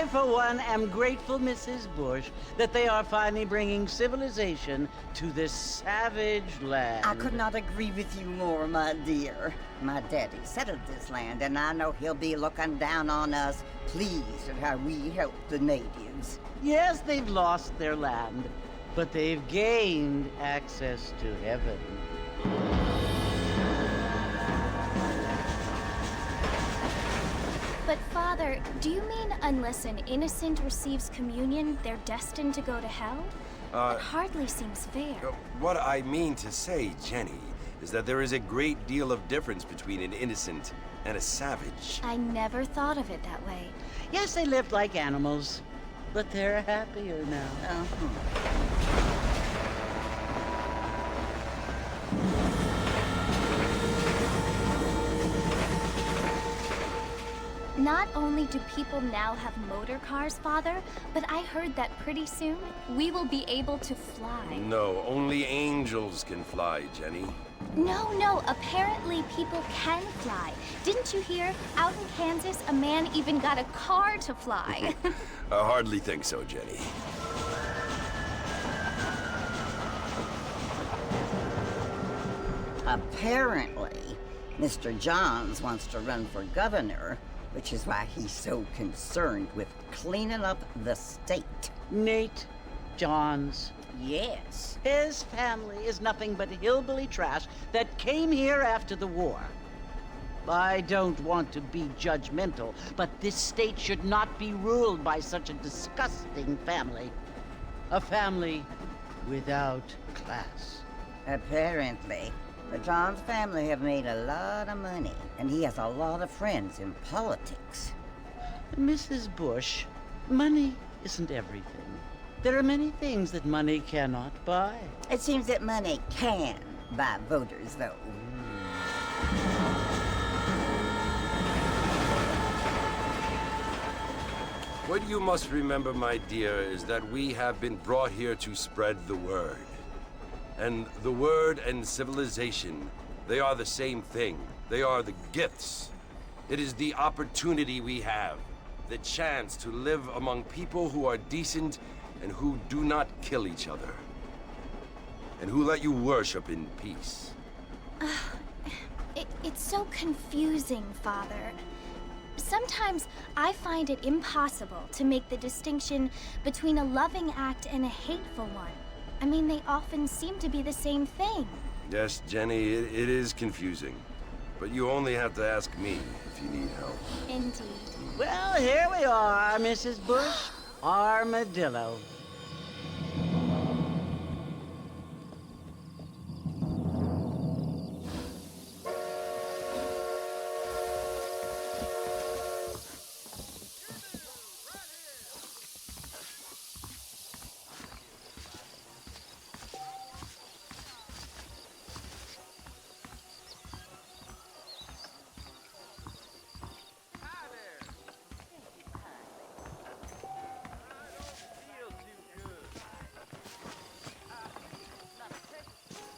for one, am grateful, Mrs. Bush, that they are finally bringing civilization to this savage land. I could not agree with you more, my dear. My daddy settled this land, and I know he'll be looking down on us, pleased at how we help the natives. Yes, they've lost their land, but they've gained access to heaven. But Father, do you mean unless an innocent receives communion, they're destined to go to hell? That hardly seems fair. What I mean to say, Jenny, is that there is a great deal of difference between an innocent and a savage. I never thought of it that way. Yes, they lived like animals, but they're happier now. Not only do people now have motor cars, Father, but I heard that pretty soon we will be able to fly. No, only angels can fly, Jenny. No, apparently people can fly. Didn't you hear? Out in Kansas, a man even got a car to fly. I hardly think so, Jenny. Apparently, Mr. Johns wants to run for governor, which is why he's so concerned with cleaning up the state. Nate Johns. Yes. His family is nothing but hillbilly trash that came here after the war. I don't want to be judgmental, but this state should not be ruled by such a disgusting family. A family without class. Apparently, the Johns family have made a lot of money, and he has a lot of friends in politics. Mrs. Bush, money isn't everything. There are many things that money cannot buy. It seems that money can buy voters, though. What you must remember, my dear, is that we have been brought here to spread the word. And the word and civilization, they are the same thing. They are the gifts. It is the opportunity we have, the chance to live among people who are decent and who do not kill each other, and who let you worship in peace. It's so confusing, Father. Sometimes I find it impossible to make the distinction between a loving act and a hateful one. I mean, they often seem to be the same thing. Yes, Jenny, it is confusing. But you only have to ask me if you need help. Indeed. Well, here we are, Mrs. Bush. Armadillo.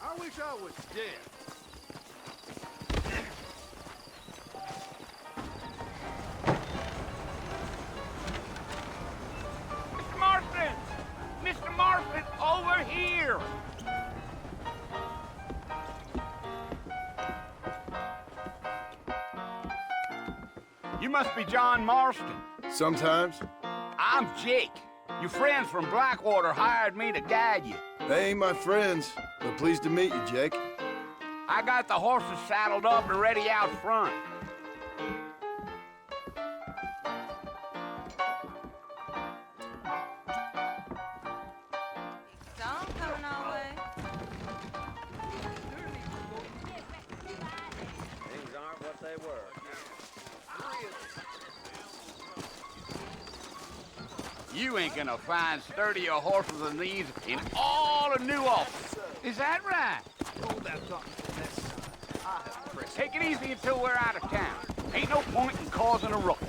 I wish I was dead. Mr. Marston! Mr. Marston, over here! You must be John Marston. Sometimes. I'm Jake. Your friends from Blackwater hired me to guide you. They ain't my friends, but pleased to meet you, Jake. I got the horses saddled up and ready out front. Storm coming our way. Things aren't what they were. You ain't gonna find sturdier horses than these in all of New Ulster. Is that right? Hold that thought to this side. I have pressed. Take it easy until we're out of town. Ain't no point in causing a ruckus.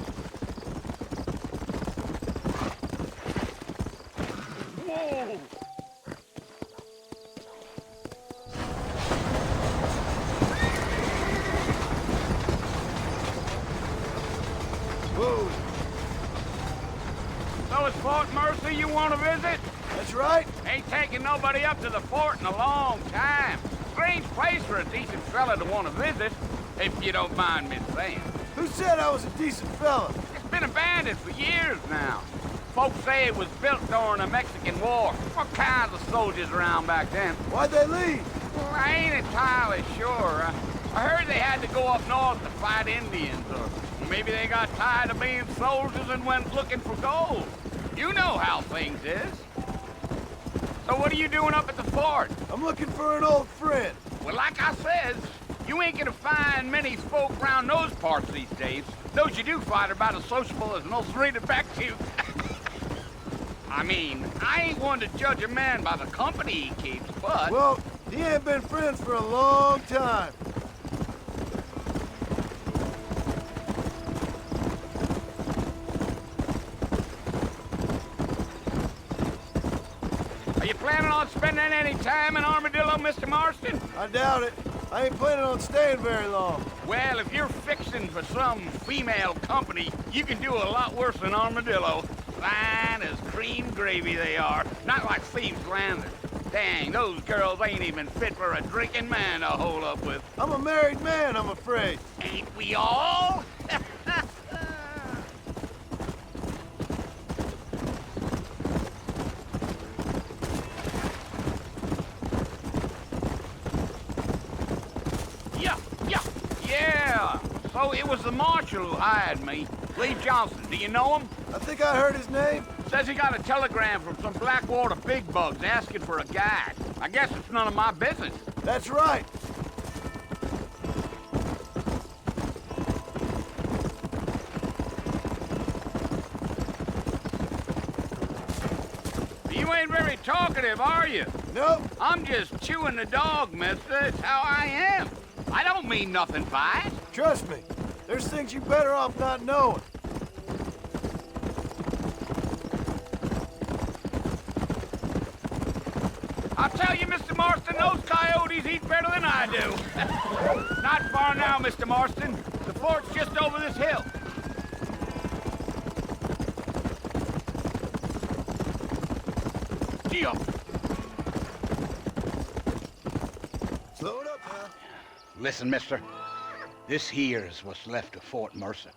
Whoa! Whoa! So it's Fort Mercy you want to visit? That's right. Ain't taking nobody up to the fort in a long time. Strange place for a decent fella to want to visit, if you don't mind me saying. Who said I was a decent fella? It's been abandoned for years now. Folks say it was built during the Mexican War. What kinds of soldiers around back then? Why'd they leave? Well, I ain't entirely sure. I heard they had to go up north to fight Indians, or maybe they got tired of being soldiers and went looking for gold. You know how things is. So what are you doing up at the fort? I'm looking for an old friend. Well, like I said, you ain't gonna find many folk around those parts these days. Those you do find are about as sociable as an old street back to you. I mean, I ain't one to judge a man by the company he keeps, but... Well, he ain't been friends for a long time. Are you planning on spending any time in Armadillo, Mr. Marston? I doubt it. I ain't planning on staying very long. Well, if you're fixing for some female company, you can do a lot worse than Armadillo. Fine as cream gravy they are, not like Thieves' Landing. Dang, those girls ain't even fit for a drinking man to hole up with. I'm a married man, I'm afraid. Ain't we all? Yeah. So it was the marshal who hired me. Lee Johnson, do you know him? I think I heard his name. Says he got a telegram from some Blackwater big bugs asking for a guide. I guess it's none of my business. That's right. You ain't very talkative, are you? Nope. I'm just chewing the dog, mister. It's how I am. I don't mean nothing by it. Trust me. There's things you better off not knowing. I'll tell you, Mr. Marston, those coyotes eat better than I do. Not far now, Mr. Marston. The fort's just over this hill. Gee-up. Slow it up now. Listen, mister. This here is what's left of Fort Mercer.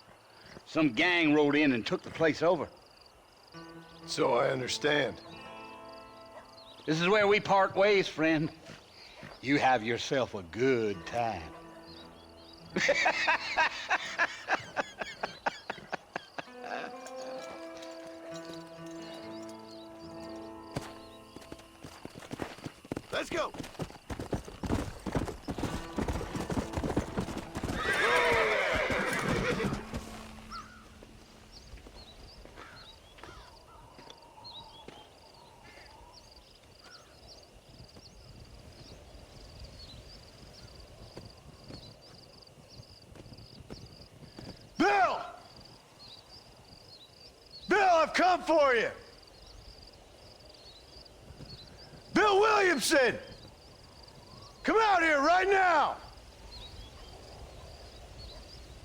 Some gang rode in and took the place over. So I understand. This is where we part ways, friend. You have yourself a good time. Let's go. Bill! Bill, I've come for you! Bill Williamson! Come out here right now!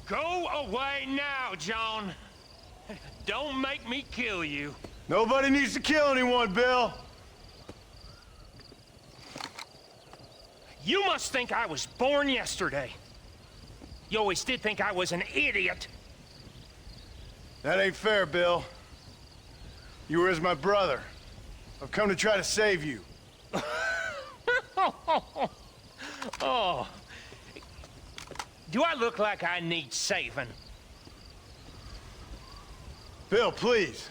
Go away now, John. Don't make me kill you. Nobody needs to kill anyone, Bill. You must think I was born yesterday. You always did think I was an idiot. That ain't fair, Bill. You were as my brother. I've come to try to save you. Oh. Do I look like I need saving? Bill, please.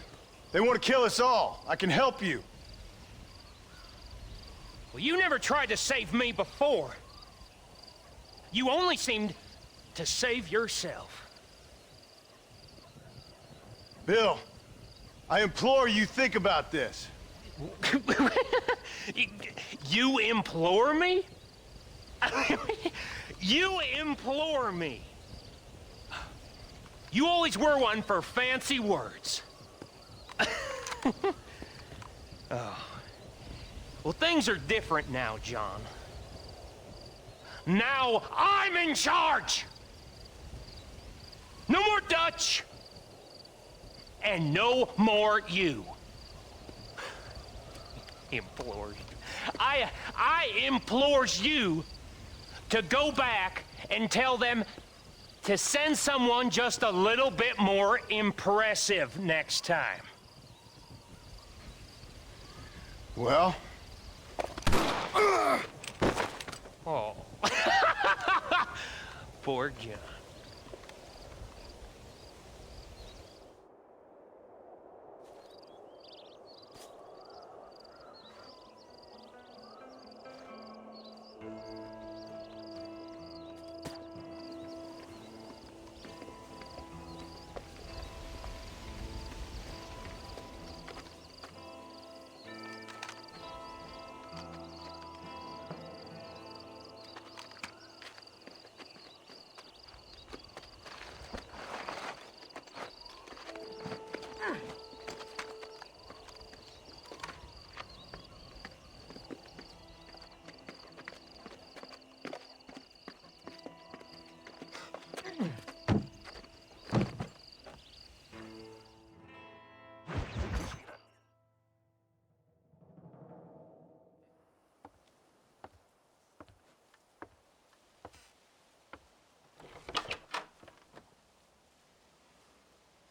They want to kill us all. I can help you. Well, you never tried to save me before. You only seemed to save yourself. Bill, I implore you think about this. You implore me? You implore me. You always were one for fancy words. Oh. Well, things are different now, John. Now I'm in charge! No more Dutch! and no more you. Implores. I implores you to go back and tell them to send someone just a little bit more impressive next time. Well? Oh. Poor John.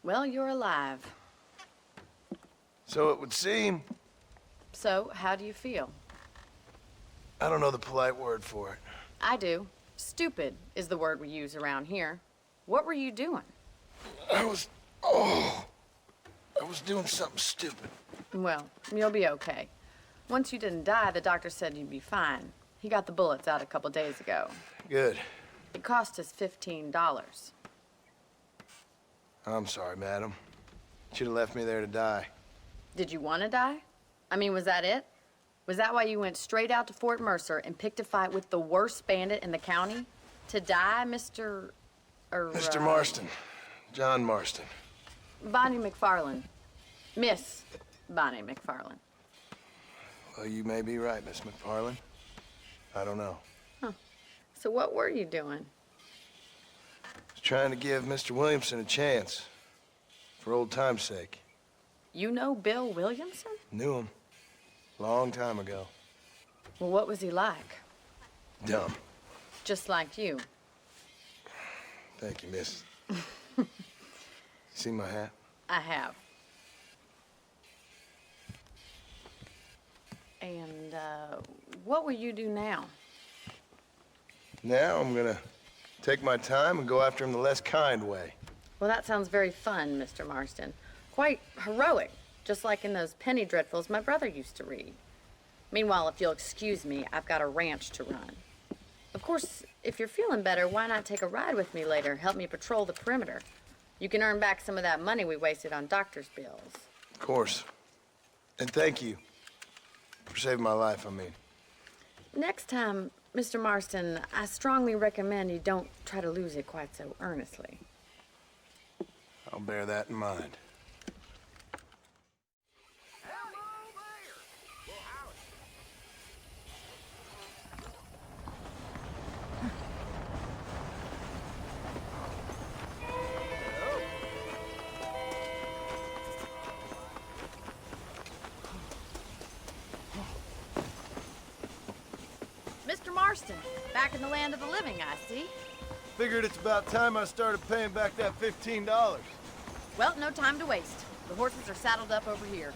Well, you're alive. So it would seem. So, how do you feel? I don't know the polite word for it. I do. Stupid is the word we use around here. What were you doing? I was doing something stupid. Well, you'll be okay. Once you didn't die, the doctor said you'd be fine. He got the bullets out a couple days ago. Good. It cost us $15. I'm sorry, madam. Should have left me there to die. Did you want to die? I mean, was that it? Was that why you went straight out to Fort Mercer and picked a fight with the worst bandit in the county? To die, Mr. Mr. Marston. John Marston. Bonnie McFarland. Miss Bonnie McFarland. Well, you may be right, Miss McFarland. I don't know. Huh. So what were you doing? I was trying to give Mr. Williamson a chance. For old time's sake. You know Bill Williamson? Knew him. Long time ago. Well, what was he like? Dumb. Just like you. Thank you, miss. See my hat? I have. And, what will you do now? Now I'm gonna take my time and go after him the less kind way. Well, that sounds very fun, Mr. Marston. Quite heroic, just like in those penny dreadfuls my brother used to read. Meanwhile, if you'll excuse me, I've got a ranch to run. Of course, if you're feeling better, why not take a ride with me later? Help me patrol the perimeter. You can earn back some of that money we wasted on doctor's bills. Of course. And thank you. For saving my life, I mean. Next time, Mr. Marston, I strongly recommend you don't try to lose it quite so earnestly. I'll bear that in mind. Mr. Marston, back in the land of the living, I see. Figured it's about time I started paying back that $15. Well, no time to waste. The horses are saddled up over here.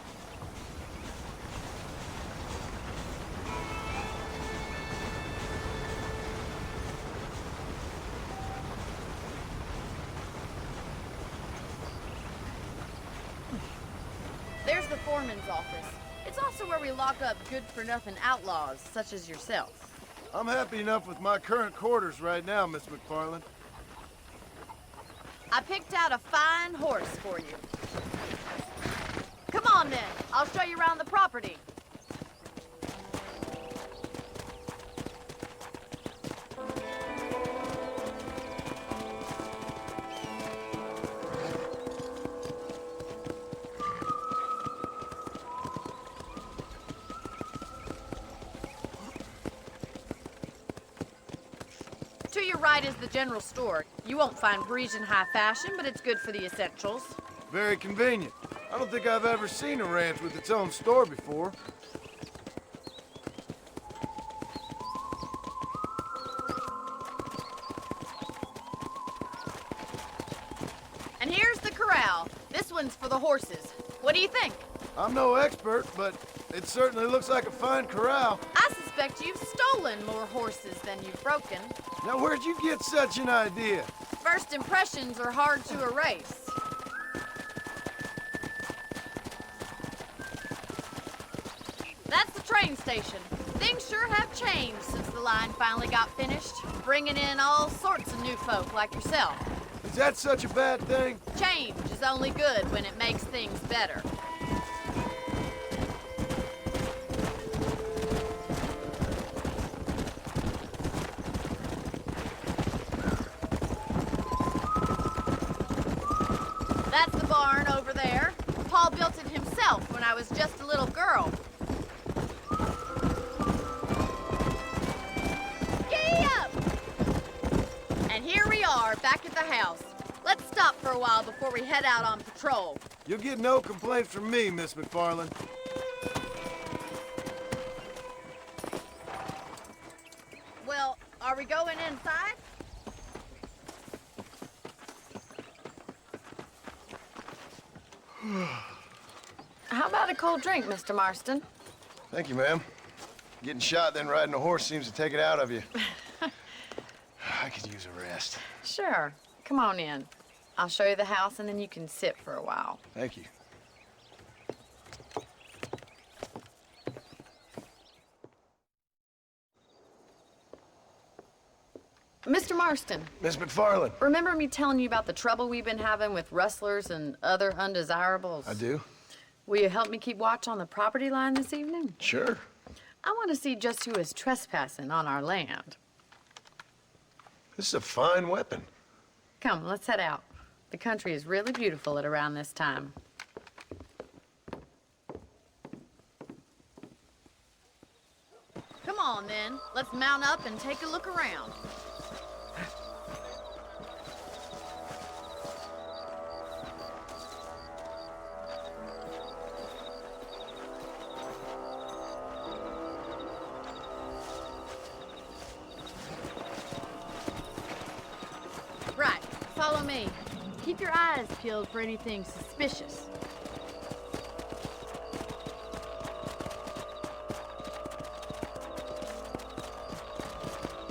There's the foreman's office. It's also where we lock up good-for-nothing outlaws, such as yourself. I'm happy enough with my current quarters right now, Miss McFarland. I picked out a fine horse for you. Come on, then. I'll show you around the property. To your right is the general store. You won't find Parisian high fashion, but it's good for the essentials. Very convenient. I don't think I've ever seen a ranch with its own store before. And here's the corral. This one's for the horses. What do you think? I'm no expert, but it certainly looks like a fine corral. I suspect you've stolen more horses than you've broken. Now, where'd you get such an idea? First impressions are hard to erase. That's the train station. Things sure have changed since the line finally got finished, bringing in all sorts of new folk like yourself. Is that such a bad thing? Change is only good when it makes things better. That's the barn over there. Paul built it himself when I was just a little girl. Giddy up! And here we are, back at the house. Let's stop for a while before we head out on patrol. You'll get no complaints from me, Miss McFarland. Well, are we going inside? How about a cold drink, Mr. Marston? Thank you, ma'am. Getting shot, then riding a horse seems to take it out of you. I could use a rest. Sure. Come on in. I'll show you the house, and then you can sit for a while. Thank you. Mr. Marston. Miss McFarland. Remember me telling you about the trouble we've been having with rustlers and other undesirables? I do. Will you help me keep watch on the property line this evening? Sure. I want to see just who is trespassing on our land. This is a fine weapon. Come, let's head out. The country is really beautiful at around this time. Come on, then. Let's mount up and take a look around. Right, follow me. Keep your eyes peeled for anything suspicious.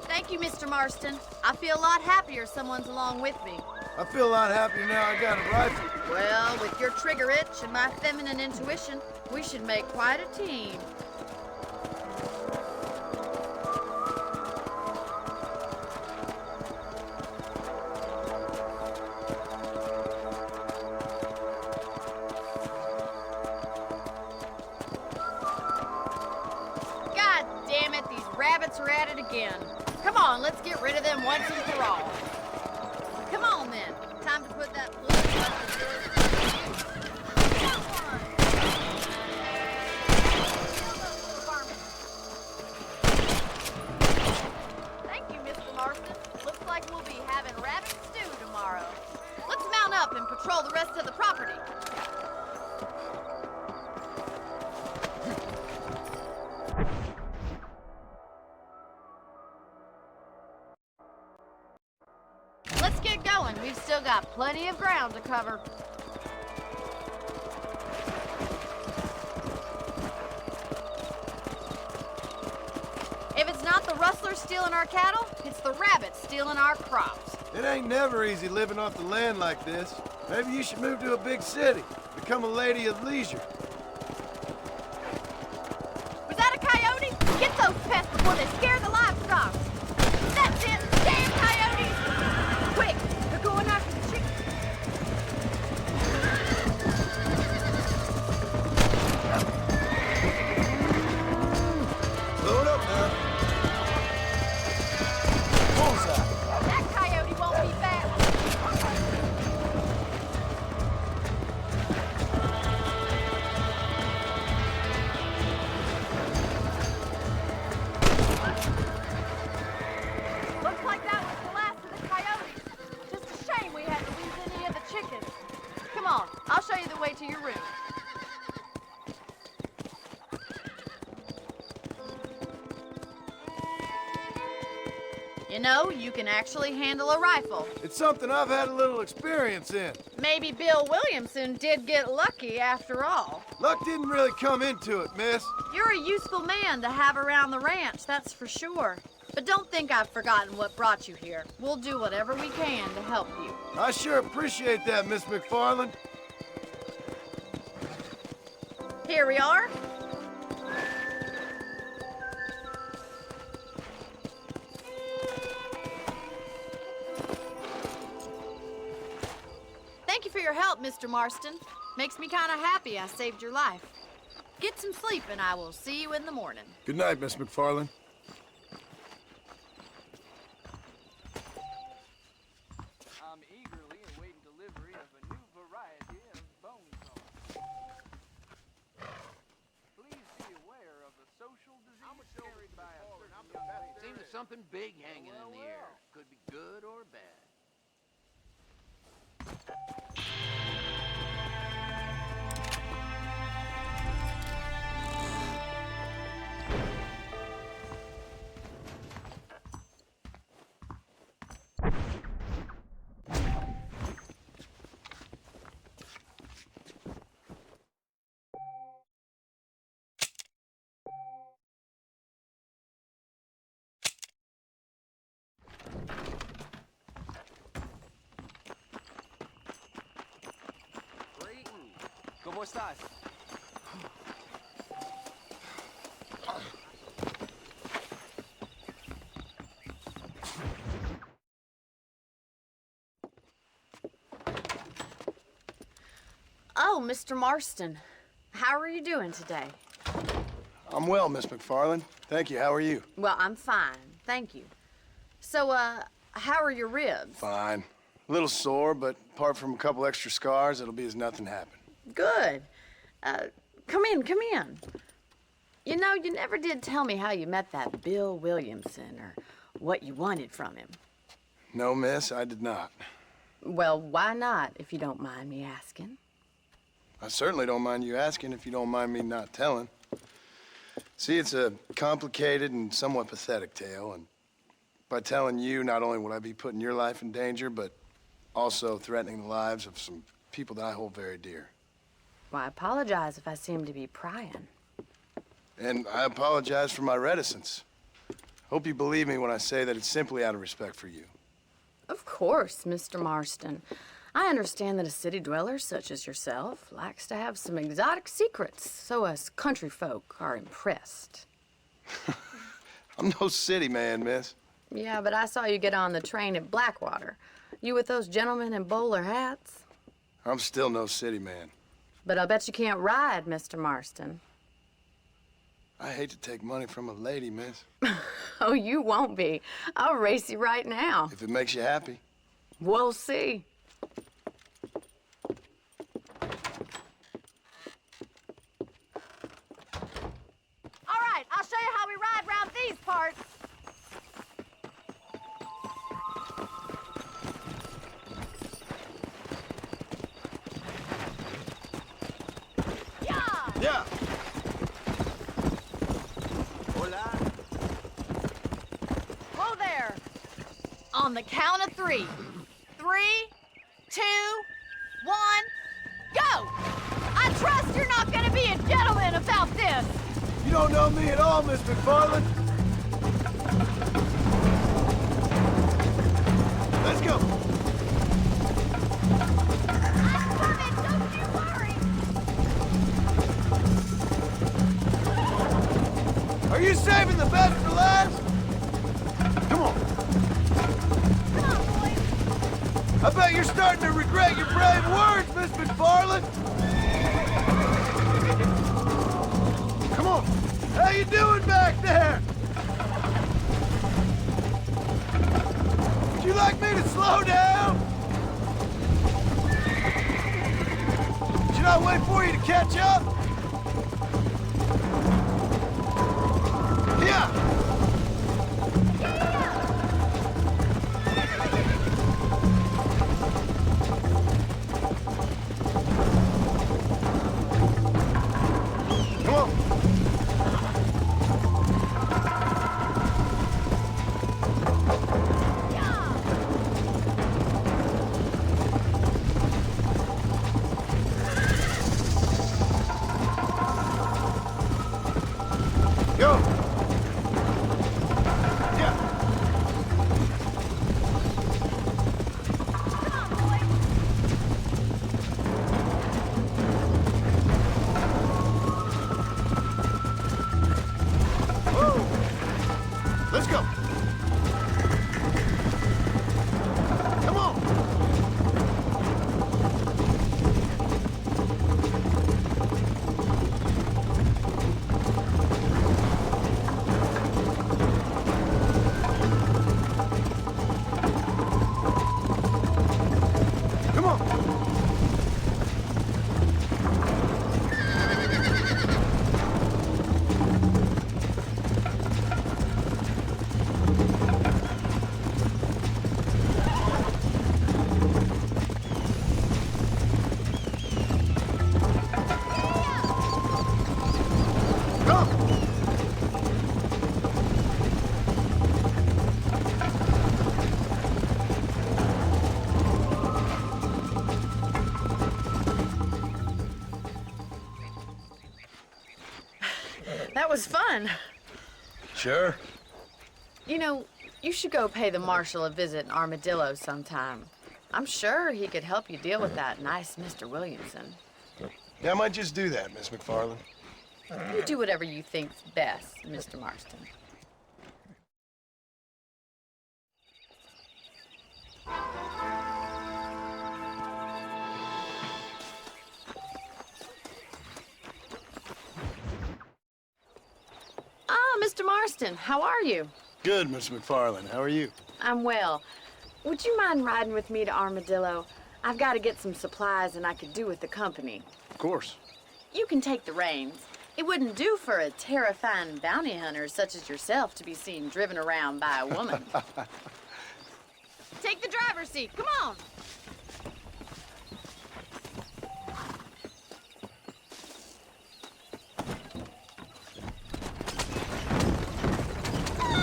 Thank you, Mr. Marston. I feel a lot happier someone's along with me. I feel a lot happier now I got a rifle. Well, with your trigger itch and my feminine intuition, we should make quite a team. God damn it, these rabbits are at it again. Come on, let's get rid of them once and for all. Come on, then. Time to put that blood under yours. Come on. Thank you, Mr. Marston. Looks like we'll be having rabbit stew tomorrow. Let's mount up and patrol the rest of the property. Let's get going. We've still got plenty of ground to cover. If it's not the rustlers stealing our cattle, it's the rabbits stealing our crops. It ain't never easy living off the land like this. Maybe you should move to a big city. Become a lady of leisure. Was that a coyote? Get those pests before they scare the livestock. That's it. Damn coyotes! Quick, they're going after the chickens. Blow it up now. Bullseye. That coyote won't be back. You know, you can actually handle a rifle. It's something I've had a little experience in. Maybe Bill Williamson did get lucky after all. Luck didn't really come into it, miss. You're a useful man to have around the ranch, that's for sure. But don't think I've forgotten what brought you here. We'll do whatever we can to help you. I sure appreciate that, Miss McFarland. Here we are. Thank you for your help, Mr. Marston. Makes me kind of happy I saved your life. Get some sleep and I will see you in the morning. Good night, Miss McFarland. I'm eagerly awaiting delivery of a new variety of bone saw. Please be aware of the social disease carried by a certain young lady. Seems there's something big hanging in the air. Could be good or bad. ¿Cómo estás? Oh, Mr. Marston. How are you doing today? I'm well, Miss McFarland. Thank you. How are you? Well, I'm fine. Thank you. So, how are your ribs? Fine. A little sore, but apart from a couple extra scars, it'll be as nothing happened. Good. Come in, come in. You know, you never did tell me how you met that Bill Williamson or what you wanted from him. No, miss, I did not. Well, why not, if you don't mind me asking? I certainly don't mind you asking if you don't mind me not telling. See, it's a complicated and somewhat pathetic tale, and by telling you, not only would I be putting your life in danger, but also threatening the lives of some people that I hold very dear. Well, I apologize if I seem to be prying. And I apologize for my reticence. Hope you believe me when I say that it's simply out of respect for you. Of course, Mr. Marston. I understand that a city dweller such as yourself likes to have some exotic secrets, so us country folk are impressed. I'm no city man, miss. Yeah, but I saw you get on the train at Blackwater. You with those gentlemen in bowler hats? I'm still no city man. But I'll bet you can't ride, Mr. Marston. I hate to take money from a lady, miss. Oh, you won't be. I'll race you right now. If it makes you happy. We'll see. All right, I'll show you how we ride around these parts. Yeah. Hola. Whoa there. On the count of 3. 3, 2, 1, go! I trust you're not gonna be a gentleman about this. You don't know me at all, Miss McFarland. Let's go. I'm coming, don't you worry. Are you saving the best for last? Come on. Come on, boys. I bet you're starting to regret your brave words, Miss McFarland. Come on. How you doing back there? Would you like me to slow down? Should I wait for you to catch up? Yeah. Come on. go. Come on. Come on. That was fun. Sure. You know, you should go pay the marshal a visit in Armadillo sometime. I'm sure he could help you deal with that nice Mr. Williamson. Yeah, I might just do that, Miss McFarland. You do whatever you think's best, Mr. Marston. Ah, Mr. Marston, how are you? Good, Miss McFarland. How are you? I'm well. Would you mind riding with me to Armadillo? I've got to get some supplies and I could do with the company. Of course. You can take the reins. It wouldn't do for a terrifying bounty hunter such as yourself to be seen driven around by a woman. Take the driver's seat. Come on.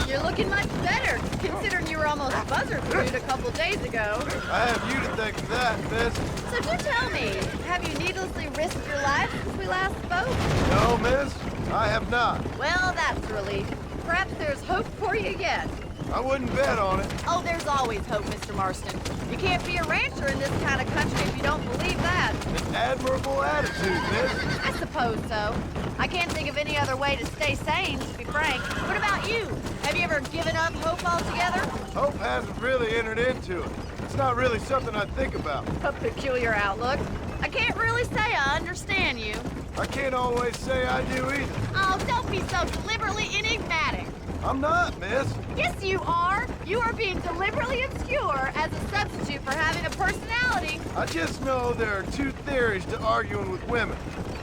You're looking much better, considering you were almost buzzard-fruit a couple days ago. I have you to thank for that, miss. So do tell me, have you needlessly risked your life since we last spoke? No, miss, I have not. Well, that's a relief. Perhaps there's hope for you yet. I wouldn't bet on it. Oh, there's always hope, Mr. Marston. You can't be a rancher in this kind of country if you don't believe that. An admirable attitude, miss. I suppose so. I can't think of any other way to stay sane, to be frank. What about you? Have you ever given up hope altogether? Hope hasn't really entered into it. It's not really something I think about. A peculiar outlook. I can't really say I understand you. I can't always say I do either. Oh, don't be so deliberately enigmatic. I'm not, miss. Yes, you are. You are being deliberately obscure as a substitute for having a personality. I just know there are two theories to arguing with women,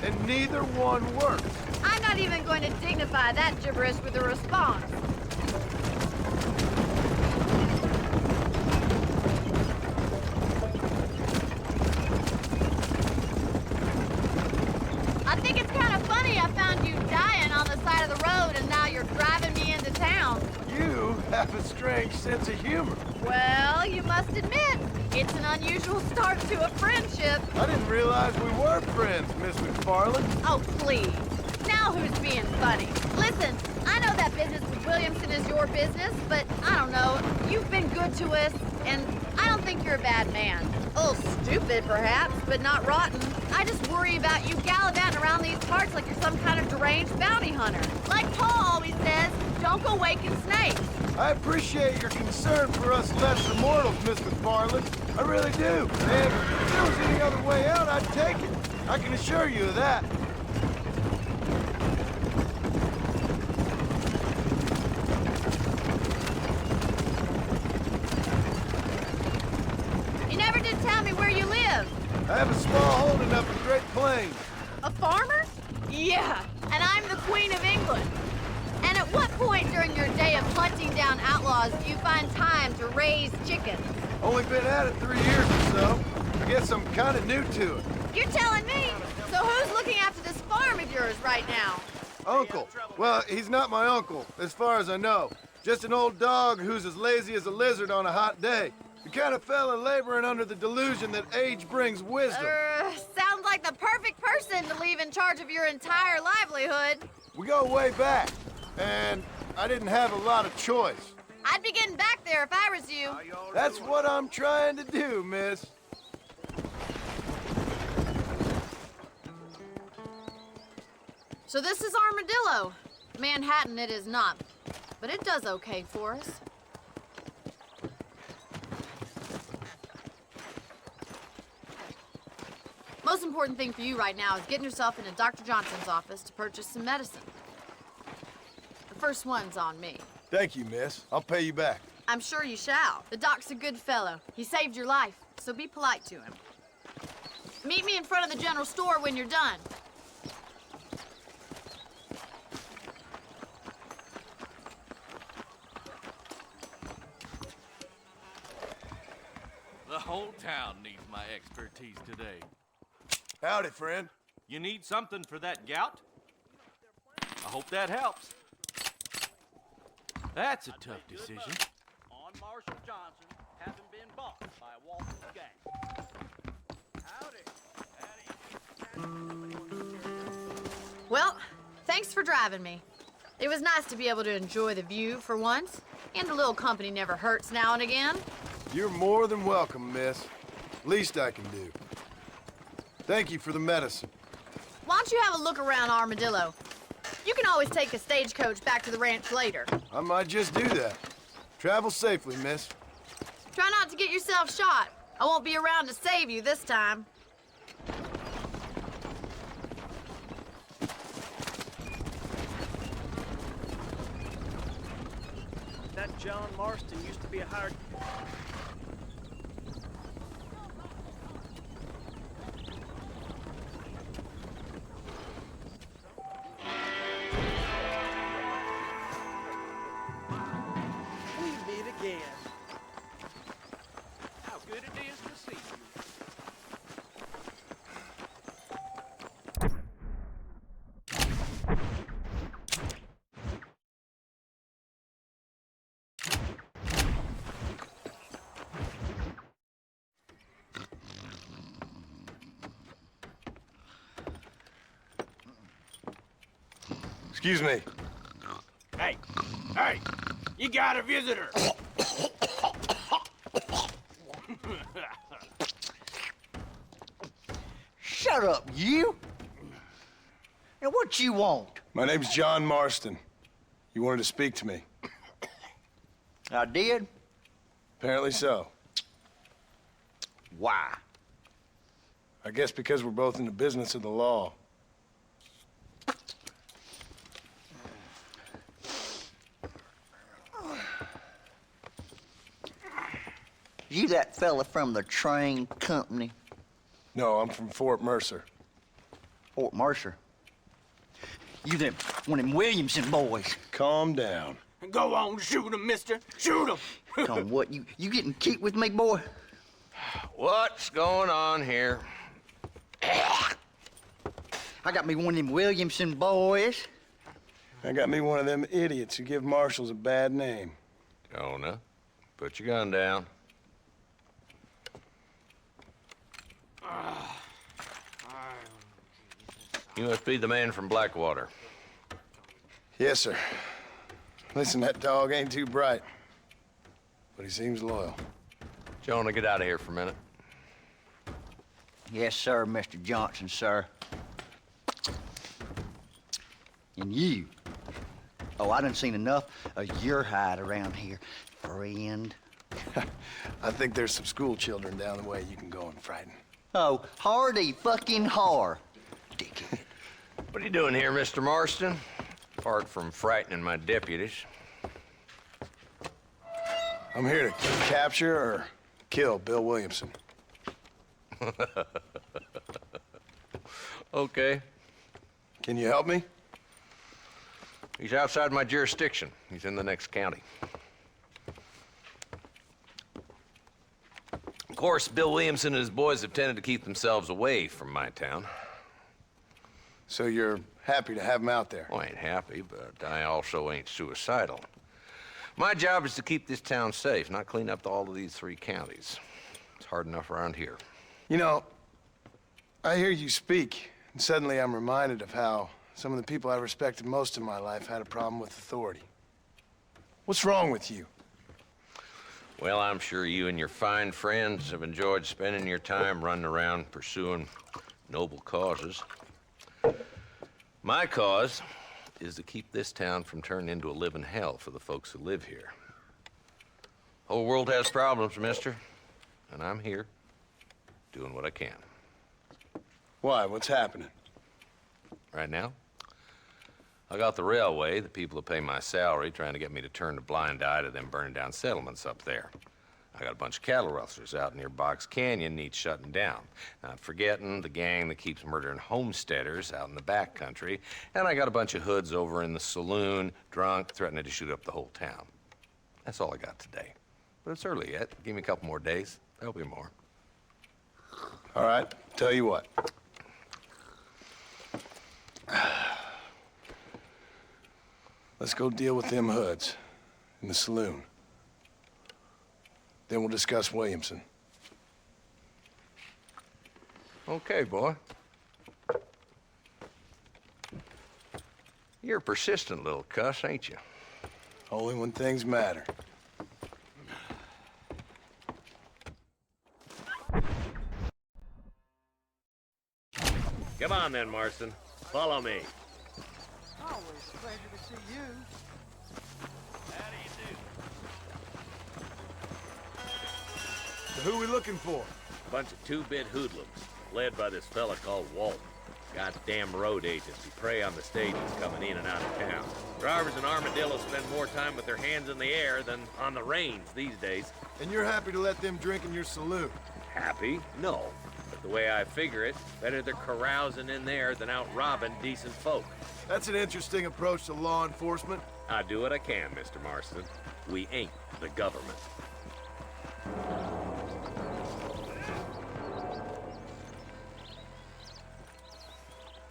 and neither one works. I'm not even going to dignify that gibberish with a response. I think it's kind of funny I found you dying on the side of the road and now you're driving me into town. You have a strange sense of humor. Well, you must admit, it's an unusual start to a friendship. I didn't realize we were friends, Miss McFarland. Oh, please. Now who's being funny? Listen, I know that business with Williamson is your business, but I don't know. You've been good to us, and I don't think you're a bad man. A little stupid, perhaps, but not rotten. I just worry about you gallivanting around these parts like you're some kind of deranged bounty hunter. Like Paul always says, don't go waking snakes. I appreciate your concern for us lesser mortals, Miss McFarland. I really do. And if there was any other way out, I'd take it. I can assure you of that. You never did tell me where you live. I have a small holding up in Great Plains. A farmer? Yeah, and I'm the Queen of England. And at what point during your day of hunting down outlaws do you find time to raise chickens? Only been at it 3 years or so. I guess I'm kind of new to it. You're telling me? So who's looking after this farm of yours right now? Uncle. Well, he's not my uncle, as far as I know. Just an old dog who's as lazy as a lizard on a hot day. The kind of fella laboring under the delusion that age brings wisdom. Sounds like the perfect person to leave in charge of your entire livelihood. We go way back, and I didn't have a lot of choice. I'd be getting back there if I was you. That's what I'm trying to do, miss. So this is Armadillo. Manhattan it is not. but it does okay for us. Most important thing for you right now is getting yourself into Dr. Johnson's office to purchase some medicine. The first one's on me. Thank you, miss. I'll pay you back. I'm sure you shall. The doc's a good fellow. He saved your life, so be polite to him. Meet me in front of the general store when you're done. The whole town needs my expertise today. Howdy, friend. You need something for that gout? I hope that helps. That's a tough decision. On Marshall Johnson, having been bought by Walton's gang. Well, thanks for driving me. It was nice to be able to enjoy the view for once, and a little company never hurts now and again. You're more than welcome, miss. Least I can do. Thank you for the medicine. Why don't you have a look around Armadillo? You can always take a stagecoach back to the ranch later. I might just do that. Travel safely, miss. Try not to get yourself shot. I won't be around to save you this time. That John Marston used to be a hired... We meet again. How good it is to see you. Excuse me. Hey, hey, you got a visitor. Shut up, you! Now, what you want? My name's John Marston. You wanted to speak to me. I did? Apparently so. Why? I guess because we're both in the business of the law. You that fella from the train company? No, I'm from Fort Mercer. Fort Mercer? You them, one of them Williamson boys. Calm down. Go on, shoot him, mister. Shoot him. Come on, what, you getting cute with me, boy? What's going on here? I got me one of them Williamson boys. I got me one of them idiots who give marshals a bad name. Jonah, put your gun down. You must be the man from Blackwater. Yes, sir. Listen, that dog ain't too bright, but he seems loyal. Jonah, get out of here for a minute. Yes, sir, Mr. Johnson, sir. And you. Oh, I done seen enough of your hide around here, friend. I think there's some school children down the way you can go and frighten. Oh, hardy fucking har. Dickhead. What are you doing here, Mr. Marston? Apart from frightening my deputies. I'm here to capture or kill Bill Williamson. Okay. Can you help me? He's outside my jurisdiction. He's in the next county. Of course, Bill Williamson and his boys have tended to keep themselves away from my town. So you're happy to have him out there? Well, I ain't happy, but I also ain't suicidal. My job is to keep this town safe, not clean up all of these 3 counties. It's hard enough around here. You know, I hear you speak, and suddenly I'm reminded of how some of the people I respected most in my life had a problem with authority. What's wrong with you? Well, I'm sure you and your fine friends have enjoyed spending your time running around pursuing noble causes. My cause is to keep this town from turning into a living hell for the folks who live here. Whole world has problems, mister, and I'm here doing what I can. Why? What's happening? Right now, I got the railway, the people that pay my salary, trying to get me to turn a blind eye to them burning down settlements up there. I got a bunch of cattle rustlers out near Box Canyon needs shutting down. Not forgetting the gang that keeps murdering homesteaders out in the back country. And I got a bunch of hoods over in the saloon, drunk, threatening to shoot up the whole town. That's all I got today. But it's early yet. Give me a couple more days. There'll be more. All right, tell you what. Let's go deal with them hoods in the saloon. Then we'll discuss Williamson. Okay, boy. You're a persistent little cuss, ain't you? Only when things matter. Come on then, Marston. Follow me. Always a pleasure to see you. How do you do? So who we looking for? Bunch of two-bit hoodlums, led by this fella called Walt. Goddamn road agents who prey on the stages coming in and out of town. Drivers and armadillos spend more time with their hands in the air than on the reins these days. And you're happy to let them drink in your saloon? Happy? No. But the way I figure it, better they're carousing in there than out robbing decent folk. That's an interesting approach to law enforcement. I do what I can, Mr. Marston. We ain't the government.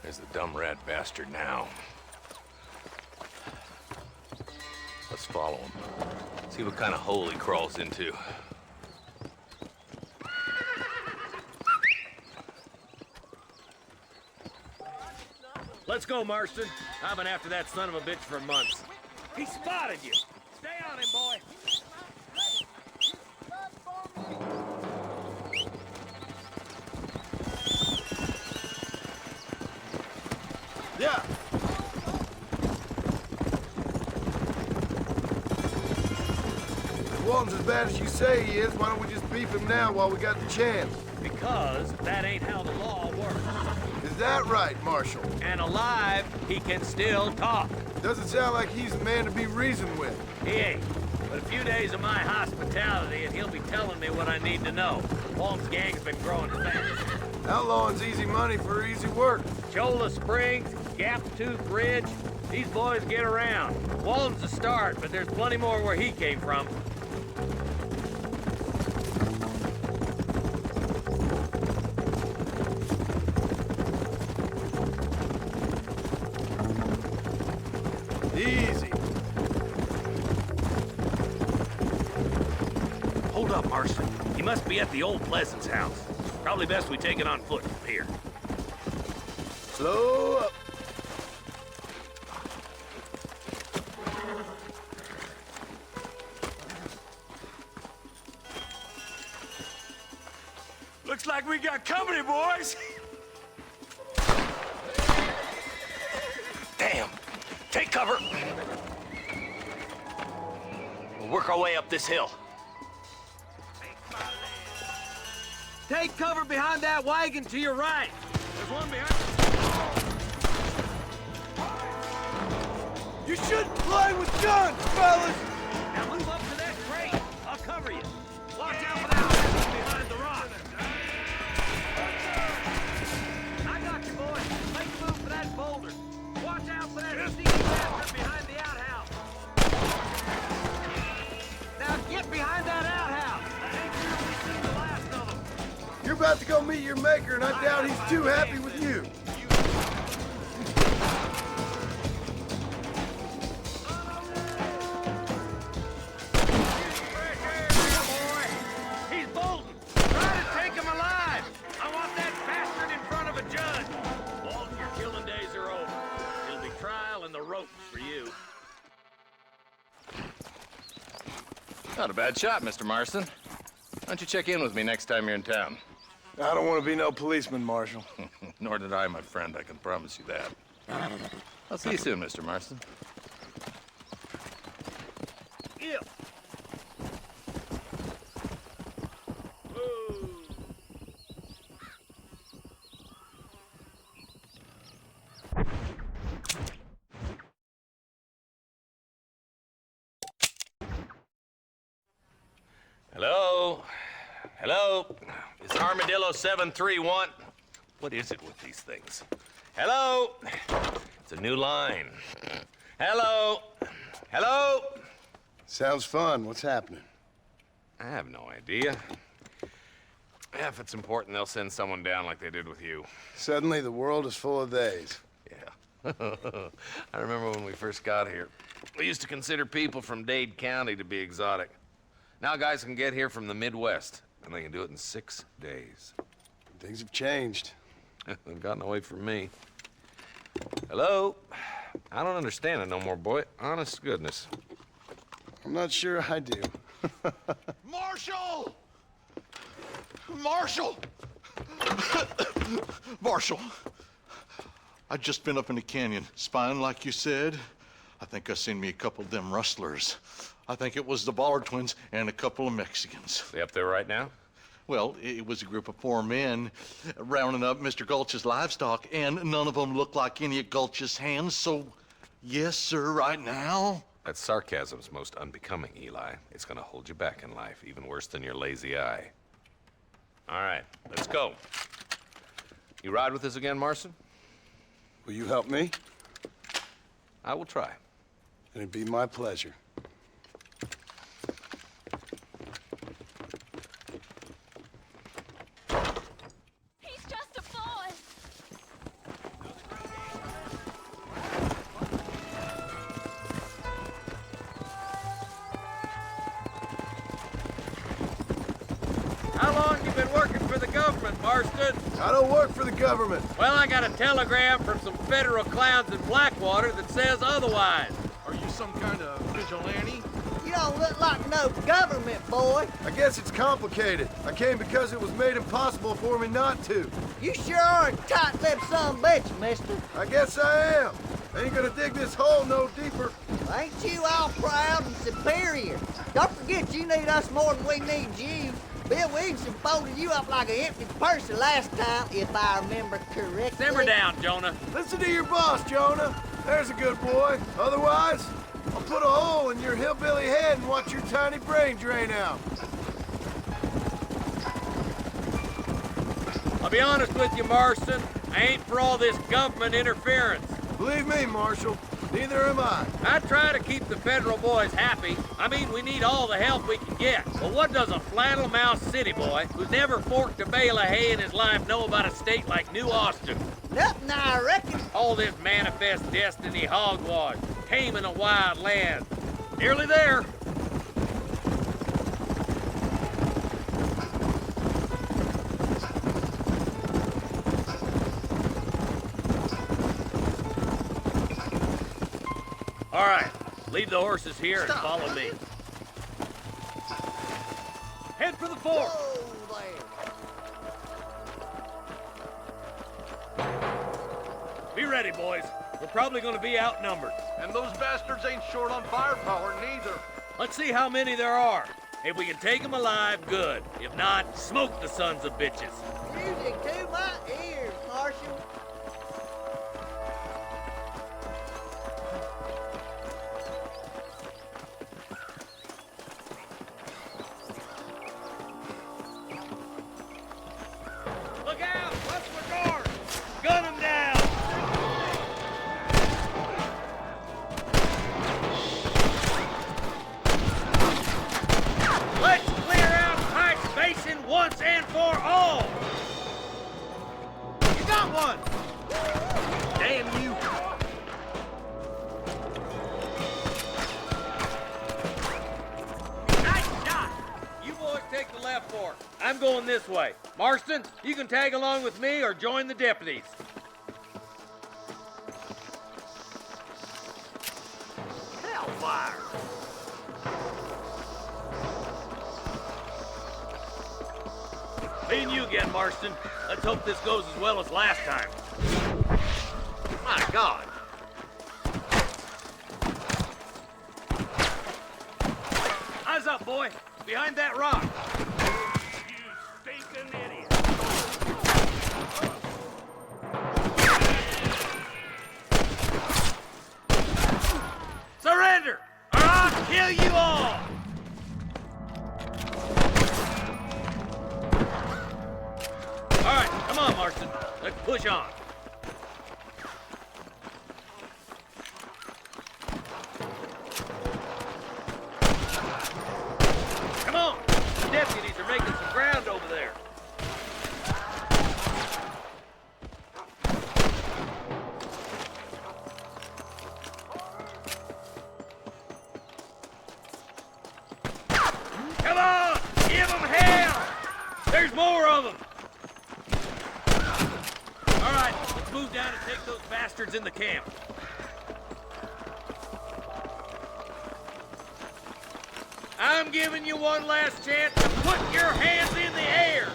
There's the dumb rat bastard now. Let's follow him. See what kind of hole he crawls into. Let's go, Marston. I've been after that son of a bitch for months. He spotted you. Stay on him, boy. Yeah. If Walton's as bad as you say he is, why don't we just beef him now while we got the chance? Because that ain't how the law works. Is that right, Marshal? And alive, he can still talk. Doesn't sound like he's a man to be reasoned with. He ain't. But a few days of my hospitality and he'll be telling me what I need to know. Walton's gang's been growing fast. Outlawing's easy money for easy work. Cholla Springs, Gap Tooth Ridge, these boys get around. Walton's a start, but there's plenty more where he came from. Easy. Hold up, Marston. He must be at the old Pleasance house. Probably best we take it on foot from here. Slow up. Looks like we got company, boys. Damn! Take cover! We'll work our way up this hill. Take cover behind that wagon to your right. There's one behind. You shouldn't play with guns, fellas! Now move up to that crate. I'll cover you. Watch out for that one behind the rock. I got you, boy. Make a move for that boulder. Watch out for that sneaky bastard behind the outhouse. Now get behind that outhouse. I ain't sure we've seen the last of them. You're about to go meet your maker, and I doubt he's too happy with you. He's bolting. Try to take him alive. I want that bastard in front of a judge. Walton, your killing days are over. It'll be trial and the ropes for you. Not a bad shot, Mr. Marston. Why don't you check in with me next time you're in town? I don't want to be no policeman, Marshal. Nor did I, my friend. I can promise you that. I'll see you soon, Mr. Marston. Yeah. Hello? Hello? It's Armadillo 731. What is it with these things? Hello? It's a new line. Hello? Hello? Sounds fun. What's happening? I have no idea. If it's important, they'll send someone down like they did with you. Suddenly, the world is full of theys. Yeah. I remember when we first got here. We used to consider people from Dade County to be exotic. Now guys can get here from the Midwest, and they can do it in 6 days. Things have changed. They've gotten away from me. Hello? I don't understand it no more, boy. Honest to goodness. I'm not sure I do. Marshal! Marshal! Marshal! I just been up in the canyon, spying like you said. I think I seen me a couple of them rustlers. I think it was the Ballard twins and a couple of Mexicans. They up there right now? Well, it was a group of 4 men rounding up Mr. Gulch's livestock, and none of them looked like any of Gulch's hands, so yes, sir, right now. That sarcasm's most unbecoming, Eli. It's gonna hold you back in life, even worse than your lazy eye. All right, let's go. You ride with us again, Marston? Will you help me? I will try. It'd be my pleasure. He's just a boy. How long you been working for the government, Marston? I don't work for the government. Well, I got a telegram from some federal clowns in Blackwater that says otherwise. Are you some kind of vigilante? You don't look like no government boy. I guess it's complicated. I came because it was made impossible for me not to. You sure are a tight-lipped son of a bitch, mister. I guess I am. Ain't gonna dig this hole no deeper. Ain't you all proud and superior? Don't forget you need us more than we need you. Bill Williamson folded you up like an empty purse the last time, if I remember correctly. Simmer down, Jonah. Listen to your boss, Jonah. There's a good boy. Otherwise, I'll put a hole in your hillbilly head and watch your tiny brain drain out. I'll be honest with you, Marston. I ain't for all this government interference. Believe me, Marshal, neither am I. I try to keep the federal boys happy. I mean, we need all the help we can get. But what does a flannel-mouthed city boy who's never forked a bale of hay in his life know about a state like New Austin? Nothing, I reckon. All this manifest destiny hogwash, taming a wild land. Nearly there. All right, leave the horses here and follow me. Head for the fort. Whoa there. Be ready, boys. We're probably going to be outnumbered. And those bastards ain't short on firepower, neither. Let's see how many there are. If we can take them alive, good. If not, smoke the sons of bitches. Music to my ears, Marshal. Look out! What's for guard? Gun them down! Let's clear out Pike's Basin once and for all! You got one! Damn you! Nice shot! You boys take the left fork. I'm going this way. Marston, you can tag along with me or join the deputies. Hellfire! Me and you again, Marston. Let's hope this goes as well as last time. My God! boy. Behind that rock. You stinking idiot. Surrender, or I'll kill you all! All right, come on, Marston. Let's push on. Come on! The deputies are making some ground over there. Come on! Give them hell! There's more of them! All right, let's move down and take those bastards in the camp. I'm giving you one last chance to put your hands in the air!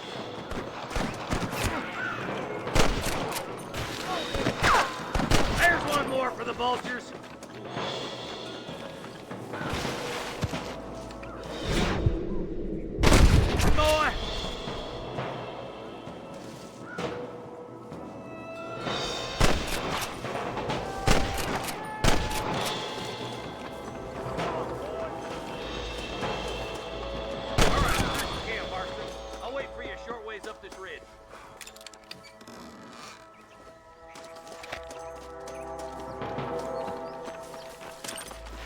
There's one more for the vultures. Boy! Up this ridge.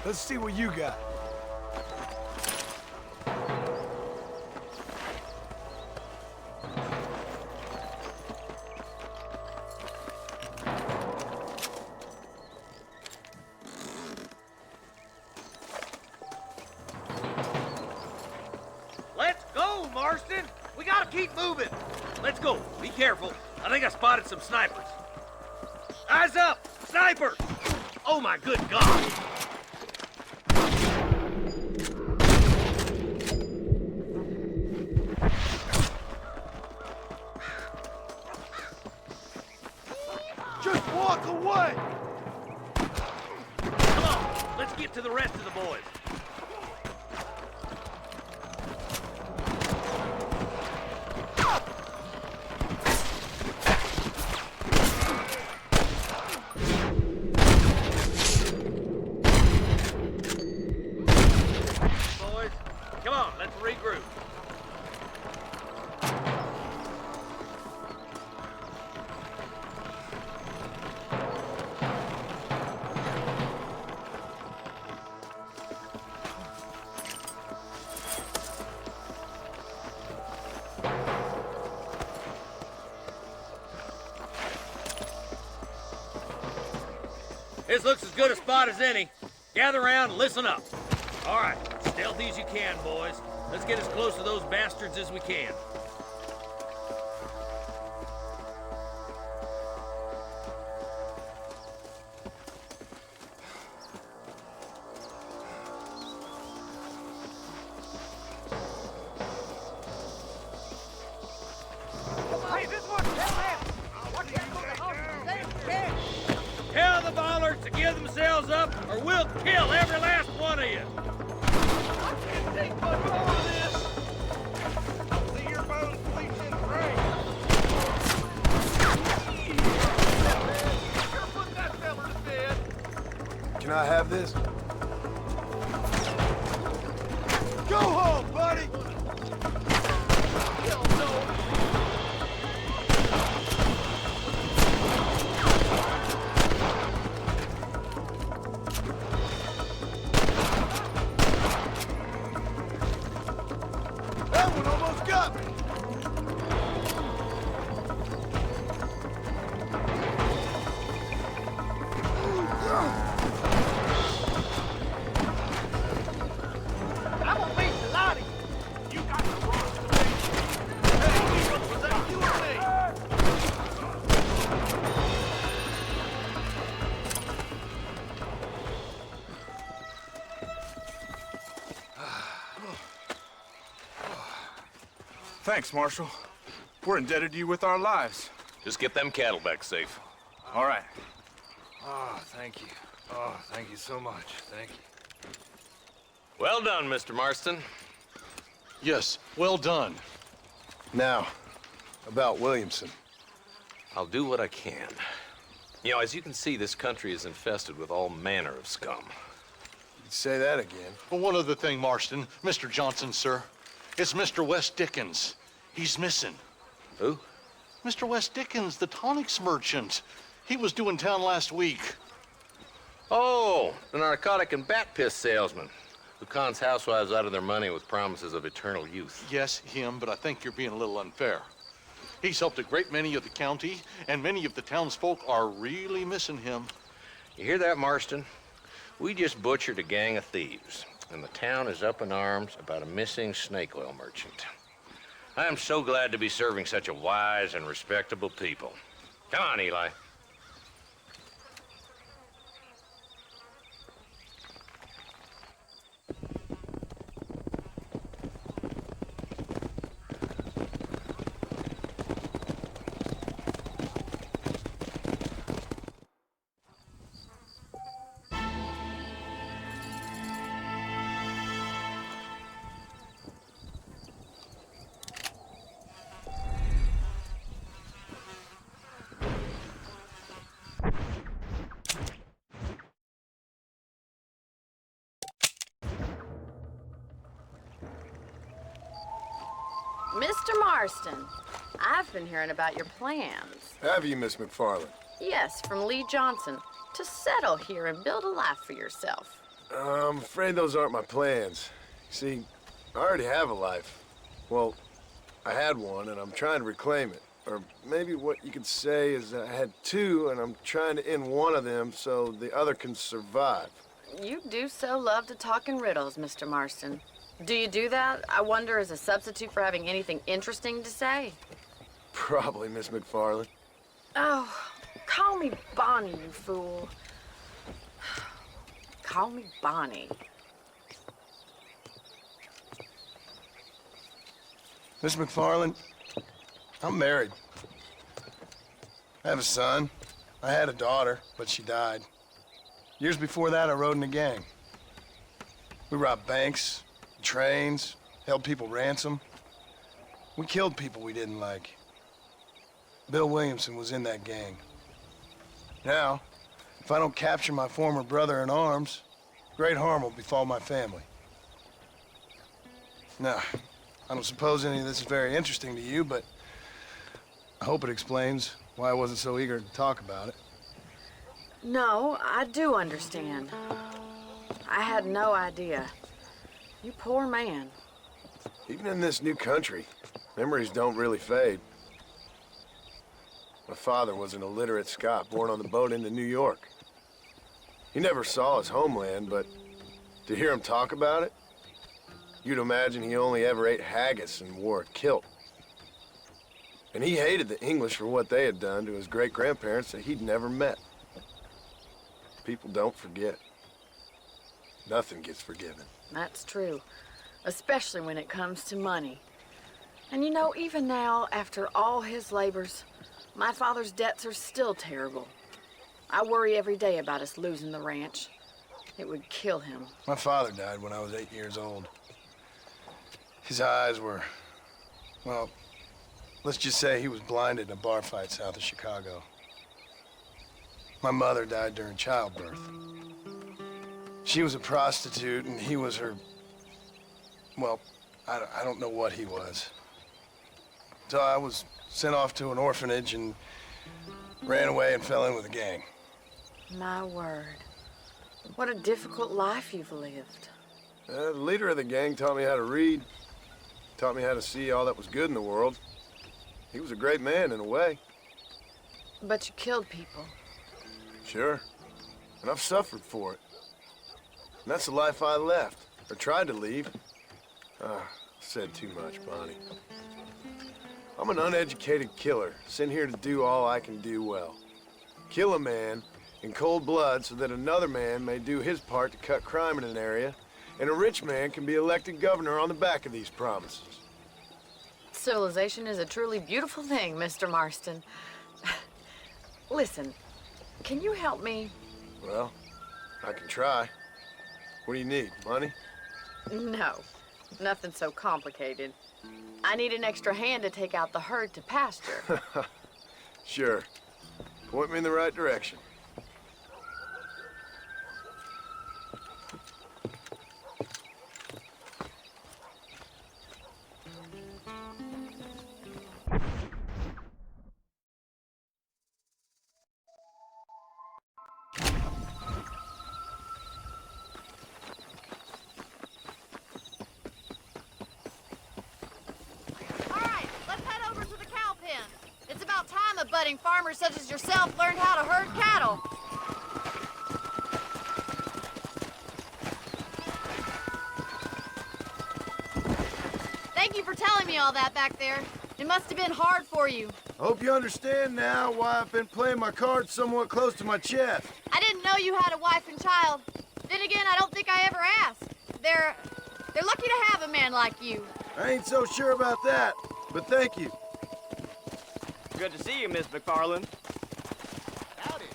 Let's see what you got. Let's go, Marston! We gotta keep moving! Let's go. Be careful. I think I spotted some snipers. Eyes up! Sniper! Oh my good God! Just walk away! Come on, let's get to the rest of the boys. Regroup. This looks as good a spot as any. Gather around and listen up. All right, stealthy as you can, boys. Let's get as close to those bastards as we can. Hey, this one, tell them! Watch out for the horses! Tell the ballers to give themselves up, or we'll kill every last one of you! I can't take much more of this! See your bones bleaching gray! You're putting that fella to bed! Can I have this? Go home, buddy! Hell no! That one almost got me! I'm gonna beat the lot of you! You got the wrong station! Hey, was that you or me? Thanks, Marshal. We're indebted to you with our lives. Just get them cattle back safe. All right. Oh, thank you. Oh, thank you so much. Thank you. Well done, Mr. Marston. Yes, well done. Now, about Williamson. I'll do what I can. You know, as you can see, this country is infested with all manner of scum. Say that again. Well, one other thing, Marston. Mr. Johnson, sir. It's Mr. Wes Dickens. He's missing. Who? Mr. Wes Dickens, the tonics merchant. He was due in town last week. Oh, the narcotic and bat piss salesman who cons housewives out of their money with promises of eternal youth. Yes, him, but I think you're being a little unfair. He's helped a great many of the county, and many of the townsfolk are really missing him. You hear that, Marston? We just butchered a gang of thieves, and the town is up in arms about a missing snake oil merchant. I am so glad to be serving such a wise and respectable people. Come on, Eli. Mr. Marston, I've been hearing about your plans. Have you, Miss McFarland? Yes, from Lee Johnson, to settle here and build a life for yourself. I'm afraid those aren't my plans. See, I already have a life. Well, I had one, and I'm trying to reclaim it. Or maybe what you could say is I had two, and I'm trying to end one of them so the other can survive. You do so love to talk in riddles, Mr. Marston. Do you do that, I wonder, as a substitute for having anything interesting to say? Probably, Miss McFarland. Oh, call me Bonnie, you fool. Call me Bonnie. Miss McFarland, I'm married. I have a son. I had a daughter, but she died. Years before that, I rode in a gang. We robbed banks, trains, held people ransom. We killed people we didn't like. Bill Williamson was in that gang. Now, if I don't capture my former brother in arms, great harm will befall my family. Now, I don't suppose any of this is very interesting to you, but I hope it explains why I wasn't so eager to talk about it. No, I do understand. I had no idea. You poor man. Even in this new country, memories don't really fade. My father was an illiterate Scot born on the boat into New York. He never saw his homeland, but to hear him talk about it, you'd imagine he only ever ate haggis and wore a kilt. And he hated the English for what they had done to his great-grandparents that he'd never met. People don't forget. Nothing gets forgiven. That's true, especially when it comes to money. And you know, even now, after all his labors, my father's debts are still terrible. I worry every day about us losing the ranch. It would kill him. My father died when I was 8 years old. His eyes were, well, let's just say he was blinded in a bar fight south of Chicago. My mother died during childbirth. She was a prostitute, and he was her, well, I don't know what he was. So I was sent off to an orphanage and ran away and fell in with a gang. My word. What a difficult life you've lived. The leader of the gang taught me how to read, taught me how to see all that was good in the world. He was a great man in a way. But you killed people. Sure. And I've suffered for it. And that's the life I left, or tried to leave. Said too much, Bonnie. I'm an uneducated killer, sent here to do all I can do well. Kill a man in cold blood so that another man may do his part to cut crime in an area, and a rich man can be elected governor on the back of these promises. Civilization is a truly beautiful thing, Mr. Marston. Listen, can you help me? Well, I can try. What do you need, money? No. Nothing so complicated. I need an extra hand to take out the herd to pasture. Sure. Point me in the right direction. Budding farmers such as yourself learned how to herd cattle. Thank you for telling me all that back there. It must have been hard for you. I hope you understand now why I've been playing my cards somewhat close to my chest. I didn't know you had a wife and child. Then again, I don't think I ever asked. They're lucky to have a man like you. I ain't so sure about that, but thank you. Good to see you, Miss McFarland. Howdy.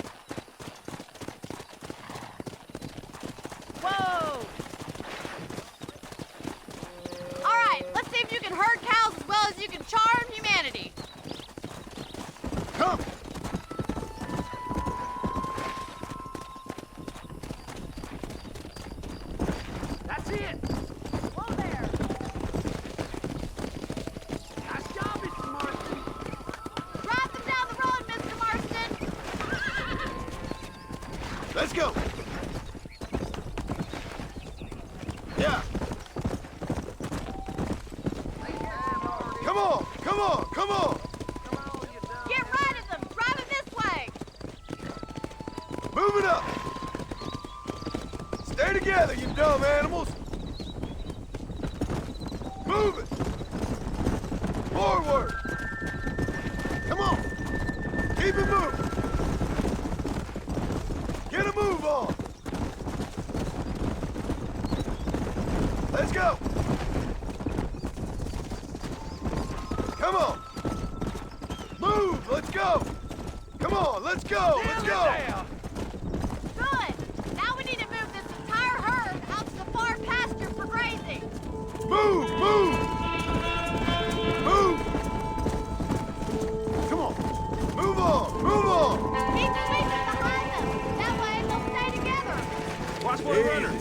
Whoa! All right, let's see if you can herd cows as well as you can charm humanity. Come! That's it! Whoa there! Nice job, Mr. Marston. Drive them down the road, Mr. Marston! Let's go! Yeah! Come on! Come on! Come on! Get right at them! Drive it this way! Move it up! Stay together, you dumb animals! Move it! Forward! Come on! Keep it moving! Get a move on! Let's go! Come on! Move! Let's go! Come on, let's go! Let's go! Good! Now we need to move this entire herd out to the far pasture for grazing. Move! Move! Move! Come on! Move on! Move on! Keep sweeping behind them. That way they'll stay together. Watch for the runner.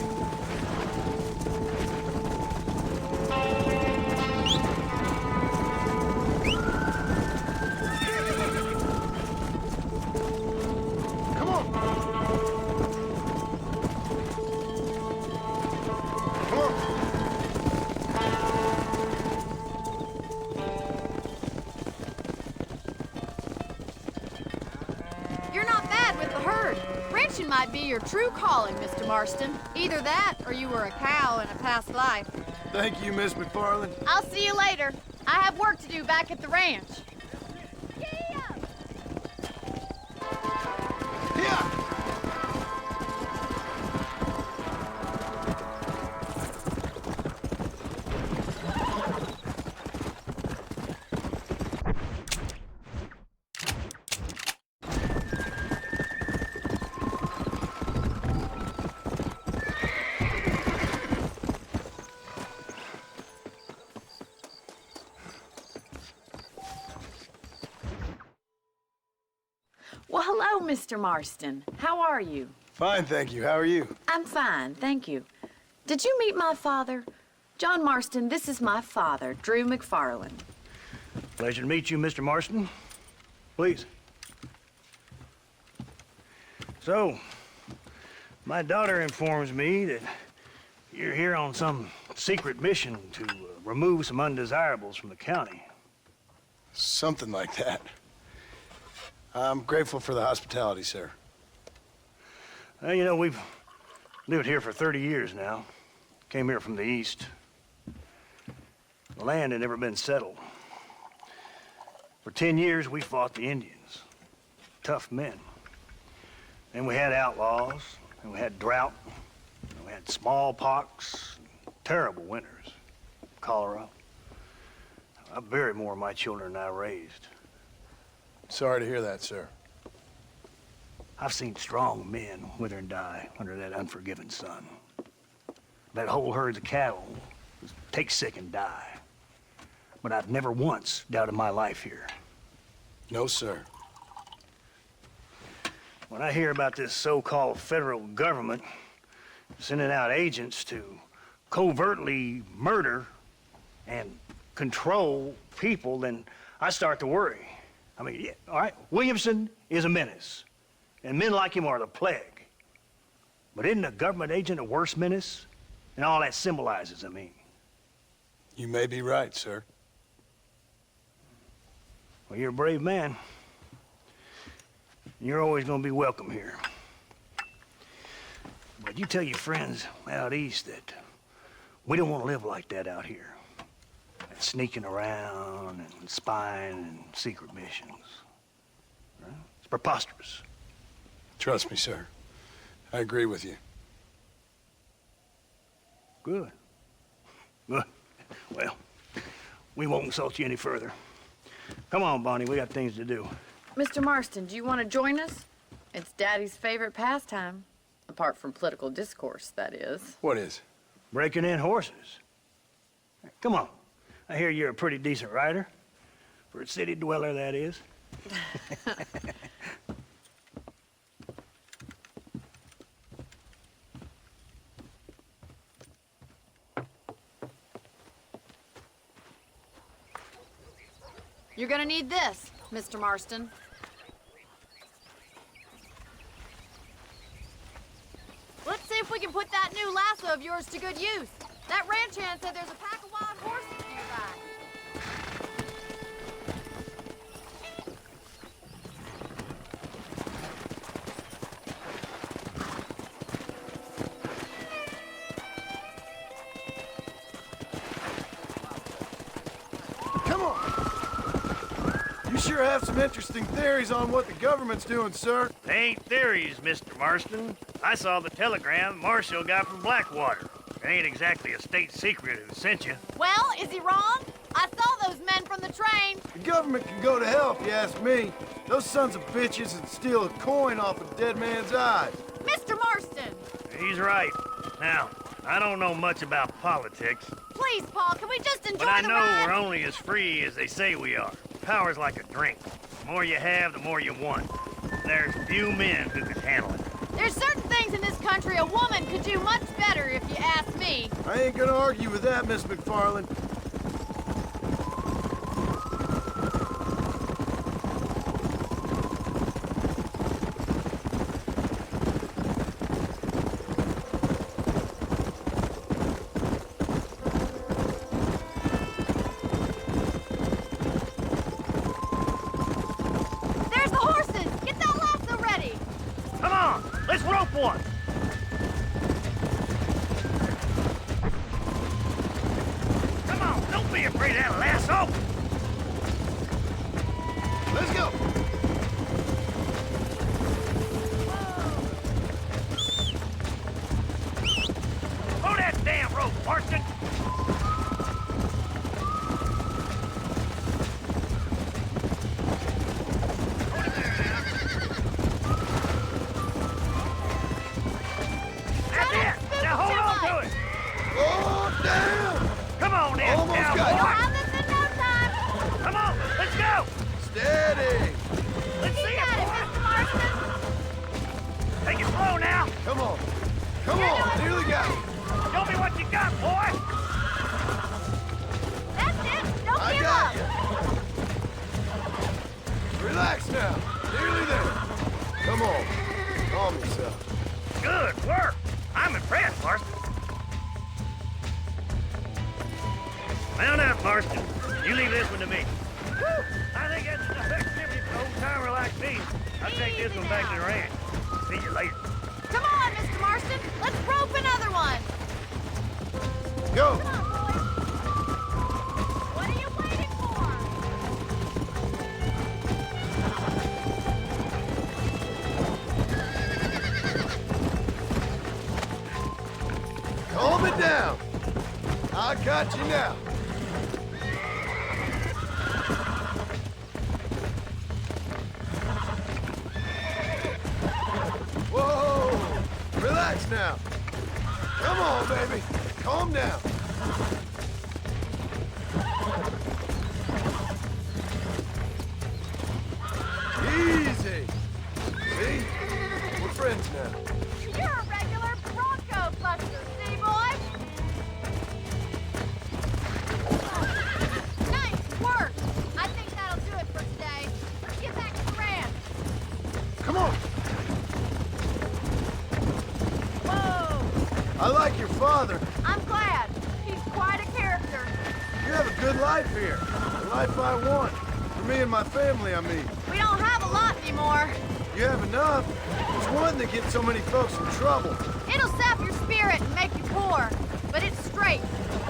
Come on! Come on! You're not bad with the herd. Ranching might be your true calling, Mr. Marston. Either that or you were a cow in a past life. Thank you, Miss McFarland. I'll see you later. I have work to do back at the ranch. Well, hello, Mr. Marston. How are you? Fine, thank you. How are you? I'm fine, thank you. Did you meet my father? John Marston, this is my father, Drew McFarland. Pleasure to meet you, Mr. Marston. Please. So, my daughter informs me that you're here on some secret mission to remove some undesirables from the county. Something like that. I'm grateful for the hospitality, sir. Well, you know, we've lived here for 30 years now. Came here from the east. The land had never been settled. For 10 years, we fought the Indians. Tough men. And we had outlaws, and we had drought, and we had smallpox, terrible winters, cholera. I buried more of my children than I raised. Sorry to hear that, sir. I've seen strong men wither and die under that unforgiving sun. That whole herd of cattle take sick and die. But I've never once doubted my life here. No, sir. When I hear about this so-called federal government sending out agents to covertly murder and control people, then I start to worry. I mean, yeah, all right, Williamson is a menace, and men like him are the plague. But isn't a government agent a worse menace? And all that symbolizes, I mean. You may be right, sir. Well, you're a brave man. You're always gonna be welcome here. But you tell your friends out east that we don't want to live like that out here. Sneaking around and spying and secret missions. Right? It's preposterous. Trust me, sir. I agree with you. Good. Good. Well, we won't insult you any further. Come on, Bonnie, we got things to do. Mr. Marston, do you want to join us? It's Daddy's favorite pastime. Apart from political discourse, that is. What is? Breaking in horses. Come on. I hear you're a pretty decent rider. For a city dweller, that is. You're gonna need this, Mr. Marston. Let's see if we can put that new lasso of yours to good use. That ranch hand said there's a pack of wild horses nearby. Come on! You sure have some interesting theories on what the government's doing, sir. They ain't theories, Mr. Marston. I saw the telegram Marshall got from Blackwater. It ain't exactly a state secret who sent you. Well, is he wrong? I saw those men from the train. The government can go to hell if you ask me. Those sons of bitches would steal a coin off a dead man's eyes. Mr. Marston! He's right. Now, I don't know much about politics. Please, Paul, can we just enjoy But I the know ride? we're only as free as they say we are. Power's like a drink. The more you have, the more you want. There's few men who can handle it. There's certain things in this country a woman could do much better, if you ask me. I ain't gonna argue with that, Miss McFarland. There's the horses! Get that lasso ready! Come on, let's rope one. Come on, don't be afraid of that lasso. Let's go. Pull that damn rope, Marston. That's it. Now hold on to it. Oh, damn! Come on, then, Almost cowboy. got you. Have this in no time! Come on, let's go. Steady! Let's see You it, got it, boy. Mr. Marston! Take it slow now. Come on. Come on, nearly got it. Show me what you got, boy. That's it! Don't I give got up! you. Relax now. Nearly there. Come on. Calm yourself. Good work. I'm impressed, Marston. Mount up, Marston. You leave this one to me. Woo! I think that's enough activity for an old-timer like me. I'll take this one back to the ranch. See you later. Come on, Mr. Marston! Let's rope another one! Go. Come on, boys! What are you waiting for? Calm it down. I got you now. Whoa! Relax now. Come on, baby. Calm down. I like your father. I'm glad. He's quite a character. You have a good life here. The life I want. For me and my family, I mean. We don't have a lot anymore. You have enough. It's one that gets so many folks in trouble. It'll sap your spirit and make you poor. But it's straight,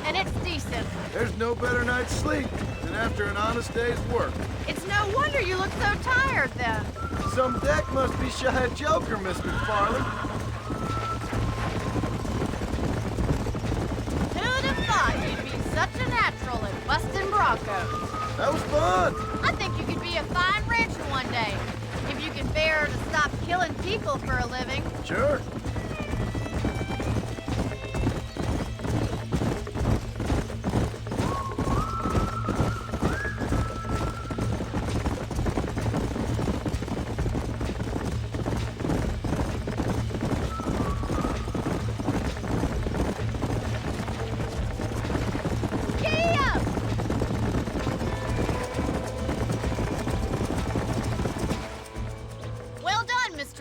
and it's decent. There's no better night's sleep than after an honest day's work. It's no wonder you look so tired, then. Some deck must be shy of Joker, Miss McFarland. Who'd have thought you'd be such a natural at busting broncos? That was fun. I think you could be a fine rancher one day, if you can bear to stop killing people for a living. Sure.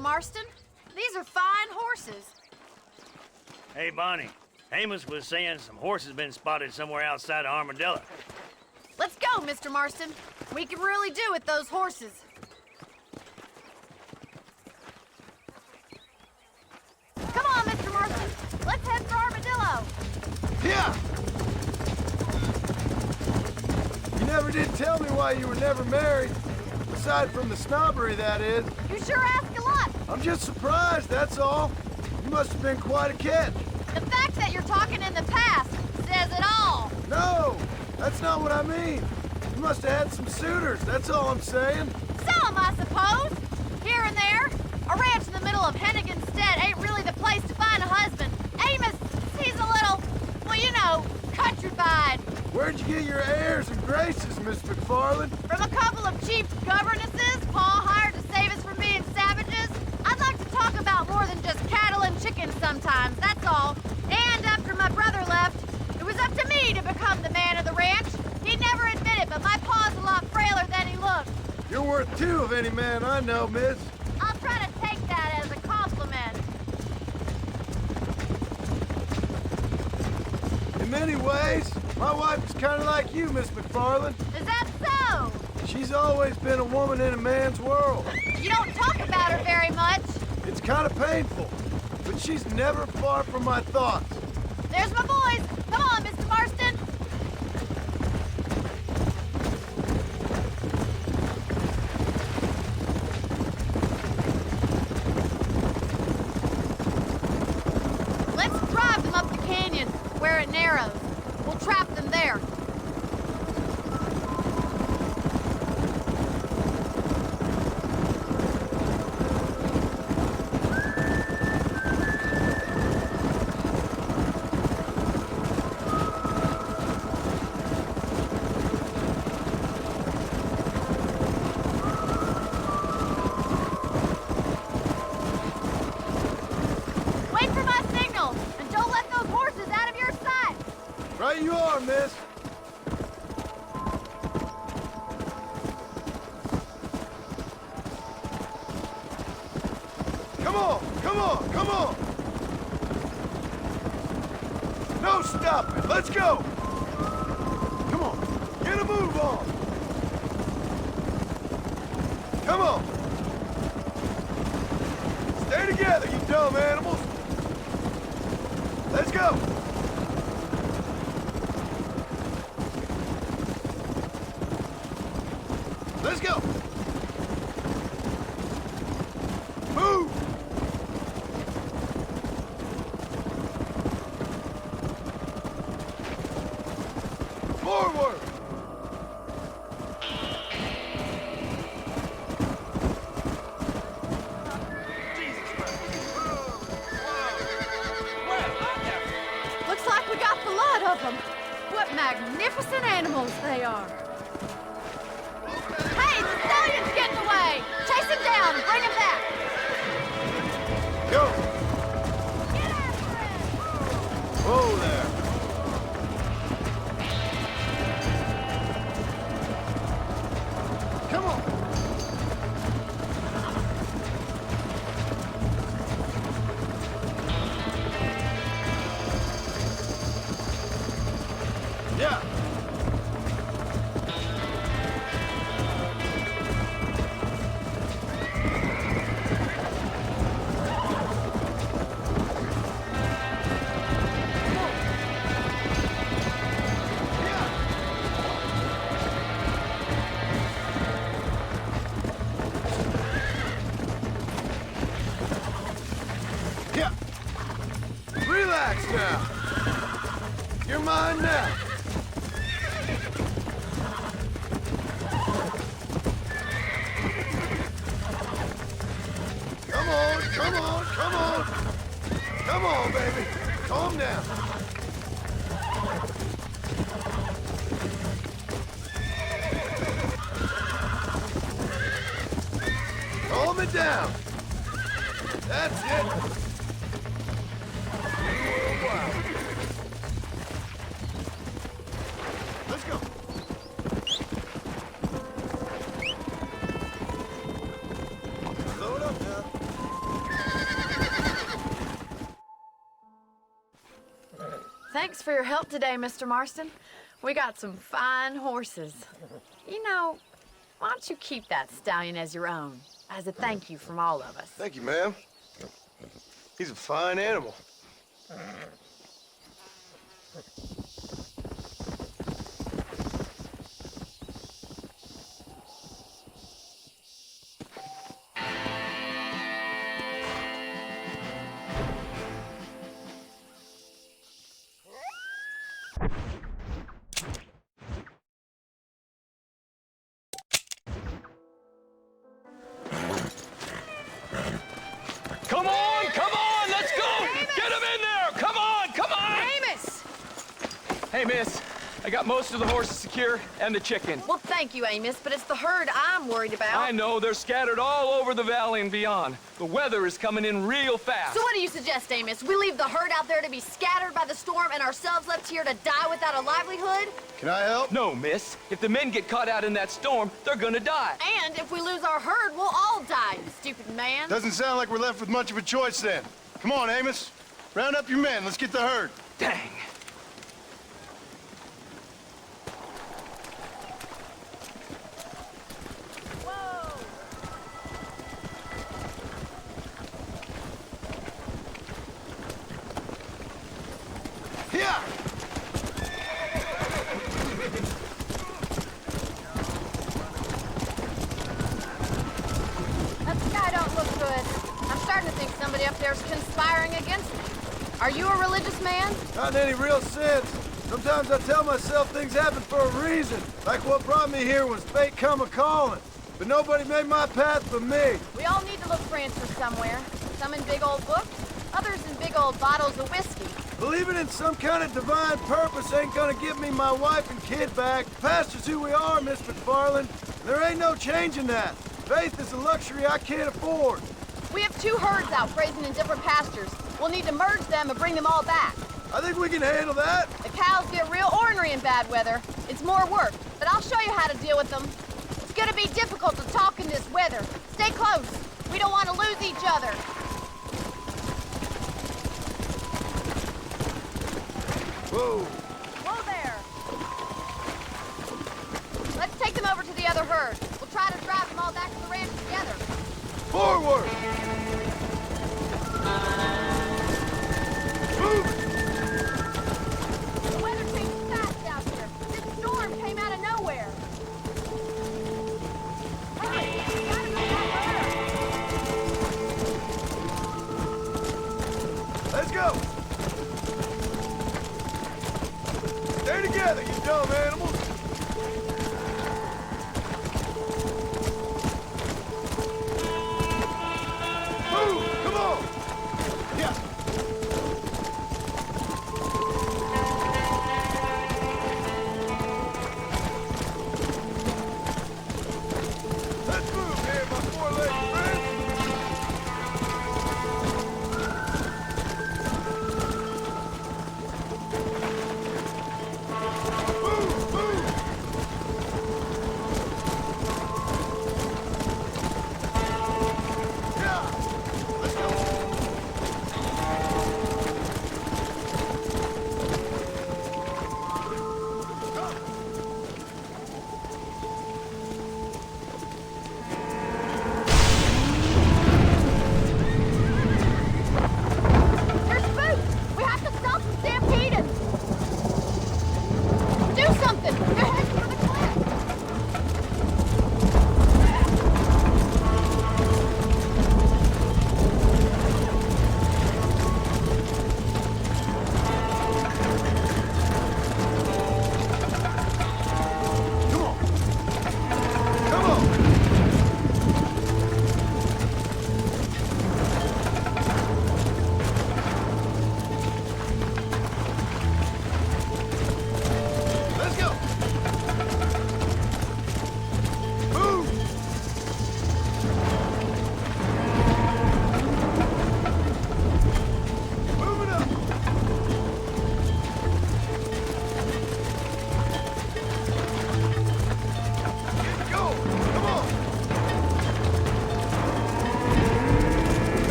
Marston. These are fine horses. Hey, Bonnie. Amos was saying some horses been spotted somewhere outside of Armadillo. Let's go, Mr. Marston. We can really do with those horses. Come on, Mr. Marston. Let's head for Armadillo. Yeah! You never did tell me why you were never married. Aside from the snobbery, that is. You sure ask a lot. I'm just surprised, that's all. You must have been quite a catch. The fact that you're talking in the past says it all. No, that's not what I mean. You must have had some suitors, that's all I'm saying. Some, I suppose. Here and there. A ranch in the middle of Hennigan's Stead ain't really the place to find a husband. Amos, he's a little, well, you know, countrified. Where'd you get your airs and graces, Miss McFarland? From a couple of cheap governesses Pa hired to save us from being savages. I'd like to talk about more than just cattle and chickens sometimes, that's all. And after my brother left, it was up to me to become the man of the ranch. He'd never admit it, but my pa's a lot frailer than he looks. You're worth two of any man I know, miss. I'll try to take that as a compliment. In many ways, my wife is kind of like you, Miss McFarland. Is that so? She's always been a woman in a man's world. You don't talk about her very much. It's kind of painful, but she's never far from my thoughts. There's my boys. Come on, Mr. Marston. Let's drive them up the canyon where it narrows. We'll trap them there. Wait for my signal, and don't let those horses out of your sight. Right you are, miss. Come on, come on, come on. No stopping, let's go. Come on, get a move on. Come on. Stay together, you dumb animals. Let's go. Let's go. Move. Forward. Looks like we got the lot of them. What magnificent animals they are. Hey, the stallion's getting away! Chase him down and bring him back! Go. Get after him! Whoa there. Come on. horse now. You're mine now. Come on, come on, come on. Come on, baby. Calm down. Calm it down. That's it. Wow. Let's go. Load up now. Thanks for your help today, Mr. Marston. We got some fine horses. You know, why don't you keep that stallion as your own, as a thank you from all of us? Thank you, ma'am. He's a fine animal. Come on, let's go! Get him in there! Come on! Amos! Hey, miss. I got most of the horses secure and the chicken. Well, thank you, Amos, but it's the herd I'm worried about. I know, they're scattered all over the valley and beyond. The weather is coming in real fast. So what do you suggest, Amos? We leave the herd out there to be scattered by the storm and ourselves left here to die without a livelihood? Can I help? No, miss. If the men get caught out in that storm, they're gonna die. And if we lose our herd, we'll all die, you stupid man. Doesn't sound like we're left with much of a choice then. Come on, Amos. Round up your men. Let's get the herd. Dang. Here! That sky don't look good. I'm starting to think somebody up there's conspiring against me. Are you a religious man? Not in any real sense. Sometimes I tell myself things happen for a reason. Like what brought me here was fate come a-calling. But nobody made my path but me. We all need to look for answers somewhere. Some in big old books, others in big old bottles of whiskey. Believing in some kind of divine purpose ain't gonna give me my wife and kid back. Past is who we are, Miss McFarland. There ain't no changing that. Faith is a luxury I can't afford. We have 2 herds out grazing in different pastures. We'll need to merge them and bring them all back. I think we can handle that. The cows get real ornery in bad weather. It's more work, but I'll show you how to deal with them. It's gonna be difficult to talk in this weather. Stay close. We don't want to lose each other. Whoa. Whoa there. Let's take them over to the other herd. We'll try to drive them all back to the ranch together. Forward! Move! The weather changed fast out here. This storm came out of nowhere. Hurry! We gotta get that herd. Let's go! Stay together, you dumb animals! Move! Come on! Yeah! Let's move here, my four-legged friends! Move! Move!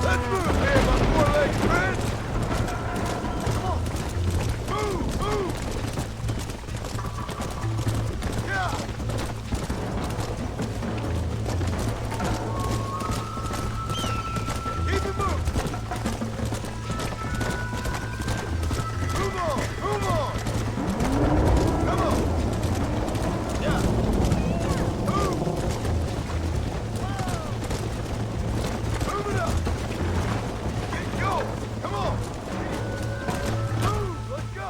Let's move here, my four-legged friends! Come on! Move, move! Yeah! Keep it moving! Move on, move on! Come on! Yeah! Move! Move it up! Get going! Come on! Move! Let's go!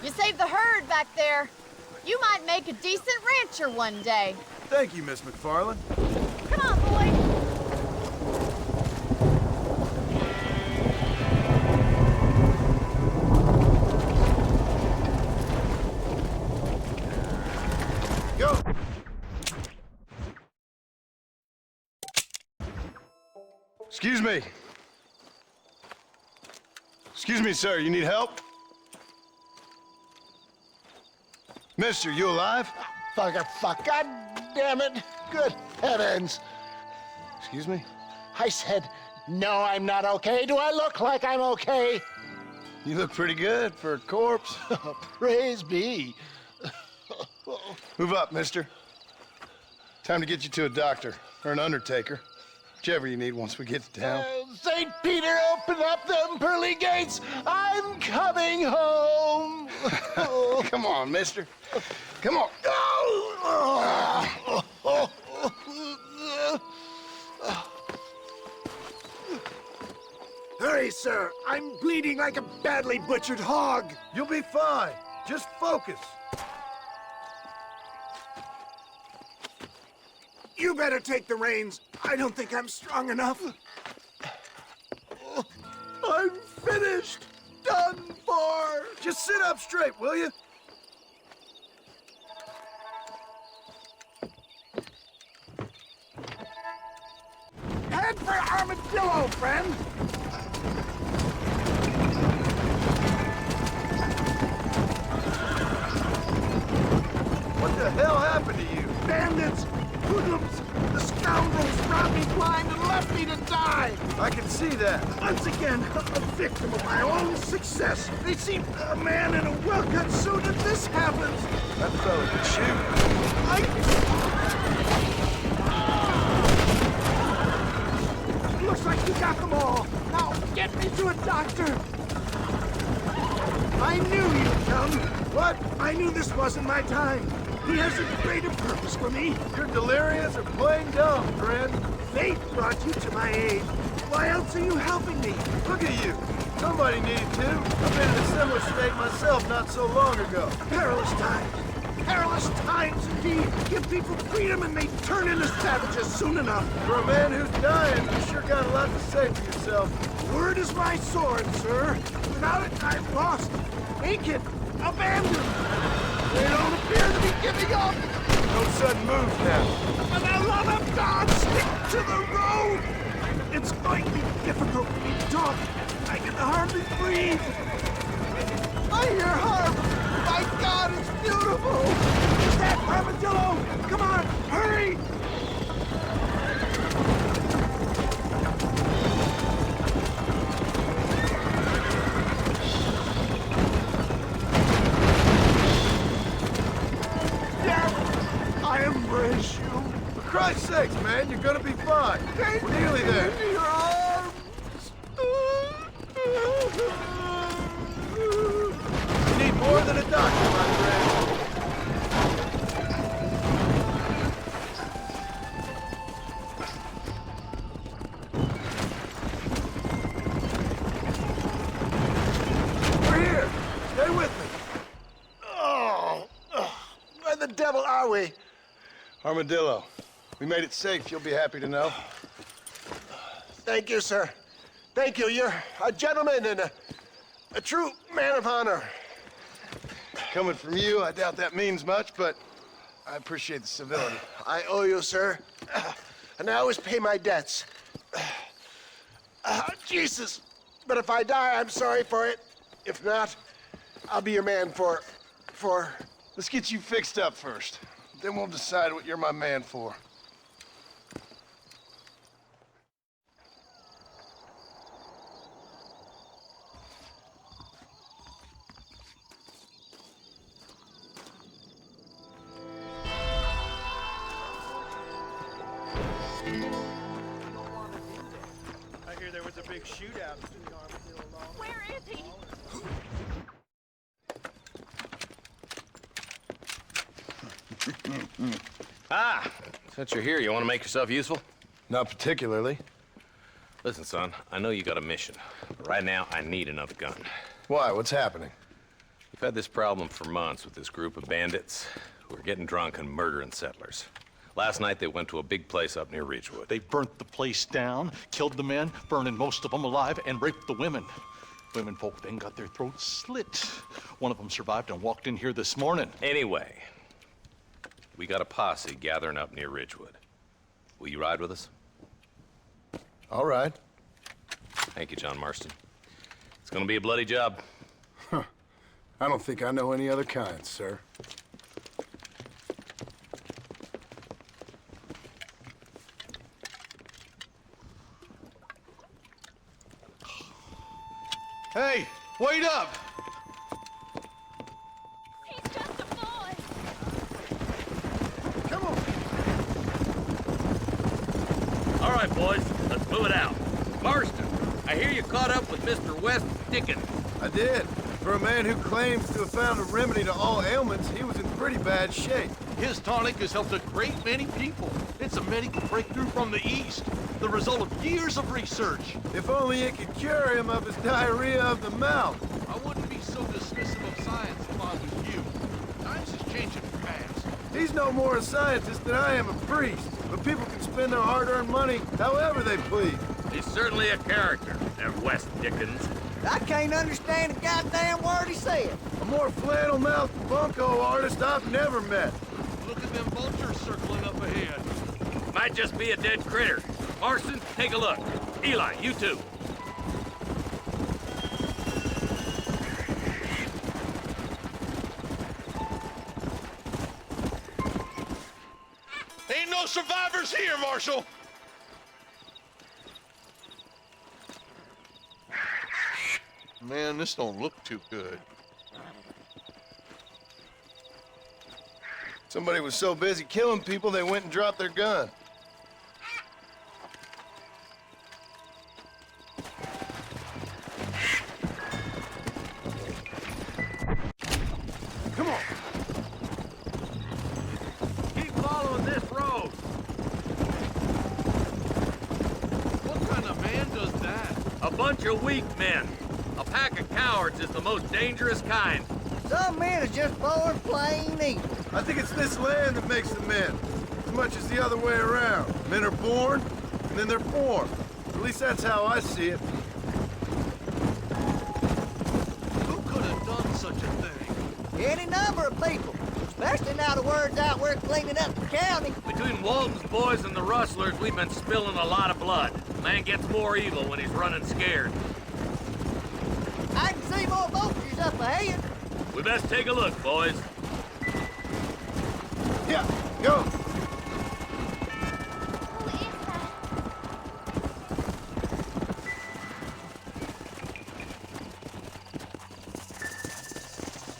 You saved the herd back there. You might make a decent rancher one day. Thank you, Miss McFarland. Come on, boy. Go! Excuse me. Excuse me, sir. You need help? Mister, you alive? Fuck. God damn it. Good heavens. Excuse me? I said, no, I'm not okay. Do I look like I'm okay? You look pretty good for a corpse. Praise be. Move up, mister. Time to get you to a doctor or an undertaker. Whichever you need once we get to town. St. Peter, open up them pearly gates. I'm coming home. Come on, mister. Come on. Hurry, sir. I'm bleeding like a badly butchered hog. You'll be fine. Just focus. You better take the reins. I don't think I'm strong enough. I'm finished. Done for. Just sit up straight, will you? Head for Armadillo, friend. What the hell happened to you? Bandits, hoodlums, the scoundrels robbed me blind and left me to die. I can see that. Once again, a victim of my own success. They see a man in a well-cut suit and this happens. That fella can shoot. Looks like you got them all. Now, get me to a doctor. I knew you'd come. What? I knew this wasn't my time. He has a greater purpose for me. You're delirious or plain dumb, friend. Fate brought you to my aid. Why else are you helping me? Look at you. Somebody needed to. I've been in a similar state myself not so long ago. Perilous times. Perilous times indeed. Give people freedom and they turn into savages soon enough. For a man who's dying, you sure got a lot to say for yourself. Word is my sword, sir. Without it, I'm lost, naked, abandoned. They don't appear to be giving up. No sudden moves now. For the love of God, stick to the road. It's going to be difficult for me to talk. I can hardly breathe. I hear harp. My God, it's beautiful. Is that Armadillo? Come on, hurry. I embrace you. For Christ's sakes, man, you're gonna be fine. Take We're nearly there. me in your arms. You need more than a doctor, my friend. We're here. Stay with me. Oh, where the devil are we? Armadillo. We made it safe, you'll be happy to know. Thank you, sir. Thank you. You're a gentleman and a true man of honor. Coming from you, I doubt that means much, but I appreciate the civility. I owe you, sir. And I always pay my debts. Jesus. But if I die, I'm sorry for it. If not, I'll be your man for? Let's get you fixed up first. Then we'll decide what you're my man for. I hear there was a big shootout. Where is he? Since you're here, you want to make yourself useful? Not particularly. Listen, son, I know you got a mission, but right now I need another gun. Why? What's happening? We've had this problem for months with this group of bandits who are getting drunk and murdering settlers. Last night they went to a big place up near Ridgewood. They burnt the place down, killed the men, burning most of them alive, and raped the women. Women folk then got their throats slit. One of them survived and walked in here this morning. Anyway, we got a posse gathering up near Ridgewood. Will you ride with us? All right. Thank you, John Marston. It's gonna be a bloody job. Huh. I don't think I know any other kind, sir. Hey, wait up! He's just a boy. Come on. All right, boys, let's move it out. Marston, I hear you caught up with Mr. West Dickens. I did. For a man who claims to have found a remedy to all ailments, he was in pretty bad shape. His tonic has helped a great many people. It's a medical breakthrough from the East, the result of years of research. If only it could cure him of his diarrhea of the mouth. I wouldn't be so dismissive of science if I was you. Times is changing fast. He's no more a scientist than I am a priest. But people can spend their hard-earned money however they please. He's certainly a character, that West Dickens. I can't understand a goddamn word he said. A more flannel-mouthed bunco artist I've never met. Look at them vultures circling up ahead. Might just be a dead critter. Marston, take a look. Eli, you too. Ain't no survivors here, Marshal! Man, this don't look too good. Somebody was so busy killing people, they went and dropped their gun. Come on. Keep following this road. What kind of man does that? A bunch of weak men. A pack of cowards is the most dangerous kind. Some men are just born plain evil. I think it's this land that makes the men, as much as the other way around. Men are born, and then they're formed. At least that's how I see it. Who could have done such a thing? Any number of people. Especially now the word's out we're cleaning up the county. Between Walton's boys and the rustlers, we've been spilling a lot of blood. Man gets more evil when he's running scared. I can see more vultures up ahead. We best take a look, boys. Yeah, go.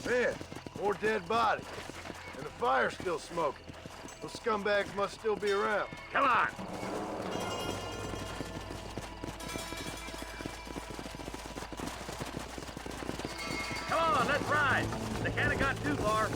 Man, more dead bodies. And the fire's still smoking. Those scumbags must still be around. Come on. Come on, let's ride. They can't have got too far.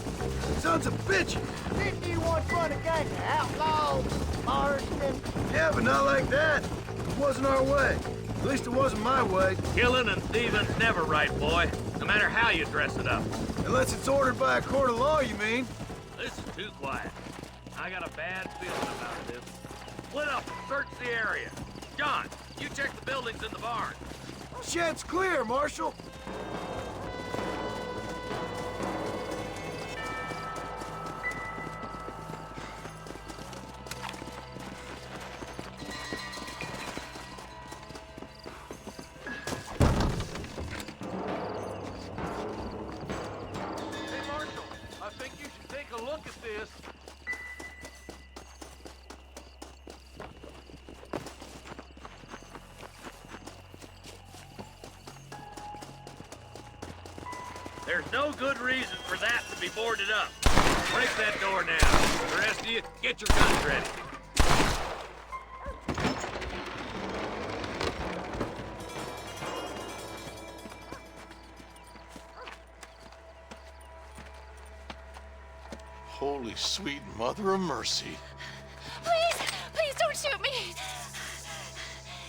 Sons of bitches! Didn't you once run against the outlaws, Marston? Yeah, but not like that. It wasn't our way. At least it wasn't my way. Killing and thieving's never right, boy. No matter how you dress it up. Unless it's ordered by a court of law, you mean? This is too quiet. I got a bad feeling about this. Split up and search the area. John, you check the buildings in the barn. Shed's clear, Marshal. Marcus. There's no good reason for that to be boarded up. Break that door now. The rest of you, get your guns ready. Holy sweet mother of mercy. Please, please don't shoot me.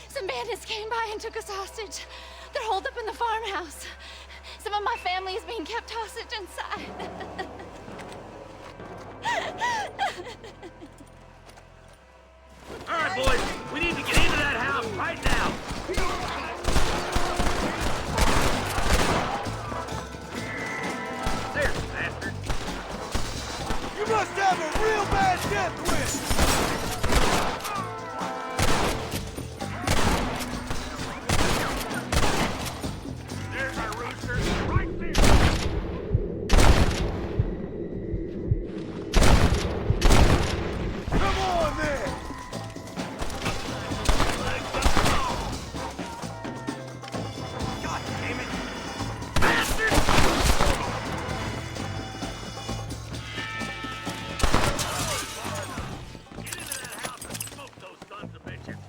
Some bandits came by and took us hostage. They're holed up in the farmhouse. Some of my family is being kept hostage inside. All right, boys, we need to get into that house right now. There, bastard. You must have a real bad death wish! There's our rooster, right there. Come on, then! God damn it! Bastard! Get into that house and smoke those sons of bitches.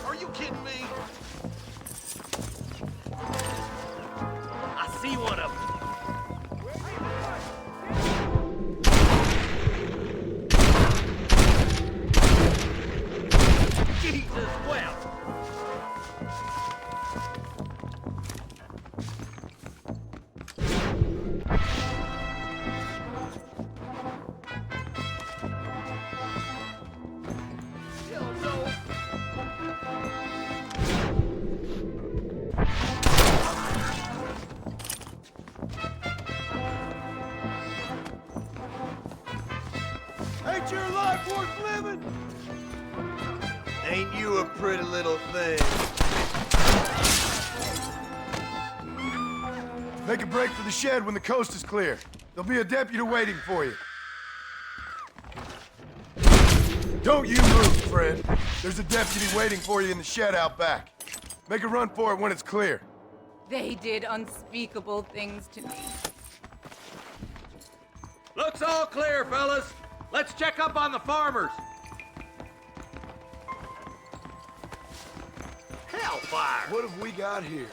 Are you kidding me? I see one of them. Jesus, well. Ain't your life worth living? Ain't you a pretty little thing? Make a break for the shed when the coast is clear. There'll be a deputy waiting for you. Don't you move, Fred. There's a deputy waiting for you in the shed out back. Make a run for it when it's clear. They did unspeakable things to me. Looks all clear, fellas. Let's check up on the farmers. Hellfire! What have we got here?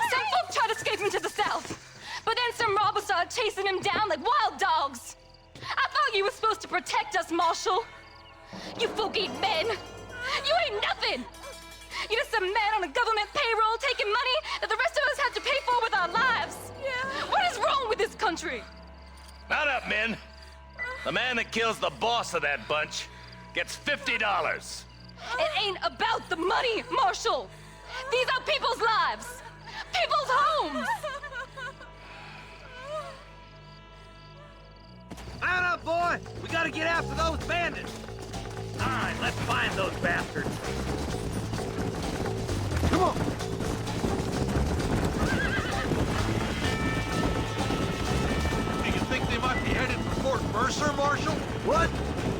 Some folk tried escaping to the south, but then some robbers started chasing him down like wild dogs. I thought you were supposed to protect us, Marshal. You folk ain't men. You ain't nothing. You're just some man on a government payroll taking money that the rest of us have to pay for with our lives. Yeah. What is wrong with this country? Mount up, men. The man that kills the boss of that bunch gets $50. It ain't about the money, Marshal. These are people's lives, people's homes. Mount up, boy! We gotta get after those bandits! All right, let's find those bastards. Come on! Do you think they might be headed for Fort Mercer, Marshal? What?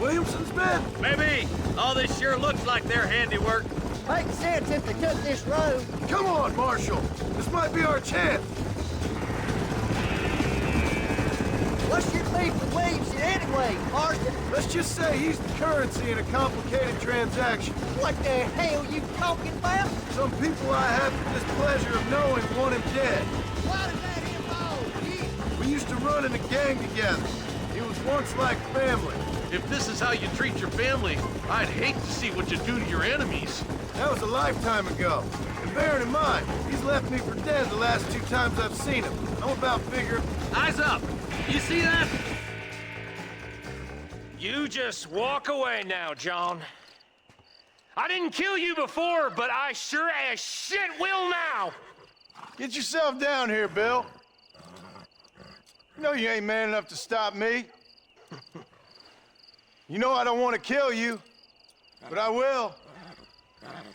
Williamson's men? Maybe. All this sure looks like their handiwork. Makes sense if they took this road. Come on, Marshal! This might be our chance! What's your beef with Williamson anyway, Marston? Let's just say he's the currency in a complicated transaction. What the hell you talking about? Some people I have the displeasure of knowing want him dead. Why does that involve you? We used to run in a gang together. He was once like family. If this is how you treat your family, I'd hate to see what you do to your enemies. That was a lifetime ago. And bearing in mind, he's left me for dead the last 2 times I've seen him. I'm about figuring... Eyes up! You see that? You just walk away now, John. I didn't kill you before, but I sure as shit will now. Get yourself down here, Bill. No, you ain't man enough to stop me. You know I don't want to kill you, but I will.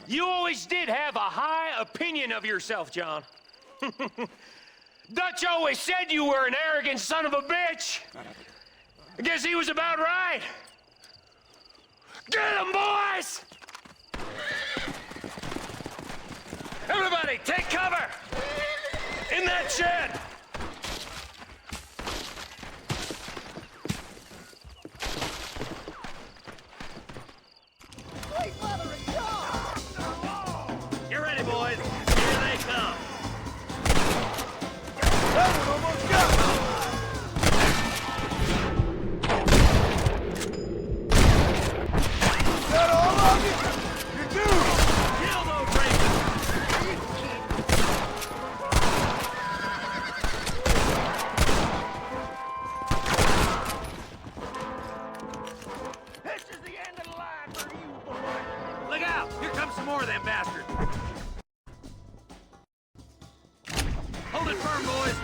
You always did have a high opinion of yourself, John. Dutch always said you were an arrogant son of a bitch. I guess he was about right. Get him, boys! Everybody, take cover! In that shed! Get ready, boys. Here they come. That one almost got me. Is that all of you? You're doomed. Kill those rapists. This is the end of the line for you, boys. Look out! Here comes some more of them bastards. Hold it firm, boys.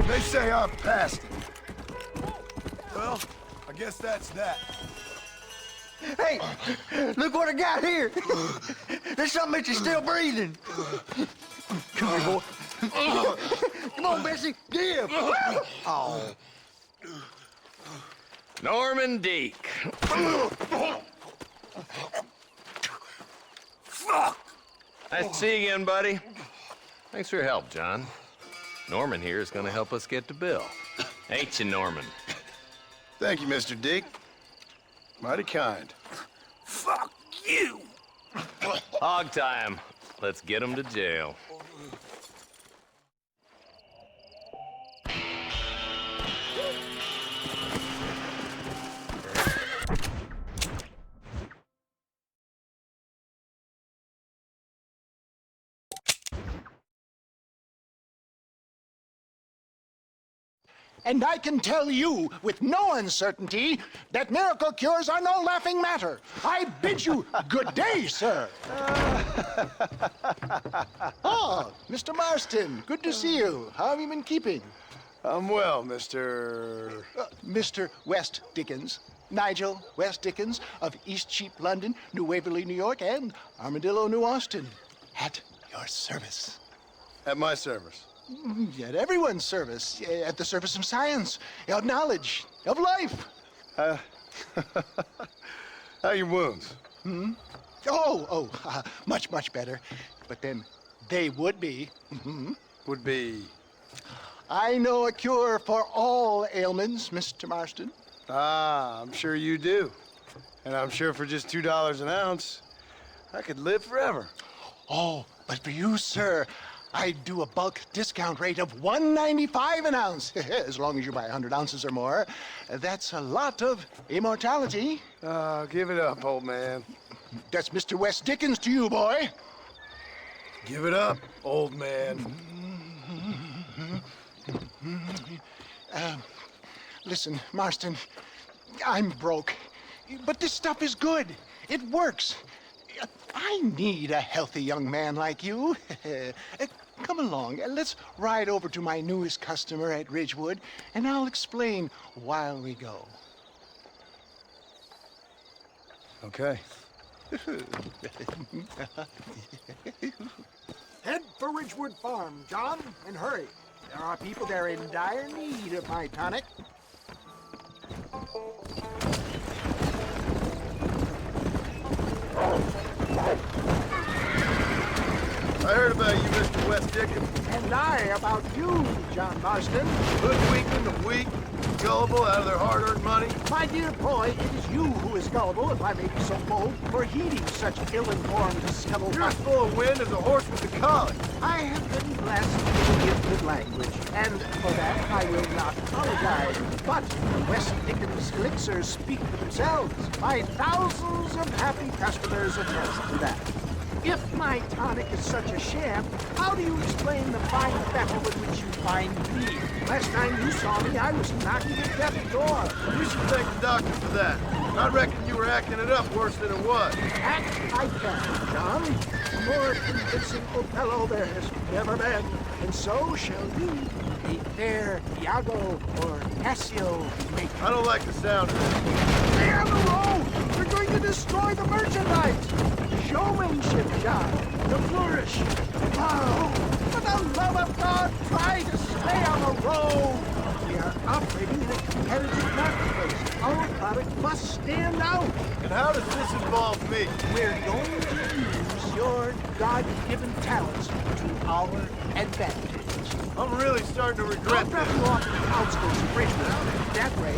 They say I'm past it. Well, I guess that's that. Hey, look what I got here. There's something that you're still breathing. Come here, boy. Come on, Bessie, give. Oh. Norman Deek. Fuck! Nice to see you again, buddy. Thanks for your help, John. Norman here is gonna help us get to Bill. Ain't you, Norman? Thank you, Mr. Dick. Mighty kind. Fuck you! Hog time. Let's get him to jail. And I can tell you with no uncertainty that miracle cures are no laughing matter. I bid you good day, sir. Oh, Mr. Marston, good to see you. How have you been keeping? I'm well, Mr. Mr. West Dickens. Nigel West Dickens of East Cheap, London, New Waverly, New York, and Armadillo, New Austin. At your service. At my service. At everyone's service. At the service of science, of knowledge, of life. How are your wounds? Much, much better. But then they would be. Would be? I know a cure for all ailments, Mr. Marston. Ah, I'm sure you do. And I'm sure for just $2 an ounce, I could live forever. Oh, but for you, sir, I'd do a bulk discount rate of $1.95 an ounce, as long as you buy 100 ounces or more. That's a lot of immortality. Give it up, old man. That's Mr. West Dickens to you, boy. Give it up, old man. Listen, Marston, I'm broke, but this stuff is good. It works. I need a healthy young man like you. Come along, let's ride over to my newest customer at Ridgewood, and I'll explain while we go. Okay. Head for Ridgewood Farm, John, and hurry. There are people there in dire need of my tonic. I heard about you, Mr. West Dickens. And I about you, John Marston. Hoodwinking the weak, gullible out of their hard-earned money? My dear boy, it is you who is gullible, if I may be so bold, for heeding such ill-informed scuttlebutt. You're as full of wind as a horse with the colic. I have been blessed with a gift of language, and for that I will not apologize. But West Dickens elixirs speak for themselves. My thousands of happy customers attest to that. If my tonic is such a sham, how do you explain the fine battle with which you find me? Last time you saw me, I was knocking at death's door. You should thank the doctor for that. I reckon you were acting it up worse than it was. Act I can, John. A more convincing Othello there has never been. And so shall you, a fair Iago or Cassio make. I don't like the sound of it. Stay on the road! We're going to destroy the merchandise! Showmanship, John. The flourish. Oh, for the love of God, try to stay on the road! We are operating in a competitive marketplace. Our product must stand out. And how does this involve me? We're going to use your God-given talents to our advantage. I'm really starting to regret I'll drop you off at the outskirts of Richmond. That way,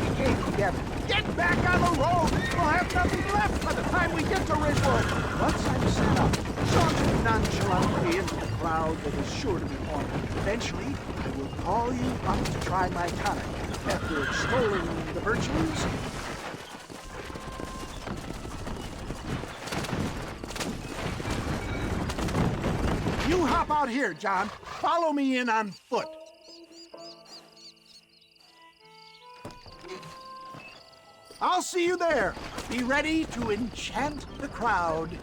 we came together. Get back on the road! We'll have nothing left by the time we get to Ridgewood. Once I'm set up, saunter nonchalantly into the cloud that is sure to be formed. Eventually, I will call you up to try my tonic. After extolling the virtues, you hop out here, John. Follow me in on foot. I'll see you there. Be ready to enchant the crowd.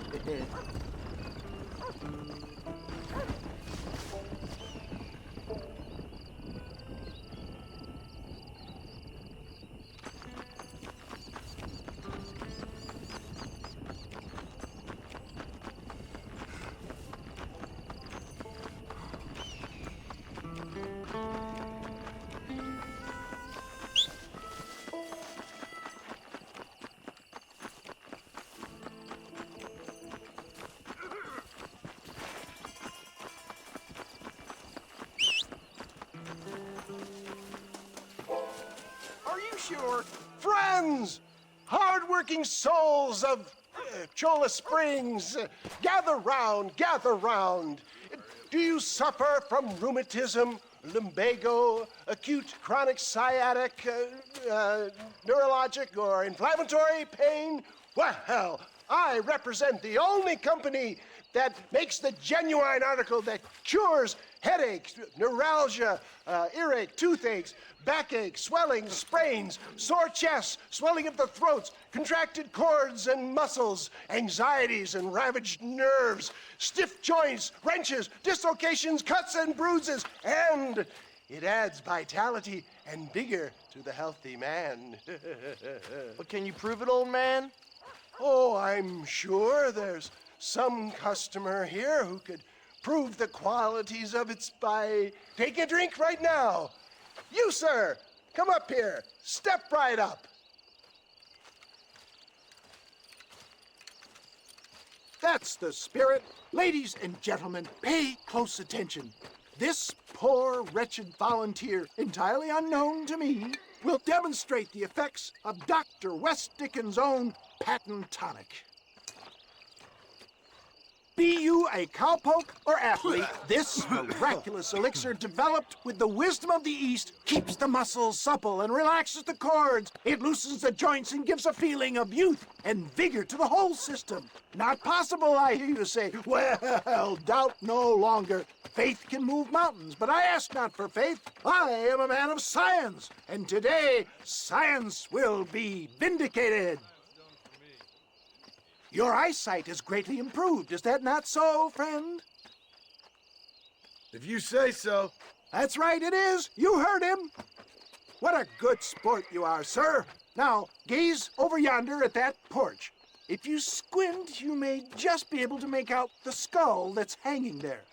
Sure. Friends, hard-working souls of Cholla Springs, gather round, gather round. Do you suffer from rheumatism, lumbago, acute chronic sciatic, neurologic, or inflammatory pain? Well, I represent the only company that makes the genuine article that cures headaches, neuralgia, earache, toothaches, backache, swelling, sprains, sore chests, swelling of the throats, contracted cords and muscles, anxieties and ravaged nerves, stiff joints, wrenches, dislocations, cuts and bruises, and it adds vitality and vigor to the healthy man. But can you prove it, old man? Oh, I'm sure there's some customer here who could prove the qualities of it by taking a drink right now. You, sir, come up here. Step right up. That's the spirit. Ladies and gentlemen, pay close attention. This poor, wretched volunteer, entirely unknown to me, will demonstrate the effects of Dr. West Dickens' own patent tonic. Be you a cowpoke or athlete, this miraculous elixir developed with the wisdom of the East keeps the muscles supple and relaxes the cords. It loosens the joints and gives a feeling of youth and vigor to the whole system. Not possible, I hear you say. Well, doubt no longer. Faith can move mountains, but I ask not for faith. I am a man of science, and today science will be vindicated. Your eyesight has greatly improved. Is that not so, friend? If you say so. That's right, it is. You heard him. What a good sport you are, sir. Now, gaze over yonder at that porch. If you squint, you may just be able to make out the skull that's hanging there.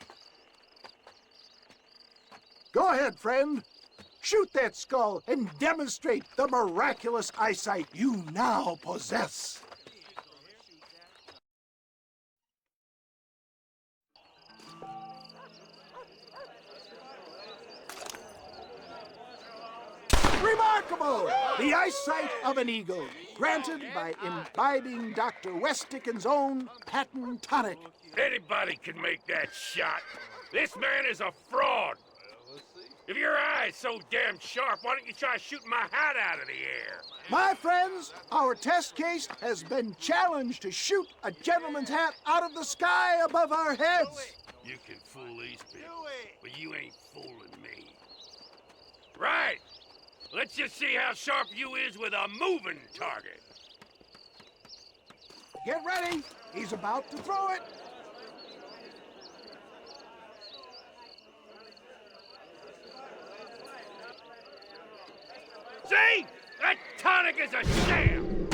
Go ahead, friend. Shoot that skull and demonstrate the miraculous eyesight you now possess. Remarkable! The eyesight of an eagle, granted by imbibing Dr. West Dickens' own patent tonic. Anybody can make that shot. This man is a fraud. If your eye's so damn sharp, why don't you try shooting my hat out of the air? My friends, our test case has been challenged to shoot a gentleman's hat out of the sky above our heads. You can fool these people, but you ain't fooling me. Right. Let's just see how sharp you is with a moving target. Get ready. He's about to throw it. See? That tonic is a sham!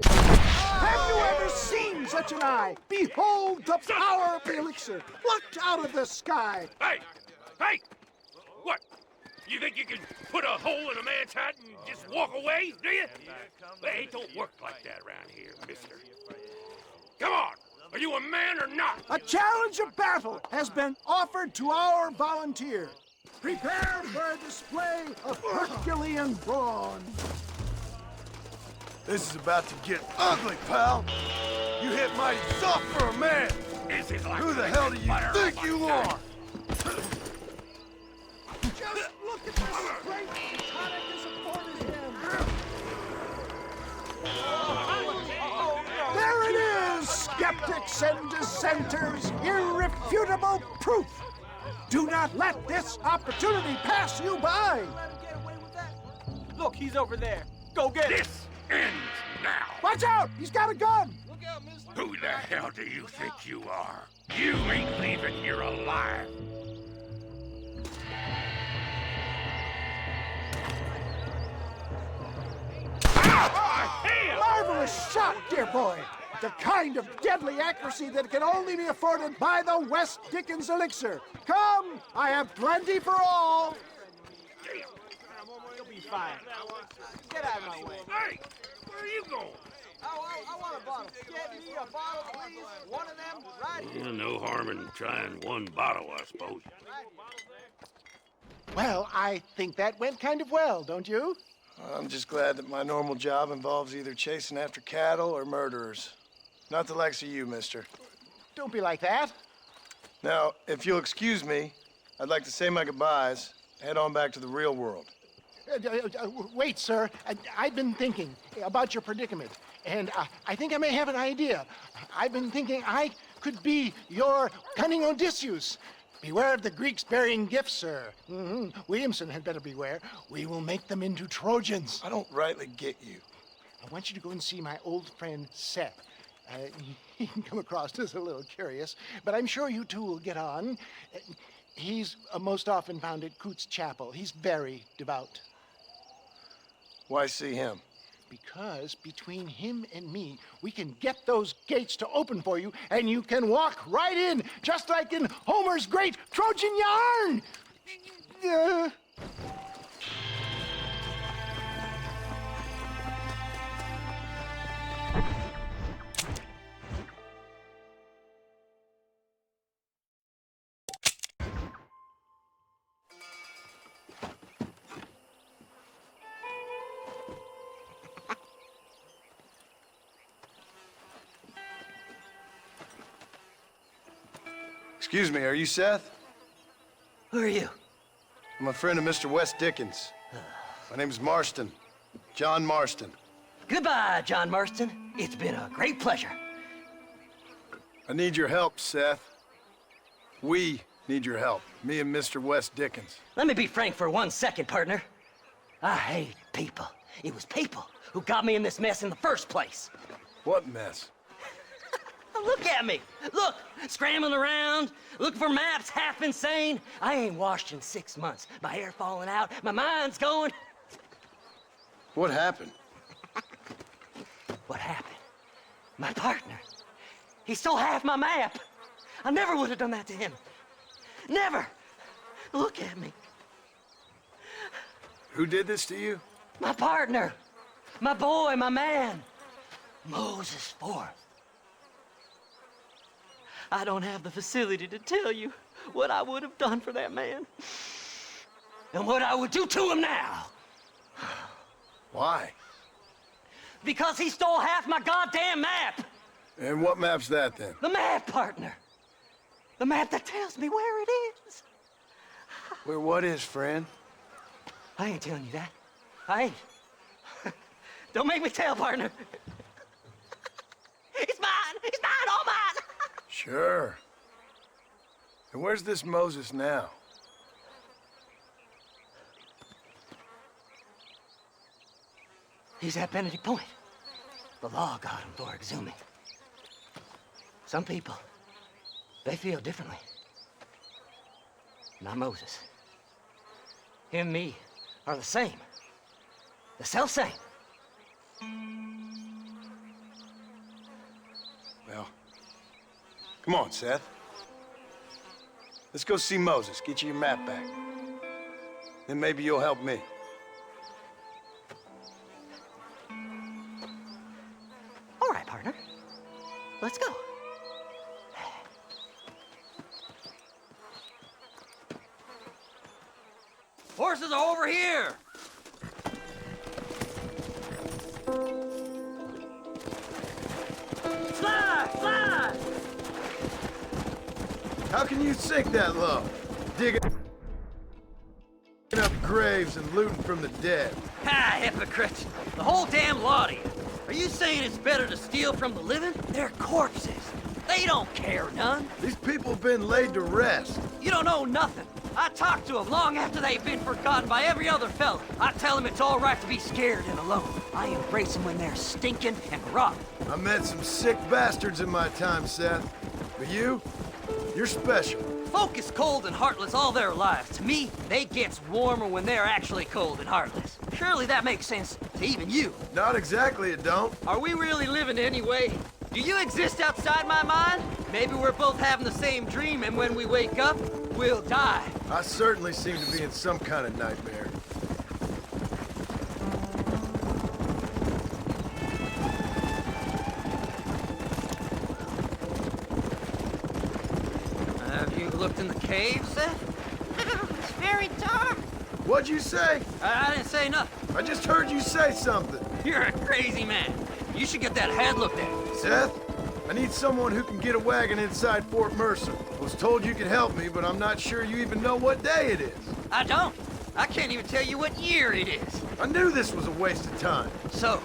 Have you ever seen such an eye? Behold the power of the elixir, plucked out of the sky. Hey! Hey! What? You think you can put a hole in a man's hat and just walk away, do you? Hey, it don't work like that around here, mister. Come on! Are you a man or not? A challenge of battle has been offered to our volunteer. Prepare for a display of Herculean brawn. This is about to get ugly, pal. You hit mighty soft for a man. Who the hell do you think you are? Just look at the strength Tonic has afforded him. There it is, skeptics and dissenters, irrefutable proof. Do not let this opportunity pass you by. Look, he's over there. Go get him. This ends now. Watch out! He's got a gun! Who the hell do you think you are? You ain't leaving here alive. Marvelous shot, dear boy. The kind of deadly accuracy that can only be afforded by the West Dickens elixir. Come, I have plenty for all. You'll be fine. Get out of my way. Hey, where are you going? I want a bottle. Get me a bottle, please. One of them, right here. No harm in trying one bottle, I suppose. Well, I think that went kind of well, don't you? I'm just glad that my normal job involves either chasing after cattle or murderers. Not the likes of you, mister. Don't be like that. Now, if you'll excuse me, I'd like to say my goodbyes, head on back to the real world. Wait, sir. I've been thinking about your predicament, and I think I may have an idea. I've been thinking I could be your cunning Odysseus. Beware of the Greeks bearing gifts, sir. Williamson had better beware. We will make them into Trojans. I don't rightly get you. I want you to go and see my old friend Seth. He can come across as a little curious, but I'm sure you two will get on. He's most often found at Coots Chapel. He's very devout. Why see him? Because between him and me, we can get those gates to open for you, and you can walk right in, just like in Homer's great Trojan yarn! Excuse me, are you Seth? Who are you? I'm a friend of Mr. West Dickens. My name's Marston. John Marston. Goodbye, John Marston. It's been a great pleasure. I need your help, Seth. We need your help. Me and Mr. West Dickens. Let me be frank for 1 second, partner. I hate people. It was people who got me in this mess in the first place. What mess? Look at me. Look, scrambling around, looking for maps, half insane. I ain't washed in 6 months. My hair falling out, my mind's going. What happened? What happened? My partner. He stole half my map. I never would have done that to him. Never. Look at me. Who did this to you? My partner. My boy, my man. Moses Forth. I don't have the facility to tell you what I would have done for that man. And what I would do to him now. Why? Because he stole half my goddamn map! And what map's that, then? The map, partner! The map that tells me where it is! Where what is, friend? I ain't telling you that. I ain't. Don't make me tell, partner. It's mine! It's mine! All mine! Sure. And where's this Moses now? He's at Benedict Point. The law got him for exhuming. Some people, they feel differently. Not Moses. Him and me are the same. The self-same. Well, come on, Seth. Let's go see Moses, get you your map back. Then maybe you'll help me. All right, partner. Let's go. Horses are over here! Slide! Slide! How can you sink that low? Digging up graves and looting from the dead. Ha, hypocrite! The whole damn lot of you. Are you saying it's better to steal from the living? They're corpses. They don't care none. These people have been laid to rest. You don't know nothing. I talk to them long after they've been forgotten by every other fella. I tell them it's all right to be scared and alone. I embrace them when they're stinking and rotten. I met some sick bastards in my time, Seth. But you're special. Folk is cold and heartless all their lives. To me, they gets warmer when they're actually cold and heartless. Surely that makes sense to even you. Not exactly, it don't. Are we really living anyway? Do you exist outside my mind? Maybe we're both having the same dream, and when we wake up, we'll die. I certainly seem to be in some kind of nightmare. Have you looked in the cave, Seth? It's very dark. What'd you say? I didn't say nothing. I just heard you say something. You're a crazy man. You should get that head looked at. Seth, I need someone who can get a wagon inside Fort Mercer. I was told you could help me, but I'm not sure you even know what day it is. I don't. I can't even tell you what year it is. I knew this was a waste of time. So,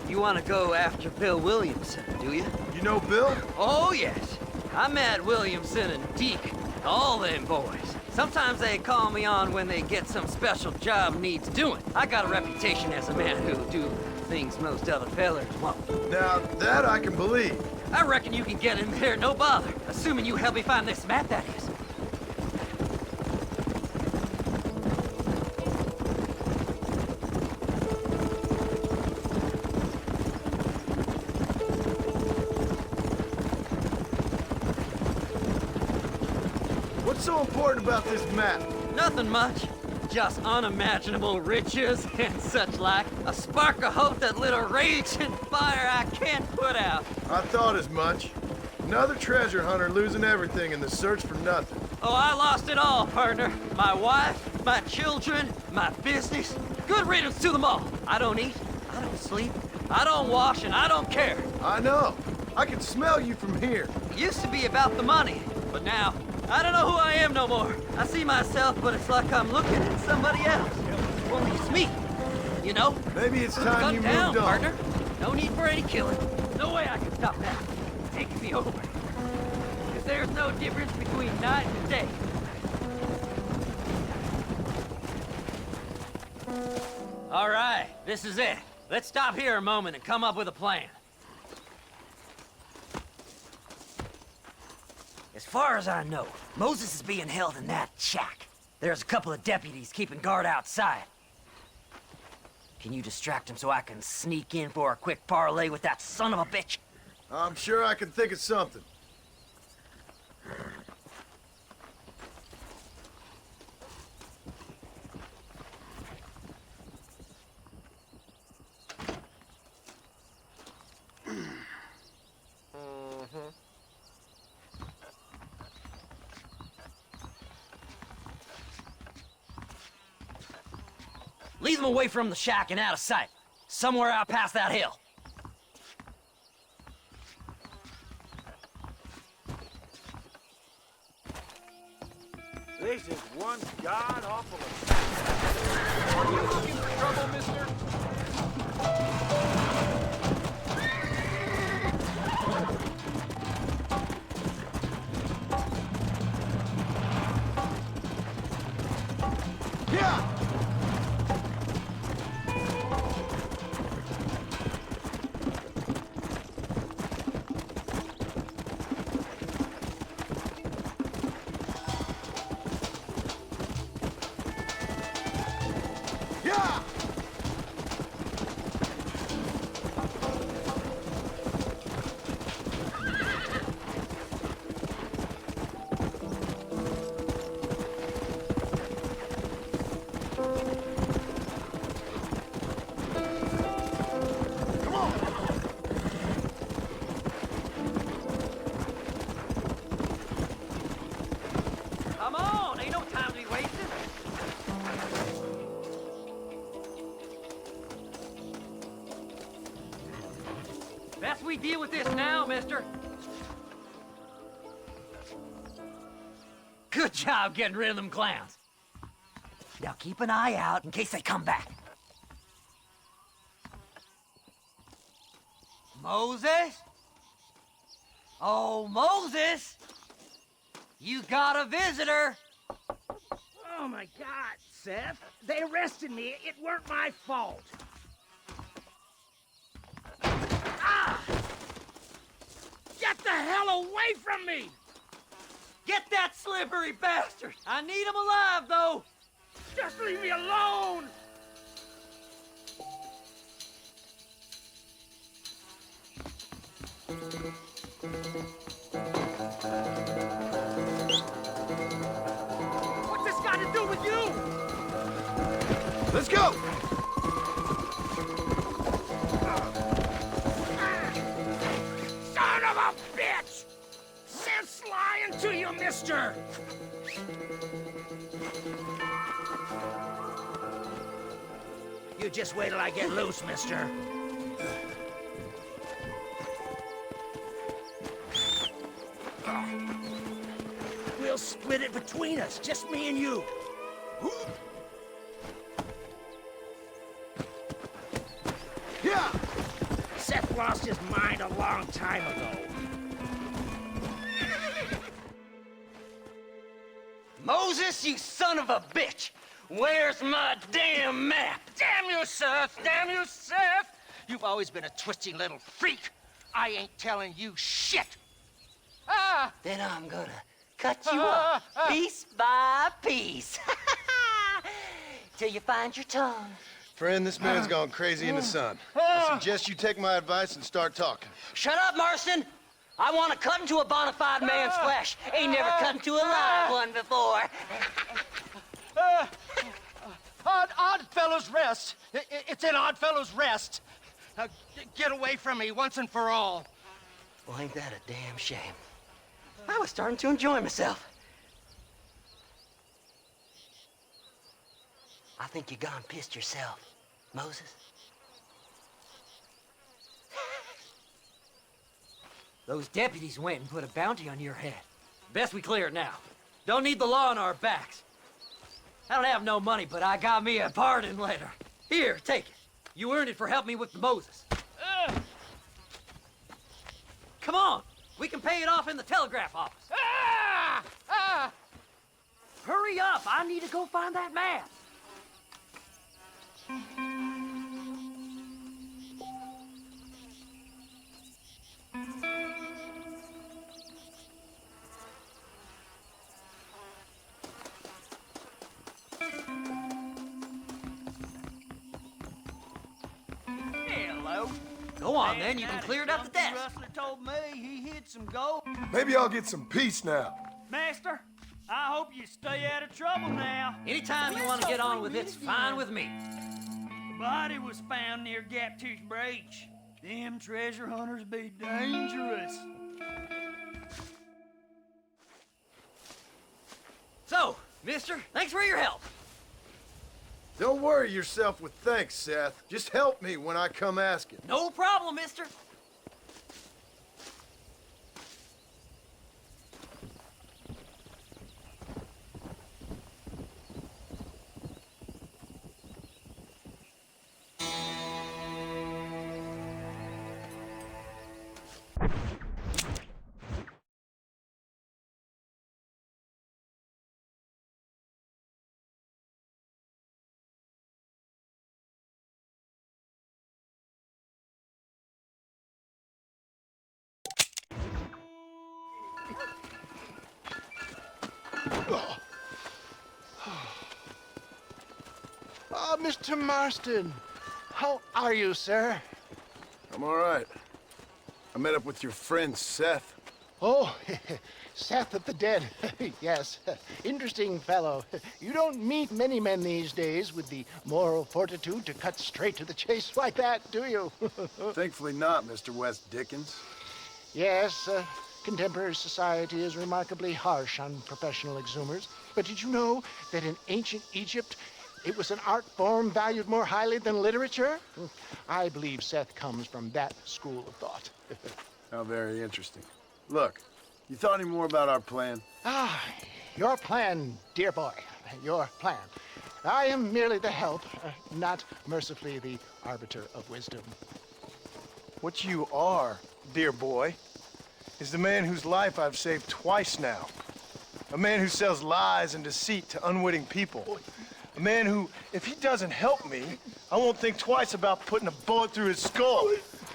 you want to go after Bill Williamson, do you? You know Bill? Oh, yes. I met Williamson and Deke, all them boys. Sometimes they call me on when they get some special job needs doing. I got a reputation as a man who'll do things most other fellers won't. Now, that I can believe. I reckon you can get in there, no bother. Assuming you help me find this map, that is. What's so important about this map? Nothing much. Just unimaginable riches and such like. A spark of hope that lit a raging fire I can't put out. I thought as much. Another treasure hunter losing everything in the search for nothing. Oh, I lost it all, partner. My wife, my children, my business. Good riddance to them all. I don't eat, I don't sleep, I don't wash, and I don't care. I know. I can smell you from here. It used to be about the money, but now, I don't know who I am no more. I see myself, but it's like I'm looking at somebody else. Only it's me, you know? Maybe it's time you down, moved on. Partner. No need for any killing. No way I can stop that. It's taking me over. Because there's no difference between night and day. All right, this is it. Let's stop here a moment and come up with a plan. As far as I know, Moses is being held in that shack. There's a couple of deputies keeping guard outside. Can you distract him so I can sneak in for a quick parlay with that son of a bitch? I'm sure I can think of something. Lead them away from the shack and out of sight. Somewhere out past that hill. This is one god-awful attack. Are you looking for trouble, mister? Yeah! Yeah! Come on, ain't no time to be wasted. Best we deal with this now, mister. Good job getting rid of them clowns. Now keep an eye out in case they come back. Moses? Oh, Moses! You got a visitor! Oh my God, Seth. They arrested me. It weren't my fault. Ah! Get the hell away from me! Get that slippery bastard! I need him alive, though! Just leave me alone! What's this got to do with you? Let's go! Son of a bitch! Seth's lying to you, mister! You just wait till I get loose, mister. We'll split it between us, just me and you. Yeah! Seth lost his mind a long time ago. Moses, you son of a bitch! Where's my damn map? Damn you, Seth! Damn you, Seth! You've always been a twisting little freak. I ain't telling you shit. Ah! Then I'm gonna cut you up piece by piece. Till you find your tongue. Friend, this man's gone crazy in the sun. I suggest you take my advice and start talking. Shut up, Marston! I want to cut into a bona fide man's flesh. Ain't never cut into a live one before. Oddfellows Rest. It's in Oddfellows Rest. Now, get away from me once and for all. Well, ain't that a damn shame? I was starting to enjoy myself. I think you gone pissed yourself, Moses. Those deputies went and put a bounty on your head. Best we clear it now. Don't need the law on our backs. I don't have no money, but I got me a pardon letter. Here, take it. You earned it for helping me with the Moses. Come on, we can pay it off in the telegraph office. Hurry up, I need to go find that map. Hello. Go on, then. You can clear it up the desk. Rustler told me he hid some gold. Maybe I'll get some peace now. Master, I hope you stay out of trouble now. Anytime you want to get on with it's fine with me. The body was found near Gaptooth Breach. Them treasure hunters be dangerous. So, mister, thanks for your help. Don't worry yourself with thanks, Seth. Just help me when I come asking. No problem, mister. Mr. Marston. How are you, sir? I'm all right. I met up with your friend, Seth. Oh, Seth of the Dead. Yes, interesting fellow. You don't meet many men these days with the moral fortitude to cut straight to the chase like that, do you? Thankfully not, Mr. West Dickens. Yes, contemporary society is remarkably harsh on professional exhumers. But did you know that in ancient Egypt, it was an art form valued more highly than literature? I believe Seth comes from that school of thought. How very interesting. Look, you thought any more about our plan? Ah, your plan, dear boy. Your plan. I am merely the help, not mercifully the arbiter of wisdom. What you are, dear boy, is the man whose life I've saved twice now. A man who sells lies and deceit to unwitting people. A man who, if he doesn't help me, I won't think twice about putting a bullet through his skull,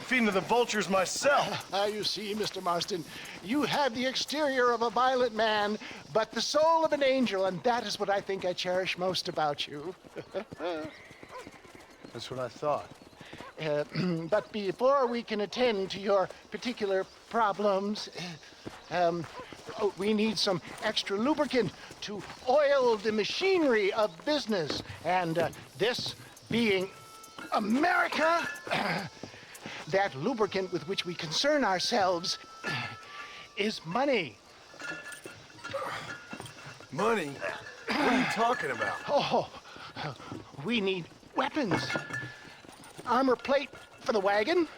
feeding to the vultures myself. You see, Mr. Marston, you have the exterior of a violent man, but the soul of an angel, and that is what I think I cherish most about you. That's what I thought. But before we can attend to your particular problems, we need some extra lubricant to oil the machinery of business. And this being America, that lubricant with which we concern ourselves is money. Money? What are you talking about? Oh, we need weapons. Armor plate for the wagon,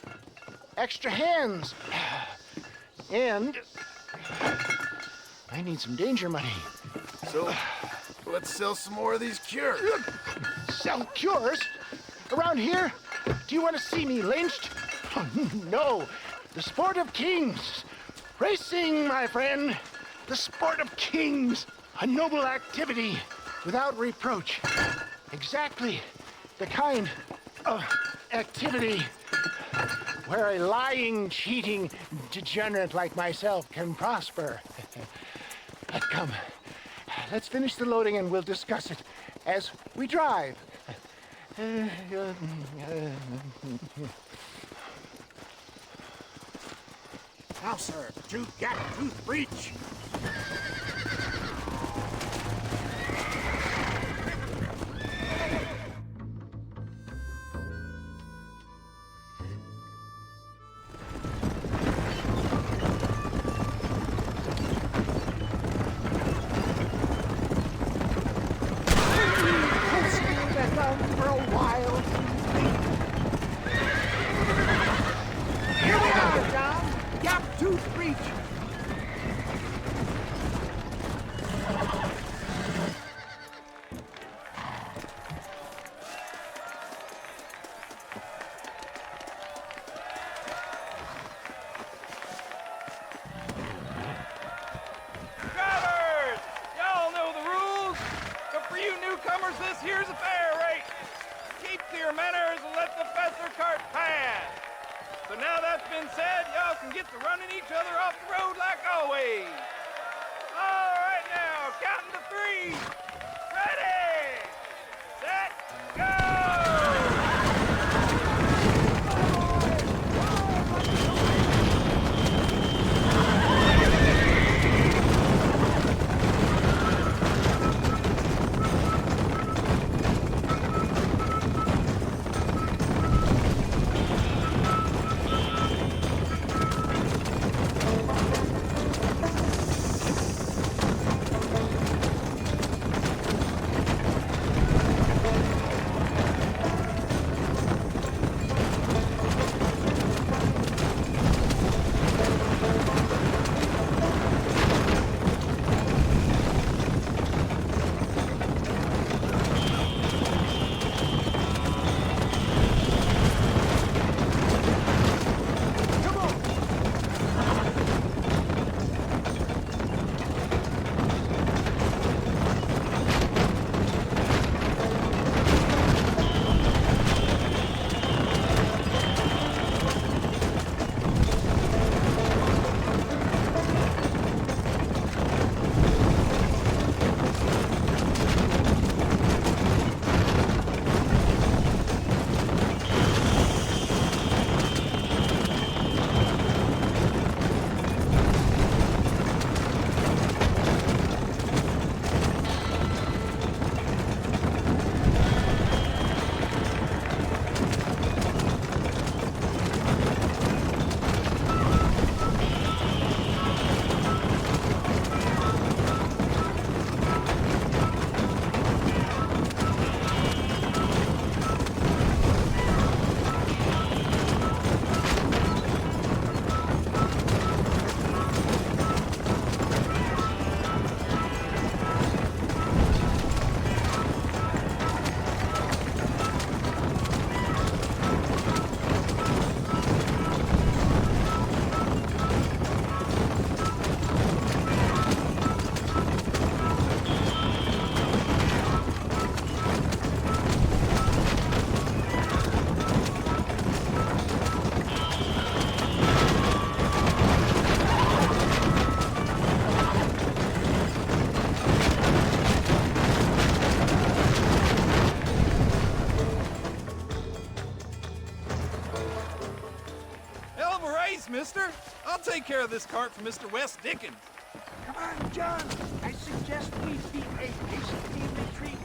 extra hands, and I need some danger money. So, let's sell some more of these cures. Sell cures? Around here? Do you want to see me lynched? Oh, no. The sport of kings. Racing, my friend. The sport of kings. A noble activity without reproach. Exactly the kind of activity where a lying, cheating degenerate like myself can prosper. But come, let's finish the loading and we'll discuss it as we drive. Now, sir, to gap-tooth breach. This here's a fair rate. Keep to your manners and let the Fester cart pass. So now that's been said, y'all can get to running each other off the road like always. All right now, counting to 3. Ready, set, go! Thanks, mister. I'll take care of this cart for Mr. West Dickens. Come on, John. I suggest we be a patiently retreat.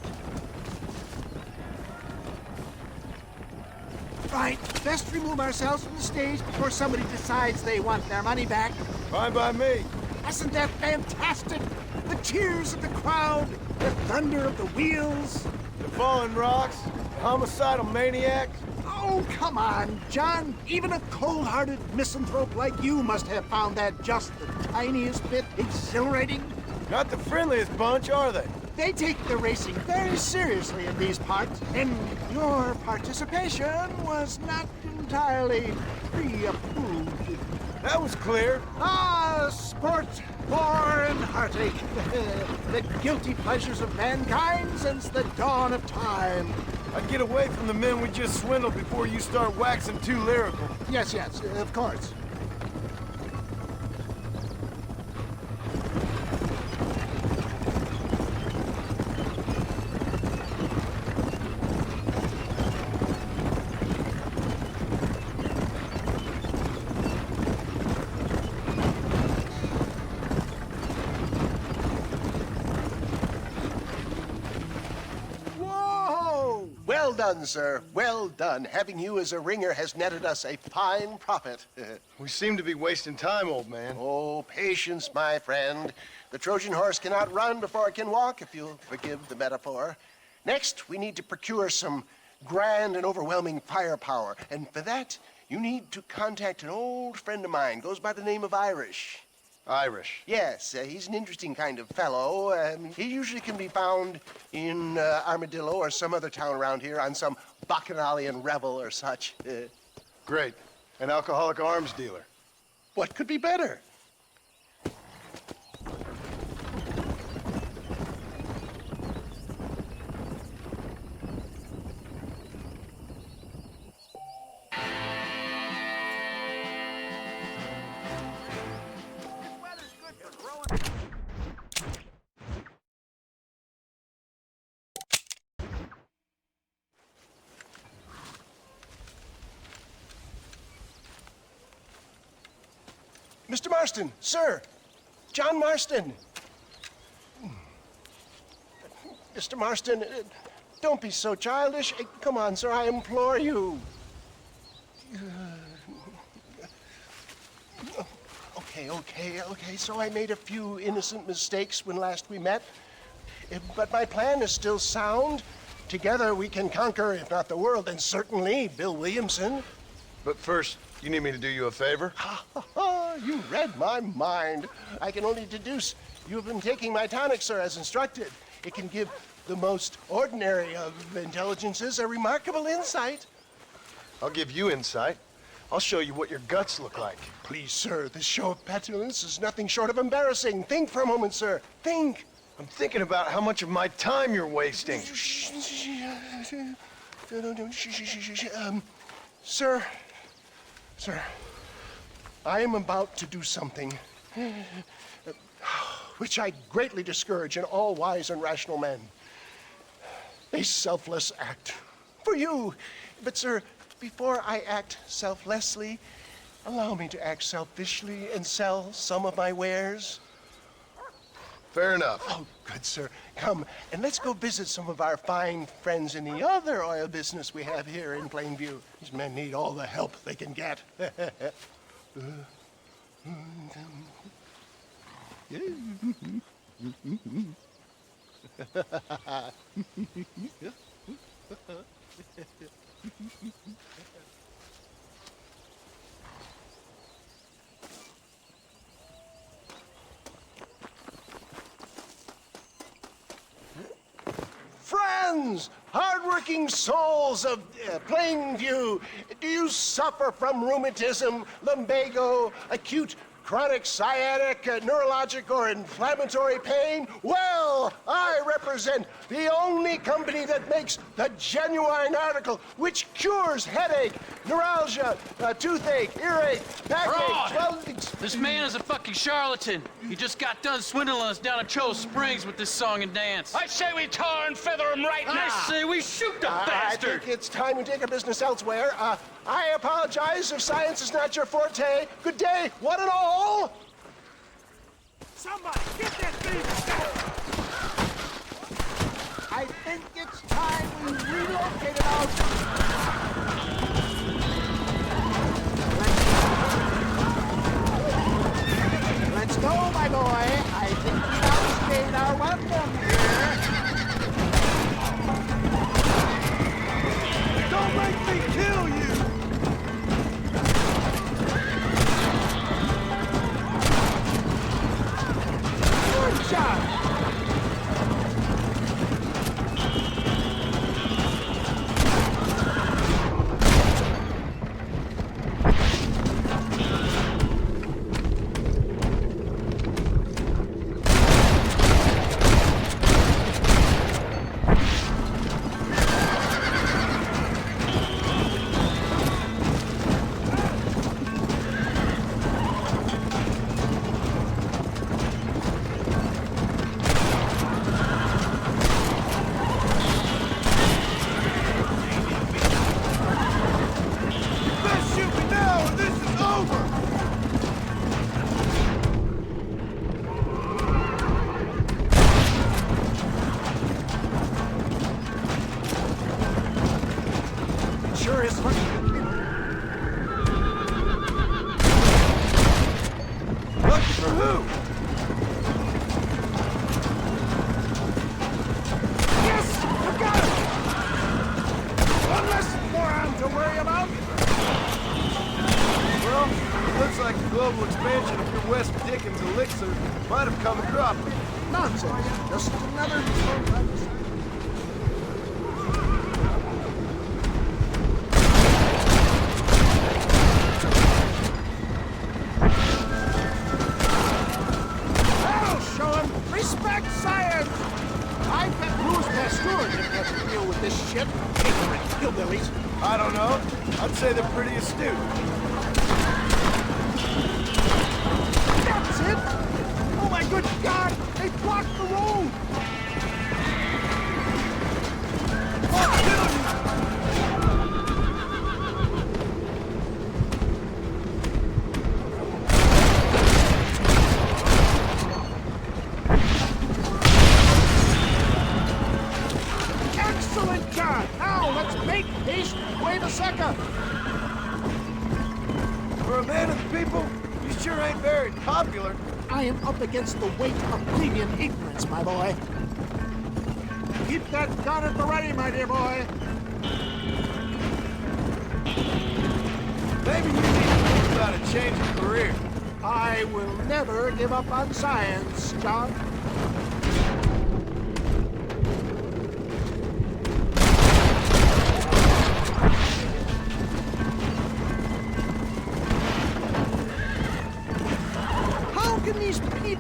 Right, best remove ourselves from the stage before somebody decides they want their money back. Fine by me. Isn't that fantastic? The cheers of the crowd, the thunder of the wheels. The falling rocks, the homicidal maniacs. Oh, come on, John. Even a cold-hearted misanthrope like you must have found that just the tiniest bit exhilarating. Not the friendliest bunch, are they? They take the racing very seriously in these parts, and your participation was not entirely pre-approved. That was clear. Ah, sport, war, and heartache. The guilty pleasures of mankind since the dawn of time. I'd get away from the men we just swindled before you start waxing too lyrical. Yes, of course. Well done, sir. Well done. Having you as a ringer has netted us a fine profit. We seem to be wasting time, old man. Oh, patience, my friend. The Trojan horse cannot run before it can walk, if you'll forgive the metaphor. Next, we need to procure some grand and overwhelming firepower. And for that, you need to contact an old friend of mine. Goes by the name of Irish. Irish? Yes, he's an interesting kind of fellow. He usually can be found in Armadillo or some other town around here on some bacchanalian revel or such. Great. An alcoholic arms dealer. What could be better? Mr. Marston, sir. John Marston. Mr. Marston, don't be so childish. Come on, sir, I implore you. Okay, so I made a few innocent mistakes when last we met. But my plan is still sound. Together we can conquer, if not the world, then certainly Bill Williamson. But first, you need me to do you a favor? You read my mind. I can only deduce you have been taking my tonic, sir, as instructed. It can give the most ordinary of intelligences a remarkable insight. I'll give you insight. I'll show you what your guts look like. Please, sir, this show of petulance is nothing short of embarrassing. Think for a moment, sir. Think. I'm thinking about how much of my time you're wasting. Sir, I am about to do something which I greatly discourage in all wise and rational men. A selfless act for you. But, sir, before I act selflessly, allow me to act selfishly and sell some of my wares. Fair enough. Oh, good, sir. Come, and let's go visit some of our fine friends in the other oil business we have here in Plainview. These men need all the help they can get. Friends, hardworking souls of Plainview, do you suffer from rheumatism, lumbago, acute chronic sciatic, neurologic, or inflammatory pain? Well, I represent the only company that makes the genuine article which cures headache, neuralgia, toothache, earache, backache, This man is a fucking charlatan. He just got done swindling us down at Cho Springs with this song and dance. I say we tar and feather him right now. I say we shoot the bastard. I think it's time we take our business elsewhere. I apologize if science is not your forte. Good day, one and all. Somebody, get that thing down! I think it's time we relocated our... Let's go, my boy. I think we've outstayed our welcome here. Don't make me kill you! Good shot! I don't know. I'd say they're pretty astute. That's it! Oh my good God! They blocked the road! I'll kill you! Excellent job! Now let's make haste! Wait a second! For a man of the people, you sure ain't very popular. I am up against the weight of plebeian ignorance, my boy. Keep that gun at the ready, my dear boy. Maybe you need to think about a change of career. I will never give up on science, John.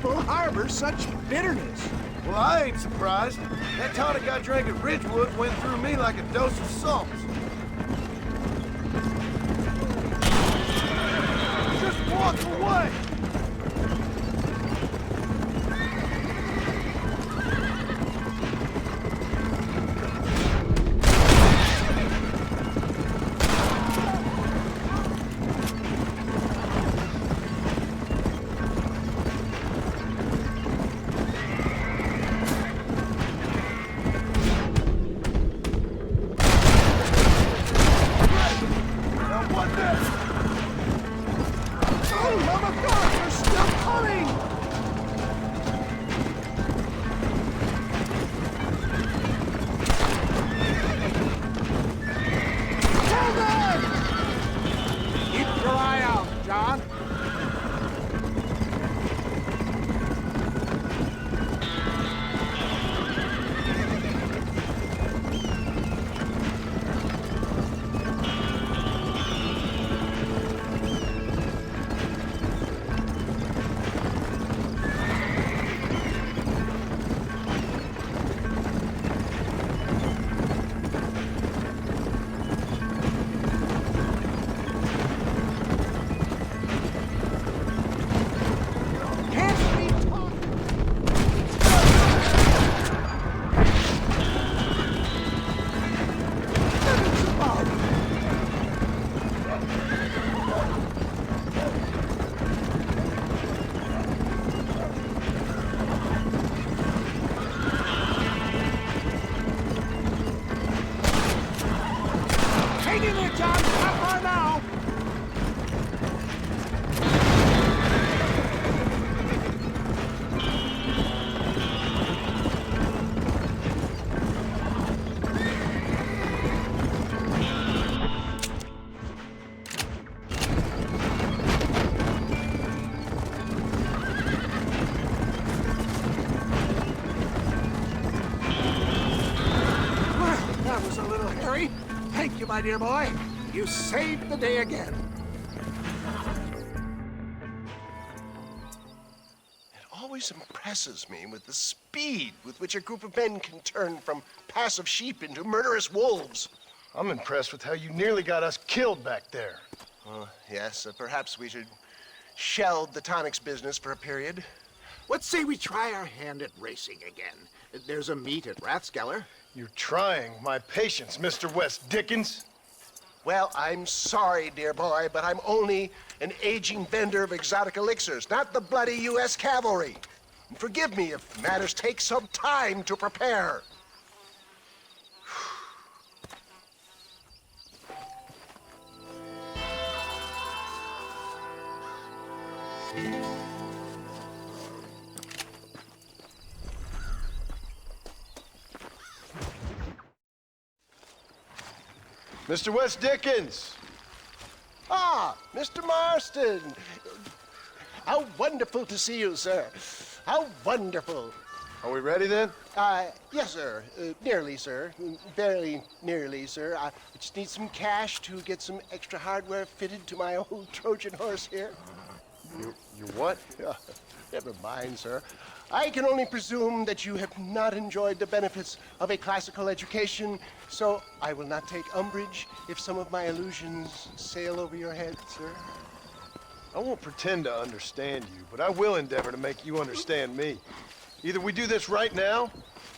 Harbor such bitterness. Well, I ain't surprised. That tonic I drank at Ridgewood went through me like a dose of salt. Just walk away! you, my dear boy. You saved the day again. It always impresses me with the speed with which a group of men can turn from passive sheep into murderous wolves. I'm impressed with how you nearly got us killed back there. Yes, perhaps we should shelve the tonics business for a period. What say we try our hand at racing again? There's a meet at Rathskeller. You're trying my patience, Mr. West Dickens. Well, I'm sorry, dear boy, but I'm only an aging vendor of exotic elixirs, not the bloody U.S. cavalry. Forgive me if matters take some time to prepare. Mr. West Dickens! Ah, Mr. Marston. How wonderful to see you, sir. How wonderful. Are we ready then? Yes, sir. Nearly, sir. Very nearly, sir. I just need some cash to get some extra hardware fitted to my old Trojan horse here. You what? Never mind, sir. I can only presume that you have not enjoyed the benefits of a classical education, so I will not take umbrage if some of my illusions sail over your head, sir. I won't pretend to understand you, but I will endeavor to make you understand me. Either we do this right now,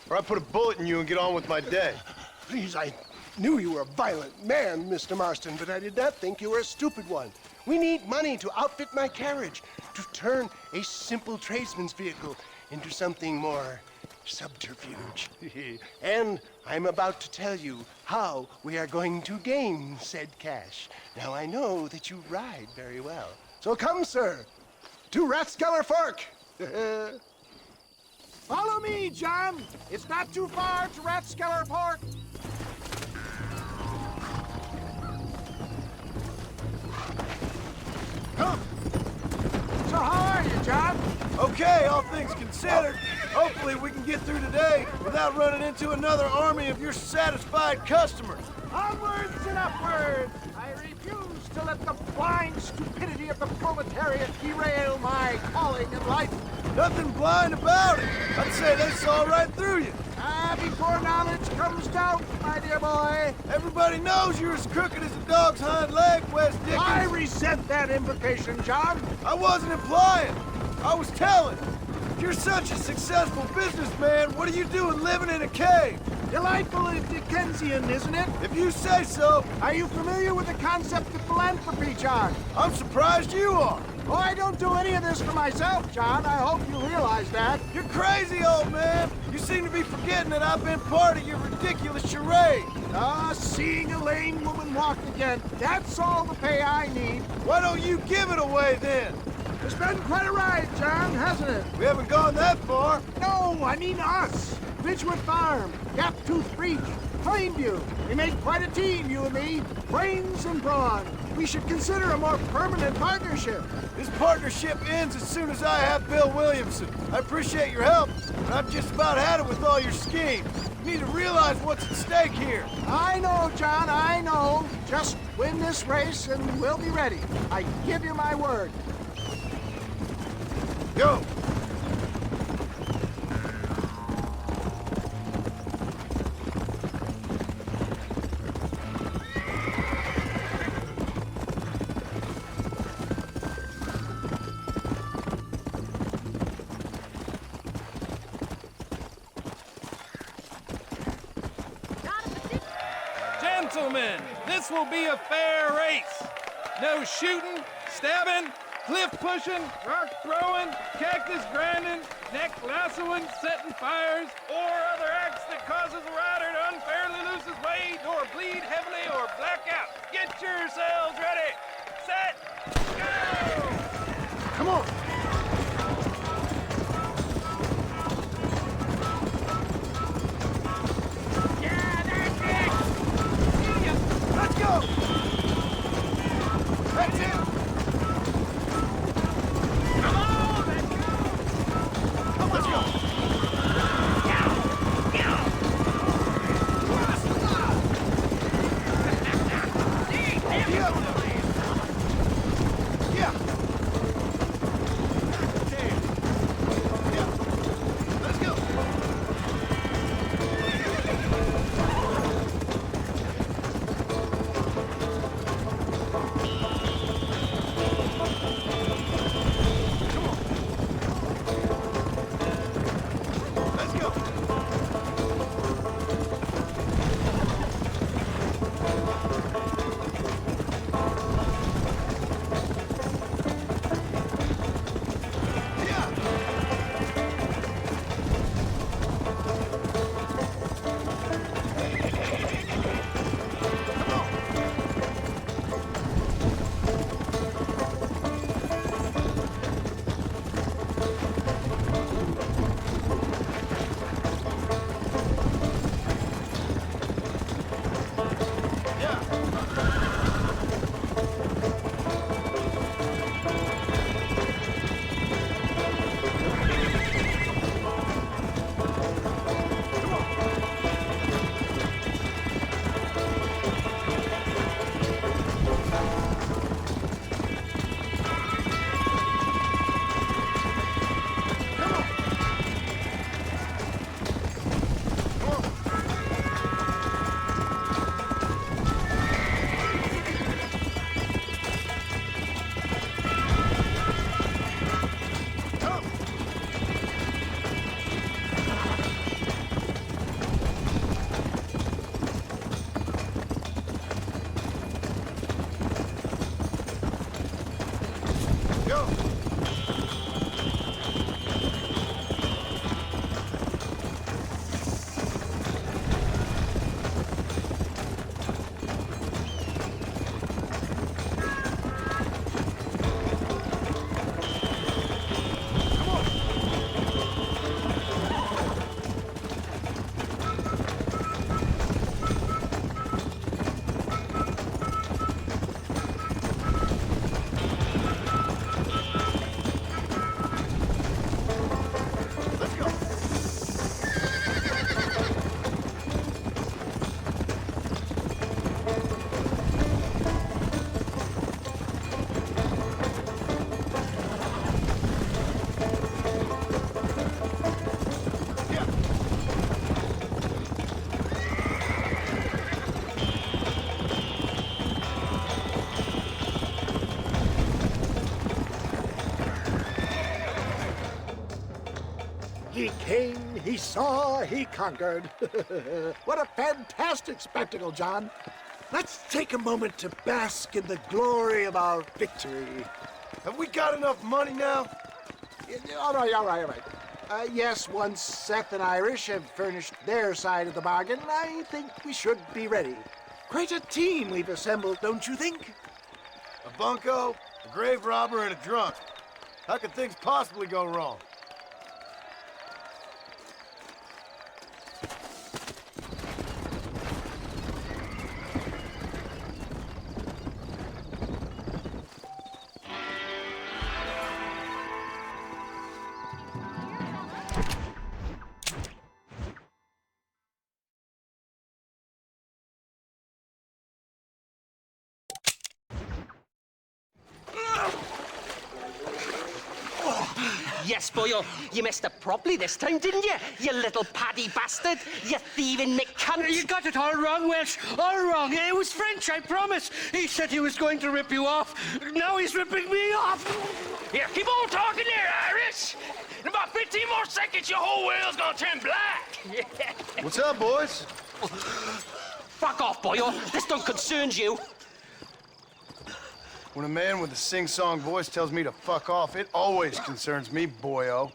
or I put a bullet in you and get on with my day. Please, I knew you were a violent man, Mr. Marston, but I did not think you were a stupid one. We need money to outfit my carriage, to turn a simple tradesman's vehicle into something more subterfuge. And I'm about to tell you how we are going to gain said cash. Now, I know that you ride very well. So come, sir, to Rathskeller Fork. Follow me, John. It's not too far to Rathskeller Fork. Come. So how are you, John? Okay, all things considered. Hopefully we can get through today without running into another army of your satisfied customers. Onwards and upwards! I refuse to let the blind stupidity of the proletariat derail my calling in life. Nothing blind about it. I'd say they saw right through you. Before knowledge comes doubt, my dear boy. Everybody knows you're as crooked as a dog's hind leg, West Dickens. I resent that implication, John. I wasn't implying. I was telling. If you're such a successful businessman, what are you doing living in a cave? Delightful and Dickensian, isn't it? If you say so. Are you familiar with the concept of philanthropy, John? I'm surprised you are. Oh, I don't do any of this for myself, John. I hope you realize that. You're crazy, old man. You seem to be forgetting that I've been part of your ridiculous charade. Seeing a lame woman walk again. That's all the pay I need. Why don't you give it away, then? It's been quite a ride, John, hasn't it? We haven't gone that far. No, I mean us. Ridgewood Farm, Gaptooth Reach, Plainview. We make quite a team, you and me. Brains and brawn. We should consider a more permanent partnership. This partnership ends as soon as I have Bill Williamson. I appreciate your help, but I've just about had it with all your schemes. You need to realize what's at stake here. I know, John, I know. Just win this race and we'll be ready. I give you my word. Go. Gentlemen, this will be a fair race. No shooting, stabbing, cliff pushing, rock throwing, cactus grinding, neck lassoing, setting fires, or other acts that causes a rider to unfairly lose his weight, or bleed heavily, or black out. Get yourselves ready. Set. Go! Come on. Let's go! That's it! Come on, let's go! Come on, let's go! He came, he saw, he conquered. What a fantastic spectacle, John. Let's take a moment to bask in the glory of our victory. Have we got enough money now? All right. Yes, once Seth and Irish have furnished their side of the bargain, I think we should be ready. Quite a team we've assembled, don't you think? A bunco, a grave robber, and a drunk. How could things possibly go wrong? Yes, boyo, you messed up properly this time, didn't you? You little paddy bastard. You thieving McCunt. You got it all wrong, Welsh. All wrong. It was French, I promise. He said he was going to rip you off. Now he's ripping me off. Here, keep on talking there, Irish. In about 15 more seconds, your whole world's gonna turn black. What's up, boys? Fuck off, boyo. This don't concern you. When a man with a sing-song voice tells me to fuck off, it always concerns me, boyo.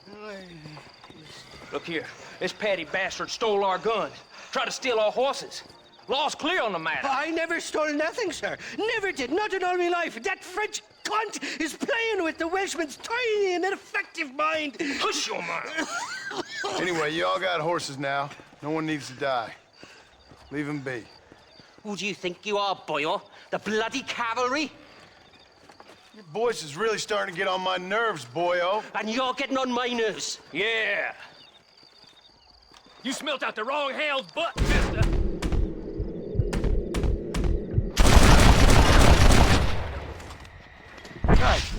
Look here, this patty bastard stole our gun, tried to steal our horses. Law's clear on the matter. I never stole nothing, sir. Never did, not in all my life. That French cunt is playing with the Welshman's tiny and ineffective mind. Hush your mouth. Anyway, you all got horses now. No one needs to die. Leave them be. Who do you think you are, boyo? The bloody cavalry? Your voice is really starting to get on my nerves, boyo. And you're getting on my nerves. Yeah. You smelt out the wrong hound's butt, mister. Nice.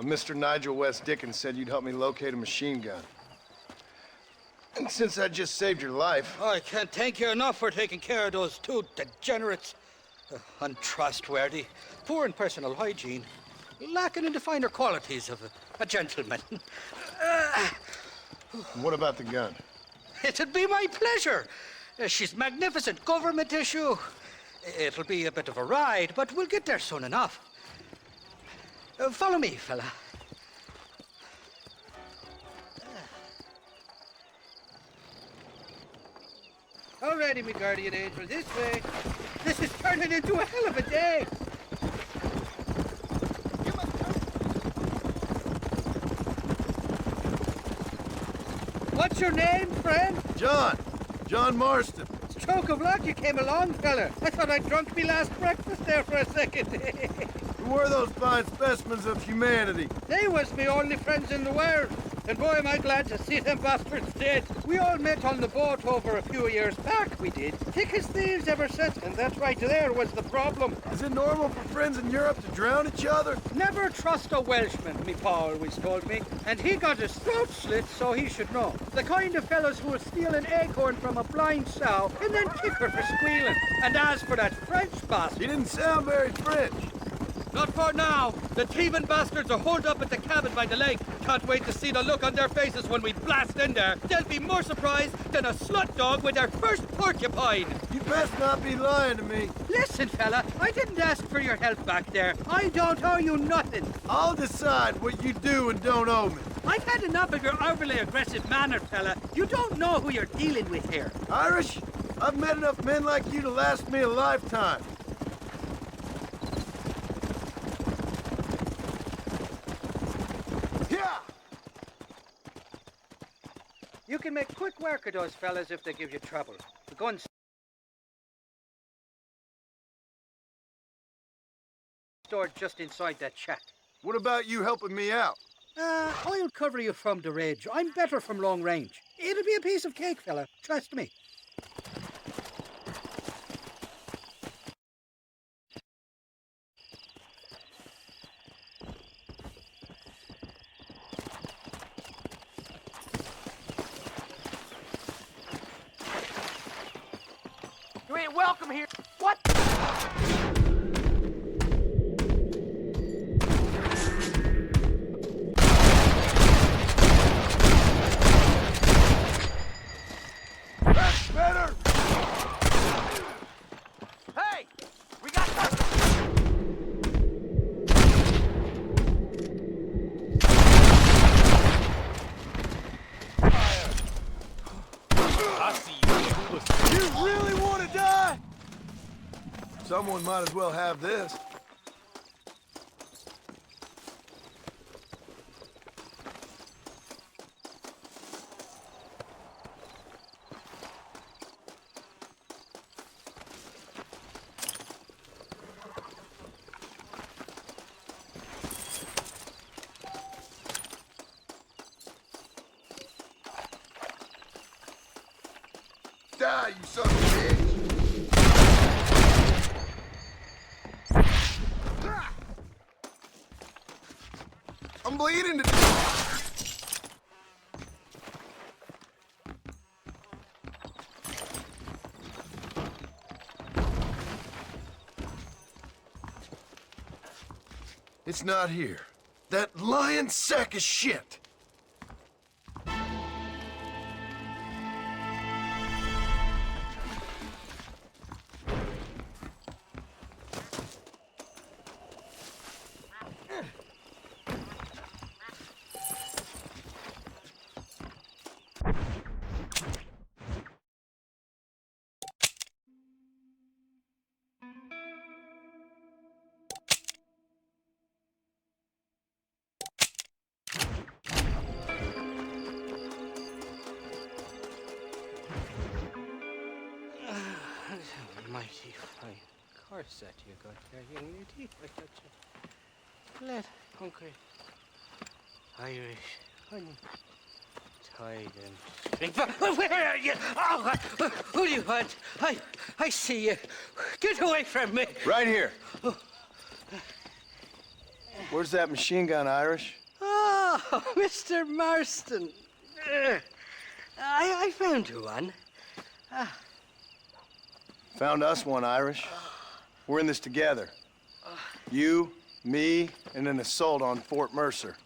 Mr. Nigel West Dickens said you'd help me locate a machine gun. And since I just saved your life... I can't thank you enough for taking care of those two degenerates. Untrustworthy, poor in personal hygiene, lacking in the finer qualities of a gentleman. What about the gun? It'd be my pleasure. She's magnificent, government issue. It'll be a bit of a ride, but we'll get there soon enough. Follow me, fella. Alrighty, me guardian angel, this way. This is turning into a hell of a day. What's your name, friend? John Marston. Stroke of luck you came along, fella. I thought I'd drunk me last breakfast there for a second. Who were those fine specimens of humanity? They was me only friends in the world. And boy, am I glad to see them bastards dead. We all met on the boat over a few years back, we did. Thick as thieves ever since, and that right there was the problem. Is it normal for friends in Europe to drown each other? Never trust a Welshman, me pa always told me. And he got his throat slit, so he should know. The kind of fellows who will steal an acorn from a blind sow and then kick her for squealing. And as for that French bastard... He didn't sound very French. Not for now. The thieving bastards are holed up at the cabin by the lake. Can't wait to see the look on their faces when we blast in there. They'll be more surprised than a slut dog with their first porcupine. You best not be lying to me. Listen, fella, I didn't ask for your help back there. I don't owe you nothing. I'll decide what you do and don't owe me. I've had enough of your overly aggressive manner, fella. You don't know who you're dealing with here. Irish, I've met enough men like you to last me a lifetime. You can make quick work of those fellas if they give you trouble. The gun's stored just inside that shack. What about you helping me out? I'll cover you from the ridge. I'm better from long range. It'll be a piece of cake, fella. Trust me. You ain't welcome here. What? Someone might as well have this. Die, you son of a bitch! I'm bleeding to death. It's not here. That lying sack of shit. Mighty fine corset you got there, young lady. I got you. Let hungry Irish honey tied and string. Where are you? Oh, who do you want? I see you. Get away from me. Right here. Where's that machine gun, Irish? Oh, Mr. Marston. I found you one. Found us one, Irish. We're in this together. You, me, and an assault on Fort Mercer.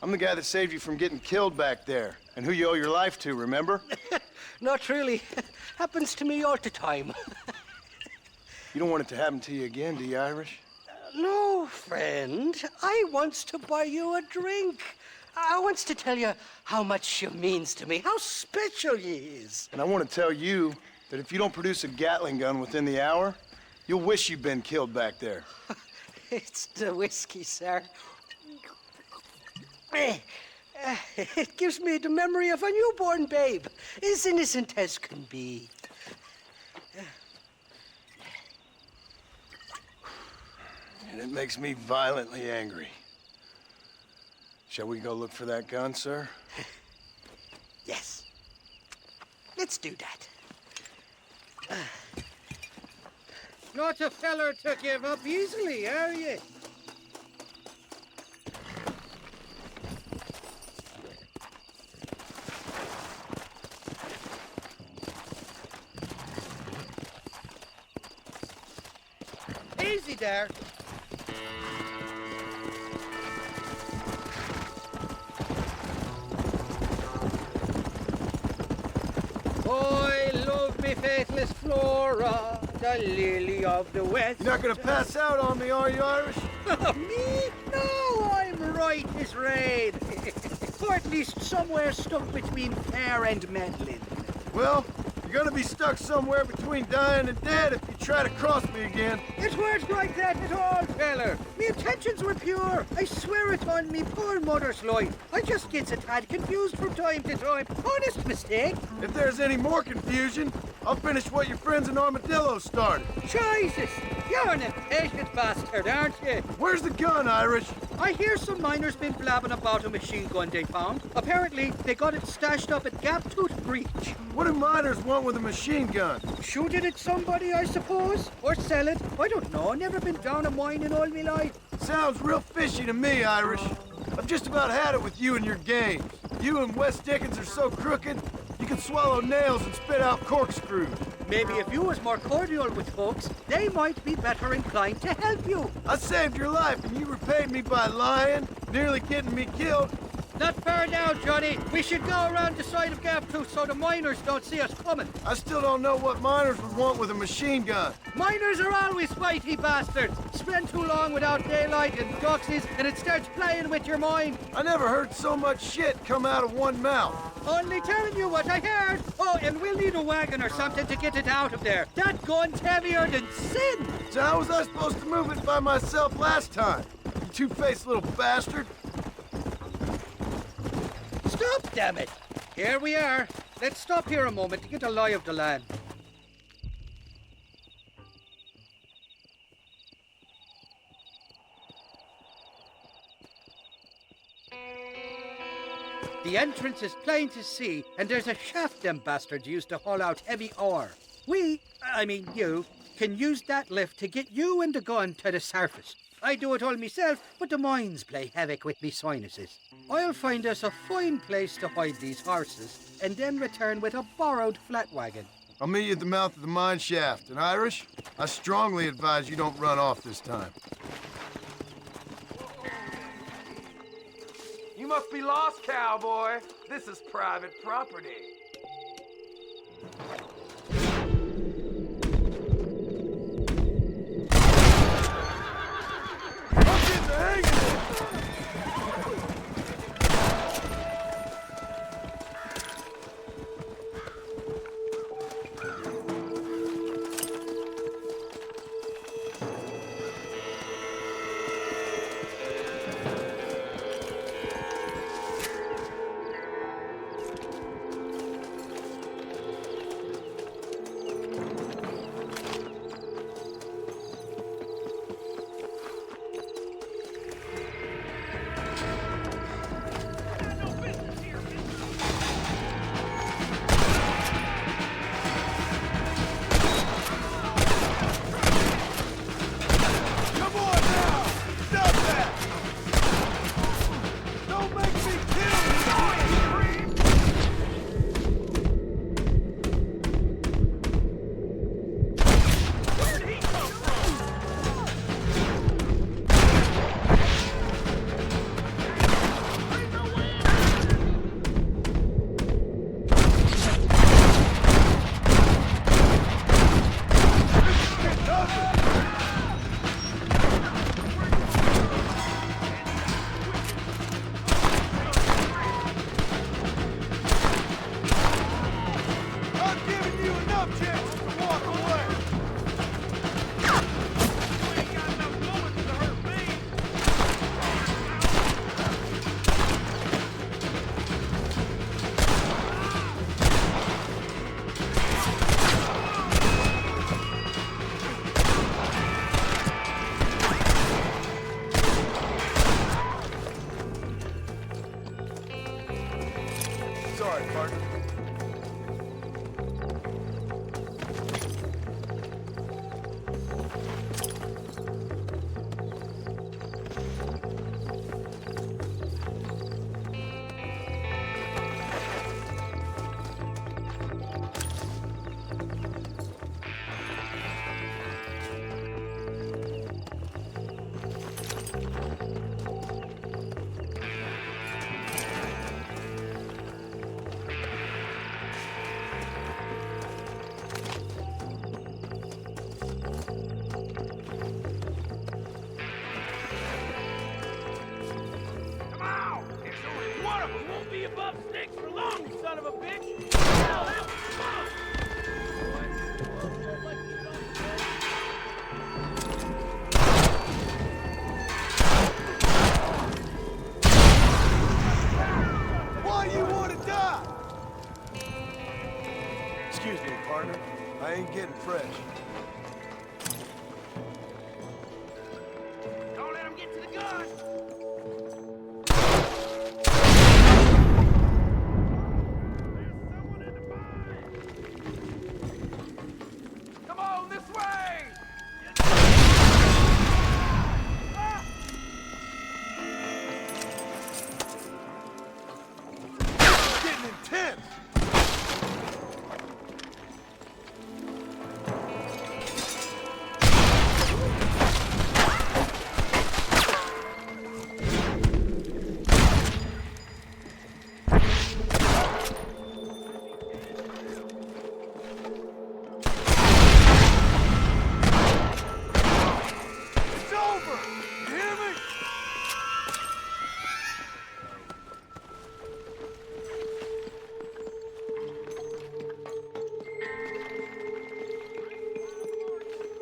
I'm the guy that saved you from getting killed back there, and who you owe your life to, remember? Not really. Happens to me all the time. You don't want it to happen to you again, do you, Irish? No, friend. I wants to buy you a drink. I wants to tell you how much you means to me, how special you is. And I want to tell you that if you don't produce a Gatling gun within the hour, you'll wish you'd been killed back there. It's the whiskey, sir. It gives me the memory of a newborn babe, as innocent as can be. And it makes me violently angry. Shall we go look for that gun, sir? Yes. Let's do that. Not a feller to give up easily, are you? Easy there. I love me faithless Flora, the lily of the West. You're not gonna pass out on me, are you, Irish? Me? No, I'm right as rain. Or at least somewhere stuck between fair and meddling. Well, you're gonna be stuck somewhere between dying and dead if you try to cross me again. It weren't like that at all, feller. Me intentions were pure. I swear it on me poor mother's life. I just gets a tad confused from time to time. Honest mistake. If there's any more confusion, I'll finish what your friends in Armadillo started. Jesus, you're an impatient bastard, aren't you? Where's the gun, Irish? I hear some miners been blabbing about a machine gun they found. Apparently, they got it stashed up at Gaptooth Breach. What do miners want with a machine gun? Shoot it at somebody, I suppose? Or sell it? I don't know. Never been down a mine in all my life. Sounds real fishy to me, Irish. I've just about had it with you and your games. You and Wes Dickens are so crooked, you can swallow nails and spit out corkscrews. Maybe if you was more cordial with folks, they might be better inclined to help you. I saved your life and you repaid me by lying, nearly getting me killed. Not far now, Johnny. We should go around the side of Gap 2 so the miners don't see us coming. I still don't know what miners would want with a machine gun. Miners are always fighty bastards. Spend too long without daylight and doxies, and it starts playing with your mind. I never heard so much shit come out of one mouth. Only telling you what I heard. Oh, and we'll need a wagon or something to get it out of there. That gun's heavier than sin. So how was I supposed to move it by myself last time? You two-faced little bastard. Stop, damn it! Here we are. Let's stop here a moment to get a lie of the land. The entrance is plain to see, and there's a shaft them bastards used to haul out heavy ore. You, can use that lift to get you and the gun to the surface. I do it all myself, but the mines play havoc with me sinuses. I'll find us a fine place to hide these horses, and then return with a borrowed flat wagon. I'll meet you at the mouth of the mine shaft. And Irish, I strongly advise you don't run off this time. You must be lost, cowboy. This is private property.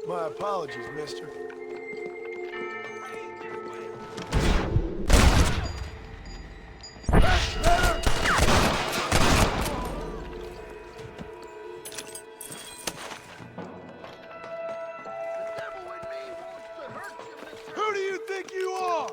My apologies, mister. Who do you think you are?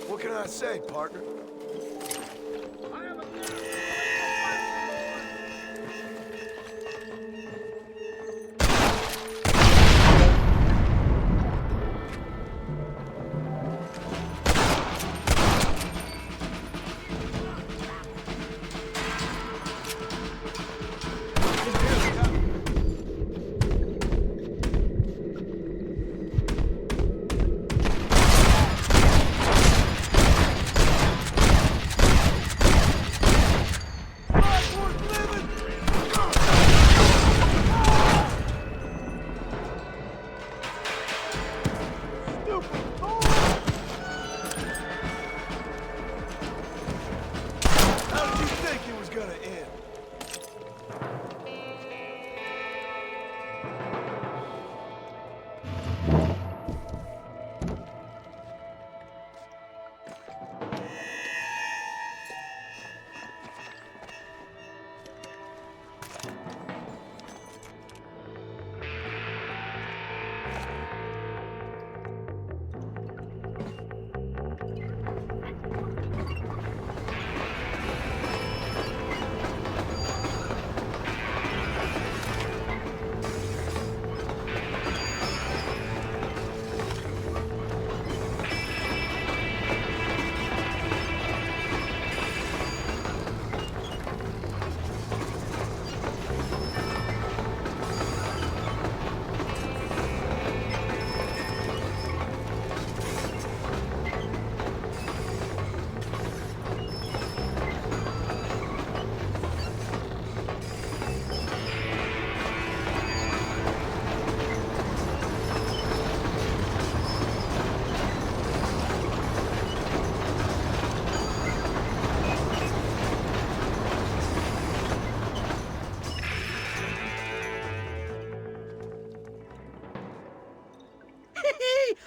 What can I say, partner?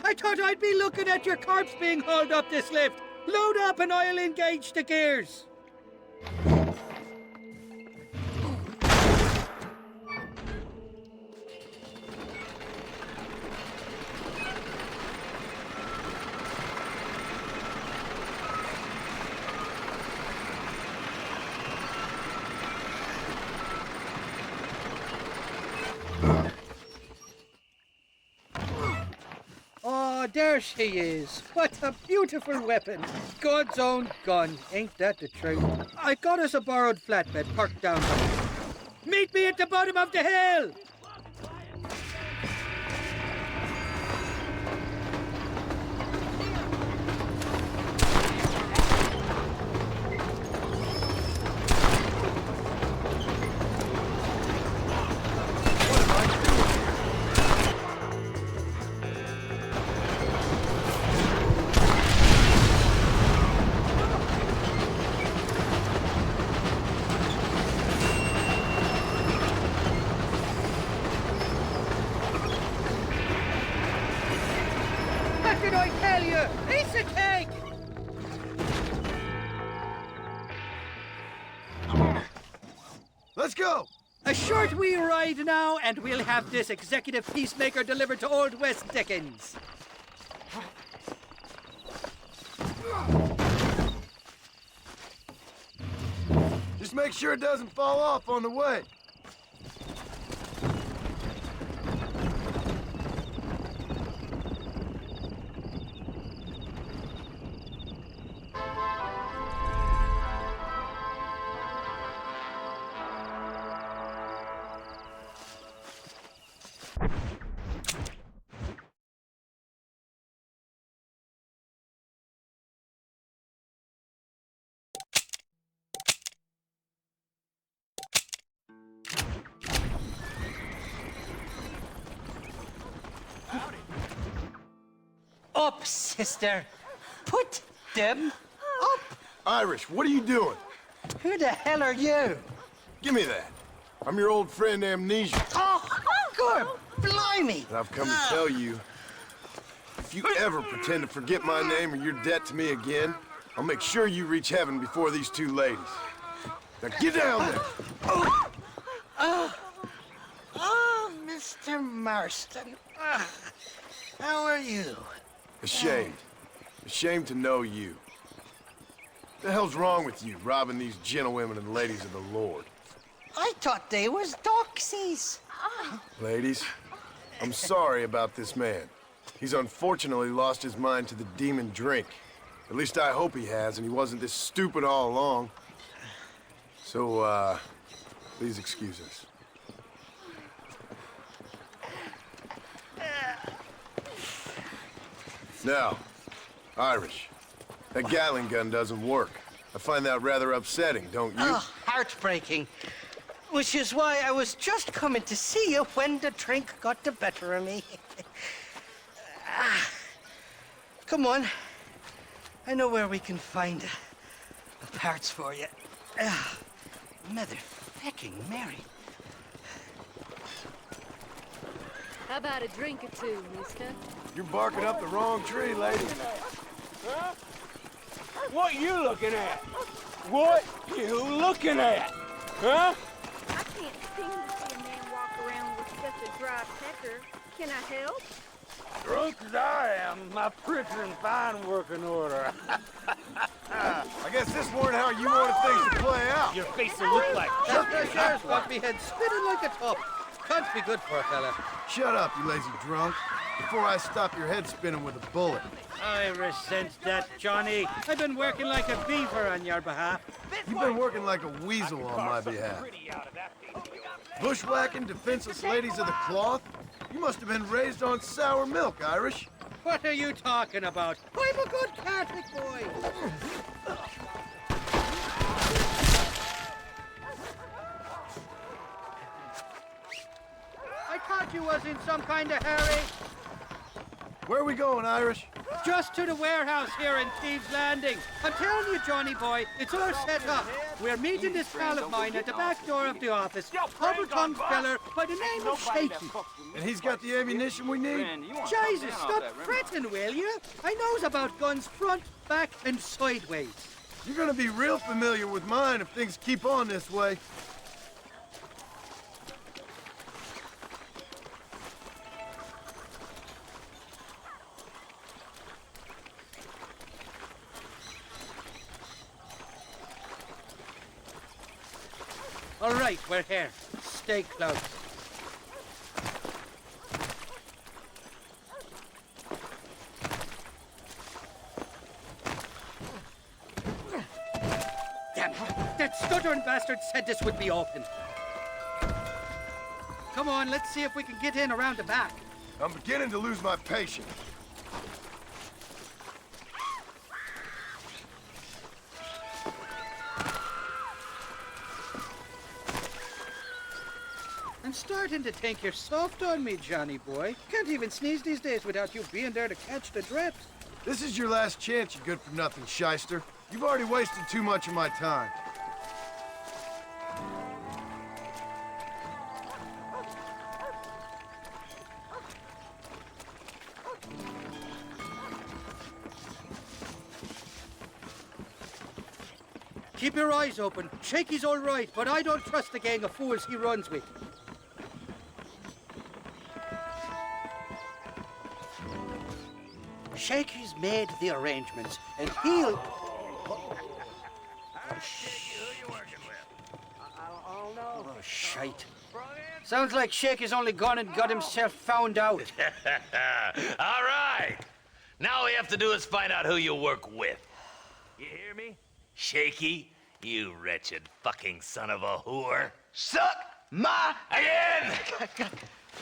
I thought I'd be looking at your corpse being hauled up this lift. Load up and I'll engage the gears. Oh, there she is. What a beautiful weapon. God's own gun. Ain't that the truth? I got us a borrowed flatbed parked down there. Meet me at the bottom of the hill. What did I tell you? Piece of cake! Let's go! A short wee ride now, and we'll have this executive peacemaker delivered to Old West Dickens. Just make sure it doesn't fall off on the way. Up, sister. Put them up. Irish, what are you doing? Who the hell are you? Give me that. I'm your old friend Amnesia. Oh, good. Blimey. And I've come to tell you, if you ever pretend to forget my name or your debt to me again, I'll make sure you reach heaven before these two ladies. Now get down there. Oh, Mr. Marston. How are you? Ashamed. Ashamed to know you. What the hell's wrong with you, robbing these gentlewomen and ladies of the Lord? I thought they was doxies. Ladies, I'm sorry about this man. He's unfortunately lost his mind to the demon drink. At least I hope he has, and he wasn't this stupid all along. So, please excuse us. Now, Irish, that Gatling gun doesn't work. I find that rather upsetting, don't you? Oh, heartbreaking. Which is why I was just coming to see you when the drink got the better of me. Come on. I know where we can find the parts for you. Mother-fucking Mary. How about a drink or two, mister? You're barking up the wrong tree, lady. Huh? What you looking at? What you looking at? Huh? I can't seem to see a man walk around with such a dry pecker. Can I help? Drunk as I am, my printer and fine working order. I guess this weren't how you wanted things to play out. Your face will look like That sheriff's got me head spinning like a top. Can't be good for a fella. Shut up, you lazy drunk, before I stop your head spinning with a bullet. I resent that, Johnny. I've been working like a beaver on your behalf. You've been working like a weasel on my behalf. Bushwhacking defenseless ladies of the cloth? You must have been raised on sour milk, Irish. What are you talking about? I'm a good Catholic boy. I thought you was in some kind of hurry. Where are we going, Irish? Just to the warehouse here in Thieves Landing. I'm telling you, Johnny boy, it's all set up. We're meeting this pal of mine at the back door of the office. Hubble-tongued feller by the name of Shaky. And he's got the ammunition we need? Jesus, stop fretting, will you? I knows about guns front, back, and sideways. You're gonna be real familiar with mine if things keep on this way. All right, we're here. Stay close. Damn, that stuttering bastard said this would be open. Come on, let's see if we can get in around the back. I'm beginning to lose my patience. I'm starting to think you're soft on me, Johnny boy. Can't even sneeze these days without you being there to catch the drips. This is your last chance, you good-for-nothing shyster. You've already wasted too much of my time. Keep your eyes open. Shaky's all right, but I don't trust the gang of fools he runs with. Shaky's made the arrangements, and he'll... Oh, shite. Sounds like Shaky's only gone and got himself found out. All right. Now all we have to do is find out who you work with. You hear me? Shaky, you wretched fucking son of a whore. Suck my... Again!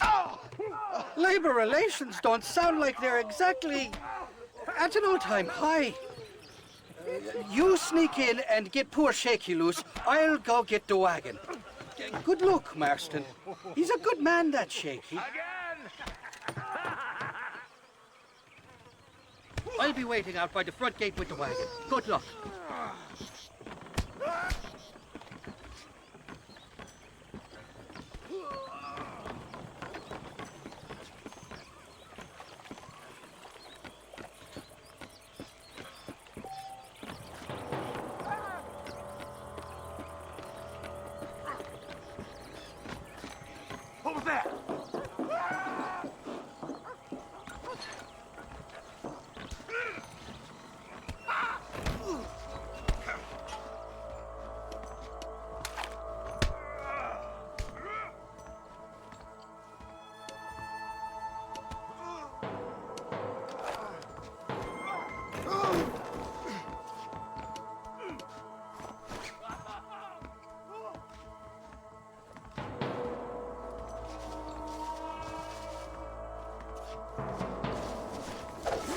Oh! Labor relations don't sound like they're exactly at an all-time high. You sneak in and get poor Shaky loose. I'll go get the wagon. Good luck, Marston. He's a good man, that Shaky. I'll be waiting out by the front gate with the wagon. Good luck. What was that?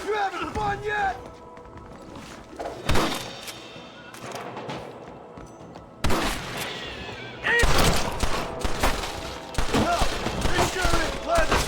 You having fun yet? This sure is pleasant.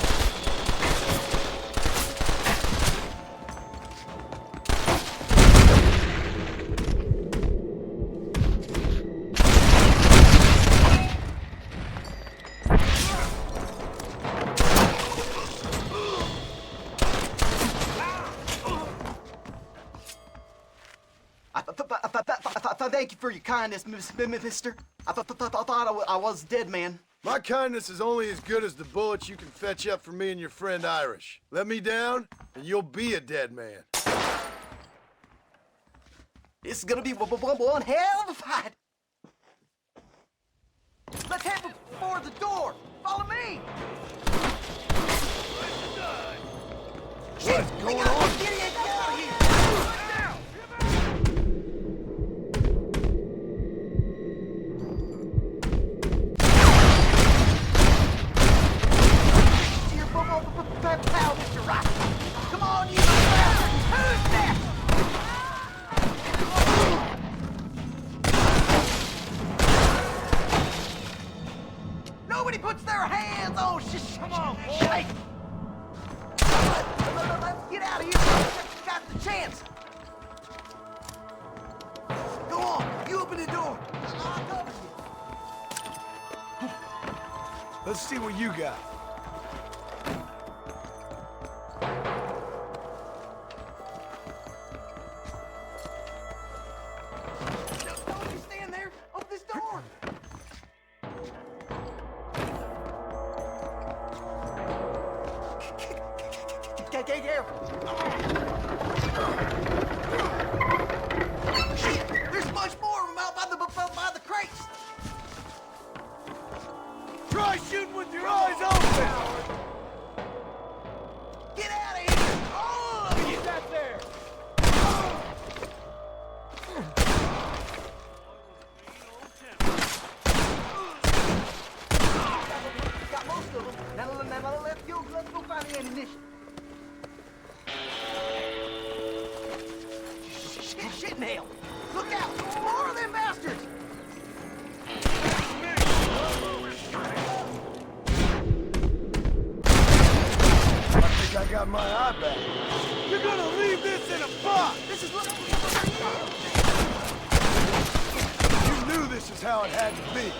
Thank you for your kindness, mister. I thought I was dead, man. My kindness is only as good as the bullets you can fetch up for me and your friend Irish. Let me down, and you'll be a dead man. This is gonna be one hell of a fight. Let's head for the door. Follow me. What's going on? Get out of here. Pal, Mr. Rock. Come on, you bastard! Who's that? Nobody puts their hands on Come on, boy. Let's get out of here. Got the chance. Go on, you open the door. I'll cover you. Let's see what you got. Shit, there's much more of them out by the crates. Try shooting with your eyes open. Get out of here, all of you. Get that there. Got most of them. Now let's go find the ammunition. Shit, nail! Look out! More of them bastards! I think I got my eye back. You're gonna leave this in a box! This is looking... You knew this is how it had to be.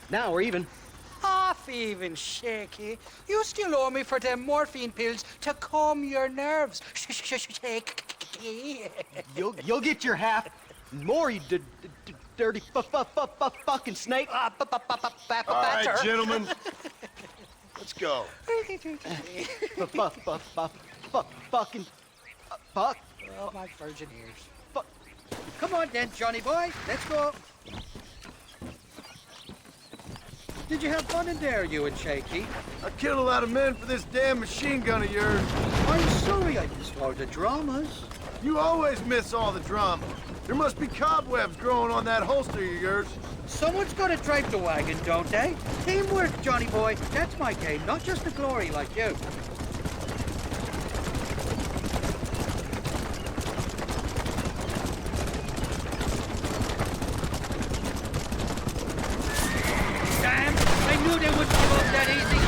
No. Now we're even. Half even, Shaky. You still owe me for them morphine pills to calm your nerves. Shaky. You'll get your half. More, you dirty fucking snake. All right, gentlemen. Let's go. Fucking fuck. Oh, my virgin ears. Fuck. Come on then, Johnny boy. Let's go. Did you have fun in there, you and Shaky? I killed a lot of men for this damn machine gun of yours. I'm sorry I missed all the dramas. You always miss all the drama. There must be cobwebs growing on that holster of yours. Someone's got to drive the wagon, don't they? Teamwork, Johnny boy. That's my game, not just the glory like you. Damn! I knew they wouldn't give up that easy.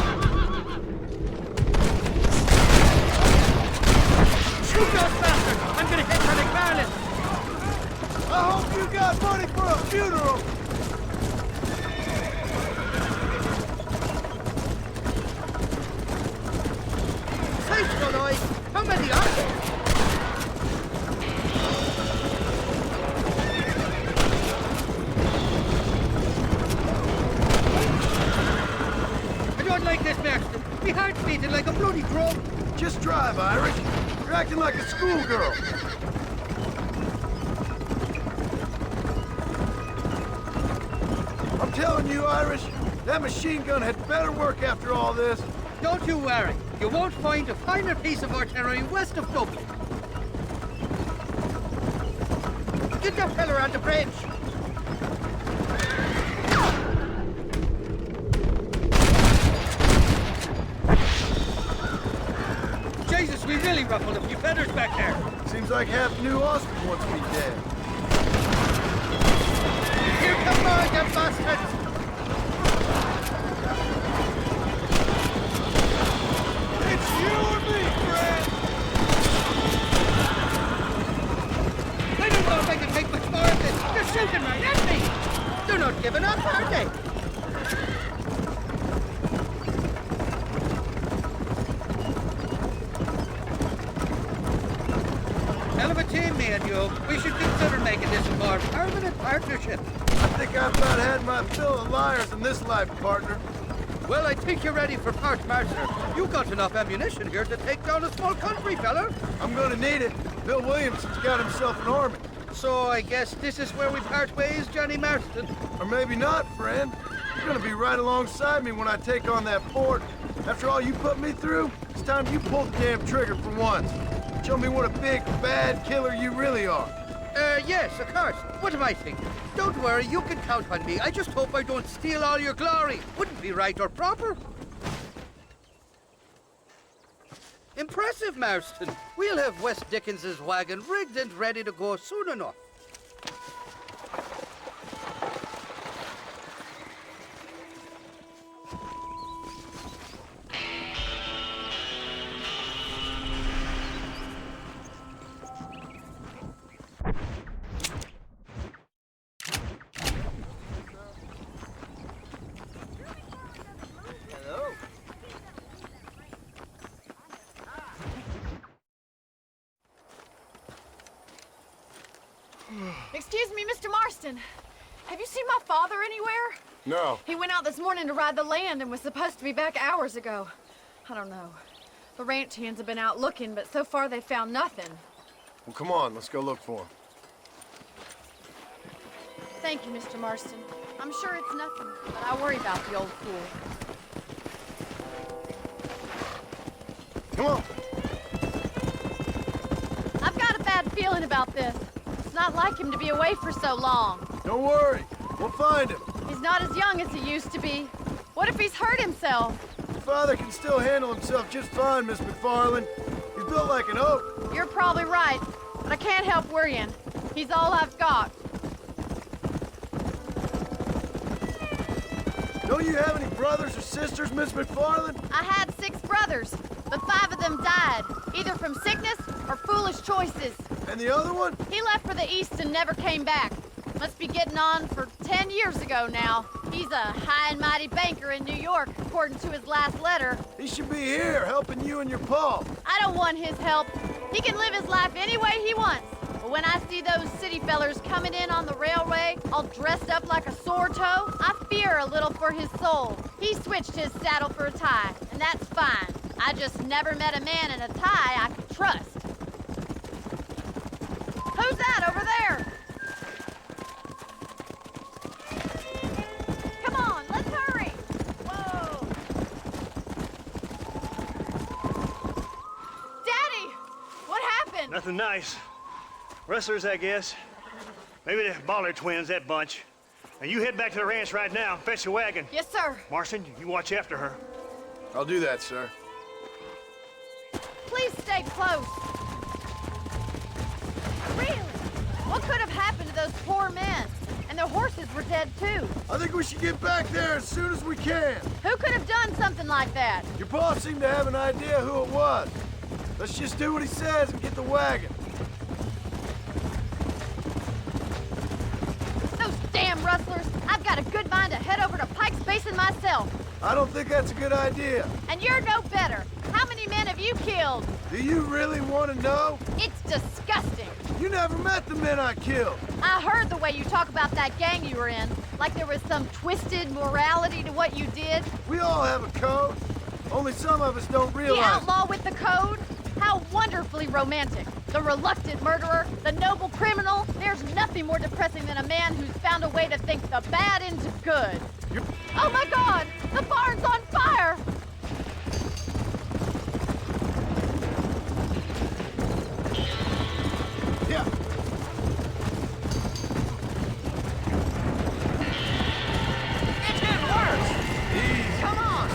Shoot those bastards! I'm gonna hit for McMahon. I hope you got money for a funeral. Thanks, Lloyd. How many are there? I don't like this, Marston. My heart's beating like a bloody drum. Just drive, Irish. You're acting like a schoolgirl. I'm telling you, Irish, that machine gun had better work after all this. Don't you worry. You won't find a finer piece of artillery west of Dublin. Get that fella on the bridge. Jesus, we really ruffled a few feathers back there. Seems like half New Austin wants me dead. Here come on, you bastards! It's you or me, friend! I don't know if I can take much more of this. They're shooting right at me. They're not giving up, are they? Hell of a team, me and you. We should consider making this a more permanent partnership. I think I've about had my fill of liars in this life, partner. Well, I think you're ready for part master. You got enough ammunition here to take down a small country, fella. I'm gonna need it. Bill Williamson's got himself an army. So I guess this is where we part ways, Johnny Marston. Or maybe not, friend. You're gonna be right alongside me when I take on that fort. After all you put me through, it's time you pull the damn trigger for once. Show me what a big, bad killer you really are. Yes, of course. What am I thinking? Don't worry, you can count on me. I just hope I don't steal all your glory. Wouldn't be right or proper. Impressive, Marston. We'll have West Dickens's wagon rigged and ready to go soon enough. Excuse me, Mr. Marston. Have you seen my father anywhere? No. He went out this morning to ride the land and was supposed to be back hours ago. I don't know. The ranch hands have been out looking, but so far they've found nothing. Well, come on, let's go look for him. Thank you, Mr. Marston. I'm sure it's nothing, but I worry about the old fool. Come on. I've got a bad feeling about this. It's not like him to be away for so long. Don't worry. We'll find him. He's not as young as he used to be. What if he's hurt himself? Your father can still handle himself just fine, Miss McFarland. He's built like an oak. You're probably right, but I can't help worrying. He's all I've got. Don't you have any brothers or sisters, Miss McFarland? I had 6 brothers, but 5 of them died, either from sickness or foolish choices. And the other one? He left for the East and never came back. Must be getting on for 10 years ago now. He's a high and mighty banker in New York, according to his last letter. He should be here, helping you and your pa. I don't want his help. He can live his life any way he wants. But when I see those city fellers coming in on the railway, all dressed up like a sore toe, I fear a little for his soul. He switched his saddle for a tie, and that's fine. I just never met a man in a tie I could trust. Who's that over there? Come on, let's hurry! Whoa! Daddy! What happened? Nothing nice. Rustlers, I guess. Maybe the Baller twins, that bunch. Now you head back to the ranch right now. Fetch the wagon. Yes, sir. Marston, you watch after her. I'll do that, sir. Please stay close. Really? What could have happened to those poor men? And their horses were dead, too. I think we should get back there as soon as we can. Who could have done something like that? Your boss seemed to have an idea who it was. Let's just do what he says and get the wagon. Those damn rustlers! I've got a good mind to head over to Pike's Basin myself. I don't think that's a good idea. And you're no better. How many men have you killed? Do you really want to know? It's disgusting. You never met the men I killed. I heard the way you talk about that gang you were in, like there was some twisted morality to what you did. We all have a code. Only some of us don't realize. The outlaw with the code? How wonderfully romantic. The reluctant murderer, the noble criminal. There's nothing more depressing than a man who's found a way to think the bad into good. Oh my God! The barn's on fire! Yeah. It's getting worse. Come on.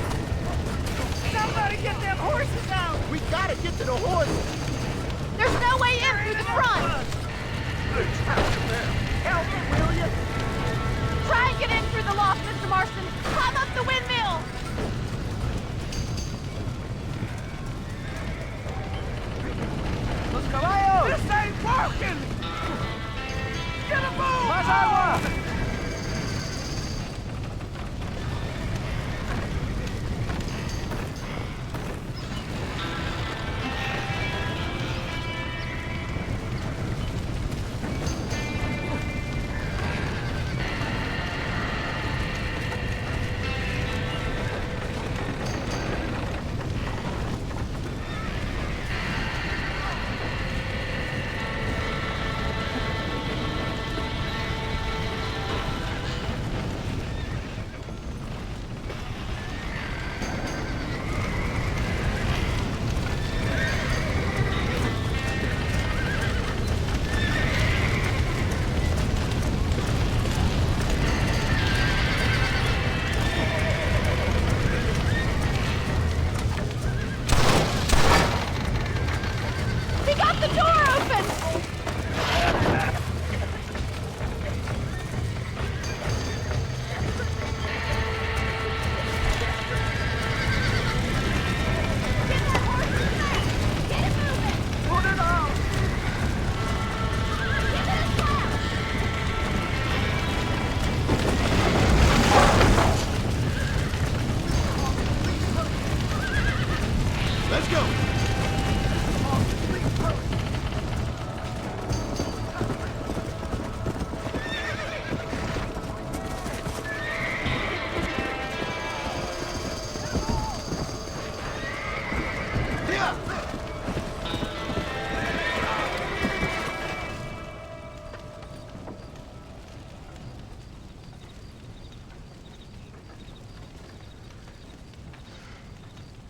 Somebody get them horses out. We gotta get to the horses. There's no way in through the front. Help me, will you? Try and get in through the loft, Mr. Marston. Climb up the windmill. Los caballos. This ain't working. Get a move. Más agua.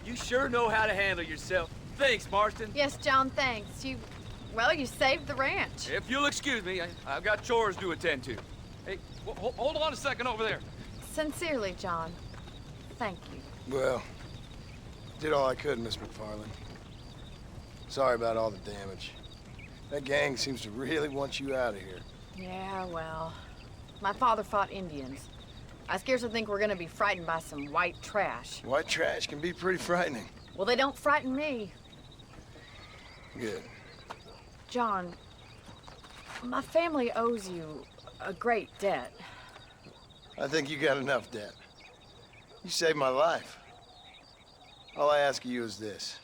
You sure know how to handle yourself. Thanks, Marston. Yes, John, thanks. You saved the ranch. If you'll excuse me, I've got chores to attend to. Hey, hold on a second over there. Sincerely, John. Thank you. Well, did all I could, Miss McFarland. Sorry about all the damage. That gang seems to really want you out of here. Yeah, well, my father fought Indians. I scarcely think we're gonna be frightened by some white trash. White trash can be pretty frightening. Well, they don't frighten me. Good. John, my family owes you a great debt. I think you got enough debt. You saved my life. All I ask of you is this.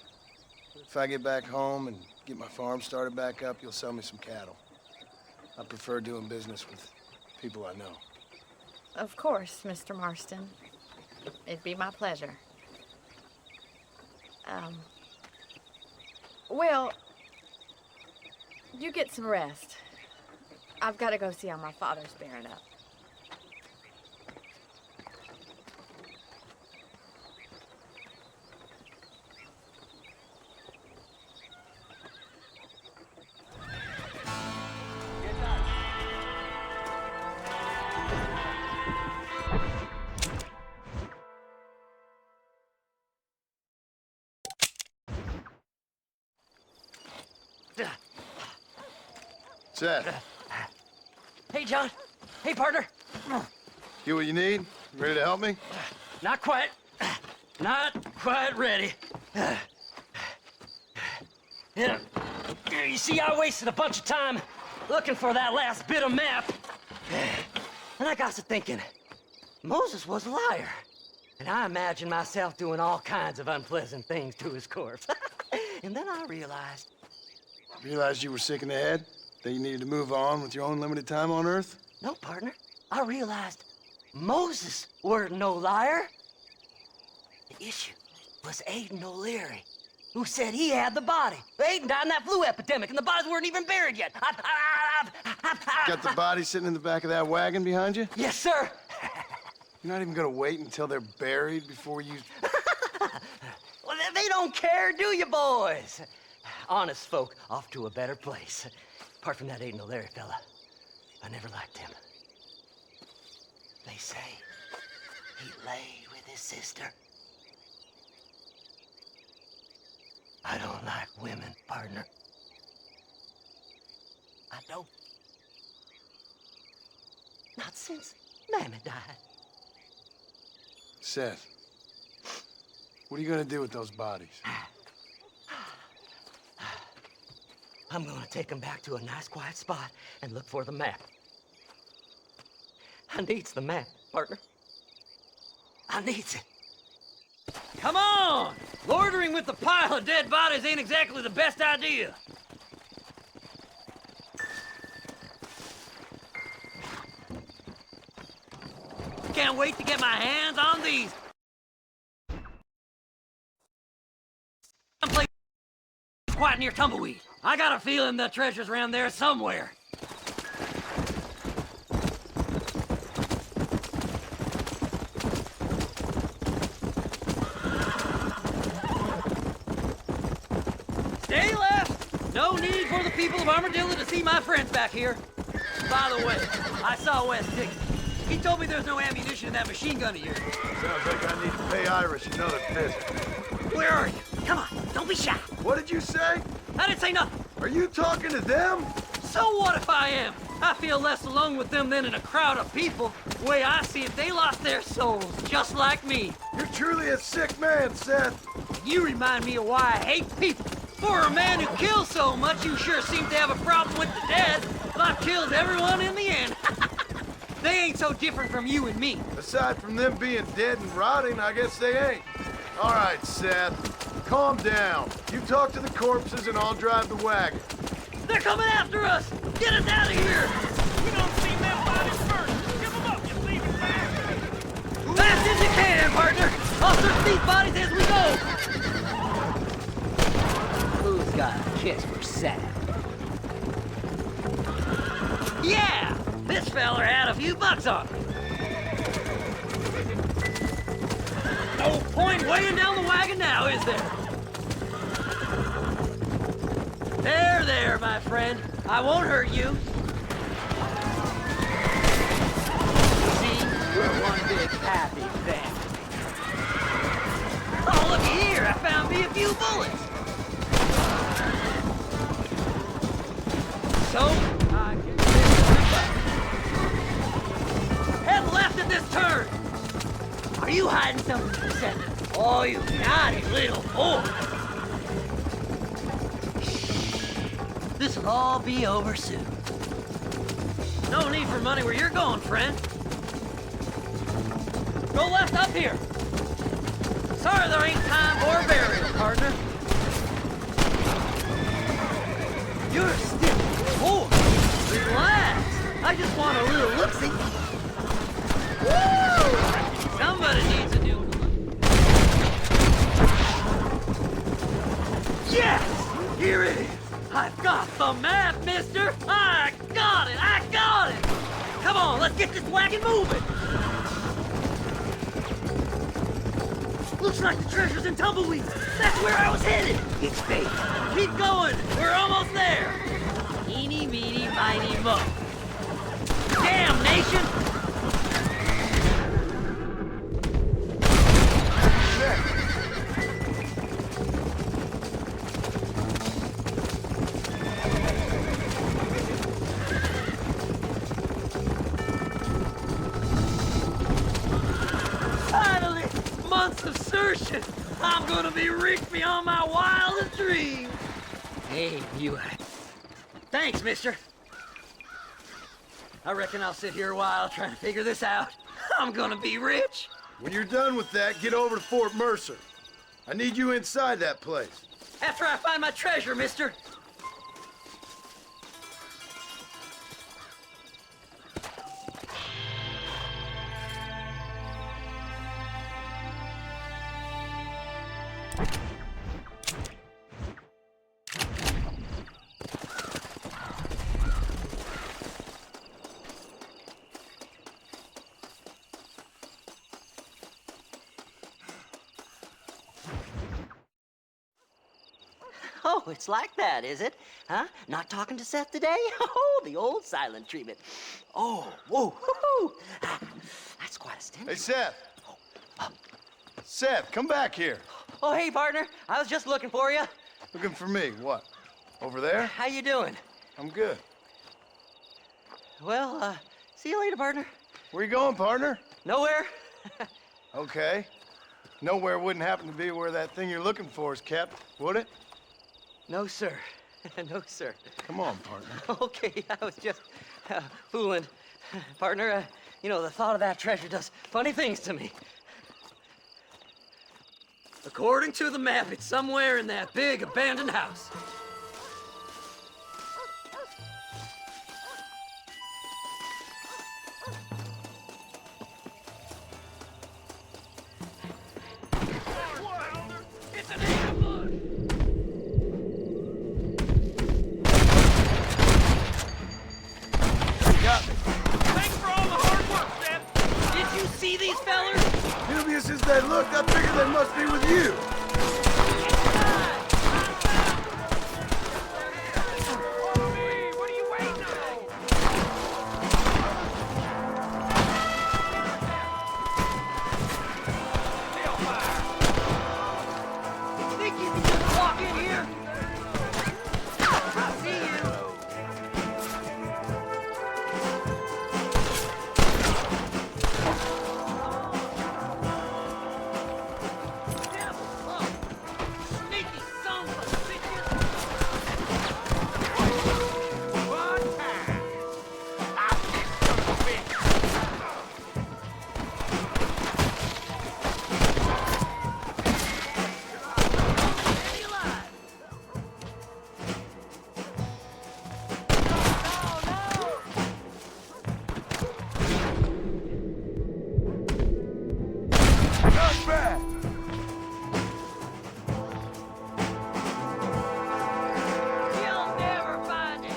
If I get back home and get my farm started back up, you'll sell me some cattle. I prefer doing business with people I know. Of course, Mr. Marston. It'd be my pleasure. Well, you get some rest. I've got to go see how my father's bearing up. Seth. Hey, John. Hey, partner. Get what you need? Ready to help me? Not quite. Not quite ready. Yeah. You see, I wasted a bunch of time looking for that last bit of map. And I got to thinking, Moses was a liar. And I imagined myself doing all kinds of unpleasant things to his corpse. And then I realized... Realized you were sick in the head? That you needed to move on with your own limited time on Earth? No, partner. I realized Moses weren't no liar. The issue was Aiden O'Leary, who said he had the body. Aiden died in that flu epidemic, and the bodies weren't even buried yet. Got the body sitting in the back of that wagon behind you? Yes, sir. You're not even gonna wait until they're buried before you... Well, they don't care, do you, boys? Honest folk off to a better place. Apart from that Aiden O'Leary fella, I never liked him. They say he laid with his sister. I don't like women, partner. I don't. Not since Mammy died. Seth, what are you gonna do with those bodies? I'm gonna take them back to a nice quiet spot and look for the map. I needs the map, partner. I needs it. Come on! Loitering with the pile of dead bodies ain't exactly the best idea. Can't wait to get my hands on these. Someplace quite near Tumbleweed. I got a feeling the treasure's around there somewhere. Stay left! No need for the people of Armadillo to see my friends back here. By the way, I saw Wes Dixon. He told me there's no ammunition in that machine gun of yours. Sounds like I need to pay Irish another visit. Where are you? Come on, don't be shy. What did you say? I didn't say nothing. Are you talking to them? So what if I am? I feel less alone with them than in a crowd of people. The way I see it, they lost their souls, just like me. You're truly a sick man, Seth. You remind me of why I hate people. For a man who kills so much, you sure seem to have a problem with the dead. But I've killed everyone in the end. They ain't so different from you and me. Aside from them being dead and rotting, I guess they ain't. All right, Seth. Calm down. You talk to the corpses and I'll drive the wagon. They're coming after us! Get us out of here! We don't see them bodies first. Give them up. You leave it fast. Fast as you can, partner! I'll search these bodies as we go! Who's got a kiss for Seth? Yeah! This feller had a few bucks on him. No point weighing down the wagon now, is there? There, my friend. I won't hurt you. See, we're one big happy family. Oh, looky here. I found me a few bullets. So, I can head left at this turn. Are you hiding something from Seth? Oh, you naughty little boy. This'll all be over soon. No need for money where you're going, friend. Go left up here. Sorry there ain't time for a burial, partner. You're still poor. Relax. I just want a little look-see. Woo! Somebody needs a new... Yes! Here it is. I've got the map, mister. I got it. I got it. Come on, let's get this wagon moving. Looks like the treasure's in Tumbleweed. That's where I was headed. It's fake. Keep going. We're almost there. Eeny, meeny, miny, mo. Damn, nation! Finally! Months of searching! I'm gonna be rich beyond my wildest dreams! Hey, you... Thanks, mister. I reckon I'll sit here a while trying to figure this out. I'm gonna be rich. When you're done with that, get over to Fort Mercer. I need you inside that place. After I find my treasure, mister. Oh, it's like that, is it? Huh? Not talking to Seth today? Oh, the old silent treatment. Oh, whoa, hoo-hoo. That's quite a stench. Hey, Seth. Seth, come back here. Oh, hey, partner. I was just looking for you. Looking for me? What? Over there? How you doing? I'm good. Well, see you later, partner. Where you going, partner? Nowhere. Okay. Nowhere wouldn't happen to be where that thing you're looking for is kept, would it? No, sir. No, sir. Come on, partner. Okay, I was just fooling. Partner, you know, the thought of that treasure does funny things to me. According to the map, it's somewhere in that big abandoned house. It's an ambush! Got me. Thanks for all the hard work, Seth! Did you see these fellers? Dubious as they look, I figure they must be with you. Think you can just walk in here? I see you. Sneaky son of a bitches! One time! I think son of a bitch! Stay alive! Not bad. You'll never find it!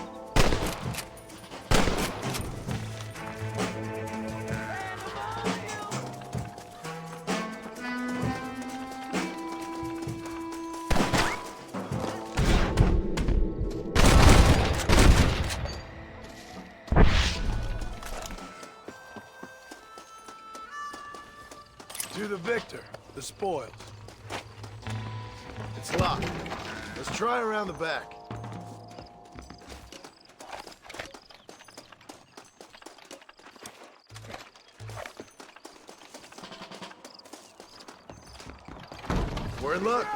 To the victor, the spoils. It's locked. Let's try around the back. We're in luck.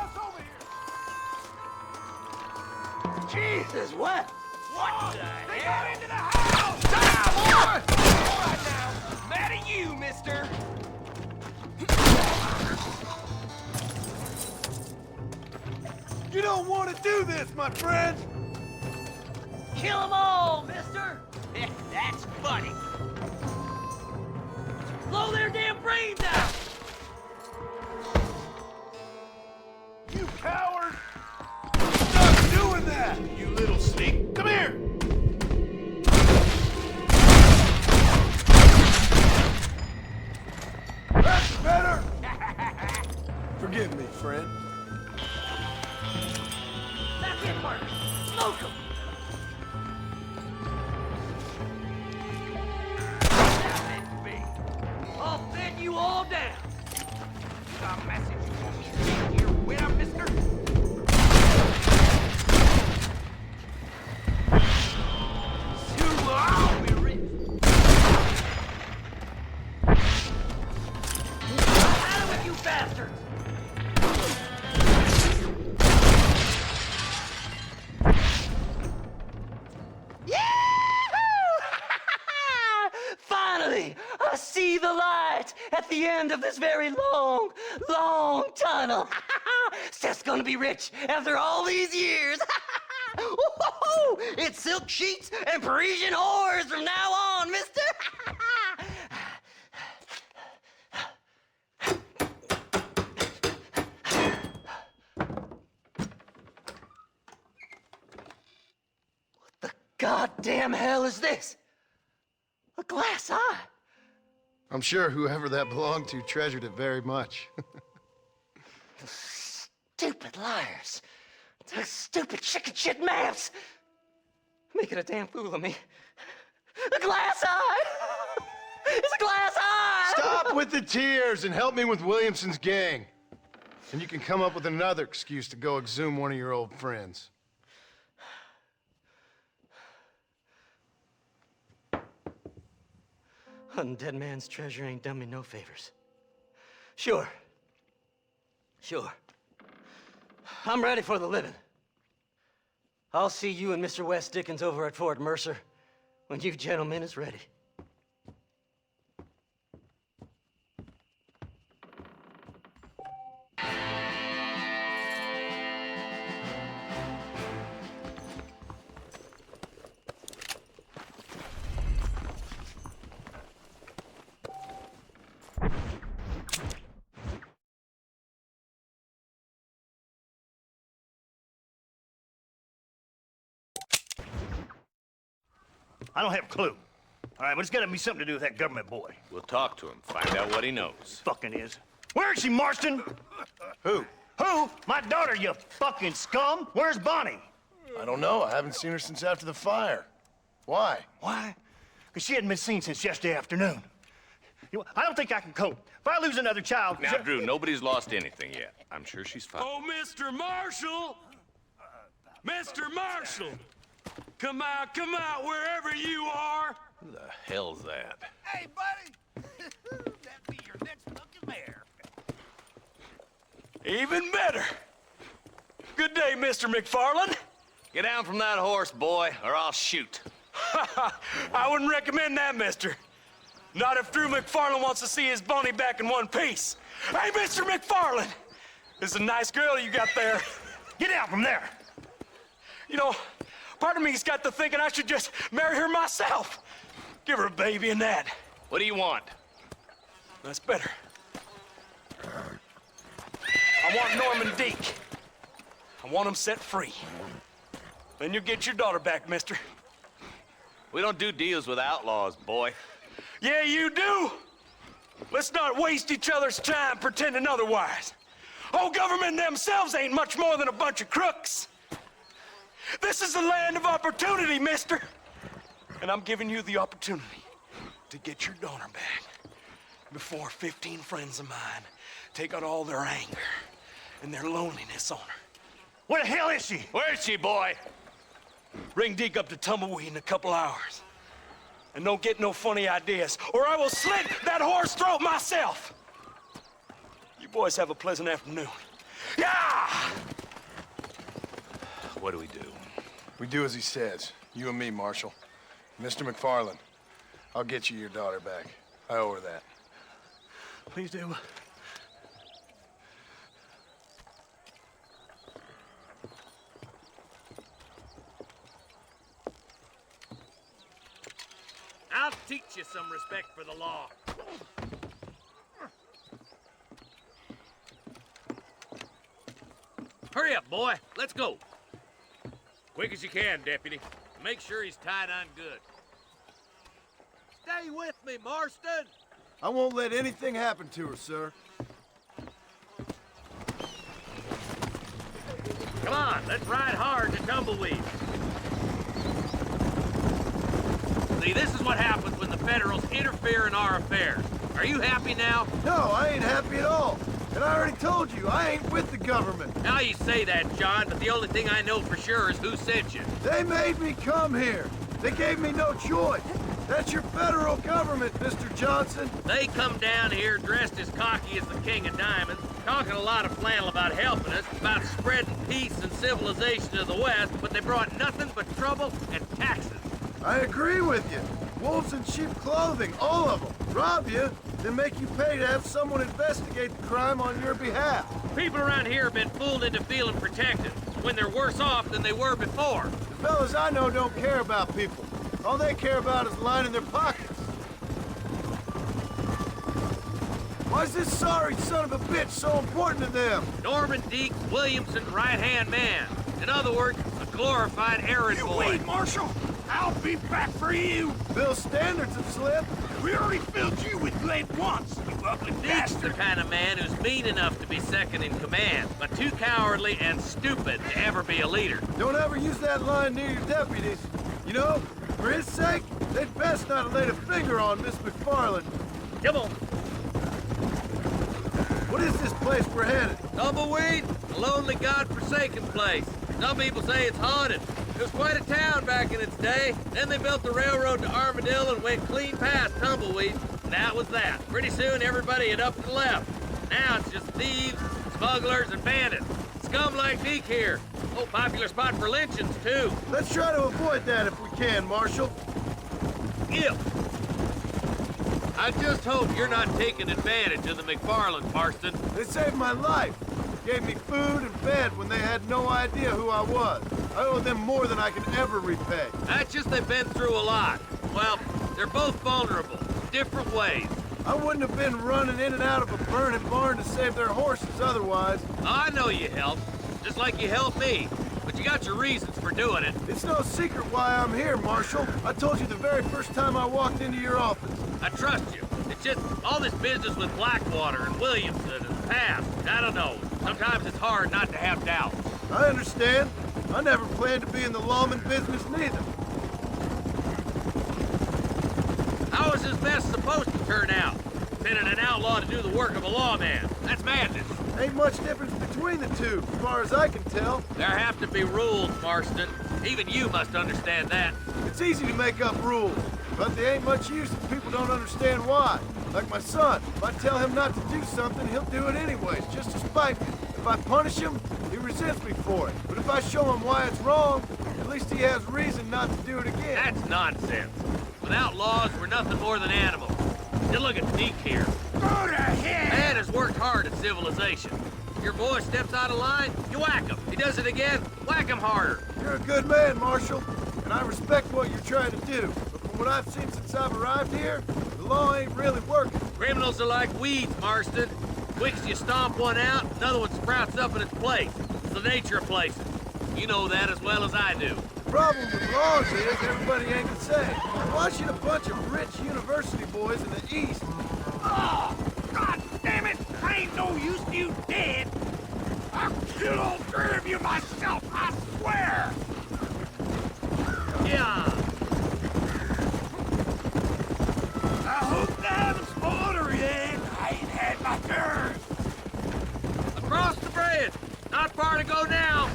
Jesus, what? What the They hell? got into the house! Down, boy! All right now, mad at you, mister. You don't want to do this, my friend! Kill them all, mister! That's funny. Blow their damn brains out! You coward! Stop doing that, you little sneak! Come here! That's better! Forgive me, friend. That's it, partner. Smoke them! I'll bed you all down. Got a message you want me to take here with him, mister? Soon will all be rich. Out of with you bastards! Finally, I see the light at the end of this very long, long tunnel. Seth's gonna be rich after all these years. It's silk sheets and Parisian whores from now on, mister. What the goddamn hell is this? A glass eye? I'm sure whoever that belonged to treasured it very much. Stupid liars. Those stupid chicken shit maps. Making a damn fool of me. A glass eye! It's a glass eye! Stop with the tears and help me with Williamson's gang. And you can come up with another excuse to go exhume one of your old friends. Hunting dead man's treasure ain't done me no favors. Sure. I'm ready for the living. I'll see you and Mr. West Dickens over at Fort Mercer when you gentlemen is ready. I don't have a clue. All right, but it's got to be something to do with that government boy. We'll talk to him, find out what he knows. Fucking is. Where is she, Marston? Who? Who? My daughter, you fucking scum. Where's Bonnie? I don't know. I haven't seen her since after the fire. Why? Why? Because she hadn't been seen since yesterday afternoon. I don't think I can cope. If I lose another child... Now, Drew, nobody's lost anything yet. I'm sure she's fine. Oh, Mr. Marshall! Mr. Marshall! Come out, wherever you are! Who the hell's that? Hey, buddy! That be your next fucking mayor. Even better! Good day, Mr. McFarland. Get down from that horse, boy, or I'll shoot. I wouldn't recommend that, mister. Not if Drew McFarland wants to see his Bonnie back in one piece. Hey, Mr. McFarland! This is a nice girl you got there. Get out from there! You know, part of me's got to thinking I should just marry her myself. Give her a baby and that. What do you want? That's better. I want Norman Deek. I want him set free. Then you'll get your daughter back, mister. We don't do deals with outlaws, boy. Yeah, you do. Let's not waste each other's time pretending otherwise. Old government themselves ain't much more than a bunch of crooks. This is the land of opportunity, mister. And I'm giving you the opportunity to get your daughter back before 15 friends of mine take out all their anger and their loneliness on her. Where the hell is she? Where is she, boy? Bring Deke up to Tumbleweed in a couple hours. And don't get no funny ideas, or I will slit that horse throat myself. You boys have a pleasant afternoon. Yeah! What do we do? We do as he says. You and me, Marshal. Mr. McFarland, I'll get you your daughter back. I owe her that. Please do. I'll teach you some respect for the law. Hurry up, boy. Let's go. Quick as you can, deputy. Make sure he's tied on good. Stay with me, Marston. I won't let anything happen to her, sir. Come on, let's ride hard to Tumbleweed. See, this is what happens when the Federals interfere in our affairs. Are you happy now? No, I ain't happy at all. And I already told you, I ain't with the government. Now you say that, John, but the only thing I know for sure is who sent you. They made me come here. They gave me no choice. That's your federal government, Mr. Johnson. They come down here dressed as cocky as the King of Diamonds, talking a lot of flannel about helping us, about spreading peace and civilization to the West, but they brought nothing but trouble and taxes. I agree with you. Wolves in sheep clothing, all of them. Rob you, then make you pay to have someone investigate the crime on your behalf. People around here have been fooled into feeling protected, when they're worse off than they were before. The fellas I know don't care about people. All they care about is lining their pockets. Why's this sorry son of a bitch so important to them? Norman Deke Williamson's right-hand man. In other words, a glorified errand boy. Wait, Marshal! I'll be back for you! Bill's standards have slipped. We already filled you with lead once, you ugly Deke's bastard! the kind of man who's mean enough to be second in command, but too cowardly and stupid to ever be a leader. Don't ever use that line near your deputies. You know, for his sake, they'd best not have laid a finger on Miss McFarland. Come on. What is this place we're headed? Tumbleweed, a lonely, godforsaken place. Some people say it's haunted. It was quite a town back in its day. Then they built the railroad to Armadillo and went clean past Tumbleweed. And that was that. Pretty soon, everybody had up and left. Now it's just thieves, smugglers, and bandits. Scum like Deke here. Oh, popular spot for lynchings, too. Let's try to avoid that if we can, Marshal. Yeah. I just hope you're not taking advantage of the McFarlands, Marston. They saved my life. Gave me food and bed when they had no idea who I was. I owe them more than I can ever repay. That's just they've been through a lot. Well, they're both vulnerable, different ways. I wouldn't have been running in and out of a burning barn to save their horses otherwise. I know you helped, just like you helped me. But you got your reasons for doing it. It's no secret why I'm here, Marshal. I told you the very first time I walked into your office. I trust you. It's just all this business with Blackwater and Williamson and the past. I don't know. Sometimes it's hard not to have doubts. I understand. I never planned to be in the lawman business neither. How is this mess supposed to turn out? Pinning an outlaw to do the work of a lawman. That's madness. Ain't much difference between the two, as far as I can tell. There have to be rules, Marston. Even you must understand that. It's easy to make up rules, but they ain't much use if people don't understand why. Like my son, if I tell him not to do something, he'll do it anyways, just to spite me. If I punish him, he resents me for it. But if I show him why it's wrong, at least he has reason not to do it again. That's nonsense. Without laws, we're nothing more than animals. Just look at Deke here. Go to hell! Man has worked hard at civilization. Your boy steps out of line, you whack him. He does it again, whack him harder. You're a good man, Marshal, and I respect what you're trying to do. But from what I've seen since I've arrived here, the law ain't really working. Criminals are like weeds, Marston. Quick as you stomp one out, another one sprouts up in its place. It's the nature of places. You know that as well as I do. The problem with laws is everybody ain't the same. Why should a bunch of rich university boys in the East... Oh, God damn it! I ain't no use to you dead! I'll kill all three of you myself, I swear! Yeah. I hope I haven't spoiled her yet. I ain't had my turn. Across the bridge. Not far to go now.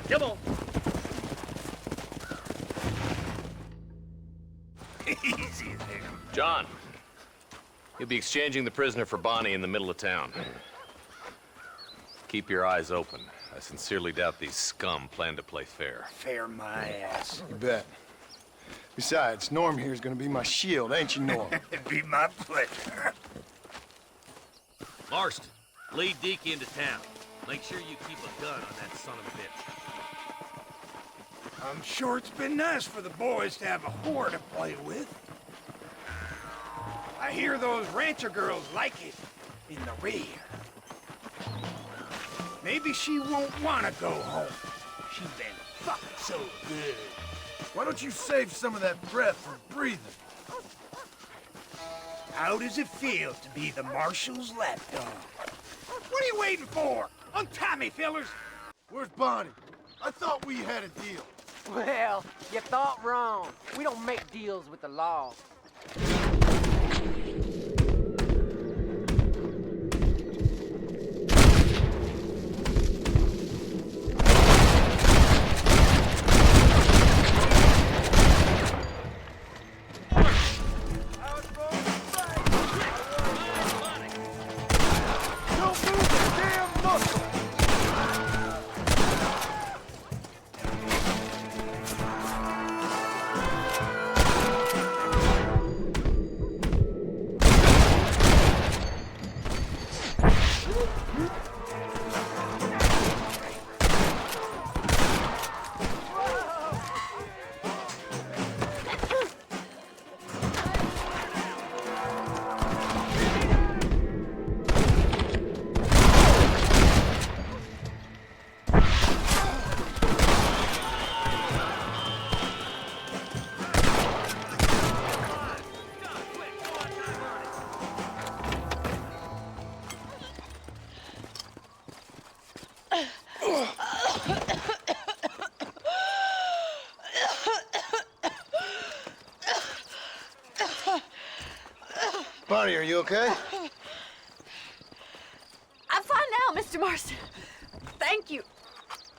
Come on. Easy there. John, you'll be exchanging the prisoner for Bonnie in the middle of town. Keep your eyes open. I sincerely doubt these scum plan to play fair. Fair my ass. You bet. Besides, Norm here's gonna be my shield, ain't you, Norm? It'd be my pleasure. Marston, Lead Deke into town. Make sure you keep a gun on that son of a bitch. I'm sure it's been nice for the boys to have a whore to play with. I hear those rancher girls like it in the rear. Maybe she won't want to go home. She's been fucking so good. Why don't you save some of that breath for breathing? How does it feel to be the marshal's lapdog? What are you waiting for? Untie me, fellers! Where's Bonnie? I thought we had a deal. Well, you thought wrong. We don't make deals with the law. Bonnie, are you okay? I'm fine now, Mr. Marston. Thank you.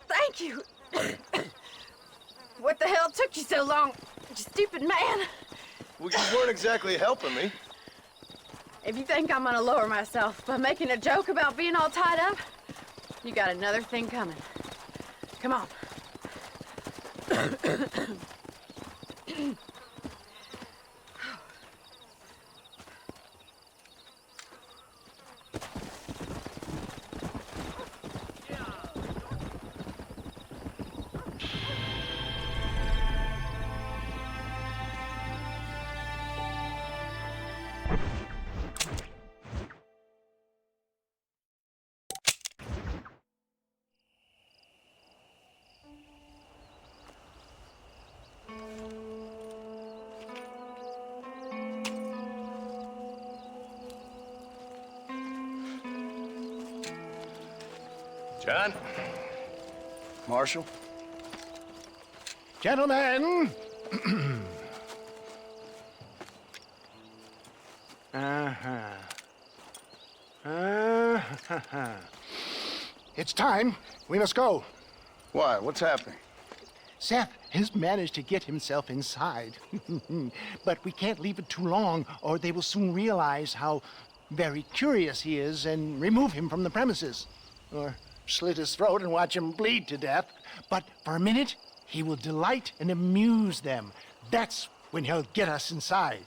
Thank you. What the hell took you so long, you stupid man? Well, you weren't exactly helping me. If you think I'm gonna lower myself by making a joke about being all tied up, you got another thing coming. Come on. John? Marshal? Gentlemen! It's time. We must go. Why? What's happening? Seth has managed to get himself inside. But we can't leave it too long, or they will soon realize how very curious he is and remove him from the premises. Or slit his throat and watch him bleed to death. But for a minute, he will delight and amuse them. That's when he'll get us inside.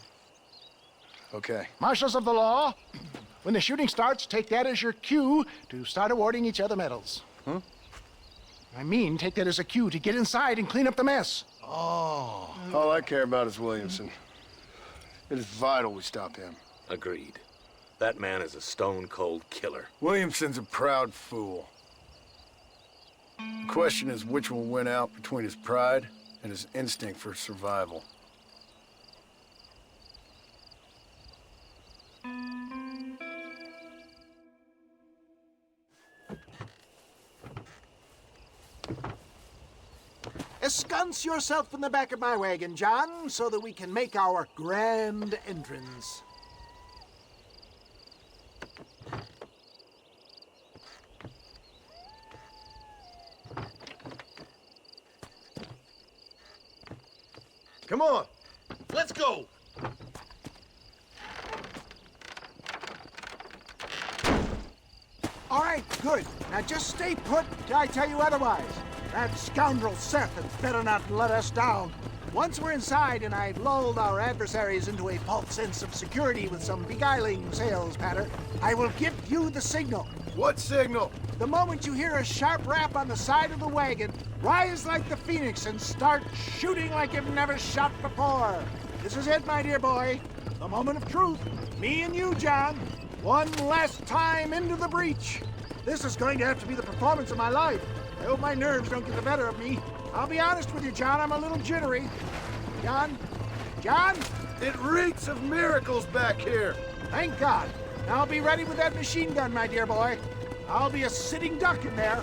Okay. Marshals of the law, when the shooting starts, take that as your cue to start awarding each other medals. Huh? I mean, take that as a cue to get inside and clean up the mess. Oh. All I care about is Williamson. It is vital we stop him. Agreed. That man is a stone-cold killer. Williamson's a proud fool. The question is which will win out between his pride and his instinct for survival. Ensconce yourself in the back of my wagon, John, so that we can make our grand entrance. Come on. Let's go! All right, good. Now just stay put till I tell you otherwise. That scoundrel Seth had better not let us down. Once we're inside and I've lulled our adversaries into a false sense of security with some beguiling sales patter, I will give you the signal. What signal? The moment you hear a sharp rap on the side of the wagon, rise like the phoenix and start shooting like you've never shot before. This is it, my dear boy. The moment of truth. Me and you, John. One last time into the breach. This is going to have to be the performance of my life. I hope my nerves don't get the better of me. I'll be honest with you, John, I'm a little jittery. John? John? It reeks of miracles back here. Thank God. Now be ready with that machine gun, my dear boy. I'll be a sitting duck in there.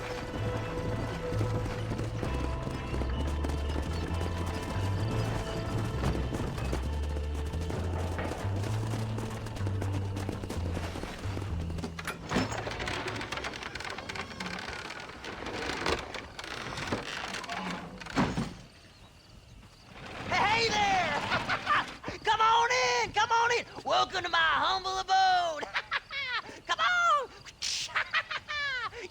Hey there! Come on in! Come on in! Welcome to my humble abode! Come on! Yeah!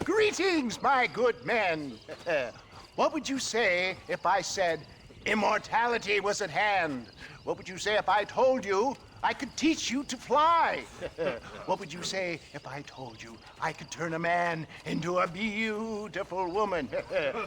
Greetings, my good men. What would you say if I said immortality was at hand? What would you say if I told you I could teach you to fly? What would you say if I told you I could turn a man into a beautiful woman?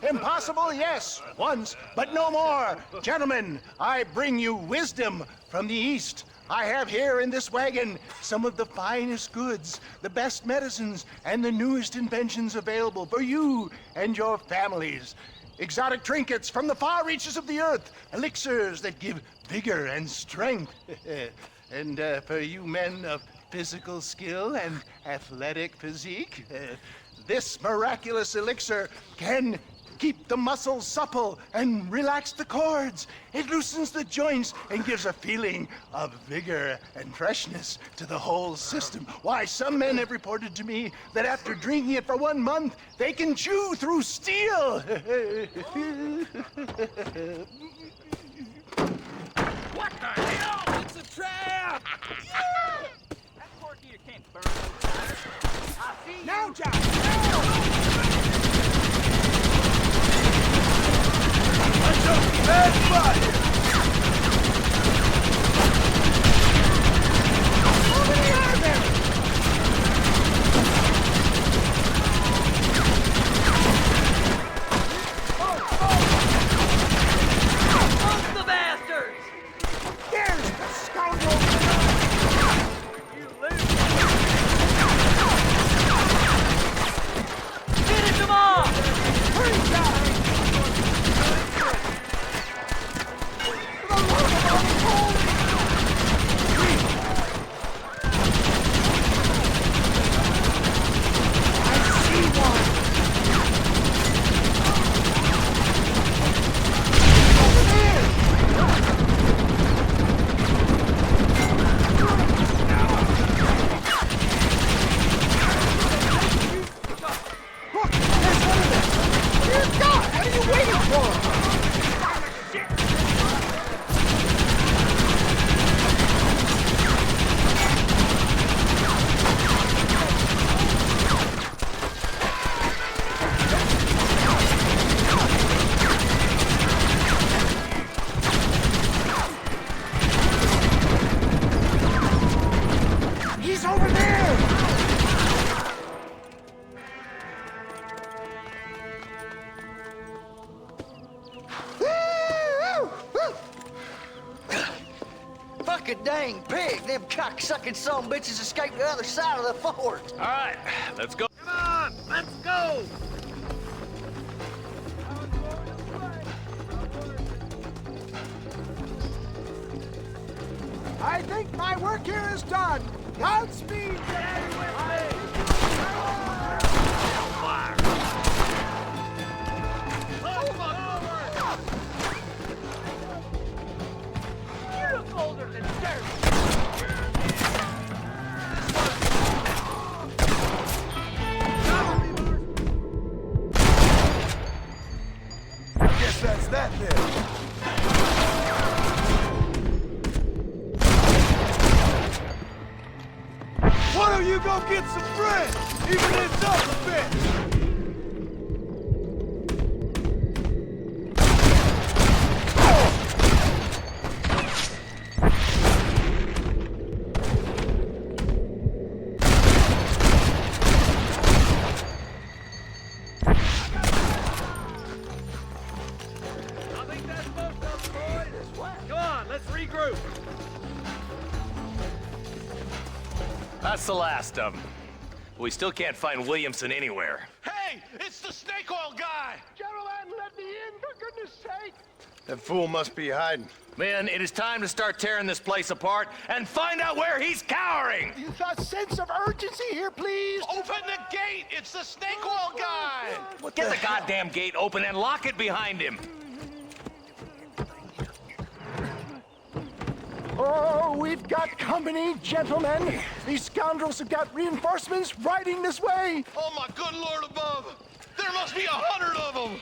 Impossible, yes, once, but no more. Gentlemen, I bring you wisdom from the East. I have here in this wagon some of the finest goods, the best medicines, and the newest inventions available for you and your families. Exotic trinkets from the far reaches of the earth, elixirs that give vigor and strength. And for you men of physical skill and athletic physique, this miraculous elixir can keep the muscles supple and relax the cords. It loosens the joints and gives a feeling of vigor and freshness to the whole system. Why, some men have reported to me that after drinking it for 1 month, they can chew through steel. What the hell? It's a trap! That cork here can't burn no fire. I see you. Now, John! Now! Let's go! Bad spot here! How many are there? Fuck the bastards! There's the scoundrel! You lose. Finish them off! Hurry, John! He's over there! Fucking dang pig! Them cocksucking son bitches escaped the other side of the fort! All right, let's go. Come on, let's go! I think my work here is done. Godspeed! You're colder than dirt. Guess that's that then. Why don't you go get some friends? Even it's up a bit. That's the last of them. We still can't find Williamson anywhere. Hey, it's the snake oil guy! Gentlemen, let me in, for goodness sake! That fool must be hiding. Men, it is time to start tearing this place apart and find out where he's cowering! A sense of urgency here, please! Open the gate! It's the snake oil guy! Get the goddamn gate open and lock it behind him! Oh, we've got company, gentlemen. These scoundrels have got reinforcements riding this way. Oh, my good Lord above! There must be 100 of them!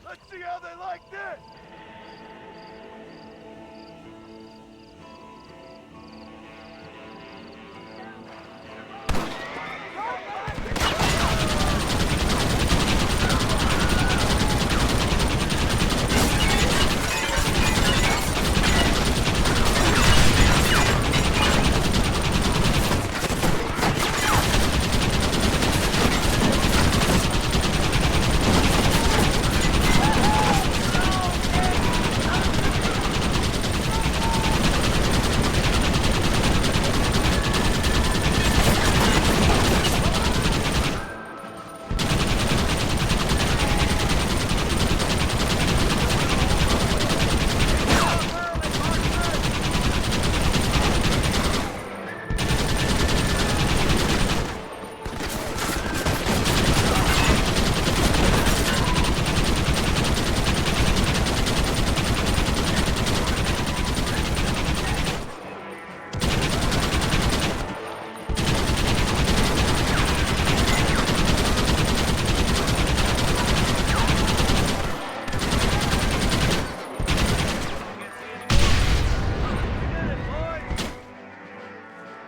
Let's see how they like this.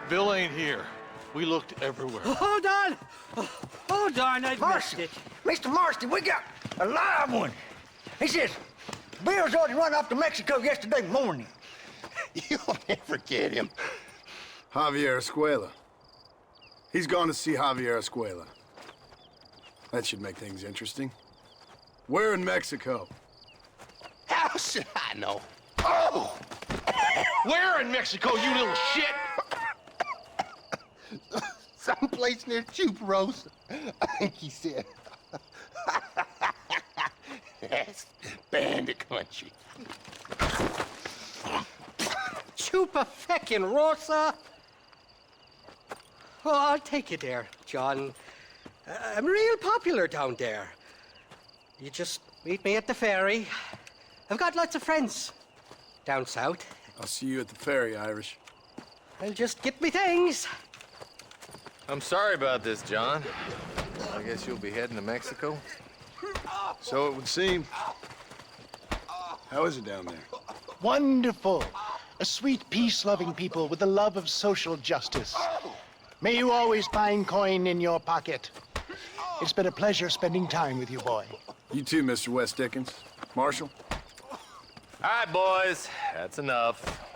Bill ain't here. We looked everywhere. Hold on! Hold on, I missed it. Mr. Marston, we got a live one. He says, Bill's already run off to Mexico yesterday morning. You'll never get him. Javier Escuela. He's gone to see Javier Escuela. That should make things interesting. Where in Mexico? How should I know? Oh! Where in Mexico, you little shit? Someplace near Chuparosa, I think he said. That's bandit country. Chupa-feckin'-rosa? Oh, I'll take you there, John. I'm real popular down there. You just meet me at the ferry. I've got lots of friends down south. I'll see you at the ferry, Irish. I'll just get me things. I'm sorry about this, John. I guess you'll be heading to Mexico? So it would seem. How is it down there? Wonderful. A sweet, peace-loving people with the love of social justice. May you always find coin in your pocket. It's been a pleasure spending time with you, boy. You too, Mr. West Dickens. Marshal? All right, boys. That's enough.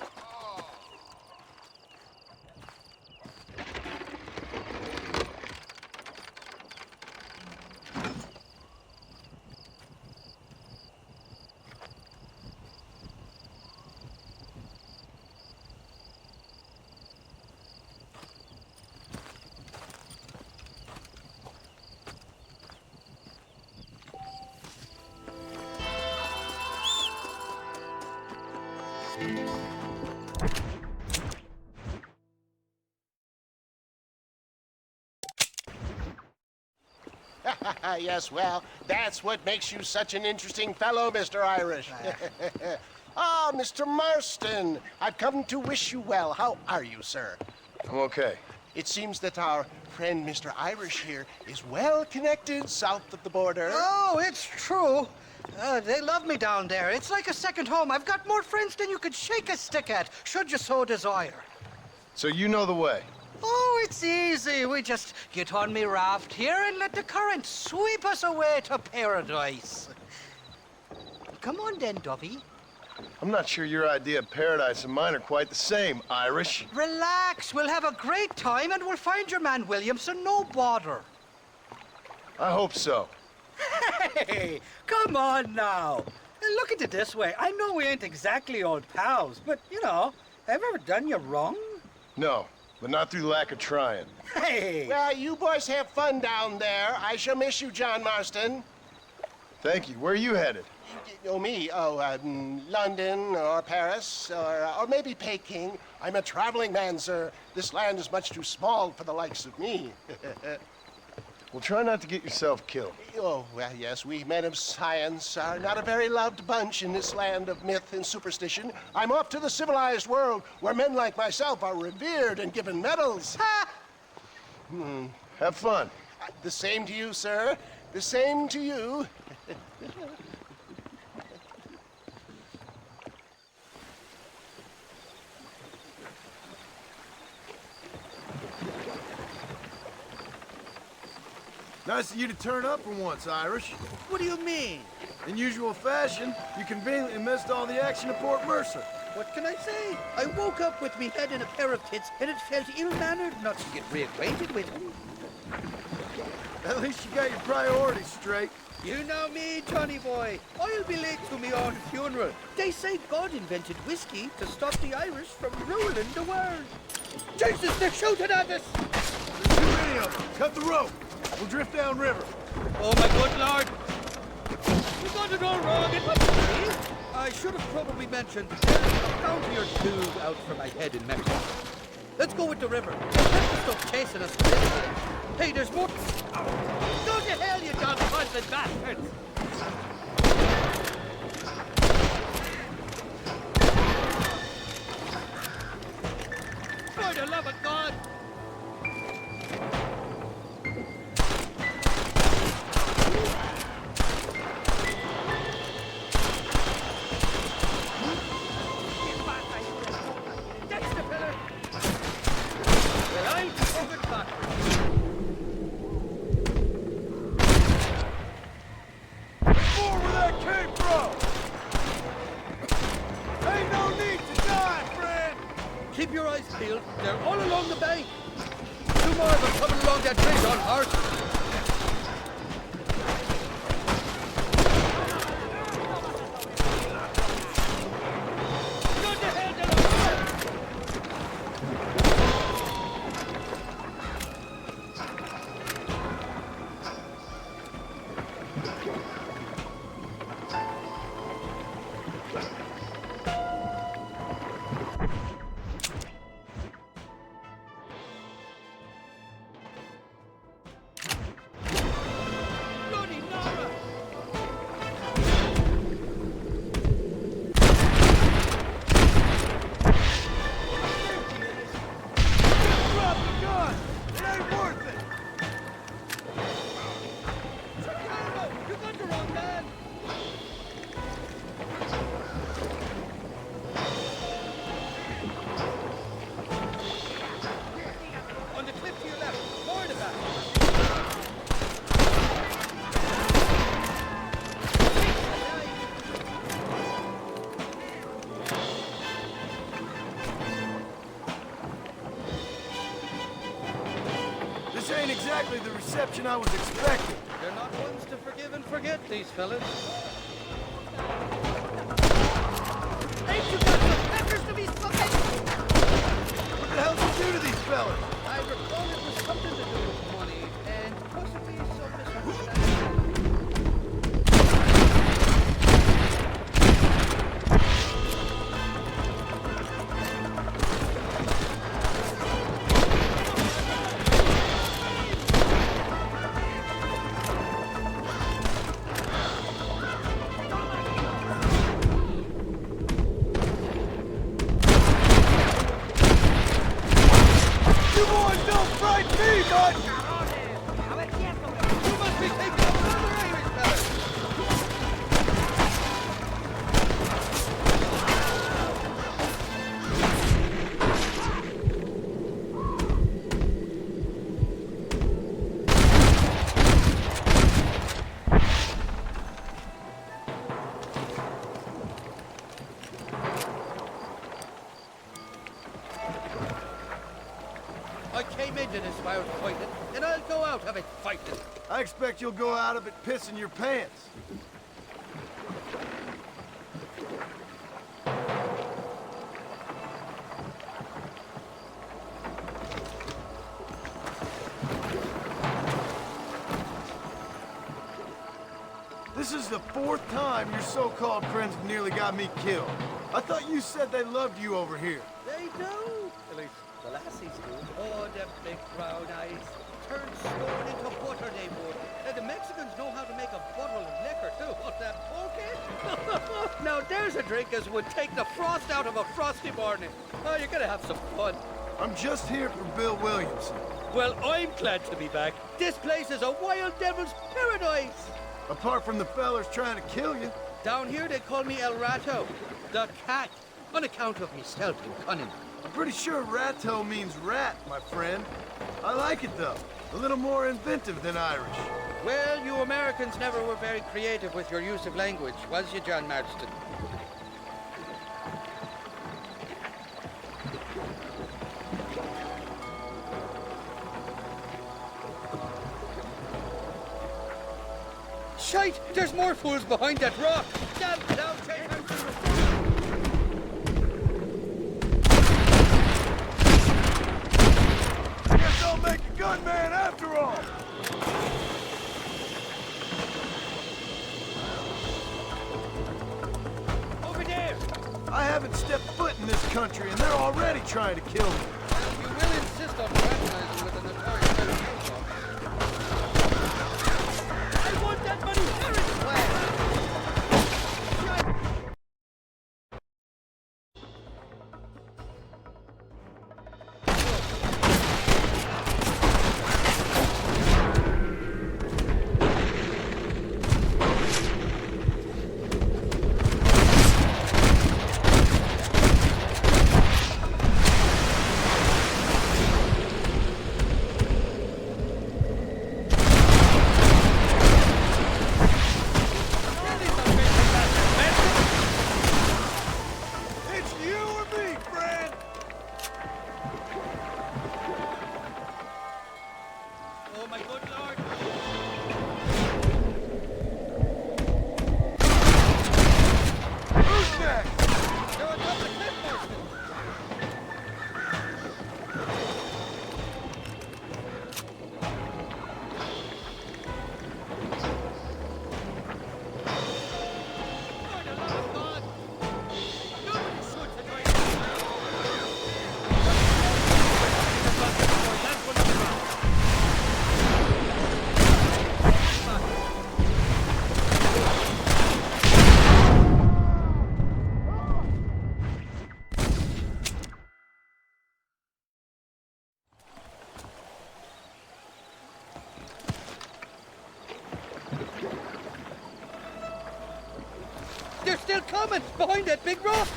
Yes, well, that's what makes you such an interesting fellow, Mr. Irish. Ah, Mr. Marston, I've come to wish you well. How are you, sir? I'm okay. It seems that our friend Mr. Irish here is well connected south of the border. Oh, it's true. They love me down there. It's like a second home. I've got more friends than you could shake a stick at, should you so desire. So you know the way? Oh, it's easy. We just get on me raft here and let the current sweep us away to paradise. Come on then, Dovey. I'm not sure your idea of paradise and mine are quite the same, Irish. Relax. We'll have a great time and we'll find your man Williamson, no bother. I hope so. Hey, come on now. Look at it this way. I know we ain't exactly old pals, but, you know, have I ever done you wrong? No, but not through lack of trying. Hey! Well, you boys have fun down there. I shall miss you, John Marston. Thank you. Where are you headed? Oh, me? Oh, London or Paris or maybe Peking. I'm a traveling man, sir. This land is much too small for the likes of me. Well, try not to get yourself killed. Oh, well, yes, we men of science are not a very loved bunch in this land of myth and superstition. I'm off to the civilized world where men like myself are revered and given medals. Ha! Have fun. The same to you, sir. The same to you. Nice of you to turn up for once, Irish. What do you mean? In usual fashion, you conveniently missed all the action at Port Mercer. What can I say? I woke up with me head in a pair of tits, and it felt ill-mannered not to get reacquainted with him. At least you got your priorities straight. You know me, Johnny boy. I'll be late to me own funeral. They say God invented whiskey to stop the Irish from ruling the world. Jesus, they're shooting at us! There's too many of them. Cut the rope. We'll drift downriver. Oh, my good Lord. We got it all wrong. It wasn't me. I should have probably mentioned there's a bounty or two out for my head in Mexico. Let's go with the river. Let's stop chasing us. Hey, there's more. Go to hell, you God-constant bastards! For the love of God! Keep your eyes peeled. They're all along the bank. Two more of them coming along that bridge on horse. Exactly the reception I was expecting. They're not ones to forgive and forget, these fellas. Ain't you got some peppers to be smoking? What the hell did you do to these fellas? I recall it was something to do with money, and possibly some misunderstanding. And I'll go out of it fighting. I expect you'll go out of it pissing your pants. is the 4th time your so-called friends nearly got me killed. I thought you said they loved you over here. They do. At least the lassies do. Oh, them big brown eyes. Turn stone into butter, they would. And the Mexicans know how to make a bottle of liquor, too. What's that, poke? Now, there's a drink as would take the frost out of a frosty morning. Oh, you're gonna have some fun. I'm just here for Bill Williamson. Well, I'm glad to be back. This place is a wild devil's paradise. Apart from the fellers trying to kill you. Down here, they call me El Rato, the cat, on account of me stealth and cunning. I'm pretty sure Rato means rat, my friend. I like it, though. A little more inventive than Irish. Well, you Americans never were very creative with your use of language, was you, John Marston? Shite! There's more fools behind that rock! Damn, now take them to the... Guess I'll make a gunman after all! Over there! I haven't stepped foot in this country, and they're already trying to kill me. You will insist on fraternizing with the notorious Marathon. I want that money very fast! They're still coming! Behind that big rock!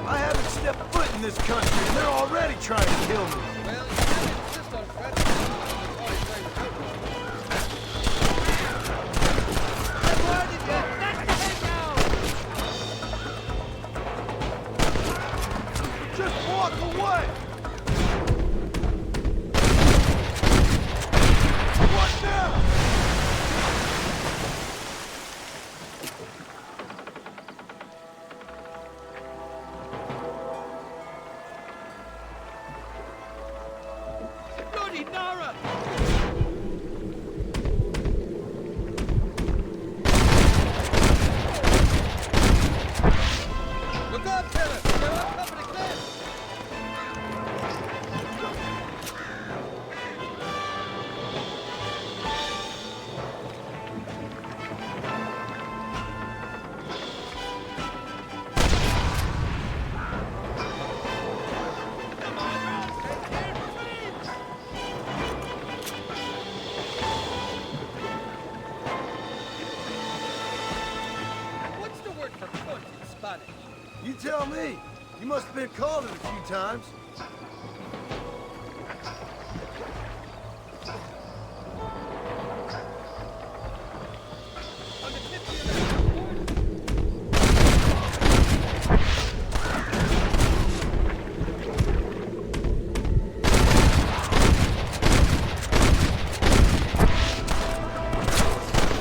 I haven't stepped foot in this country, and they're already trying to kill me. Well, you can't insist on fraternizing with the notorious Marathon. Where did you... That's the head now! Just walk away! What now? Bloody Nara! Look out, Taylor! They're on top of the cliff! What's the word for foot in Spanish? You tell me. You must have been called it a few times. On the tip of your left.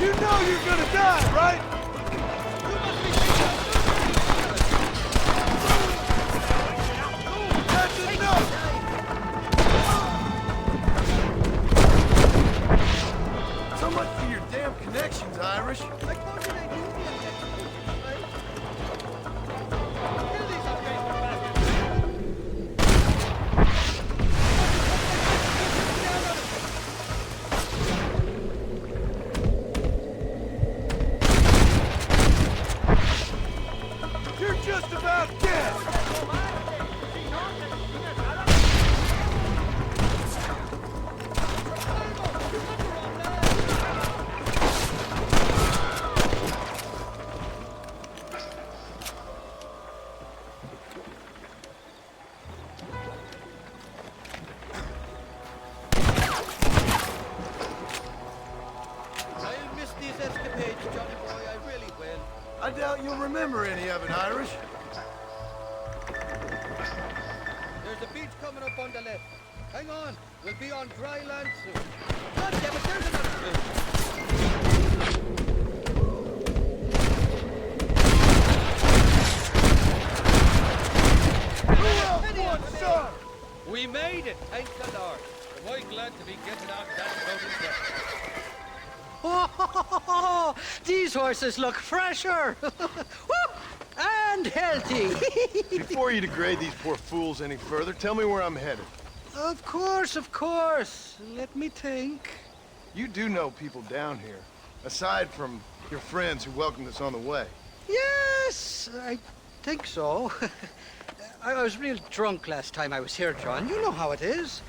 You know you're gonna die, right? You must be thinking about this? I'll miss these escapades, Johnny boy, I really will. I doubt you'll remember any of it, Irish. There's a beach coming up on the left. Hang on, we'll be on dry land soon. God damn it, there's another Sir! We made it, thank the Lord. Am I glad to be getting out of that mountain. Oh, these horses look fresher. And healthy. Before you degrade these poor fools any further, tell me where I'm headed. Of course, of course. Let me think. You do know people down here, aside from your friends who welcomed us on the way. Yes, I think so. I was real drunk last time I was here, John. You know how it is.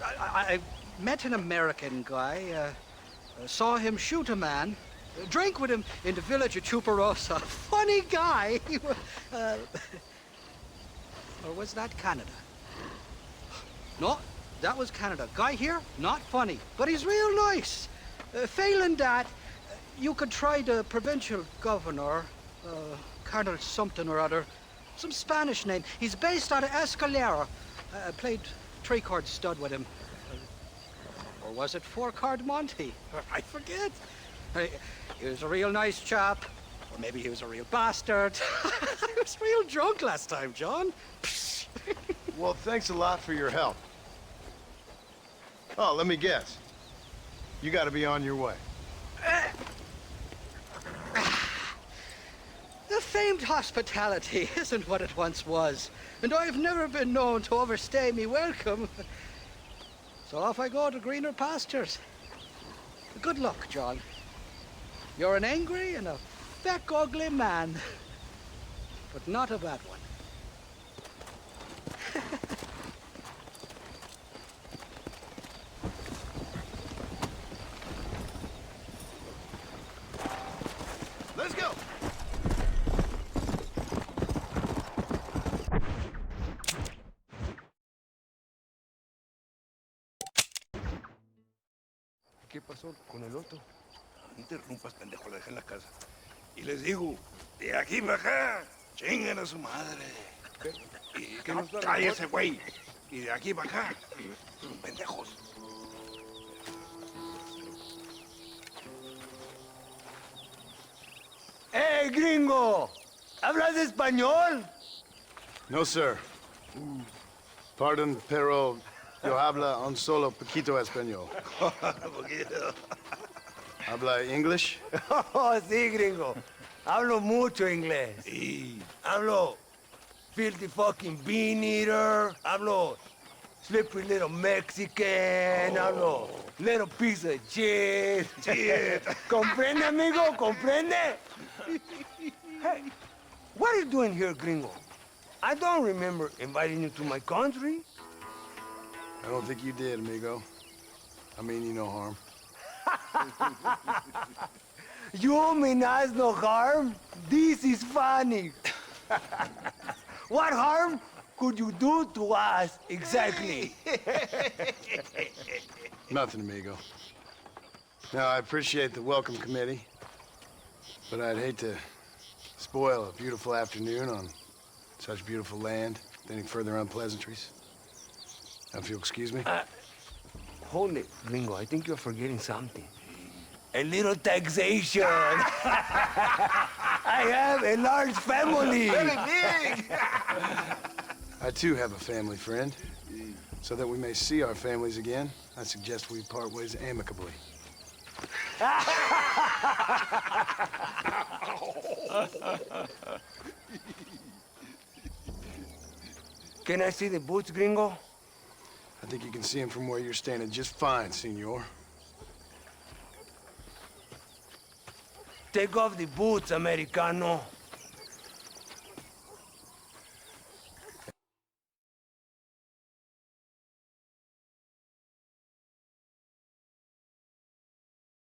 I met an American guy, saw him shoot a man, drank with him in the village of Chuparosa. Funny guy. Or was that Canada? No, that was Canada. Guy here, not funny, but he's real nice. Failing that, you could try the provincial governor, Colonel something or other. Some Spanish name. He's based out of Escalera. I played three-chord stud with him. Or was it four-chord Monty? I forget. He was a real nice chap. Or maybe he was a real bastard. I was real drunk last time, John. Well, thanks a lot for your help. Oh, let me guess. You gotta be on your way. The famed hospitality isn't what it once was, and I've never been known to overstay me welcome. So off I go to greener pastures. Good luck, John. You're an angry and a feck ugly man, but not a bad one. Let's go! ¿Qué pasó con el otro? No interrumpas, pendejo, lo dejé en la casa. Y les digo, de aquí para acá, chinguen a su madre. Que no cállese, güey. Y de aquí para acá, pendejos. ¡Eh, gringo! ¿Hablas español? No, sir. Pardon, pero yo habla un solo poquito español. ¿Habla English? Oh, sí, gringo. Hablo mucho inglés. Sí. Hablo filthy fucking bean eater. Hablo slippery little Mexican. Hablo little piece of shit. Shit. ¿Comprende, amigo? ¿Comprende? Hey, what are you doing here, gringo? I don't remember inviting you to my country. I don't think you did, amigo. I mean you no harm. You mean us no harm? This is funny. What harm could you do to us exactly? Nothing, amigo. Now, I appreciate the welcome committee, but I'd hate to spoil a beautiful afternoon on such beautiful land with any further unpleasantries. Now, if you'll excuse me. Hold it, gringo. I think you're forgetting something. A little taxation. I have a large family. Very big. I, too, have a family friend. So that we may see our families again, I suggest we part ways amicably. Can I see the boots, gringo? I think you can see him from where you're standing just fine, senor. Take off the boots, Americano.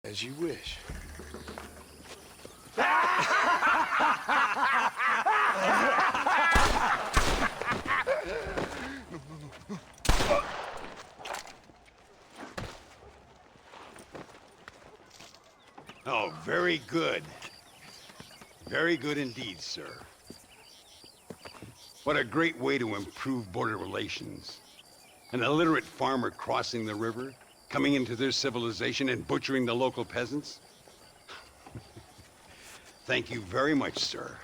As you wish. Oh, very good. Very good indeed, sir. What a great way to improve border relations. An illiterate farmer crossing the river, coming into their civilization and butchering the local peasants? Thank you very much, sir.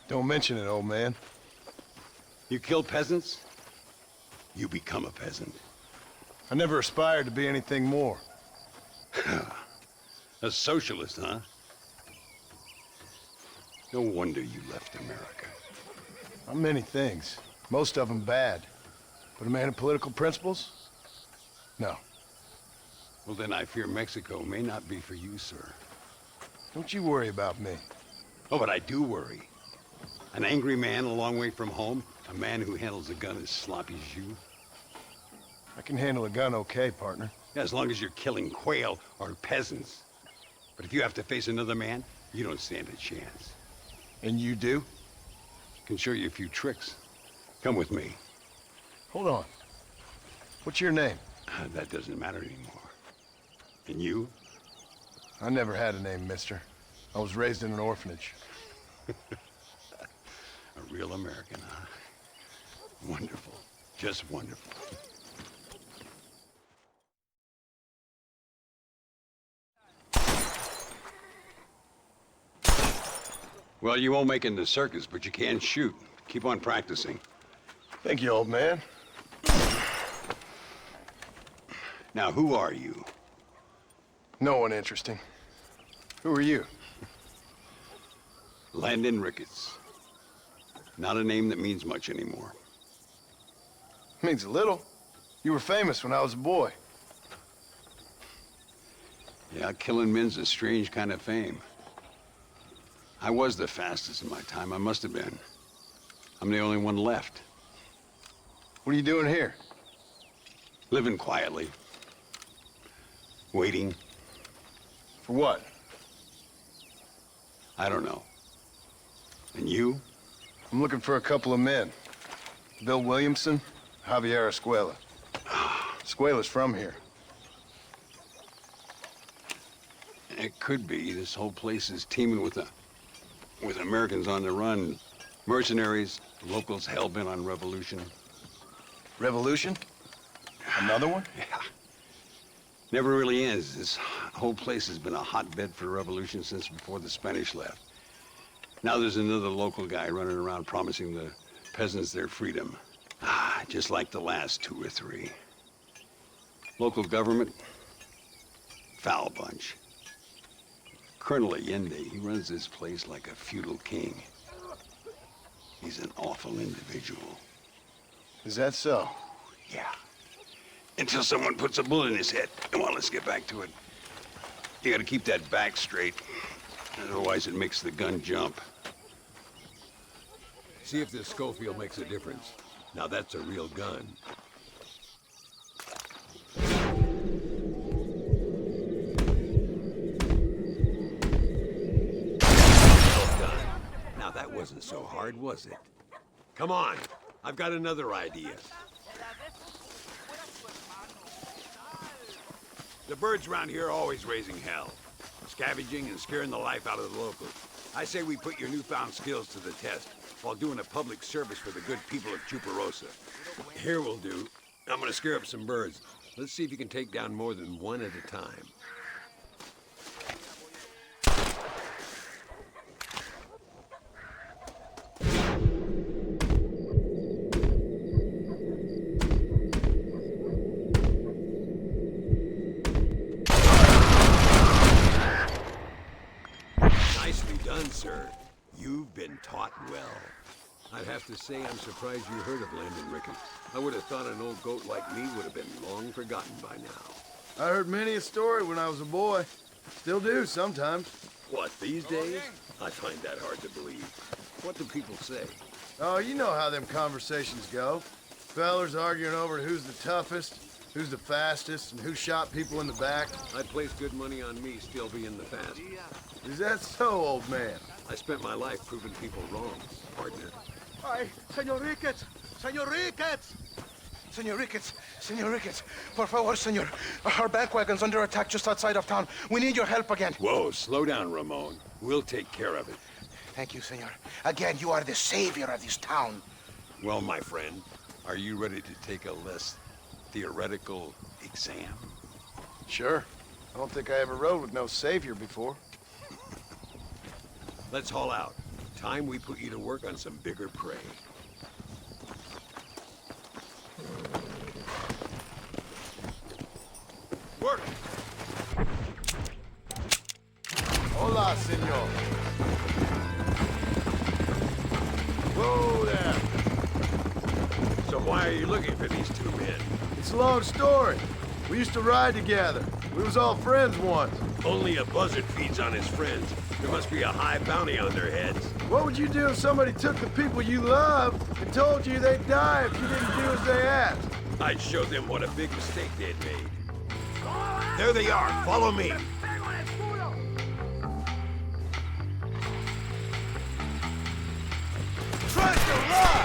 Don't mention it, old man. You kill peasants, you become a peasant. I never aspired to be anything more. A socialist, huh? No wonder you left America. I'm many things. Most of them bad. But a man of political principles? No. Well, then I fear Mexico may not be for you, sir. Don't you worry about me. Oh, but I do worry. An angry man a long way from home, a man who handles a gun as sloppy as you. I can handle a gun okay, partner. Yeah, as long as you're killing quail or peasants. But if you have to face another man, you don't stand a chance. And you do? Can show you a few tricks. Come with me. Hold on. What's your name? That doesn't matter anymore. And you? I never had a name, mister. I was raised in an orphanage. A real American, huh? Wonderful. Just wonderful. Well, you won't make it in the circus, but you can shoot. Keep on practicing. Thank you, old man. Now, who are you? No one interesting. Who are you? Landon Ricketts. Not a name that means much anymore. Means a little. You were famous when I was a boy. Yeah, killing men's a strange kind of fame. I was the fastest in my time. I must have been. I'm the only one left. What are you doing here? Living quietly. Waiting. For what? I don't know. And you? I'm looking for a couple of men. Bill Williamson, Javier Escuela. Escuela's from here. It could be. This whole place is teeming with Americans on the run. Mercenaries, locals hell-bent on revolution. Revolution? Another one? Yeah. Never really ends. This whole place has been a hotbed for revolution since before the Spanish left. Now there's another local guy running around promising the peasants their freedom. Just like the last two or three. Local government, foul bunch. Colonel Allende, he runs this place like a feudal king. He's an awful individual. Is that so? Yeah. Until someone puts a bullet in his head. Come on, let's get back to it. You gotta keep that back straight. Otherwise it makes the gun jump. See if this Schofield makes a difference. Now that's a real gun. Now that wasn't so hard, was it? Come on, I've got another idea. The birds around here are always raising hell, scavenging and scaring the life out of the locals. I say we put your newfound skills to the test while doing a public service for the good people of Chuparosa. Here we'll do. I'm gonna scare up some birds. Let's see if you can take down more than one at a time. Nicely done, sir. You've been taught well. I'd have to say I'm surprised you heard of Landon Ricketts. I would have thought an old goat like me would have been long forgotten by now. I heard many a story when I was a boy. Still do sometimes. What, these days? I find that hard to believe. What do people say? Oh, you know how them conversations go. Fellers arguing over who's the toughest. Who's the fastest and who shot people in the back? I'd place good money on me still being the fastest. Is that so, old man? I spent my life proving people wrong, partner. Ay, Senor Ricketts! Senor Ricketts! Senor Ricketts! Senor Ricketts! Por favor, senor. Our bank wagon's under attack just outside of town. We need your help again. Whoa, slow down, Ramon. We'll take care of it. Thank you, senor. Again, you are the savior of this town. Well, my friend, are you ready to take a less theoretical exam? Sure. I don't think I ever rode with no savior before. Let's haul out. Time we put you to work on some bigger prey. Work! Hola, senor. Whoa there. So why are you looking for these two men? It's a long story. We used to ride together. We was all friends once. Only a buzzard feeds on his friends. There must be a high bounty on their heads. What would you do if somebody took the people you love and told you they'd die if you didn't do as they asked? I'd show them what a big mistake they'd made. There they are. Follow me. Try to run!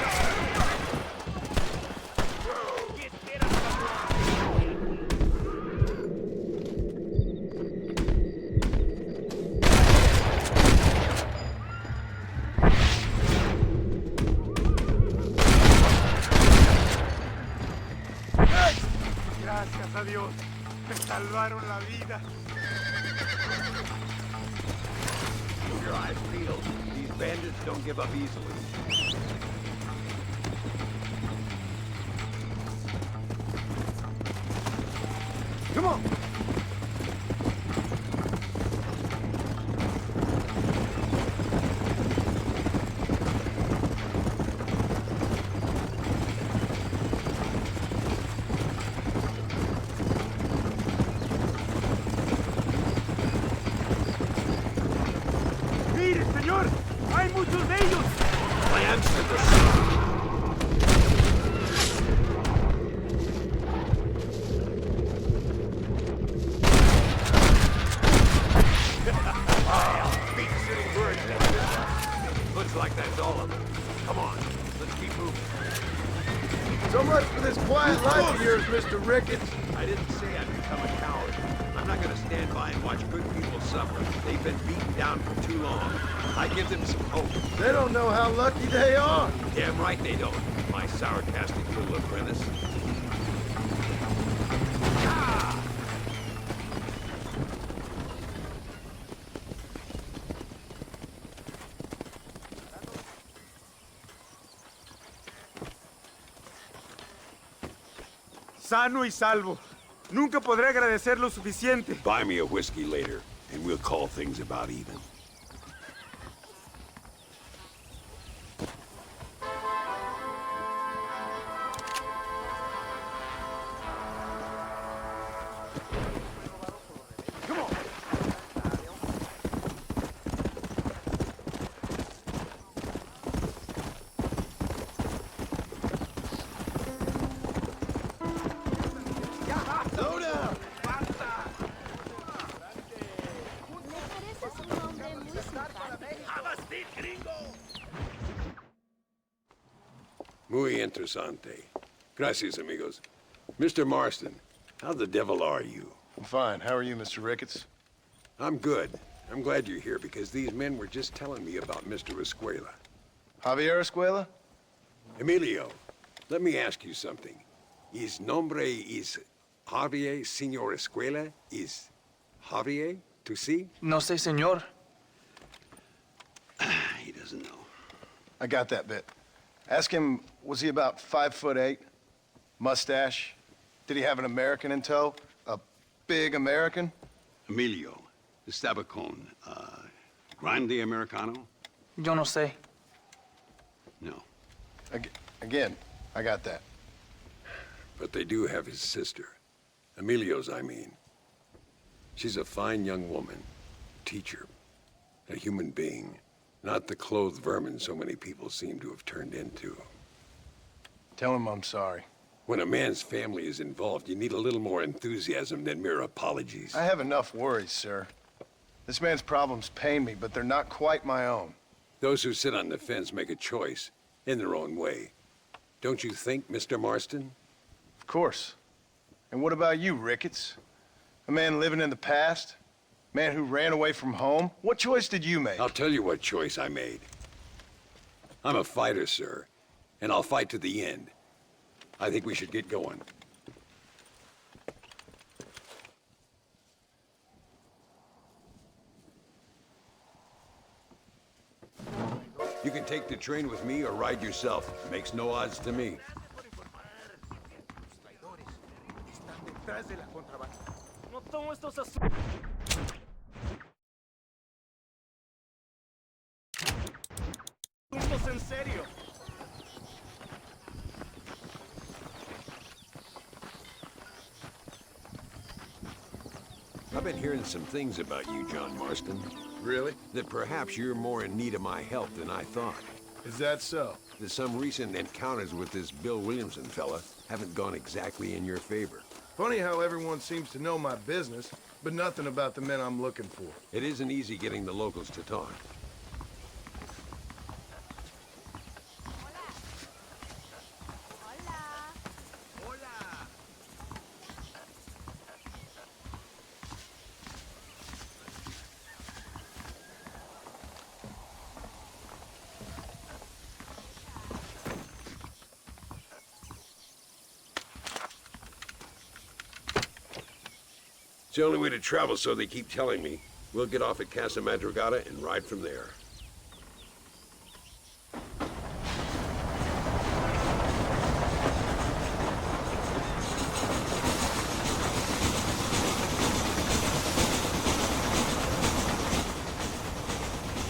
Gracias a Dios. Me salvaron la vida. Keep your eyes peeled. These bandits don't give up easily. Come on! ¡Mire, señor! ¡Hay muchos de ellos! Plans to the sun. Looks like that's all of them. Come on, let's keep moving. So much for this quiet life of yours, Mr. Ricketts. I didn't say I'd become a coward. I'm not gonna stand by and watch good people suffer. They've been beaten down for too long. I give them some hope. They don't know how lucky they are. Damn right they don't, my sarcastic little apprentice. Sano y salvo. Nunca podré agradecer lo suficiente. Buy me a whiskey later, and we'll call things about even. Muy interesante. Gracias, amigos. Mr. Marston, how the devil are you? I'm fine. How are you, Mr. Ricketts? I'm good. I'm glad you're here because these men were just telling me about Mr. Escuela. Javier Escuela? Emilio, let me ask you something. His nombre is Javier Señor Escuela? Is Javier to see? No sé, señor. He doesn't know. I got that bit. Ask him, was he about 5'8"? Mustache? Did he have an American in tow? A big American? Emilio, the Stabacon, Grande Americano? Yo no sé. No. Again, I got that. But they do have his sister. Emilio's, I mean. She's a fine young woman, teacher, a human being. Not the clothed vermin so many people seem to have turned into. Tell him I'm sorry. When a man's family is involved, you need a little more enthusiasm than mere apologies. I have enough worries, sir. This man's problems pain me, but they're not quite my own. Those who sit on the fence make a choice in their own way. Don't you think, Mr. Marston? Of course. And what about you, Ricketts? A man living in the past? A man who ran away from home? What choice did you make? I'll tell you what choice I made. I'm a fighter, sir, and I'll fight to the end. I think we should get going. You can take the train with me or ride yourself. Makes no odds to me. En serio. I've been hearing some things about you, John Marston. Really? That perhaps you're more in need of my help than I thought. Is that so? That some recent encounters with this Bill Williamson fella haven't gone exactly in your favor. Funny how everyone seems to know my business, but nothing about the men I'm looking for. It isn't easy getting the locals to talk. It's the only way to travel, so they keep telling me. We'll get off at Casa Madrugada and ride from there.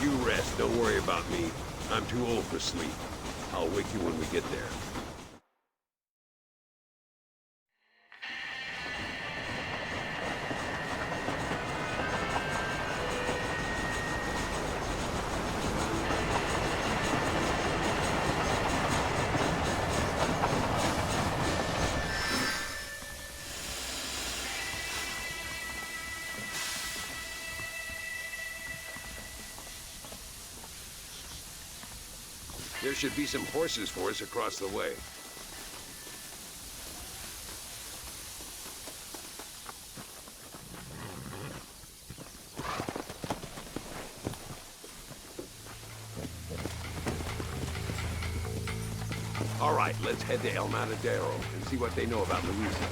You rest. Don't worry about me. I'm too old for sleep. I'll wake you when we get there. There should be some horses for us across the way. All right, let's head to El Matadero and see what they know about Louisa.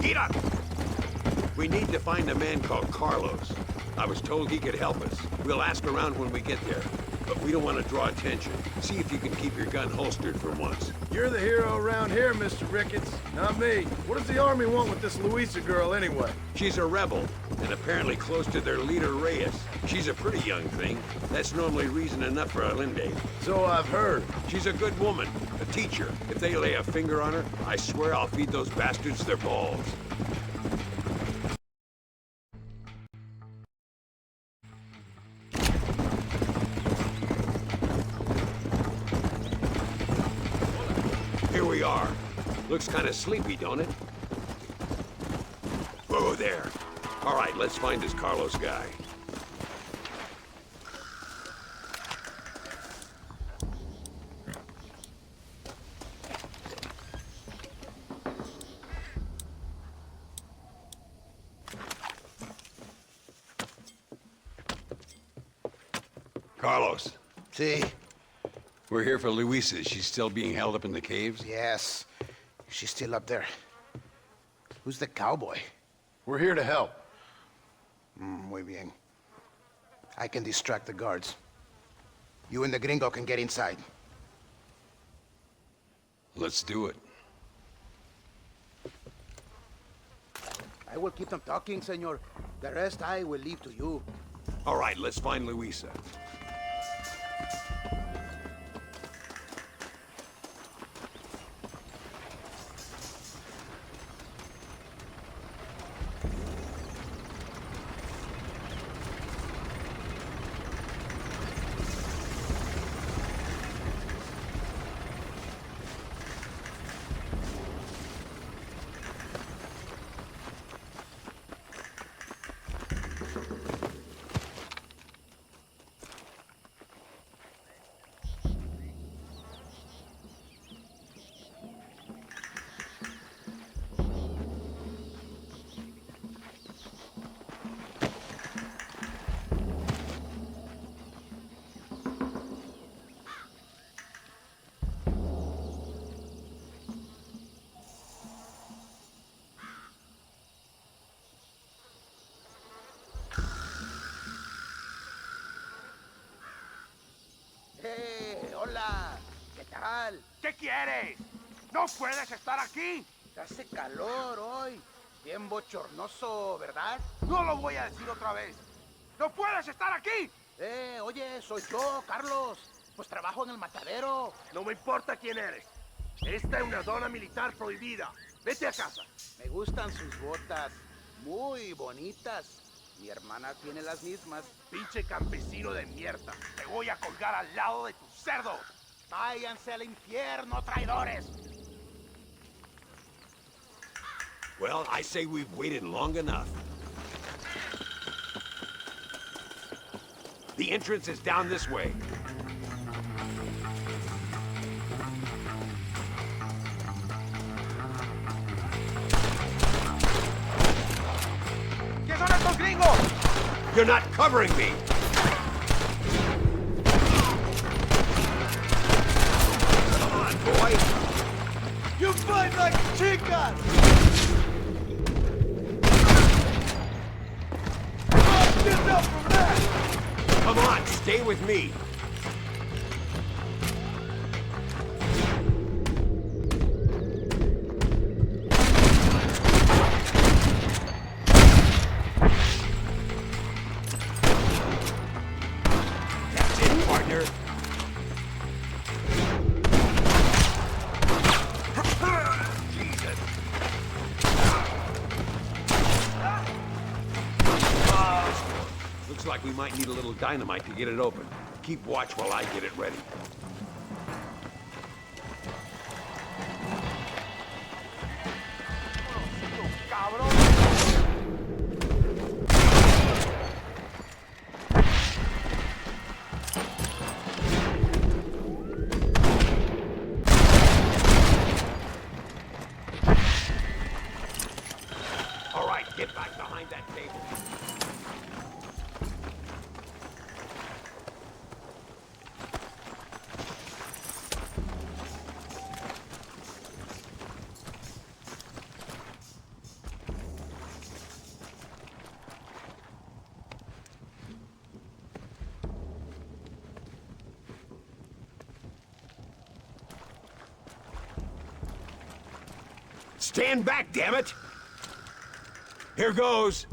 Get up! We need to find a man called Carlos. I was told he could help us. We'll ask around when we get there, but we don't want to draw attention. See if you can keep your gun holstered for once. You're the hero around here, Mr. Ricketts, not me. What does the army want with this Louisa girl anyway? She's a rebel, and apparently close to their leader, Reyes. She's a pretty young thing. That's normally reason enough for Allende. So I've heard. She's a good woman, a teacher. If they lay a finger on her, I swear I'll feed those bastards their balls. Looks kind of sleepy, don't it? Whoa there. All right, let's find this Carlos guy. Carlos. See? We're here for Louisa. She's still being held up in the caves? Yes. She's still up there. Who's the cowboy? We're here to help. Muy bien. I can distract the guards. You and the gringo can get inside. Let's do it. I will keep them talking, senor. The rest I will leave to you. All right, let's find Louisa. Hola. ¿Qué tal? ¿Qué quieres? ¡No puedes estar aquí! Hace calor hoy. Bien bochornoso, ¿verdad? No lo voy a decir otra vez. ¡No puedes estar aquí! Oye, soy yo, Carlos. Pues trabajo en el matadero. No me importa quién eres. Esta es una zona militar prohibida. Vete a casa. Me gustan sus botas. Muy bonitas. Mi hermana tiene las mismas. Pinche campesino de mierda. Te voy a colgar al lado de tus cerdos. Váyanse al infierno, traidores. Well, I say we've waited long enough. The entrance is down this way. ¿Qué son estos gringos? You're not covering me! Come on, boy! You fight like chicas! Get up from that! Come on, stay with me! That's it, partner! Jesus! Looks like we might need a little dynamite to get it open. Keep watch while I get it ready. All right, get back behind that table. Stand back, damn it! Here goes.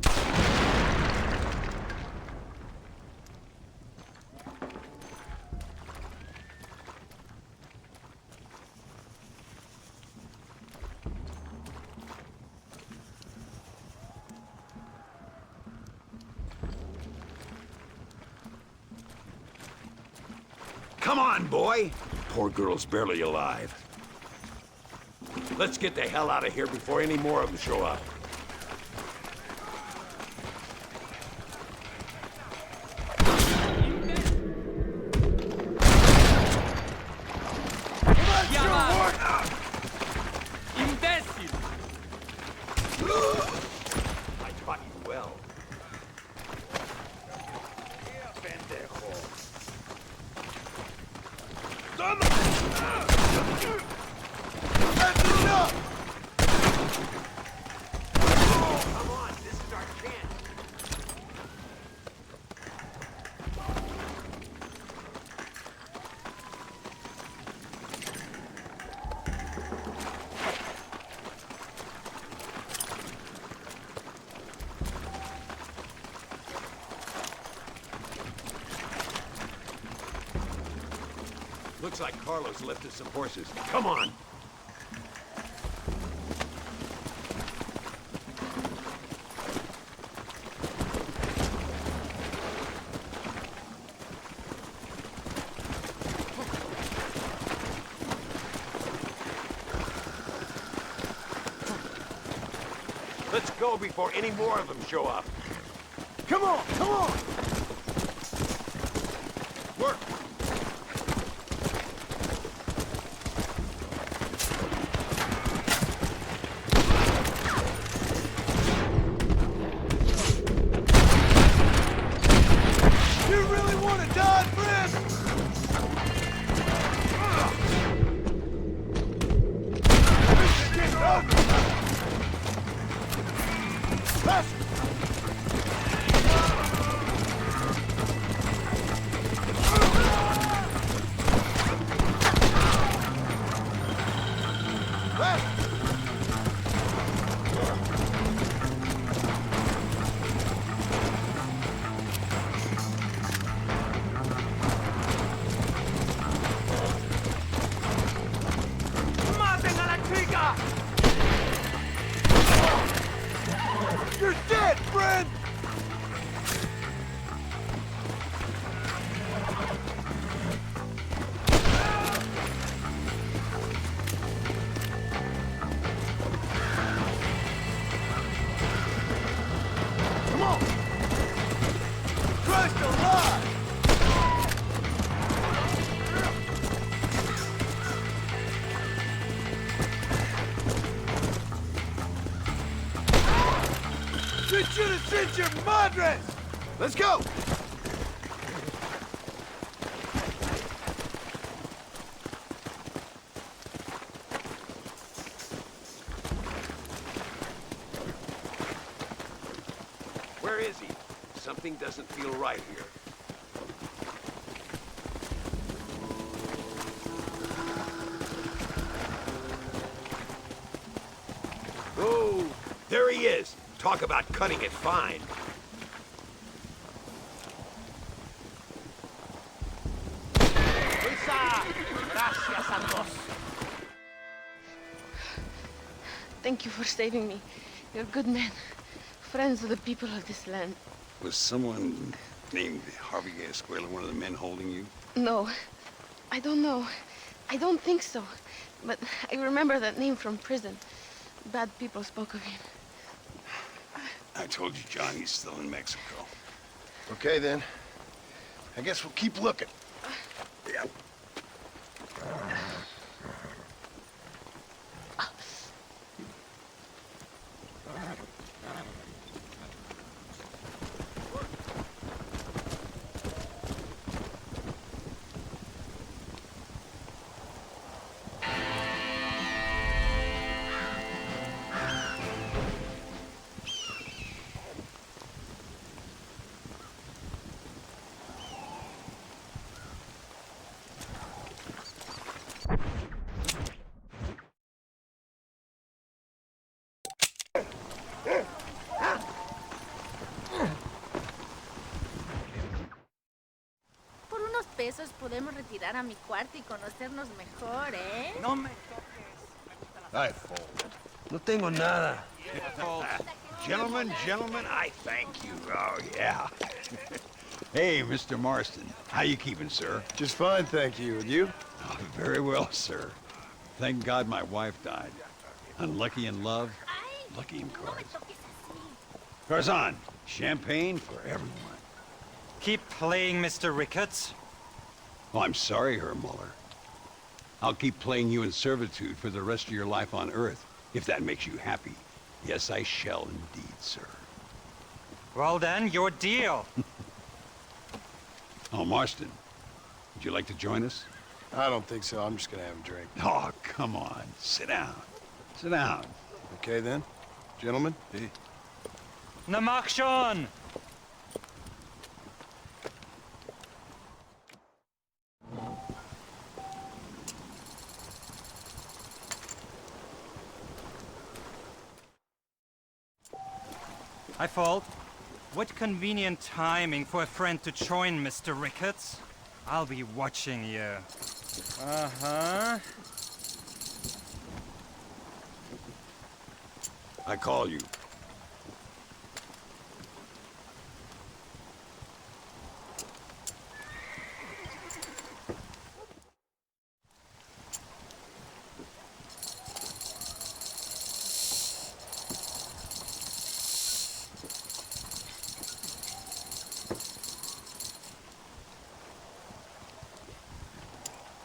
Come on, boy! Poor girl's barely alive. Let's get the hell out of here before any more of them show up. Imbécil! I taught you well. Come on, this is our chance. Looks like Carlos left us some horses. Come on! Let's go before any more of them show up. Come on, come on! Work! You really want to die, Chris? Pincher Madres! Let's go! Where is he? Something doesn't feel right here. Oh, there he is. Talk about cutting it fine. Thank you for saving me. You're good men. Friends of the people of this land. Was someone named Harvey Escuela one of the men holding you? No, I don't know. I don't think so. But I remember that name from prison. Bad people spoke of him. I told you, John, he's still in Mexico. Okay, then. I guess we'll keep looking. Yeah. Pesos podemos retirar a mi cuarto y conocernos mejor, ¿eh? No me I fold. No tengo nada. Gentlemen, I thank you. Oh, yeah. Hey, Mr. Marston. How you keeping, sir? Just fine, thank you. And you? Oh, very well, sir. Thank God my wife died. Unlucky in love, lucky in cards. Tarzan, champagne for everyone. Keep playing, Mr. Ricketts. Oh, I'm sorry, Herr Muller. I'll keep playing you in servitude for the rest of your life on Earth, if that makes you happy. Yes, I shall indeed, sir. Well then, your deal. Oh, Marston, would you like to join us? I don't think so. I'm just gonna have a drink. Oh, come on. Sit down. Sit down. Okay, then. Gentlemen? Hey. Na mach schon! I fault. What convenient timing for a friend to join, Mr. Ricketts. I'll be watching you. Uh-huh. I call you.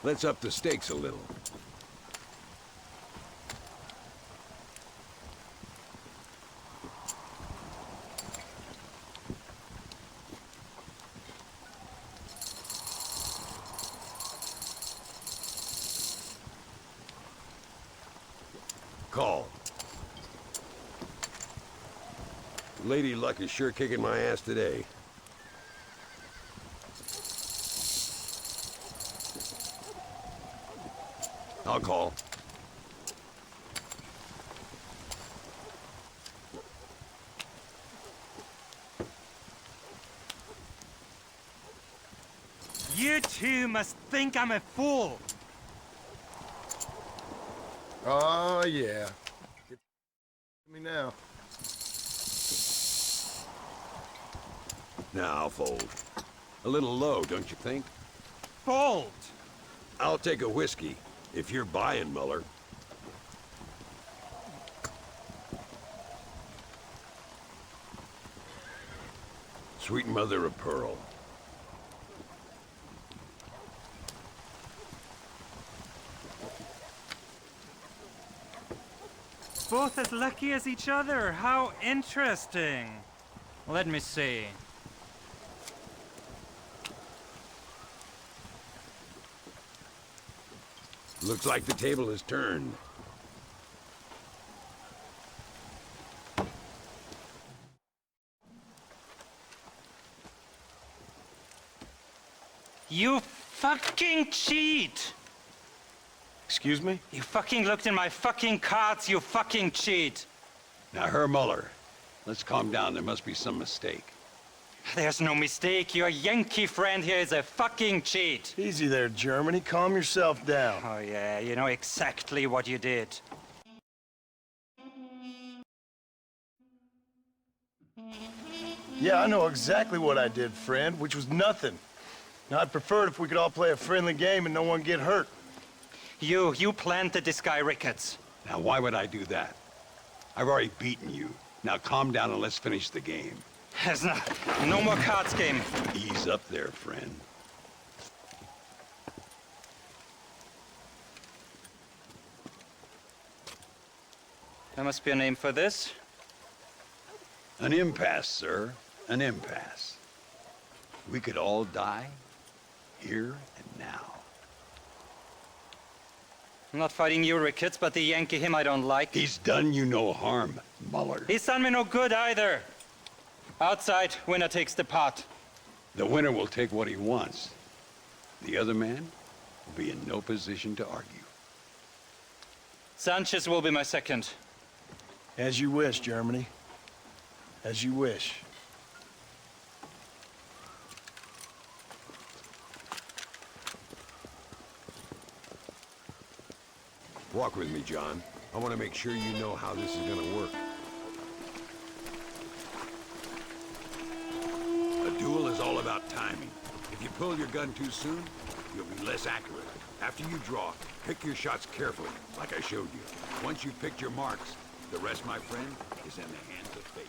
Let's up the stakes a little. Call. Lady Luck is sure kicking my ass today. I'll call. You two must think I'm a fool. Oh, yeah. Get me now. Now, fold. A little low, don't you think? Fold. I'll take a whiskey. If you're buying, Muller. Sweet mother of pearl. Both as lucky as each other. How interesting. Let me see. Looks like the table is turned. You fucking cheat! Excuse me? You fucking looked in my fucking cards, you fucking cheat! Now, Herr Muller, let's calm down. There must be some mistake. There's no mistake. Your Yankee friend here is a fucking cheat. Easy there, Germany. Calm yourself down. Oh, yeah, you know exactly what you did. Yeah, I know exactly what I did, friend, which was nothing. Now, I'd prefer it if we could all play a friendly game and no one get hurt. You planted this guy, Ricketts. Now, why would I do that? I've already beaten you. Now, calm down and let's finish the game. There's no more cards game. Ease up there, friend. There must be a name for this. An impasse, sir. An impasse. We could all die, here and now. I'm not fighting you, Ricketts, but the Yankee him I don't like. He's done you no harm, Muller. He's done me no good either. Outside, winner takes the pot. The winner will take what he wants. The other man will be in no position to argue. Sanchez will be my second. As you wish, Germany. As you wish. Walk with me, John. I want to make sure you know how this is going to work. A duel is all about timing. If you pull your gun too soon, you'll be less accurate. After you draw, pick your shots carefully, like I showed you. Once you've picked your marks, the rest, my friend, is in the hands of fate.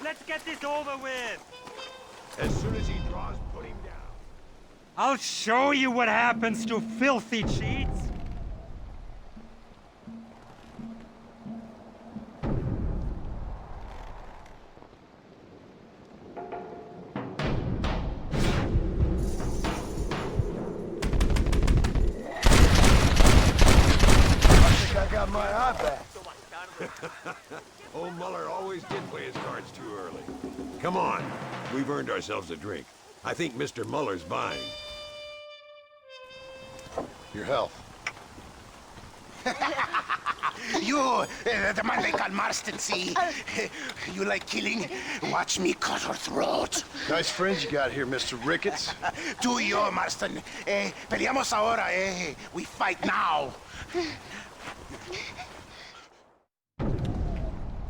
Let's get this over with. As soon as he draws, put him down. I'll show you what happens to filthy cheats. Old Muller always did play his cards too early. Come on. We've earned ourselves a drink. I think Mr. Muller's buying. Your health. You, the man they call Marston, see? You like killing? Watch me cut her throat. Nice friends you got here, Mr. Ricketts. Tú y yo, Marston. Peleamos ahora, We fight now.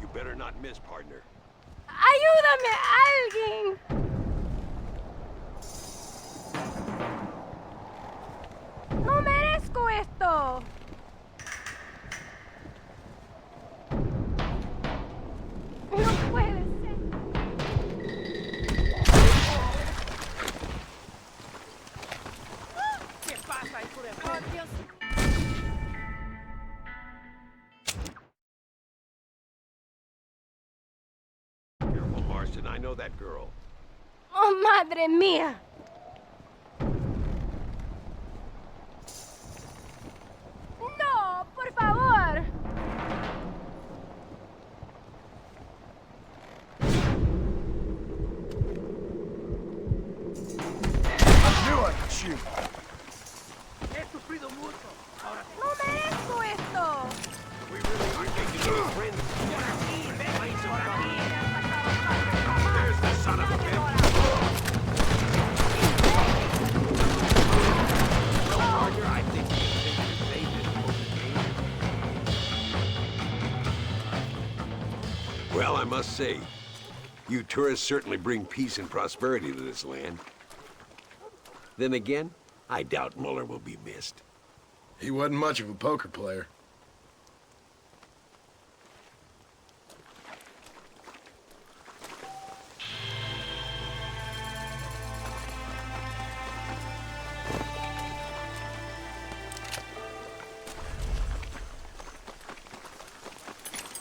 You better not miss, partner. ¡Ayúdame, alguien! ¡No merezco esto! No puede ser. ¿Qué pasa, hijo de Oh, Dios. Careful, Marston. I know that girl. ¡Oh, madre mía! ¡No, por favor! I knew I could shoot. He sufrido mucho. Ahora ¡No merezco esto! We really are taking your friends. There's the son of a bitch. Well, partner, I think you should save this for the game. Well, I must say, you tourists certainly bring peace and prosperity to this land. Then again, I doubt Muller will be missed. He wasn't much of a poker player.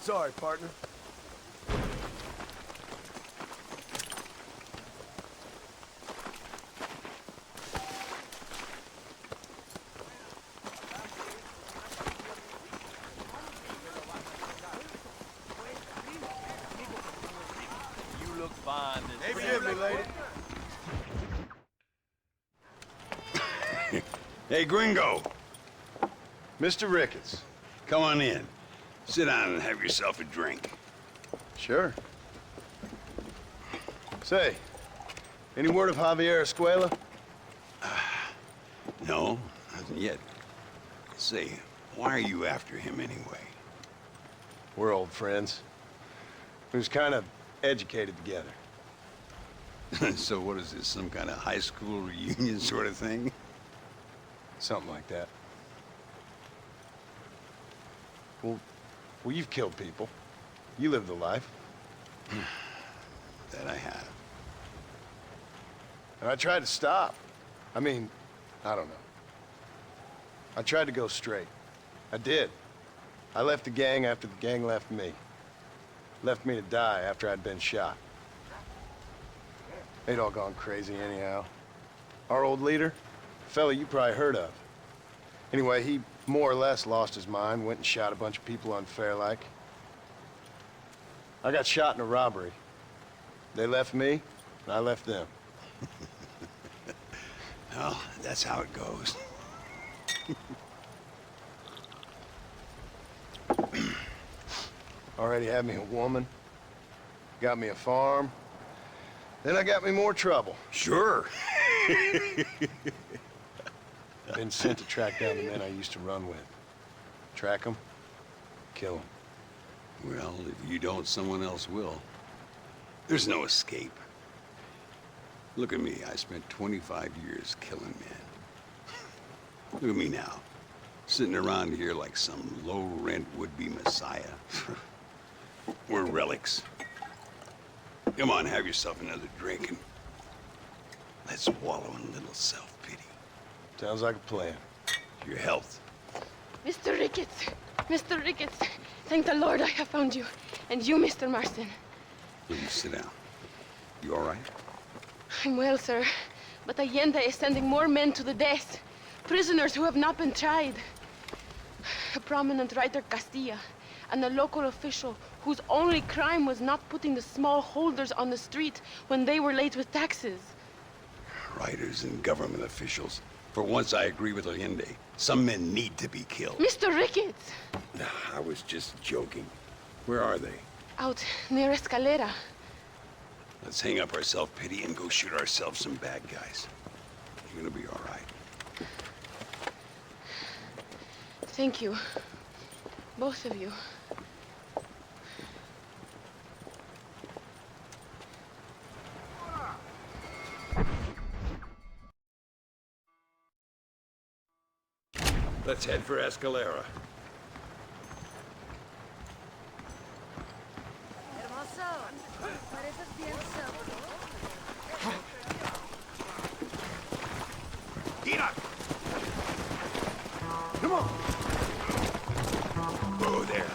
Sorry, partner. me, lady. Hey, gringo. Mr. Ricketts. Come on in. Sit down and have yourself a drink. Sure. Say, any word of Javier Escuela? No, nothing yet. Say, why are you after him anyway? We're old friends. We was kind of educated together. So what is this, some kind of high school reunion sort of thing? Something like that. Well, you've killed people. You lived the life. That I have. And I tried to stop. I mean, I don't know. I tried to go straight. I did. I left the gang after the gang left me. Left me to die after I'd been shot. They'd all gone crazy anyhow. Our old leader, a fella you probably heard of. Anyway, he more or less lost his mind, went and shot a bunch of people unfair like. I got shot in a robbery. They left me, and I left them. Well, that's how it goes. Already had me a woman, got me a farm, then I got me more trouble. Sure. Been sent to track down the men I used to run with. Track them, kill them. Well, if you don't, someone else will. There's no escape. Look at me, I spent 25 years killing men. Look at me now, sitting around here like some low-rent would-be messiah. We're relics. Come on, have yourself another drink and let's wallow in a little self-pity. Sounds like a plan. Your health. Mr. Ricketts! Mr. Ricketts! Thank the Lord I have found you. And you, Mr. Marston. Here, you sit down. You all right? I'm well, sir. But Allende is sending more men to the death. Prisoners who have not been tried. A prominent writer, Castilla, and a local official whose only crime was not putting the small holders on the street when they were late with taxes. Writers and government officials. For once, I agree with Allende. Some men need to be killed. Mr. Ricketts! I was just joking. Where are they? Out near Escalera. Let's hang up our self-pity and go shoot ourselves some bad guys. You're gonna be all right. Thank you. Both of you. Let's head for Escalera. Get up! Come on! Oh, there.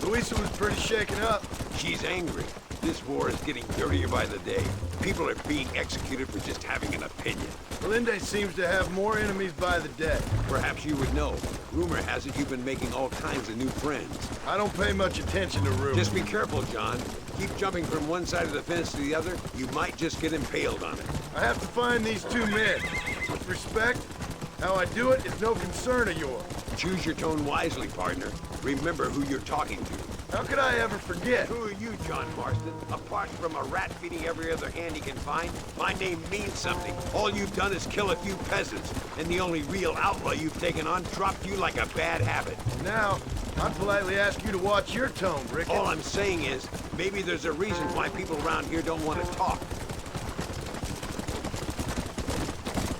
Luisa was pretty shaken up. She's angry. This war is getting dirtier by the day. People are being executed for just having an opinion. Allende seems to have more enemies by the day. Perhaps you would know. Rumor has it you've been making all kinds of new friends. I don't pay much attention to rumors. Just be careful, John. Keep jumping from one side of the fence to the other, you might just get impaled on it. I have to find these two men. With respect, how I do it is no concern of yours. Choose your tone wisely, partner. Remember who you're talking to. How could I ever forget? Who are you, John Marston? Apart from a rat feeding every other hand he can find, my name means something. All you've done is kill a few peasants, and the only real outlaw you've taken on dropped you like a bad habit. Now, I politely ask you to watch your tone, Ricketts. All I'm saying is, maybe there's a reason why people around here don't want to talk.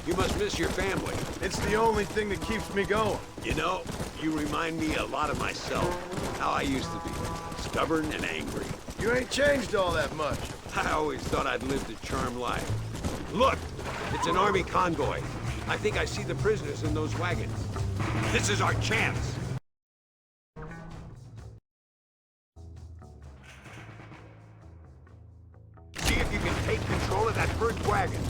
You must miss your family. It's the only thing that keeps me going. You know, you remind me a lot of myself. How I used to be. Stubborn and angry. You ain't changed all that much. I always thought I'd lived a charmed life. Look! It's an army convoy. I think I see the prisoners in those wagons. This is our chance! See if you can take control of that first wagon.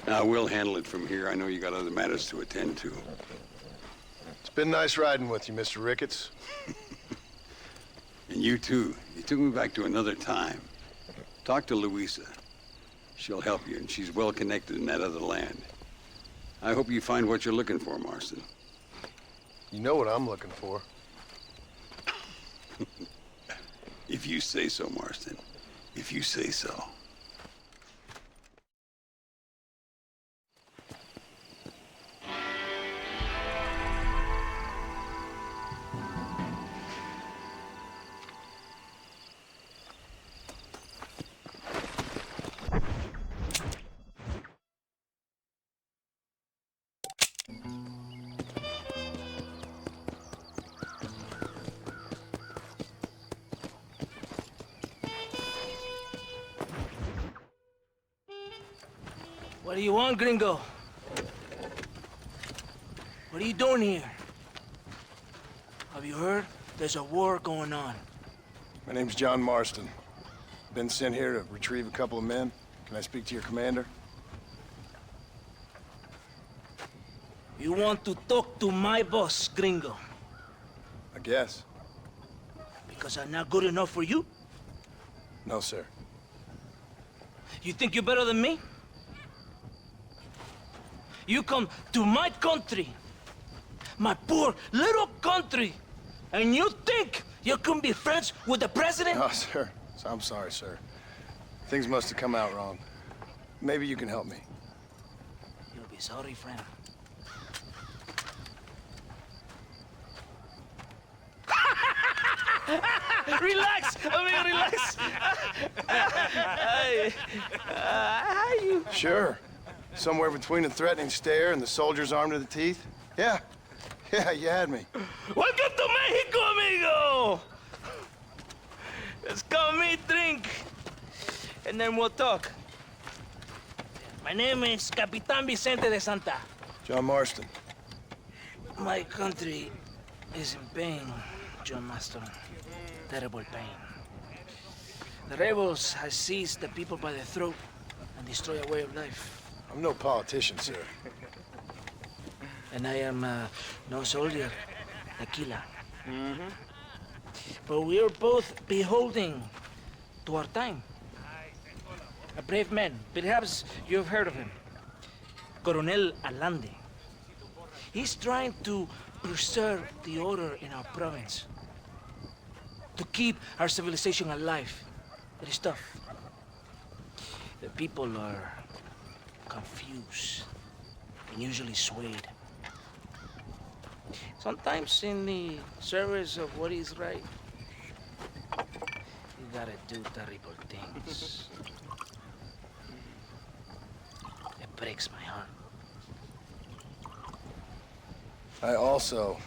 We'll handle it from here. I know you got other matters to attend to. It's been nice riding with you, Mr. Ricketts. And you too. You took me back to another time. Talk to Louisa. She'll help you, and she's well connected in that other land. I hope you find what you're looking for, Marston. You know what I'm looking for. If you say so, Marston. If you say so. What do you want, gringo? What are you doing here? Have you heard? There's a war going on. My name's John Marston. Been sent here to retrieve a couple of men. Can I speak to your commander? You want to talk to my boss, gringo? I guess. Because I'm not good enough for you? No, sir. You think you're better than me? You come to my country, my poor little country, and you think you can be friends with the president? No, sir. I'm sorry, sir. Things must have come out wrong. Maybe you can help me. You'll be sorry, friend. Relax! Relax! How you? Sure. Somewhere between a threatening stare and the soldiers armed to the teeth? Yeah. Yeah, you had me. Welcome to Mexico, amigo! Let's come meet, drink, and then we'll talk. My name is Capitan Vicente de Santa. John Marston. My country is in pain, John Marston. Terrible pain. The rebels have seized the people by the throat and destroyed a way of life. I'm no politician, sir. And I am no soldier, tequila. But we are both beholding to our time. A brave man, perhaps you've heard of him. Coronel Allende. He's trying to preserve the order in our province. To keep our civilization alive. It is tough. The people are confused and usually swayed. Sometimes in the service of what is right, you gotta do terrible things. It breaks my heart. I also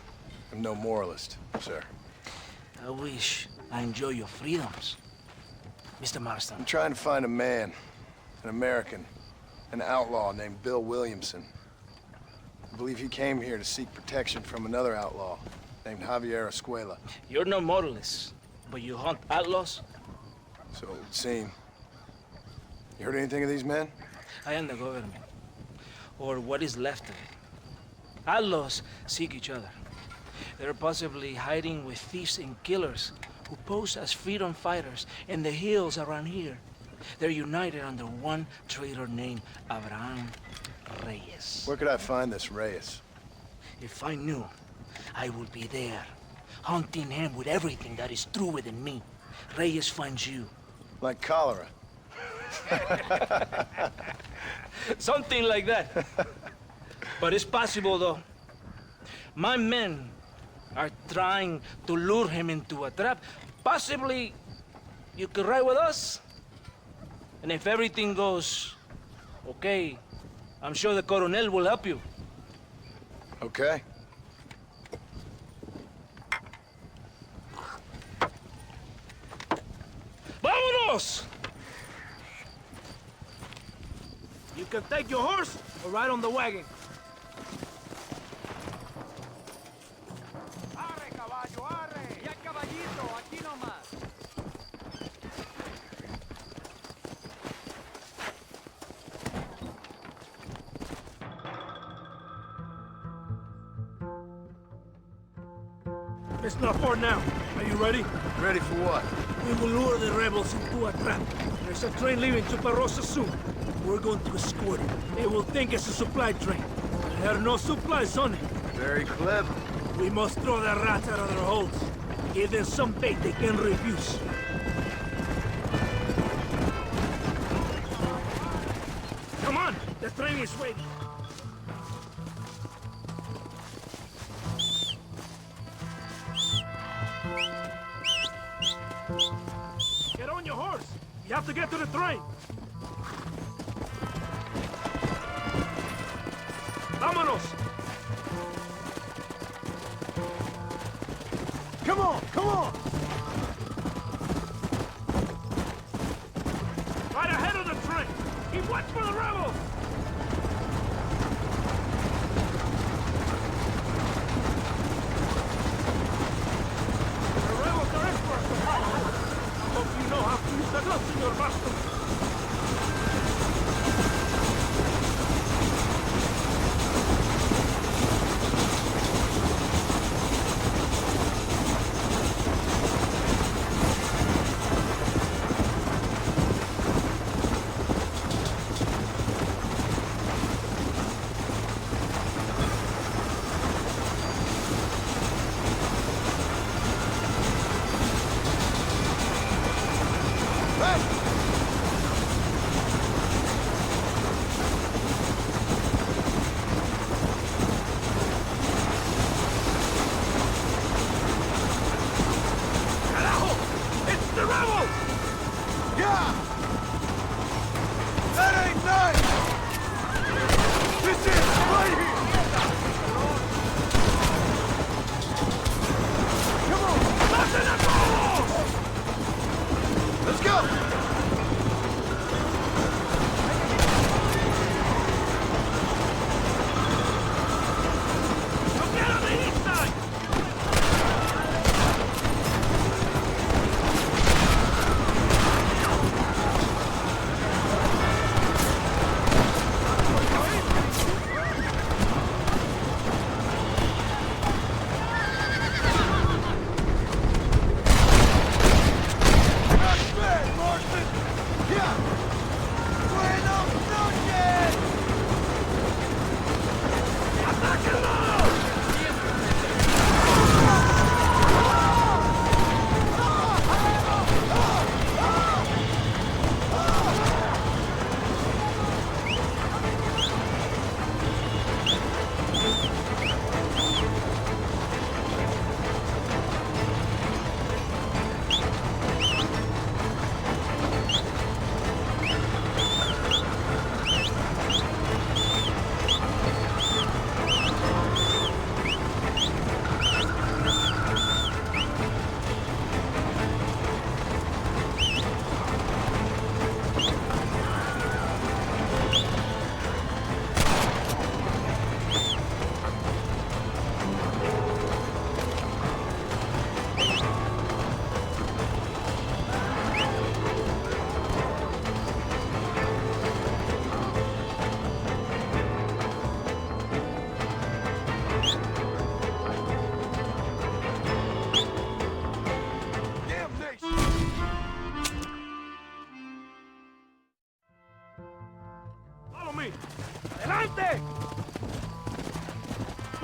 am no moralist, sir. I wish I enjoy your freedoms, Mr. Marston. I'm trying to find a man, an American, an outlaw named Bill Williamson. I believe he came here to seek protection from another outlaw named Javier Escuela. You're no moralist, but you hunt outlaws? So it would seem. You heard anything of these men? I am the government, or what is left of it. Outlaws seek each other. They're possibly hiding with thieves and killers who pose as freedom fighters in the hills around here. They're united under one traitor named Abraham Reyes. Where could I find this Reyes? If I knew, I would be there, hunting him with everything that is true within me. Reyes finds you. Like cholera. Something like that. But it's possible, though. My men are trying to lure him into a trap. Possibly, you could ride with us. And if everything goes okay, I'm sure the Coronel will help you. Okay. Vámonos! You can take your horse or ride on the wagon. Arre, caballo, arre. Ya, caballito, aquí nomás. It's not for now. Are you ready? Ready for what? We will lure the rebels into a trap. There's a train leaving Chuparosa soon. We're going to escort it. They will think it's a supply train. There are no supplies on it. Very clever. We must throw the rats out of their holes. Give them some bait they can refuse. Come on! The train is waiting. Get on your horse! You have to get to the train! Vámonos! Come on! Come on! Right ahead of the train! Keep watch for the rebels! The rebels are experts at fighting. I hope you know how to use the guns in your Masters. Adelante!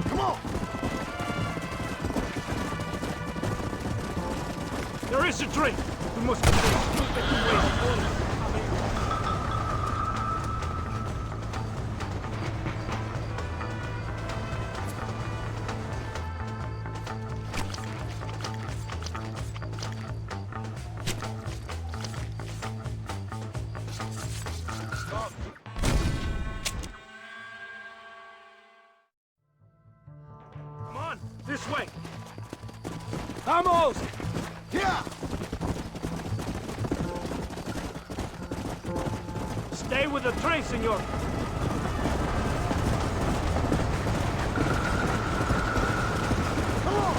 Come on! There is a train. We must get this stupid waste. This way! Vamos! Here! Stay with the train, senor! Come on!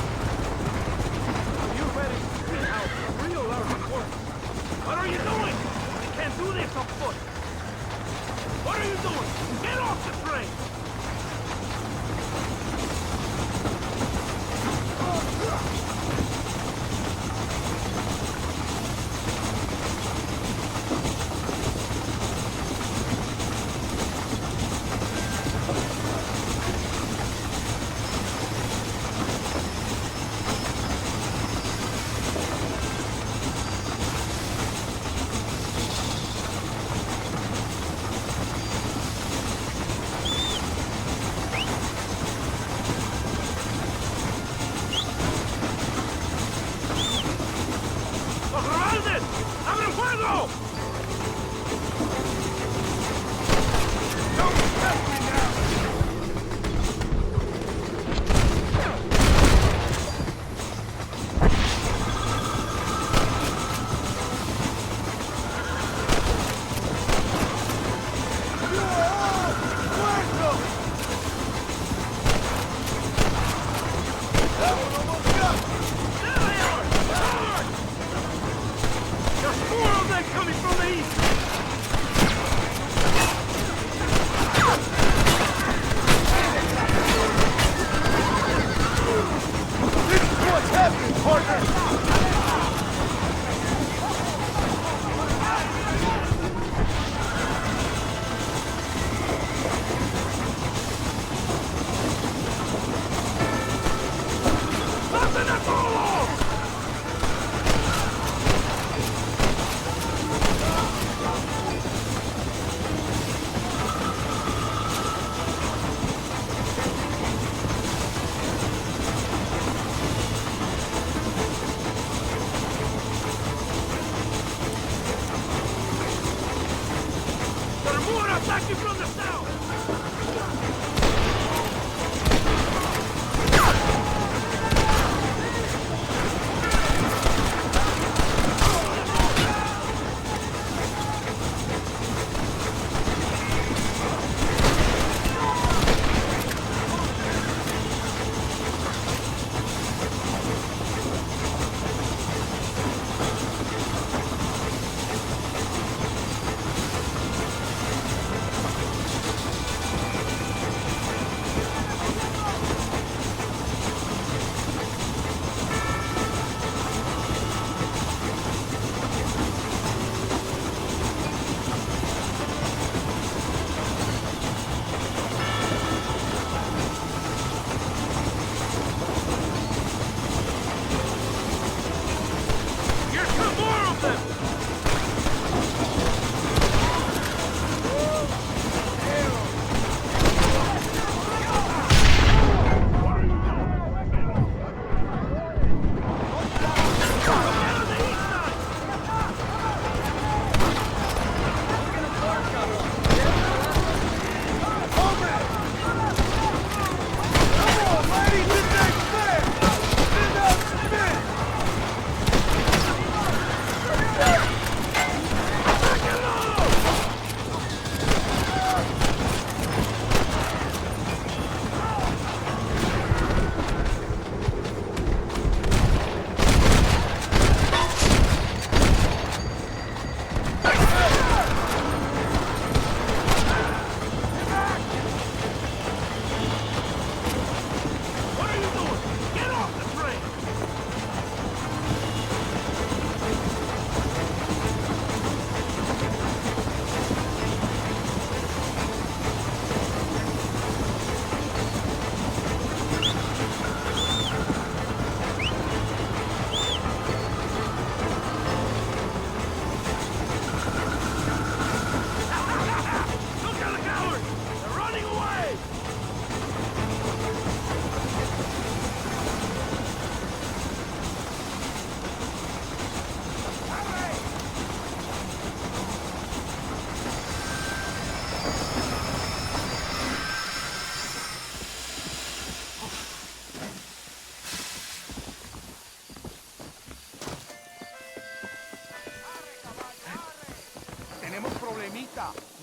Are you ready to see how real learning works? What are you doing? You can't do this on foot! What are you doing? Get off the train! More attacking from the south!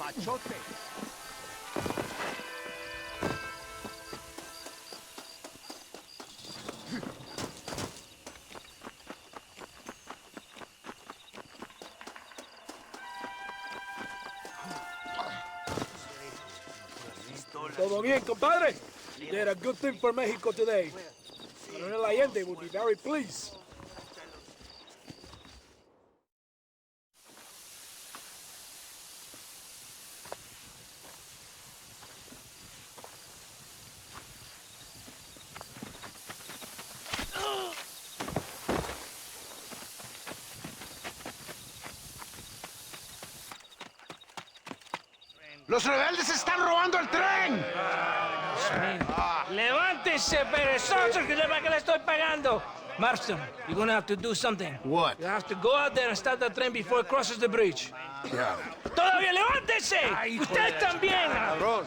machote. Todo bien, compadre? You did a good thing for Mexico today. Coronel Allende will be very pleased. ¡Los rebeldes están robando el tren! ¡Levántense, perezosos, que es para que le estoy pagando! Marston, you're gonna have to do something. What? You have to go out there and stop the train before it crosses the bridge. Yeah. ¡Todavía levántense! ¡Ustedes también!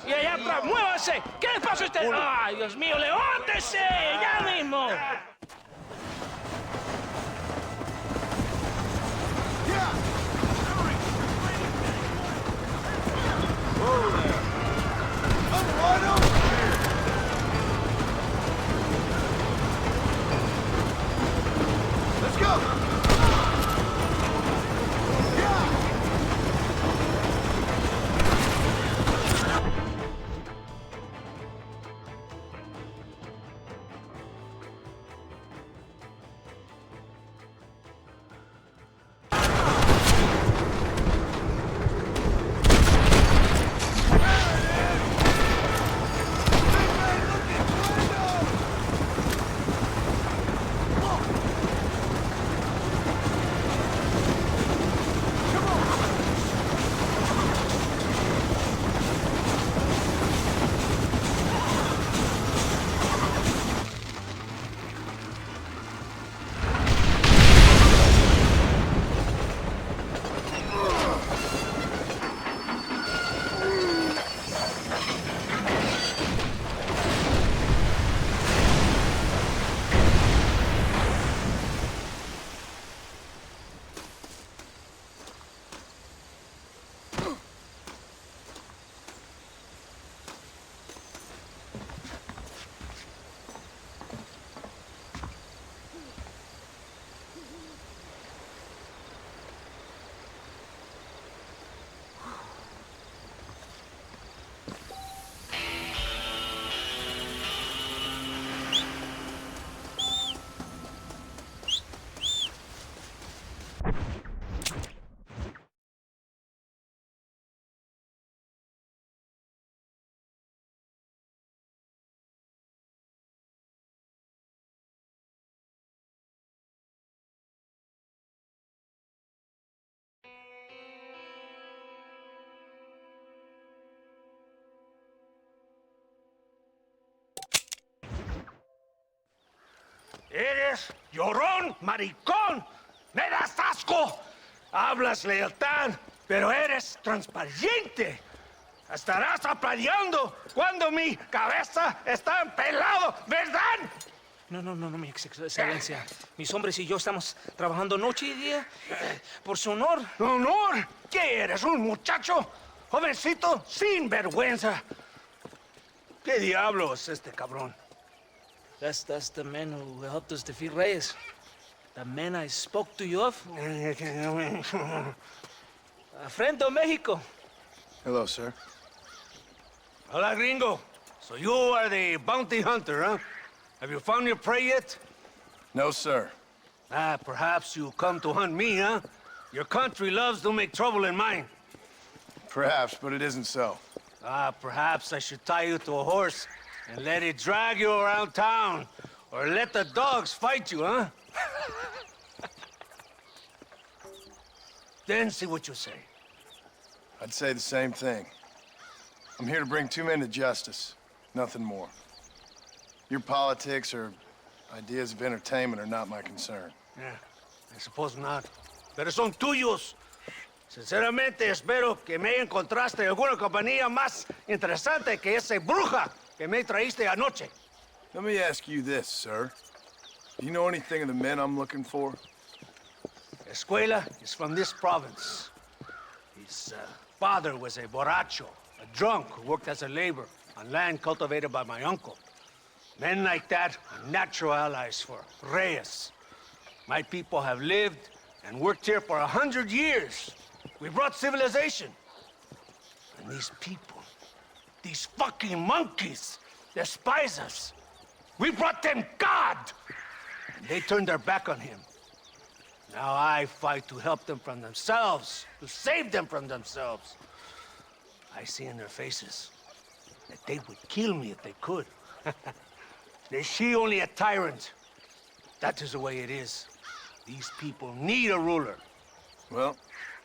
Y allá atrás, muévanse. ¿Qué les pasa a ustedes? ¡Ay, Dios mío, levántense! ¡Ya mismo! Eres llorón, maricón. Me das asco. Hablas lealtad, pero eres transparente. Estarás aplaudiendo cuando mi cabeza está empelado, ¿verdad? No, mi excelencia. Mis hombres y yo estamos trabajando noche y día por su honor. ¿Honor? ¿Qué eres, un muchacho? Jovencito, sin vergüenza. ¿Qué diablo es este cabrón? That's the man who helped us defeat Reyes. The man I spoke to you of. A friend of Mexico. Hello, sir. Hola, gringo. So you are the bounty hunter, huh? Have you found your prey yet? No, sir. Perhaps you come to hunt me, huh? Your country loves to make trouble in mine. Perhaps, but it isn't so. Perhaps I should tie you to a horse and let it drag you around town. Or let the dogs fight you, huh? Then see what you say. I'd say the same thing. I'm here to bring two men to justice, nothing more. Your politics or ideas of entertainment are not my concern. Yeah, I suppose not. Pero son tuyos. Sinceramente, espero que me encontraste alguna compañía más interesante que esa bruja que me traíste anoche. Let me ask you this, sir. Do you know anything of the men I'm looking for? Escuela is from this province. His father was a borracho, a drunk who worked as a laborer on land cultivated by my uncle. Men like that are natural allies for Reyes. My people have lived and worked here for 100 years. We brought civilization. And these people, these fucking monkeys, despise us. We brought them God! And they turned their back on him. Now I fight to help them from themselves, to save them from themselves. I see in their faces that they would kill me if they could. They see only a tyrant. That is the way it is. These people need a ruler. Well,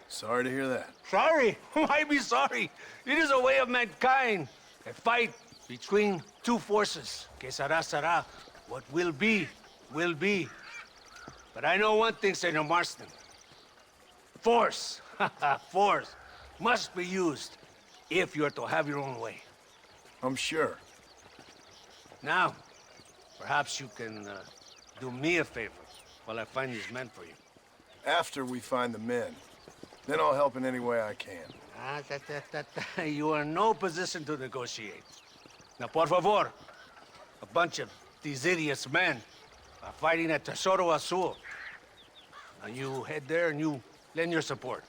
sorry to hear that. Sorry? Why be sorry? It is a way of mankind. A fight between two forces. Que será. What will be, will be. But I know one thing, Senor Marston. Force, force, must be used if you are to have your own way. I'm sure. Now, perhaps you can do me a favor while I find these men for you. After we find the men, then I'll help in any way I can. You are in no position to negotiate. Now, por favor, a bunch of these idiots men are fighting at Tesoro Azul. Now you head there and you lend your support.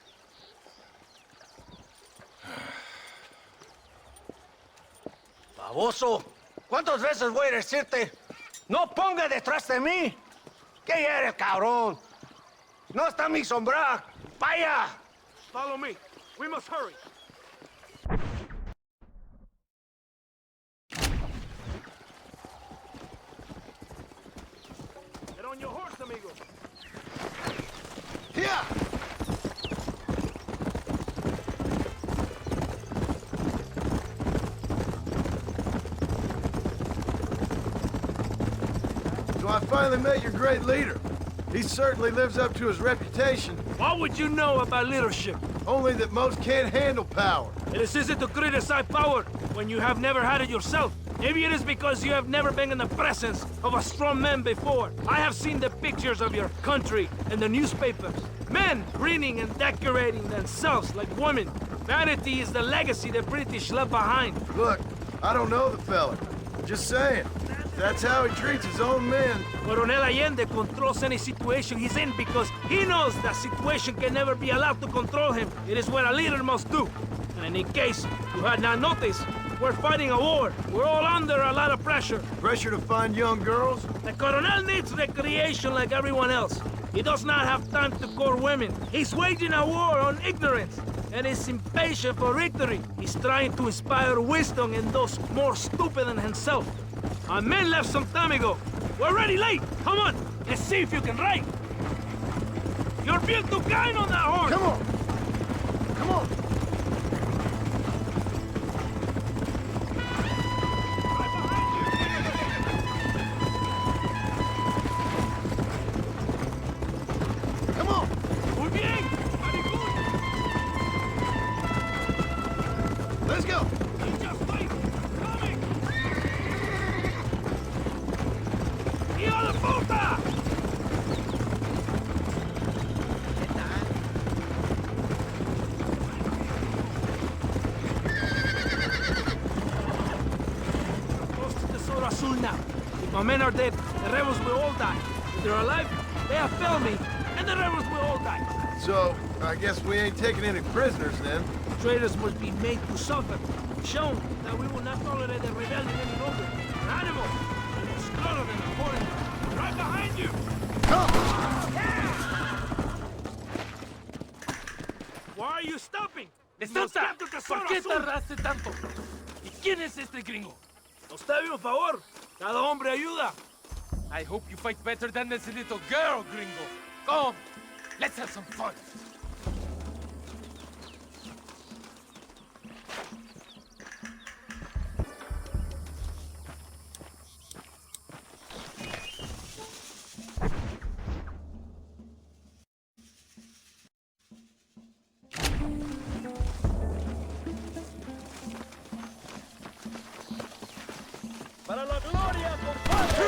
Baboso, ¿cuántas veces voy a decirte? No ponga detrás de mí. ¿Qué eres, cabrón? No está mi sombra. Vaya. Follow me. We must hurry. Get on your horse, amigo. Here! So I finally met your great leader. He certainly lives up to his reputation. What would you know about leadership? Only that most can't handle power. It is easy to criticize power when you have never had it yourself. Maybe it is because you have never been in the presence of a strong man before. I have seen the pictures of your country in the newspapers. Men preening and decorating themselves like women. Vanity is the legacy the British left behind. Look, I don't know the fella. Just saying. That's how he treats his own men. Coronel Allende controls any situation he's in because he knows that situation can never be allowed to control him. It is what a leader must do. And in case you had not noticed, we're fighting a war. We're all under a lot of pressure. Pressure to find young girls? The Coronel needs recreation like everyone else. He does not have time to court women. He's waging a war on ignorance and is impatient for victory. He's trying to inspire wisdom in those more stupid than himself. Our men left some time ago. We're already late. Come on, let's see if you can ride. You're built too kind on that horse. Come on. Come on. Let's go! Just wait! Coming! ¡Hijo de puta! Close to the Tesoro Azul now. If my men are dead, the rebels will all die. If they're alive, they have failed me, and the rebels will all die. So, I guess we ain't taking any prisoners then. Traitors must be made to suffer. Shown that we will not tolerate the rebellion any longer. An animal will slaughter them accordingly. Right behind you! Why are you stopping? ¡Desata! ¿Por qué tardaste tanto? ¿Y quién es este gringo? Nos debe un favor. Cada hombre ayuda. I hope you fight better than this little girl, gringo. Come, let's have some fun. Para la gloria, compadre.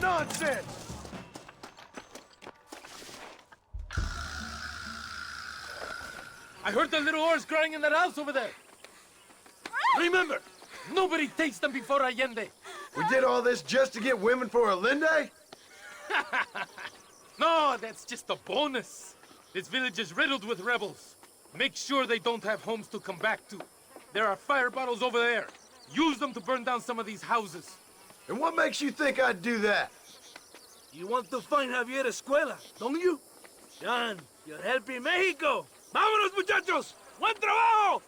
Nonsense! I heard the little oars crying in that house over there. Remember, nobody takes them before Allende. We did all this just to get women for Allende? No, that's just a bonus. This village is riddled with rebels. Make sure they don't have homes to come back to. There are fire bottles over there. Use them to burn down some of these houses. And what makes you think I'd do that? You want to find Javier Escuela, don't you? John, you're helping Mexico. ¡Vámonos, muchachos! ¡Buen trabajo!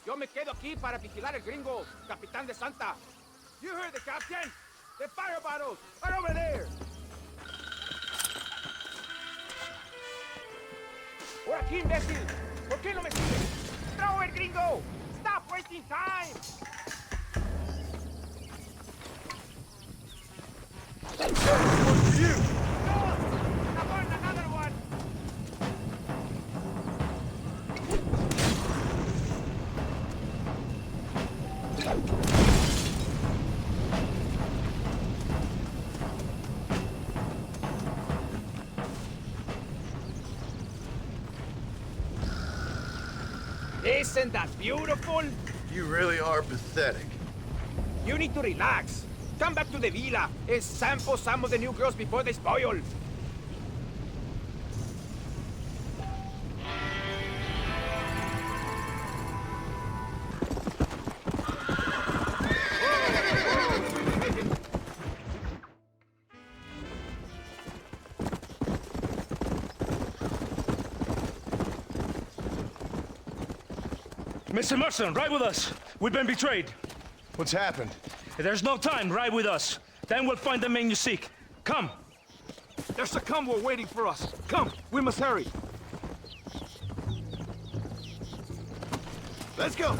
Yo me quedo aquí para vigilar el gringo, Capitán de Santa. You heard the captain. The fire bottles are over there. Por aquí, imbécil. ¿Por qué no me sigues? Throw it, gringo. Stop wasting time. What's for you? Now burn another one. Isn't that beautiful? You really are pathetic. You need to relax. Come back to the villa and sample some of the new girls before they spoil. Mr. Mustang, ride with us. We've been betrayed. What's happened? There's no time. Ride with us. Then we'll find the man you seek. Come. There's a convoy waiting for us. Come, we must hurry. Let's go.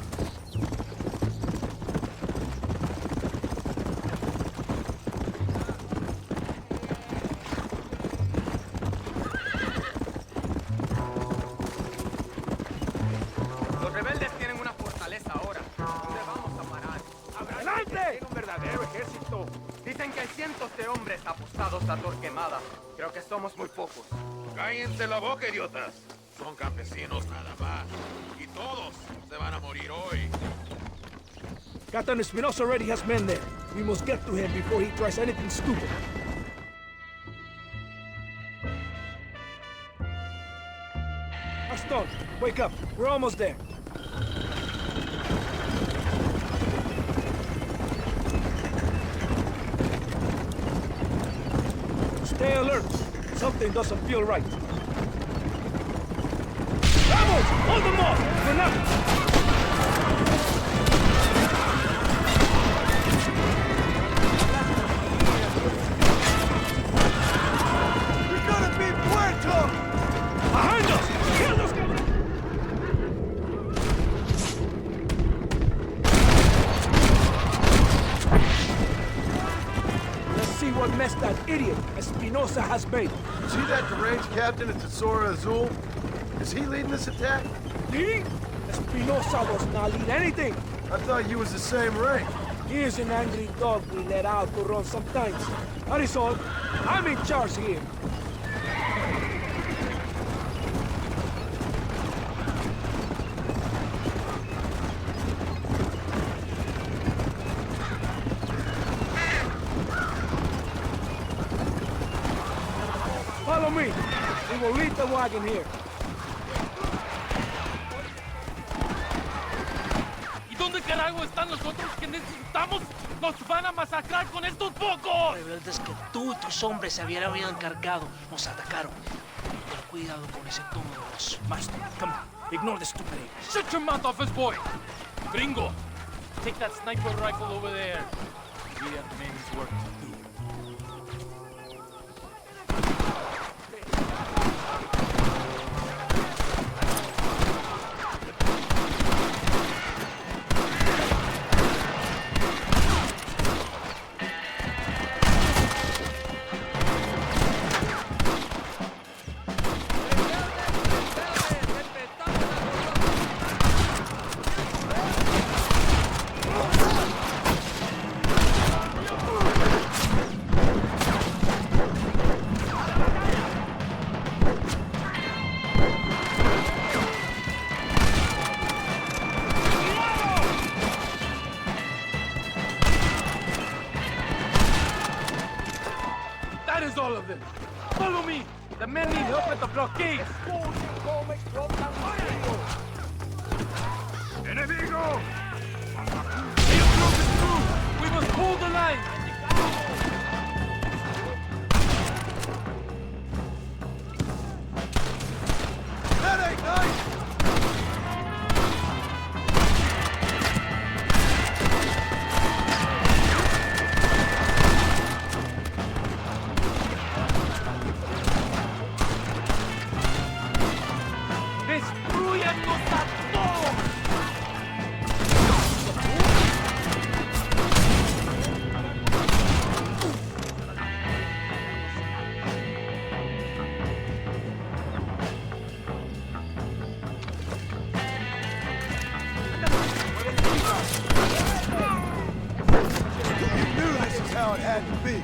Los rebeldes tienen una fortaleza ahora. ¿Dónde vamos a parar? eso. Dicen que hay cientos de hombres apostados a Torquemada. Creo que somos muy pocos. Cállense la boca, idiotas. Son campesinos nada más. Y todos se van a morir hoy. Captain Espinosa already has men there. We must get to him before he tries anything stupid. Mastón, wake up. We're almost there. Stay alert. Something doesn't feel right. Vamos! Hold them off! For now! Behind us! Kill those guys! Let's see what mess that idiot Espinosa has made. See that deranged captain at Tesoro Azul? Is he leading this attack? Leading? Espinosa does not lead anything. I thought you was the same rank. He is an angry dog we let out to run sometimes. That is all. I'm in charge here. Follow me. We will lead the wagon here. ¿Y dónde carajo están los otros que necesitamos? ¡Nos van a masacrar con estos pocos! Rebeldes que tú y tus hombres se habían encargado nos atacaron. Ten cuidado con ese tono de voz. Master, come on. Ignore the stupid ape. Shut your mouth, office boy! Gringo, take that sniper rifle over there. We have men's work to do. All of them. Follow me. The men need help at the blockade. Enemigo! They have broken through. We must hold the line. That ain't nice! How it had to be.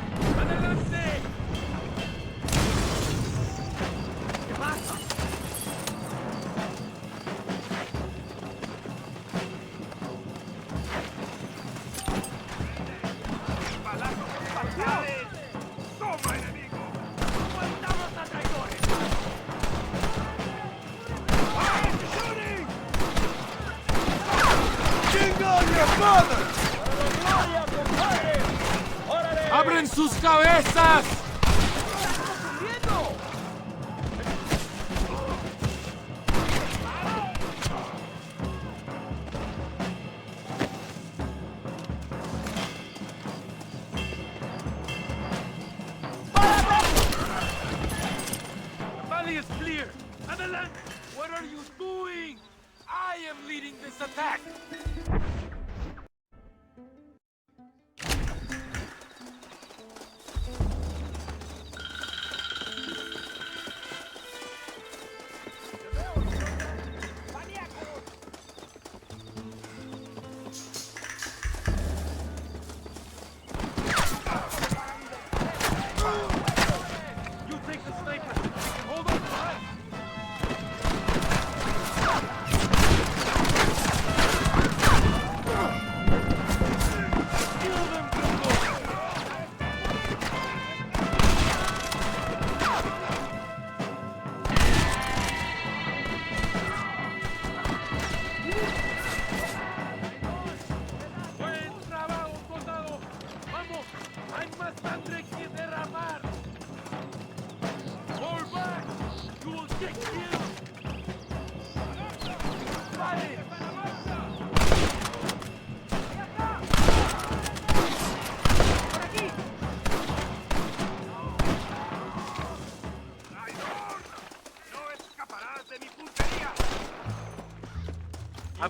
¡Abren sus cabezas! The valley is clear. Adelante! What are you doing? I am leading this attack.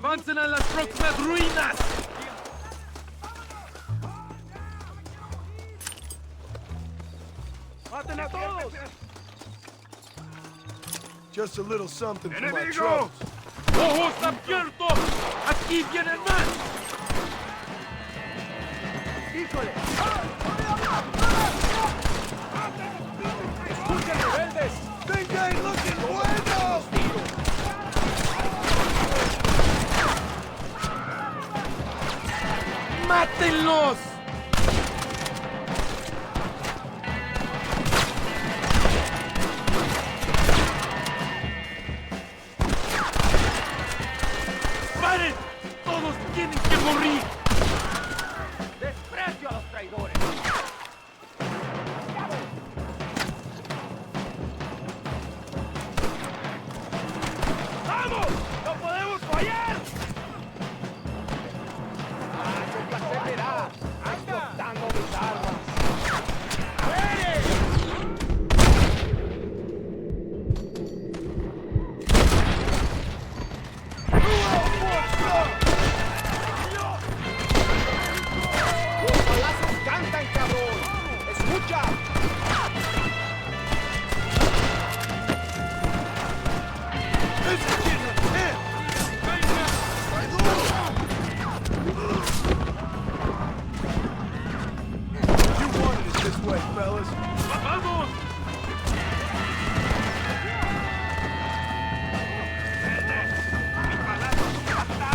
¡Avancen a las próximas ruinas! ¡Maten a todos! Just a little something for my ¡Enemigo! troubles. ¡Ojos abiertos! ¡Aquí vienen más! ¡Híjole! ¡Escuchen, rebeldes! ¡Venga, looking bueno! ¡Mátenlos! ¡Paren! ¡Todos tienen que morir! ¡Desprecio a los traidores! ¡Vamos! ¡No podemos fallar! ¡Qué placer me da! ¡Explotando mis armas! ¡Los balazos cantan, cabrón! ¡Escucha! You wanted it this way, fellas. ¡Vamos!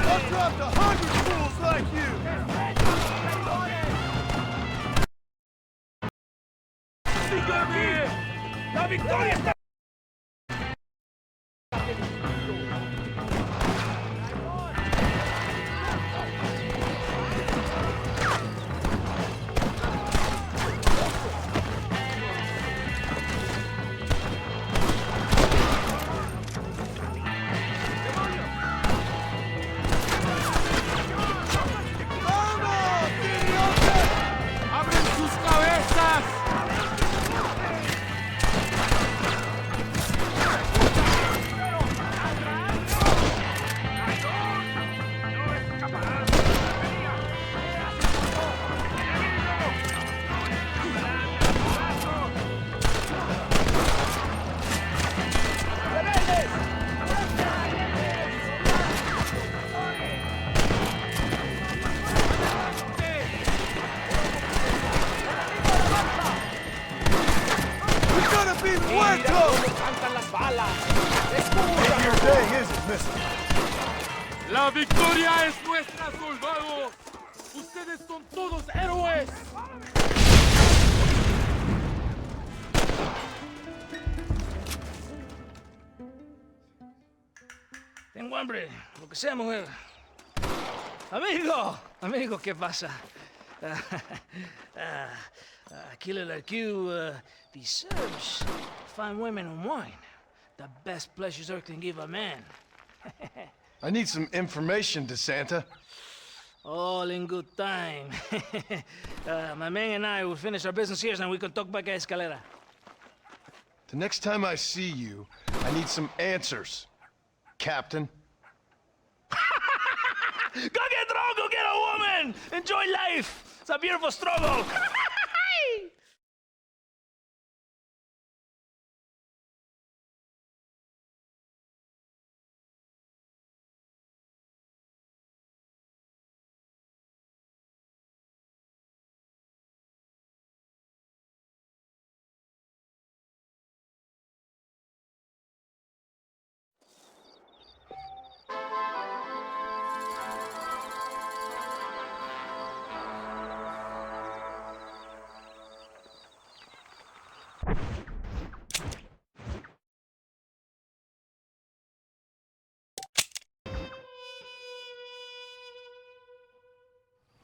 I've dropped 100 fools like you. ¡Síganme! ¡La victoria está! ¡Abren sus cabezas! We're gonna be muertos. ¡Cantan las balas! Maybe your day isn't missing. ¡La victoria es nuestra, soldados! ¡Ustedes son todos héroes! Tengo hambre, lo que sea, mujer. Amigo, ¿qué pasa? Killer like you deserves fine women and wine. The best pleasures Earth can give a man. I need some information, DeSanta. All in good time. My man and I will finish our business here, and we can talk back at Escalera. The next time I see you, I need some answers, Captain. Go get drunk, go get a woman! Enjoy life! It's a beautiful struggle!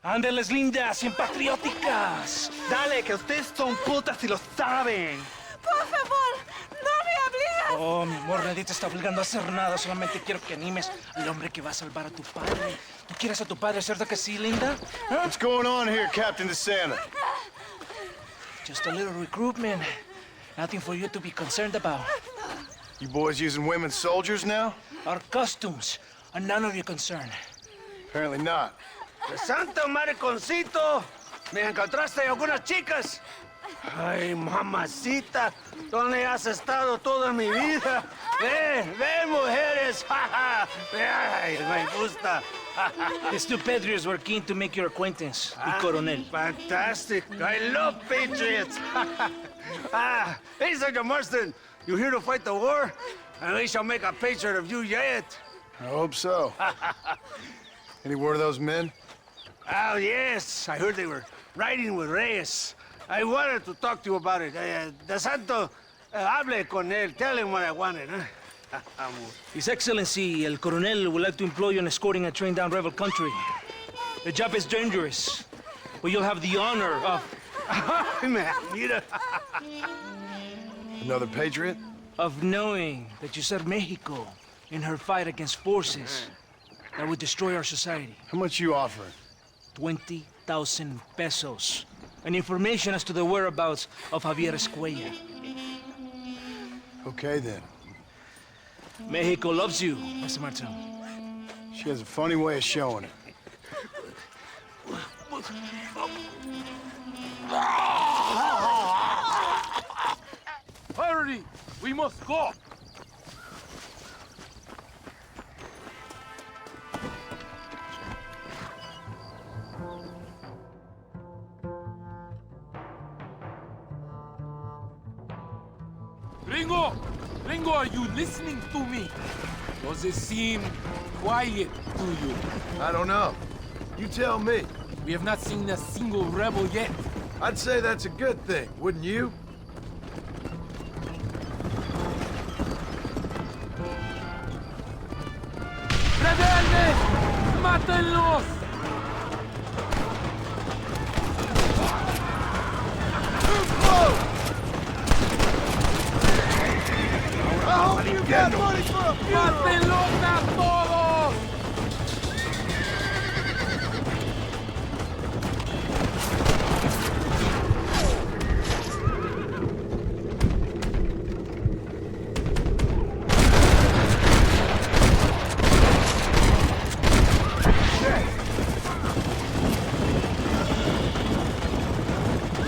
Ándeles, lindas, bien patrióticas. Dale, que ustedes son putas y lo saben. Por favor, no me obligas. Oh, mi amor, nadie te está obligando a hacer nada. Solamente quiero que animes al hombre que va a salvar a tu padre. ¿Tú quieres a tu padre, cierto que sí, linda? ¿Ah? What's going on here, Captain DeSanta? Just a little recruitment. Nothing for you to be concerned about. You boys using women soldiers now? Our costumes and none of your concern. Apparently not. Santo mariconcito, ¿me encontraste algunas chicas? Ay, mamacita, ¿dónde has estado toda mi vida? Ve, mujeres, ay, me gusta. These two patriots were keen to make your acquaintance, the Coronel. Fantastic, I love patriots. Hey, Sergeant Marston, you here to fight the war? And we shall make a patriot of you yet. I hope so. Any word of those men? Oh, yes, I heard they were riding with Reyes. I wanted to talk to you about it. De Santo, hable con él. Tell him what I wanted, huh? His Excellency, El Coronel, would like to employ you in escorting a train down rebel country. The job is dangerous, but you'll have the honor of... Mira. Another patriot? Of knowing that you served Mexico in her fight against forces that would destroy our society. How much you offering? 20,000 pesos. And information as to the whereabouts of Javier Escuella. Okay, then. Mexico loves you, Mr. Martin. She has a funny way of showing it. Hurry! We must go! Gringo, are you listening to me? Does it seem quiet to you? I don't know. You tell me. We have not seen a single rebel yet. I'd say that's a good thing, wouldn't you? ¡Rebeldes! ¡Mátenlos! I hope you got money for a funeral! ¡Mátenlos a todos!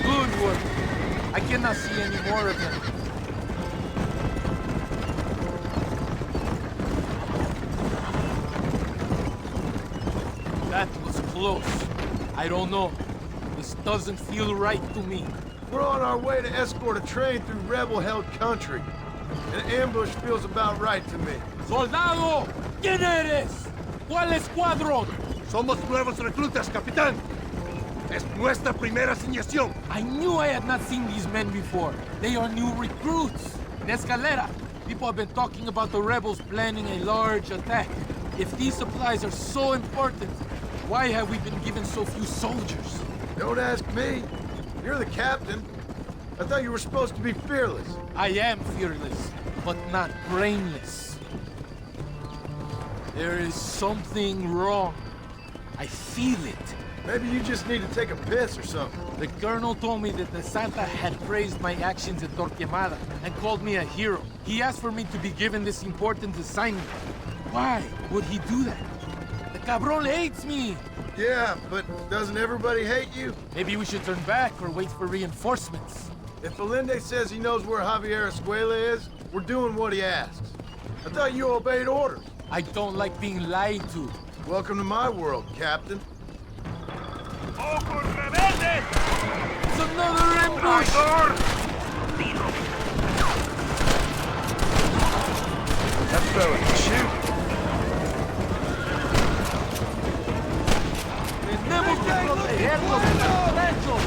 Good work. I cannot see any more of them. That was close. I don't know. This doesn't feel right to me. We're on our way to escort a train through rebel-held country. An ambush feels about right to me. ¡Soldado! ¿Quién eres? ¿Cuál escuadrón? Somos nuevos reclutas, capitán. Es nuestra primera asignación. I knew I had not seen these men before. They are new recruits. In Escalera, people have been talking about the rebels planning a large attack. If these supplies are so important, why have we been given so few soldiers? Don't ask me. You're the captain. I thought you were supposed to be fearless. I am fearless, but not brainless. There is something wrong. I feel it. Maybe you just need to take a piss or something. The colonel told me that the Santa had praised my actions at Torquemada and called me a hero. He asked for me to be given this important assignment. Why would he do that? The cabron hates me! Yeah, but doesn't everybody hate you? Maybe we should turn back or wait for reinforcements. If Allende says he knows where Javier Escuela is, we're doing what he asks. I thought you obeyed orders. I don't like being lied to. Welcome to my world, Captain. ¡Ojos rebeldes! It's another ambush! That fella can shoot. ¡Tenemos que protegerlos de los derechos!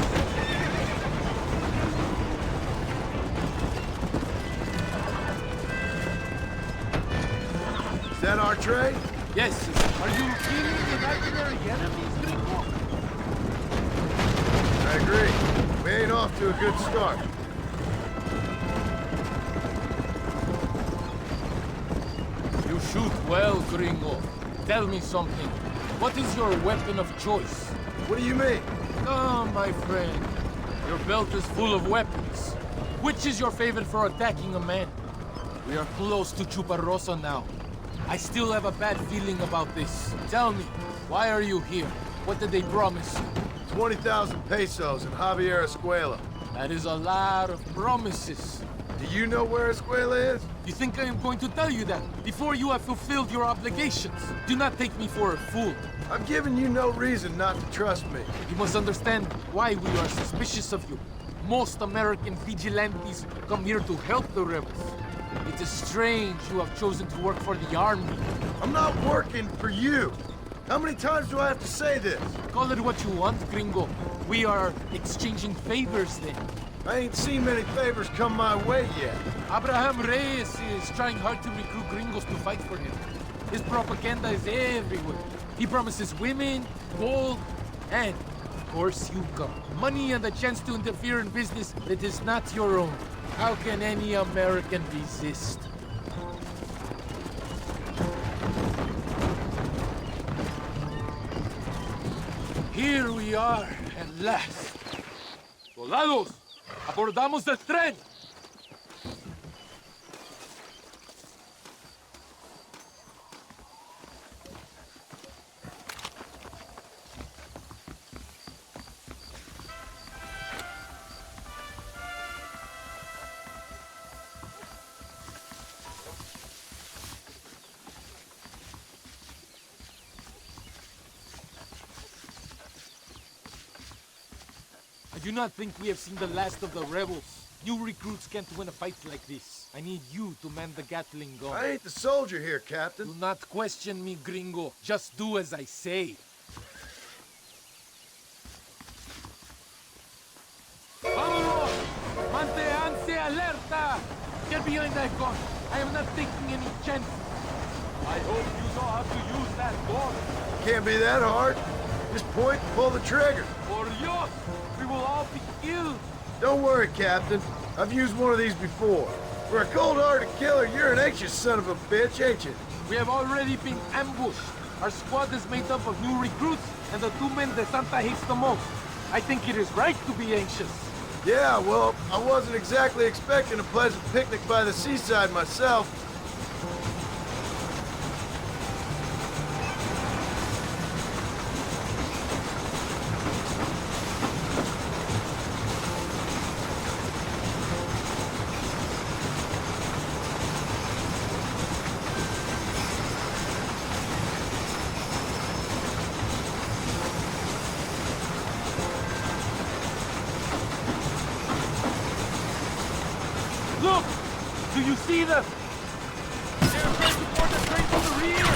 Is that our train? Yes. Are you killing imaginary enemies, Gringo? I agree. We ain't off to a good start. You shoot well, Gringo. Tell me something. What is your weapon of choice? What do you mean? Oh, my friend. Your belt is full of weapons. Which is your favorite for attacking a man? We are close to Chuparrosa now. I still have a bad feeling about this. Tell me, why are you here? What did they promise you? 20,000 pesos in Javier Escuela. That is a lot of promises. Do you know where Escuela is? You think I am going to tell you that before you have fulfilled your obligations? Do not take me for a fool. I've given you no reason not to trust me. You must understand why we are suspicious of you. Most American vigilantes come here to help the rebels. It is strange you have chosen to work for the army. I'm not working for you. How many times do I have to say this? Call it what you want, gringo. We are exchanging favors then. I ain't seen many favors come my way yet. Abraham Reyes is trying hard to recruit gringos to fight for him. His propaganda is everywhere. He promises women, gold, and, of course, you come. Money and a chance to interfere in business that is not your own. How can any American resist? Here we are, at last. Soldados, abordamos el tren. I do not think we have seen the last of the rebels. New recruits can't win a fight like this. I need you to man the Gatling gun. I ain't the soldier here, Captain. Do not question me, gringo. Just do as I say. Vámonos! Manténganse alerta! Get behind that gun. I am not taking any chances. I hope you know how to use that gun. Can't be that hard. Just point and pull the trigger. Por Dios! We will all be killed! Don't worry, Captain. I've used one of these before. For a cold-hearted killer, you're an anxious son of a bitch, ain't you? We have already been ambushed. Our squad is made up of new recruits and the two men that Santa hates the most. I think it is right to be anxious. Yeah, well, I wasn't exactly expecting a pleasant picnic by the seaside myself. Look! Do you see them? They're trying to board the train from the rear!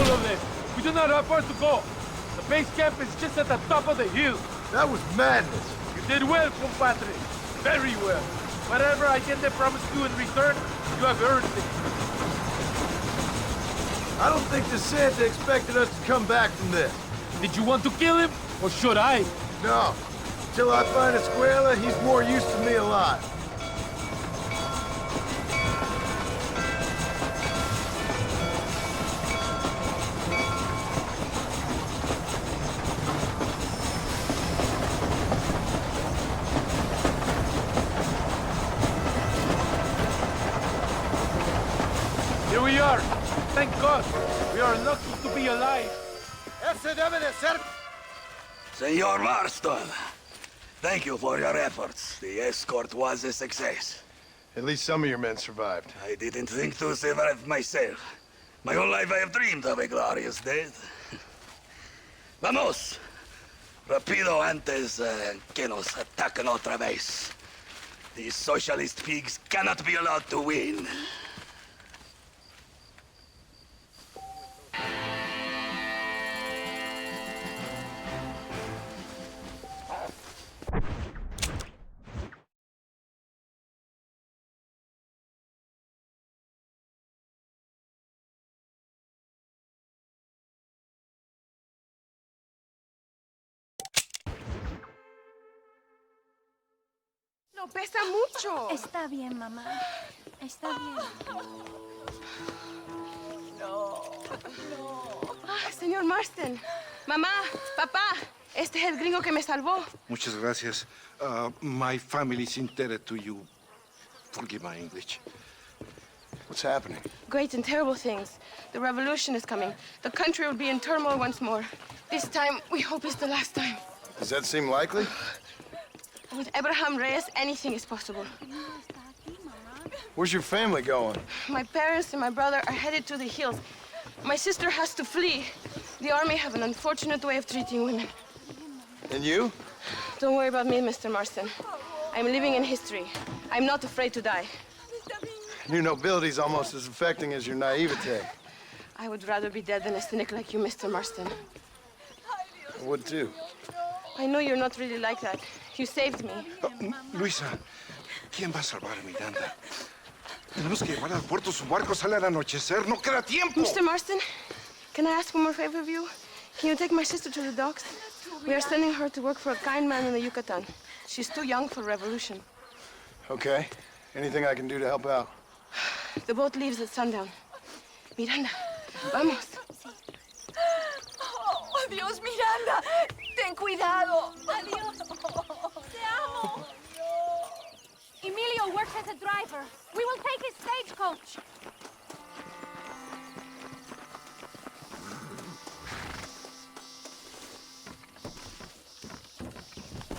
all of them. We do not have far to go. The base camp is just at the top of the hill. That was madness. You did well, compadre. Very well. Whatever Allende promised you in return, you have earned it. I don't think the Santa expected us to come back from this. Did you want to kill him, or should I? No. Till I find Escuela, he's more used to me alive. Here we are. Thank God. We are lucky to be alive. Ese debe de ser... Senor Marston, thank you for your efforts. The escort was a success. At least some of your men survived. I didn't think to survive myself. My whole life I have dreamed of a glorious death. Vamos. Rapido antes que nos ataquen otra vez. These socialist pigs cannot be allowed to win. No, pesa mucho. Está bien, mamá. Está bien. Señor Marston. Mamá, papá, este es el gringo que me salvó. Muchas gracias. My family is indebted to you. Forgive my English. What's happening? Great and terrible things. The revolution is coming. The country will be in turmoil once more. This time, we hope it's the last time. Does that seem likely? With Abraham Reyes, anything is possible. Where's your family going? My parents and my brother are headed to the hills. My sister has to flee. The army have an unfortunate way of treating women. And you? Don't worry about me, Mr. Marston. I'm living in history. I'm not afraid to die. Your nobility's almost as affecting as your naivete. I would rather be dead than a cynic like you, Mr. Marston. I would too. I know you're not really like that. You saved me. Luisa, ¿quién va a salvar a Miranda? Tenemos que llevar al puerto. Su barco sale al anochecer. No queda tiempo. Mr. Marston, can I ask one more favor of you? Can you take my sister to the docks? We are sending her to work for a kind man in the Yucatan. She's too young for revolution. Okay. Anything I can do to help out? The boat leaves at sundown. Miranda, vamos. Oh, Dios, Miranda. Ten cuidado. Adiós. Te amo. Emilio works as a driver. We will take his stagecoach.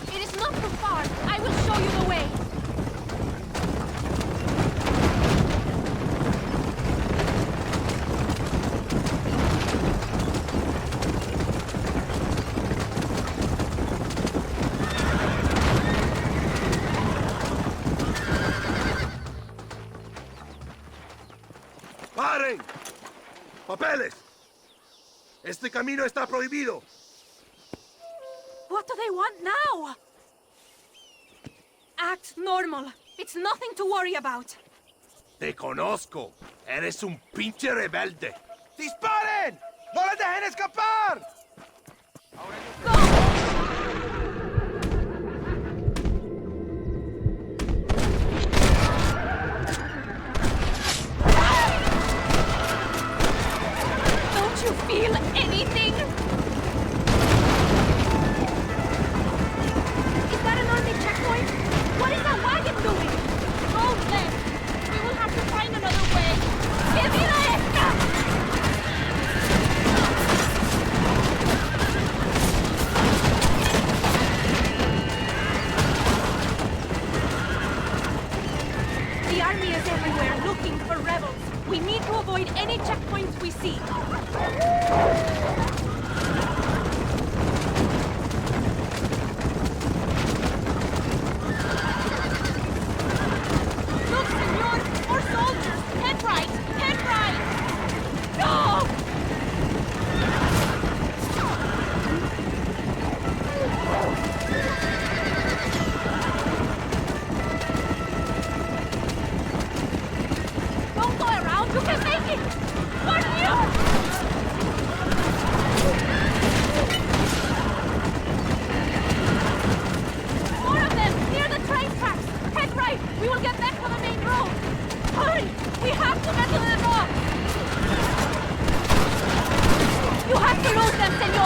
It is not too far. I will show you the way. ¡Paren! ¡Papeles! Este camino está prohibido. What do they want now? Act normal. It's nothing to worry about. Te conozco. Eres un pinche rebelde. ¡Disparen! ¡No les dejen escapar! Don't you feel anything? Is that an army checkpoint? What is that wagon doing? Go left. We will have to find another way. ¡Que mira esta! The army is everywhere looking for rebels. We need to avoid any checkpoints we see. Look, senor! More soldiers! Head right! Head right! No!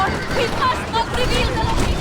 door! We must not reveal the location!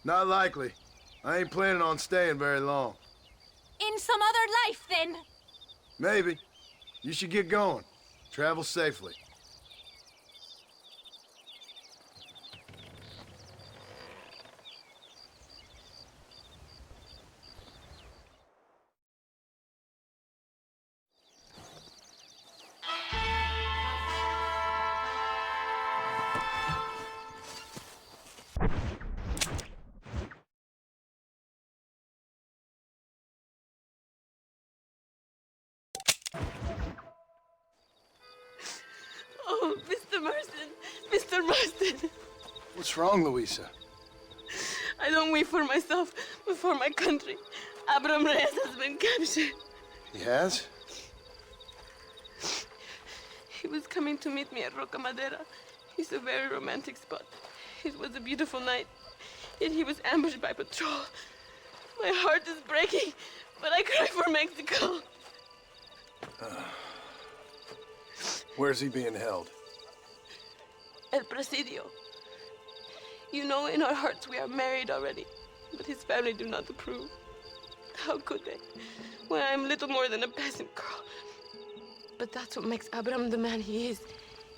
Not likely. I ain't planning on staying very long. In some other life, then? Maybe. You should get going. Travel safely. Oh, Mr. Marston. Mr. Marston. What's wrong, Louisa? I don't wait for myself, but for my country. Abraham Reyes has been captured. He has? He was coming to meet me at Roca Madera. It's a very romantic spot. It was a beautiful night, yet he was ambushed by patrol. My heart is breaking, but I cry for Mexico. Where's he being held? El Presidio. You know, in our hearts we are married already, but his family do not approve. How could they, when I am little more than a peasant girl? But that's what makes Abraham the man he is.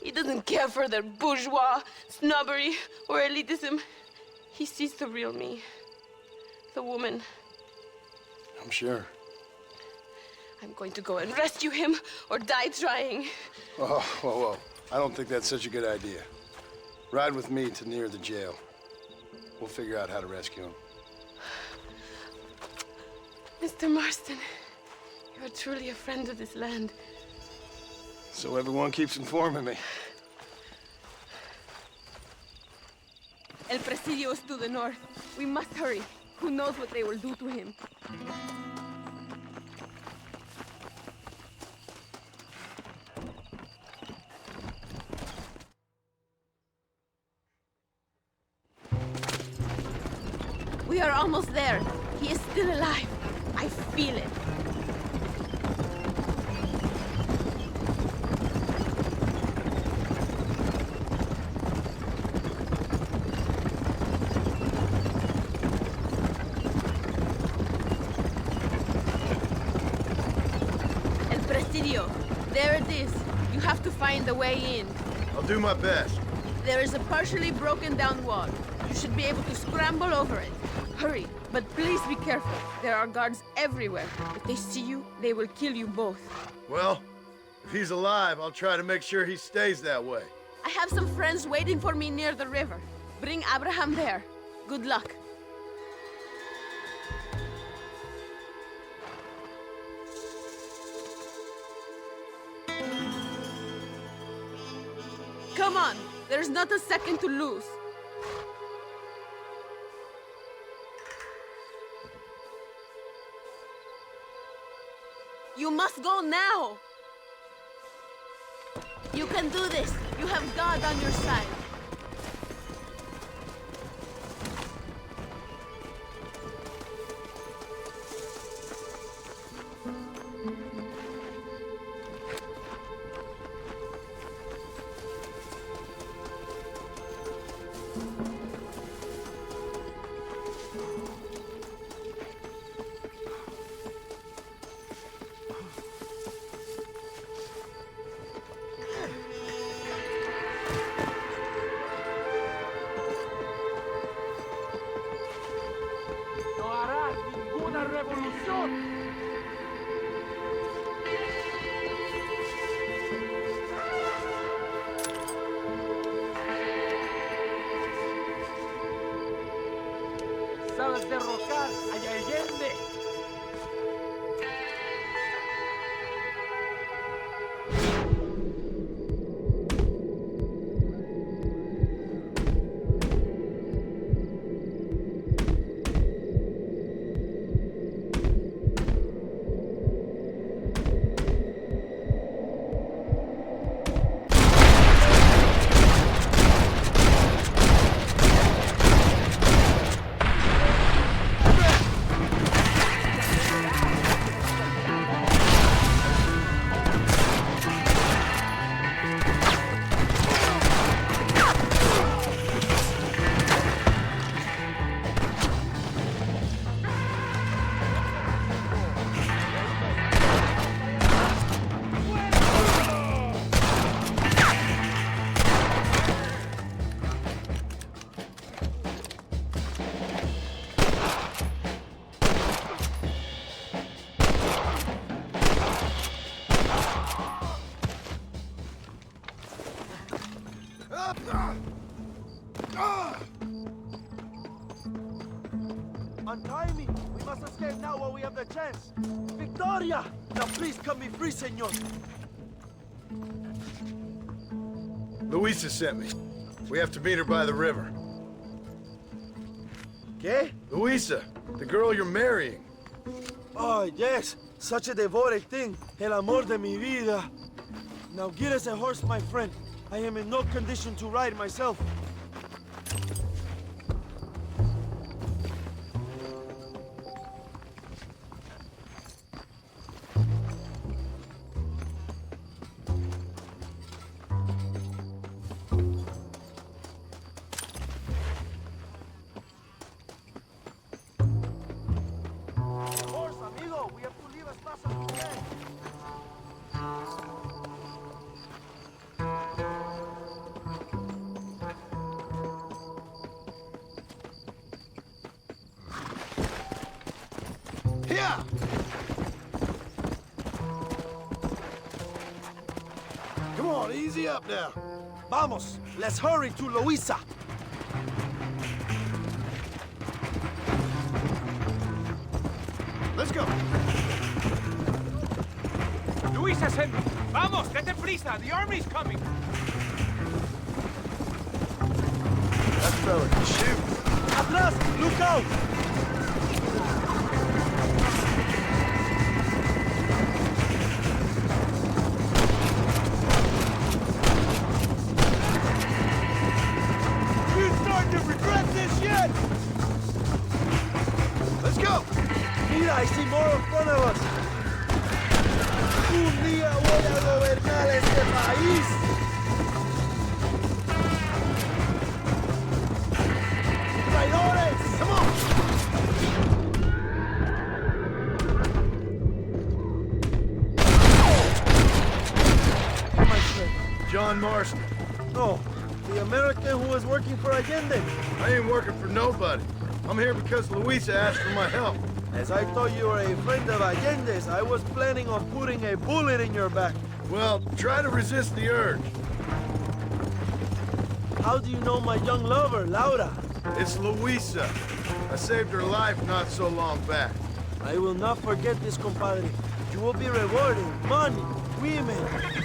He doesn't care for their bourgeois, snobbery, or elitism. He sees the real me, the woman. I'm sure. I'm going to go and rescue him or die trying. Oh, whoa. I don't think that's such a good idea. Ride with me to near the jail. We'll figure out how to rescue him. Mr. Marston, you are truly a friend of this land. So everyone keeps informing me. El Presidio is to the north. We must hurry. Who knows what they will do to him? We are almost there. He is still alive. I feel it. El Presidio. There it is. You have to find a way in. I'll do my best. There is a partially broken down wall. You should be able to scramble over it. Hurry, but please be careful. There are guards everywhere. If they see you, they will kill you both. Well, if he's alive, I'll try to make sure he stays that way. I have some friends waiting for me near the river. Bring Abraham there. Good luck. Come on, there's not a second to lose. You must go now. You can do this. You have God on your side. Sabes derrocar a Allende. Untie me! We must escape now while we have the chance! Victoria! Now please cut me free, senor! Luisa sent me. We have to meet her by the river. ¿Qué? Luisa, the girl you're marrying. Oh, yes! Such a devoted thing! El amor de mi vida! Now get us a horse, my friend. I am in no condition to ride myself. Here! Come on, easy up now. Vamos! Let's hurry to Luisa! Let's go! Luisa sent me! Vamos, date prisa! The army's coming! That fella can shoot. Atrás! Look out! Let's go! Mira, I see more in front of us. Un día voy a gobernar este país. Traidores! Come on! My friend. John Marston. No, the American who was working for Allende. I ain't working for nobody. I'm here because Luisa asked for my help. As I thought you were a friend of Allende's, I was planning on putting a bullet in your back. Well, try to resist the urge. How do you know my young lover, Laura? It's Luisa. I saved her life not so long back. I will not forget this, compadre. You will be rewarded. Money, women,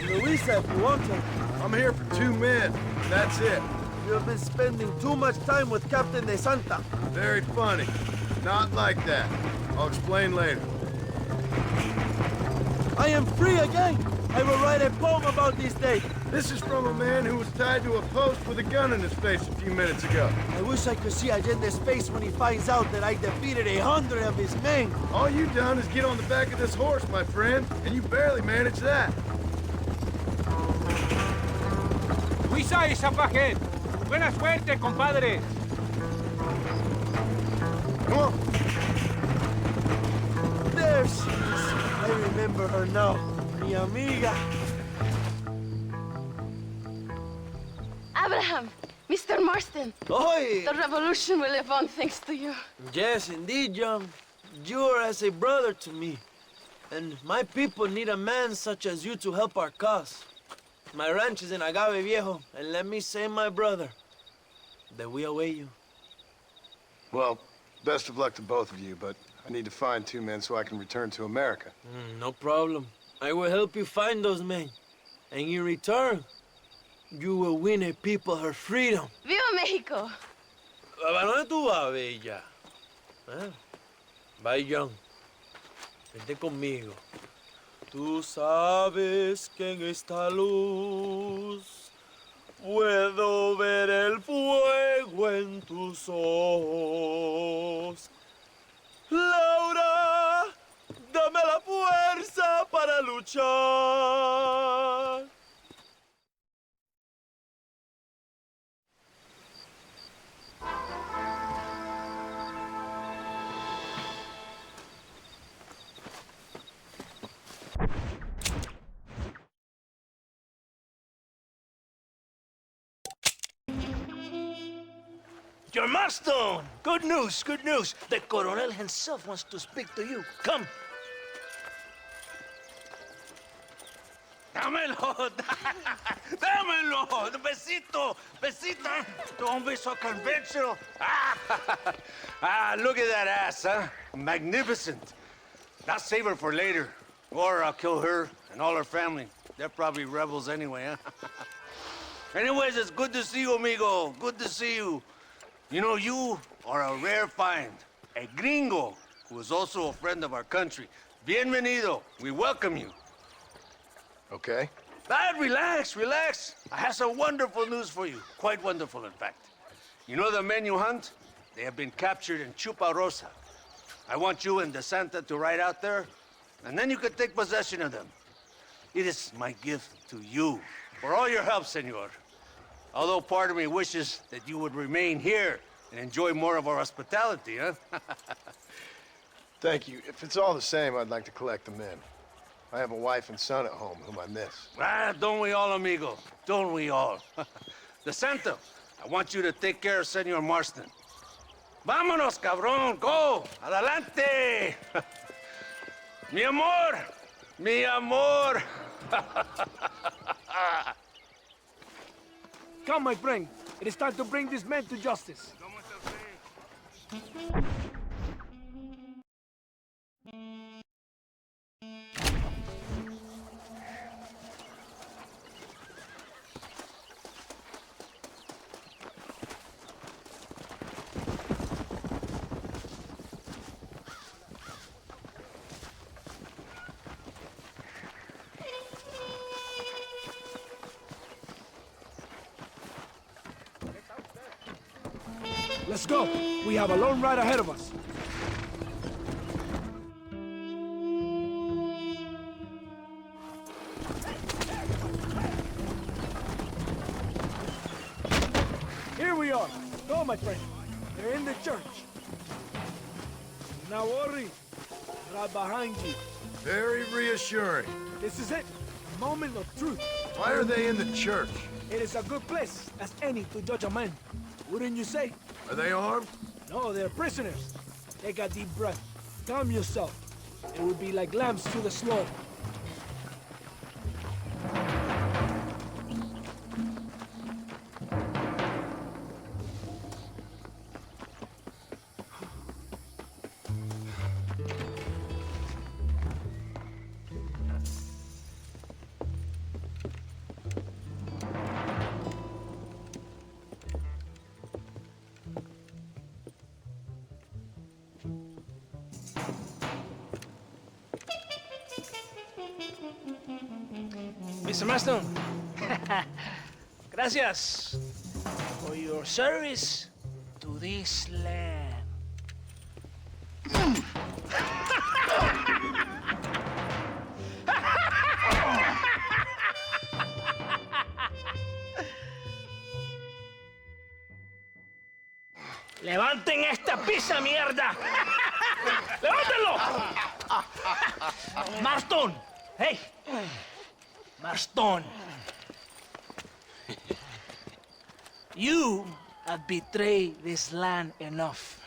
Luisa if you want her. I'm here for 2 men. That's it. You have been spending too much time with Captain de Santa. Very funny. Not like that. I'll explain later. I am free again. I will write a poem about this day. This is from a man who was tied to a post with a gun in his face a few minutes ago. I wish I could see Allende's face when he finds out that I defeated 100 of his men. All you've done is get on the back of this horse, my friend, and you barely managed that. Luisa is up ahead. Buena suerte, compadre. Come on. There she is. I remember her now. Mi amiga. Abraham, Mr. Marston. Oi! The revolution will live on thanks to you. Yes, indeed, John. You are as a brother to me. And my people need a man such as you to help our cause. My ranch is in Agave Viejo, and let me say, my brother, that we await you. Well, best of luck to both of you, but I need to find 2 men so I can return to America. No problem. I will help you find those men. And in return, you will win a people her freedom. Viva Mexico! ¿Para dónde tú vas, bella? Bye, John. Vente conmigo. Tú sabes que en esta luz puedo ver el fuego en tus ojos. Laura, dame la fuerza para luchar. Your Mastone! Good news, good news. The Coronel himself wants to speak to you. Come. Dámelo, dámelo, besito, besito. Don't be so conventional. Look at that ass, huh? Magnificent. I'll save her for later, or I'll kill her and all her family. They're probably rebels anyway, huh? Anyways, it's good to see you, amigo. Good to see you. You know, you are a rare find. A gringo who is also a friend of our country. Bienvenido. We welcome you. Okay. Relax, relax. I have some wonderful news for you. Quite wonderful, in fact. You know the men you hunt? They have been captured in Chuparosa. I want you and DeSanta to ride out there, and then you can take possession of them. It is my gift to you for all your help, senor. Although part of me wishes that you would remain here and enjoy more of our hospitality, huh? Thank you. If it's all the same, I'd like to collect the men. I have a wife and son at home whom I miss. Don't we all, amigo? Don't we all? DeSanta, I want you to take care of Senor Marston. Vámonos, cabrón, go! Adelante! Mi amor! Mi amor! Come, my friend. It is time to bring these men to justice. Let's go. We have a long ride ahead of us. Here we are. Go, my friend. They're in the church. Now worry. Right behind you. Very reassuring. This is it. A moment of truth. Why are they in the church? It is a good place as any to judge a man. Wouldn't you say? Are they armed? No, they're prisoners. Take a deep breath. Calm yourself. It would be like lambs to the slaughter. Mr. Marston, gracias for your service to this land. ¡Levanten esta pizza, mierda! ¡Levántenlo! Marston, hey, Marston. You have betrayed this land enough.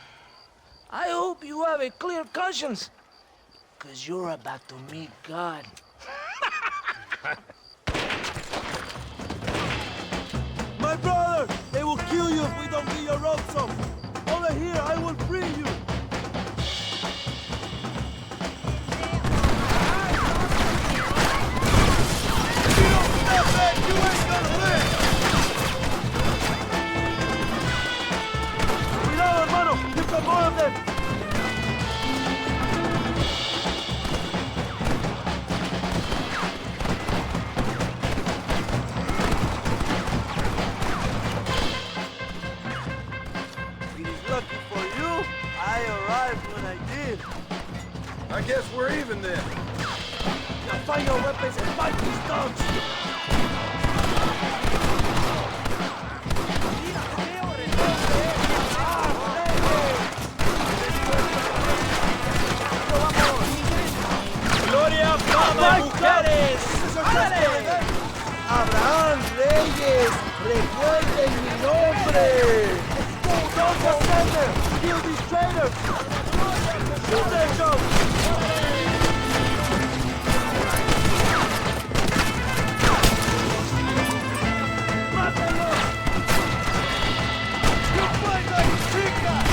I hope you have a clear conscience, because you're about to meet God. My brother! They will kill you if we don't get your ropes up! Over here, I will free you! You ain't gonna live! Cuidado, hermano! You've got more of them! Lucky for you, I arrived when I did. I guess we're even then. Now find your weapons and fight these dogs! ¡Gloria, fama, mujeres! ¡Abraham Reyes! ¡Recuerden mi nombre! Don't just stand there! Kill these traitors! Shoot them, Joe! ¡Mátalo! ¡You fight like chicas!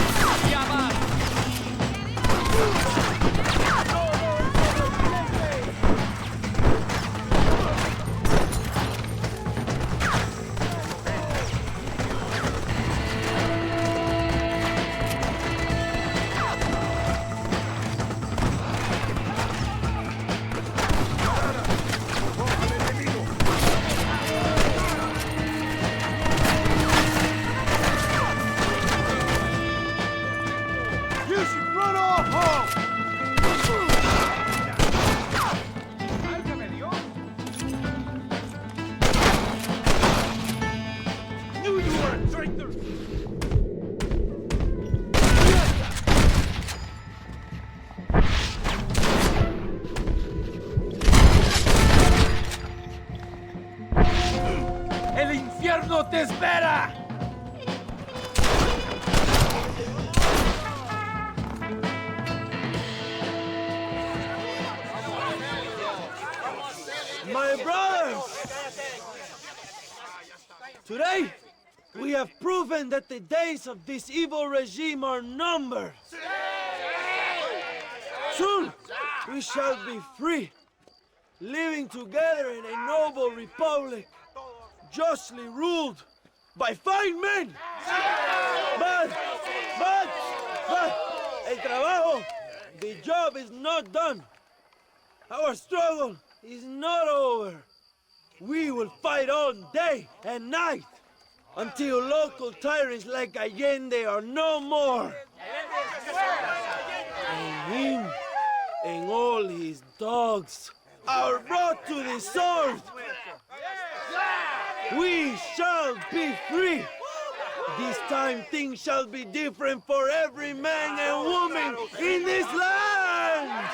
¡El infierno te espera! My brothers! Today, we have proven that the days of this evil regime are numbered. Soon, we shall be free, living together in a noble republic, justly ruled by fine men. But, el trabajo, the job is not done. Our struggle is not over. We will fight all day and night until local tyrants like Allende are no more. And him and all his dogs are brought to the sword. We shall be free. This time things shall be different for every man and woman in this land.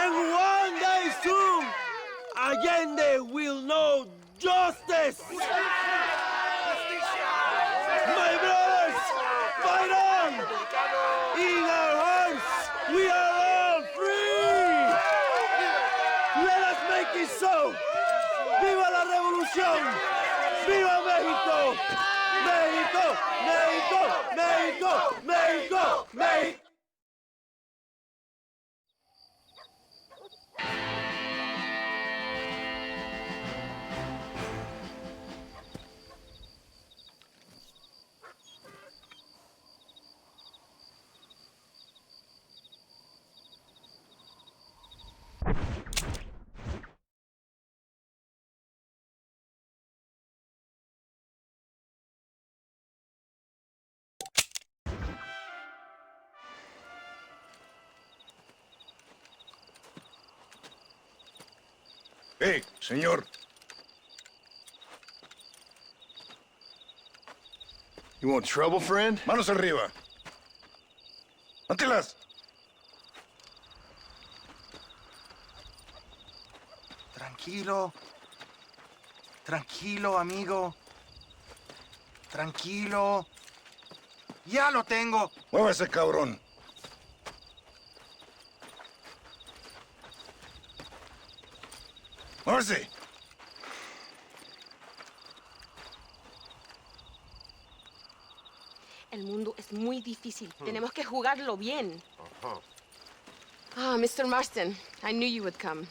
And one day soon, Allende will know justice. My brothers, fight on! In our hearts, we are all free. Let us make it so. ¡Viva la revolución! ¡Viva México! ¡México! Hey, señor. You want trouble, friend? Manos arriba. ¡Antelas! Tranquilo. Tranquilo, amigo. Tranquilo. Ya lo tengo. Muévese, cabrón. Muévese. El mundo es muy difícil. Tenemos que jugarlo bien. Ah, Mr. Marston, I knew you would come.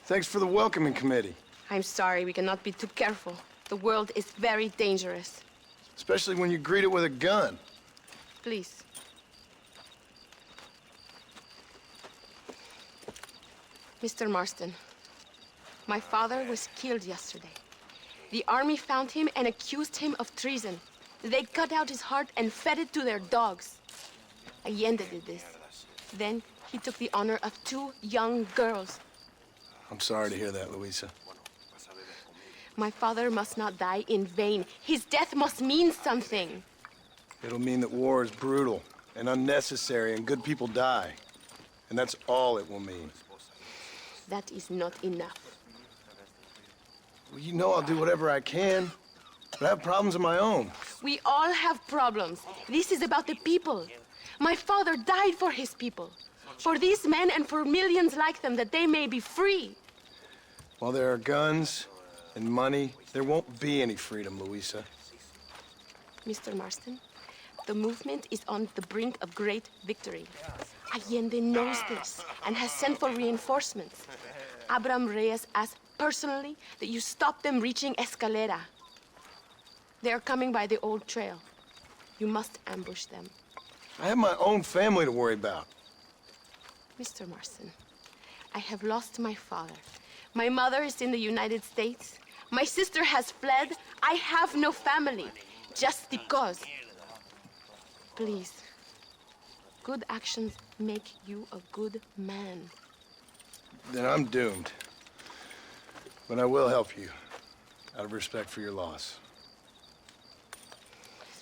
Thanks for the welcoming committee. I'm sorry, we cannot be too careful. The world is very dangerous. Especially when you greet it with a gun. Please. Mr. Marston, my father was killed yesterday. The army found him and accused him of treason. They cut out his heart and fed it to their dogs. Allende did this. Then he took the honor of 2 young girls. I'm sorry to hear that, Luisa. My father must not die in vain. His death must mean something. It'll mean that war is brutal and unnecessary and good people die. And that's all it will mean. That is not enough. Well, you know I'll do whatever I can, but I have problems of my own. We all have problems. This is about the people. My father died for his people. For these men and for millions like them, that they may be free. While there are guns and money, there won't be any freedom, Luisa. Mr. Marston, the movement is on the brink of great victory. Allende knows this and has sent for reinforcements. Abraham Reyes asked personally that you stop them reaching Escalera. They are coming by the old trail. You must ambush them. I have my own family to worry about. Mr. Marston, I have lost my father. My mother is in the United States. My sister has fled. I have no family, just because. Please, good actions make you a good man. Then I'm doomed. But I will help you, out of respect for your loss.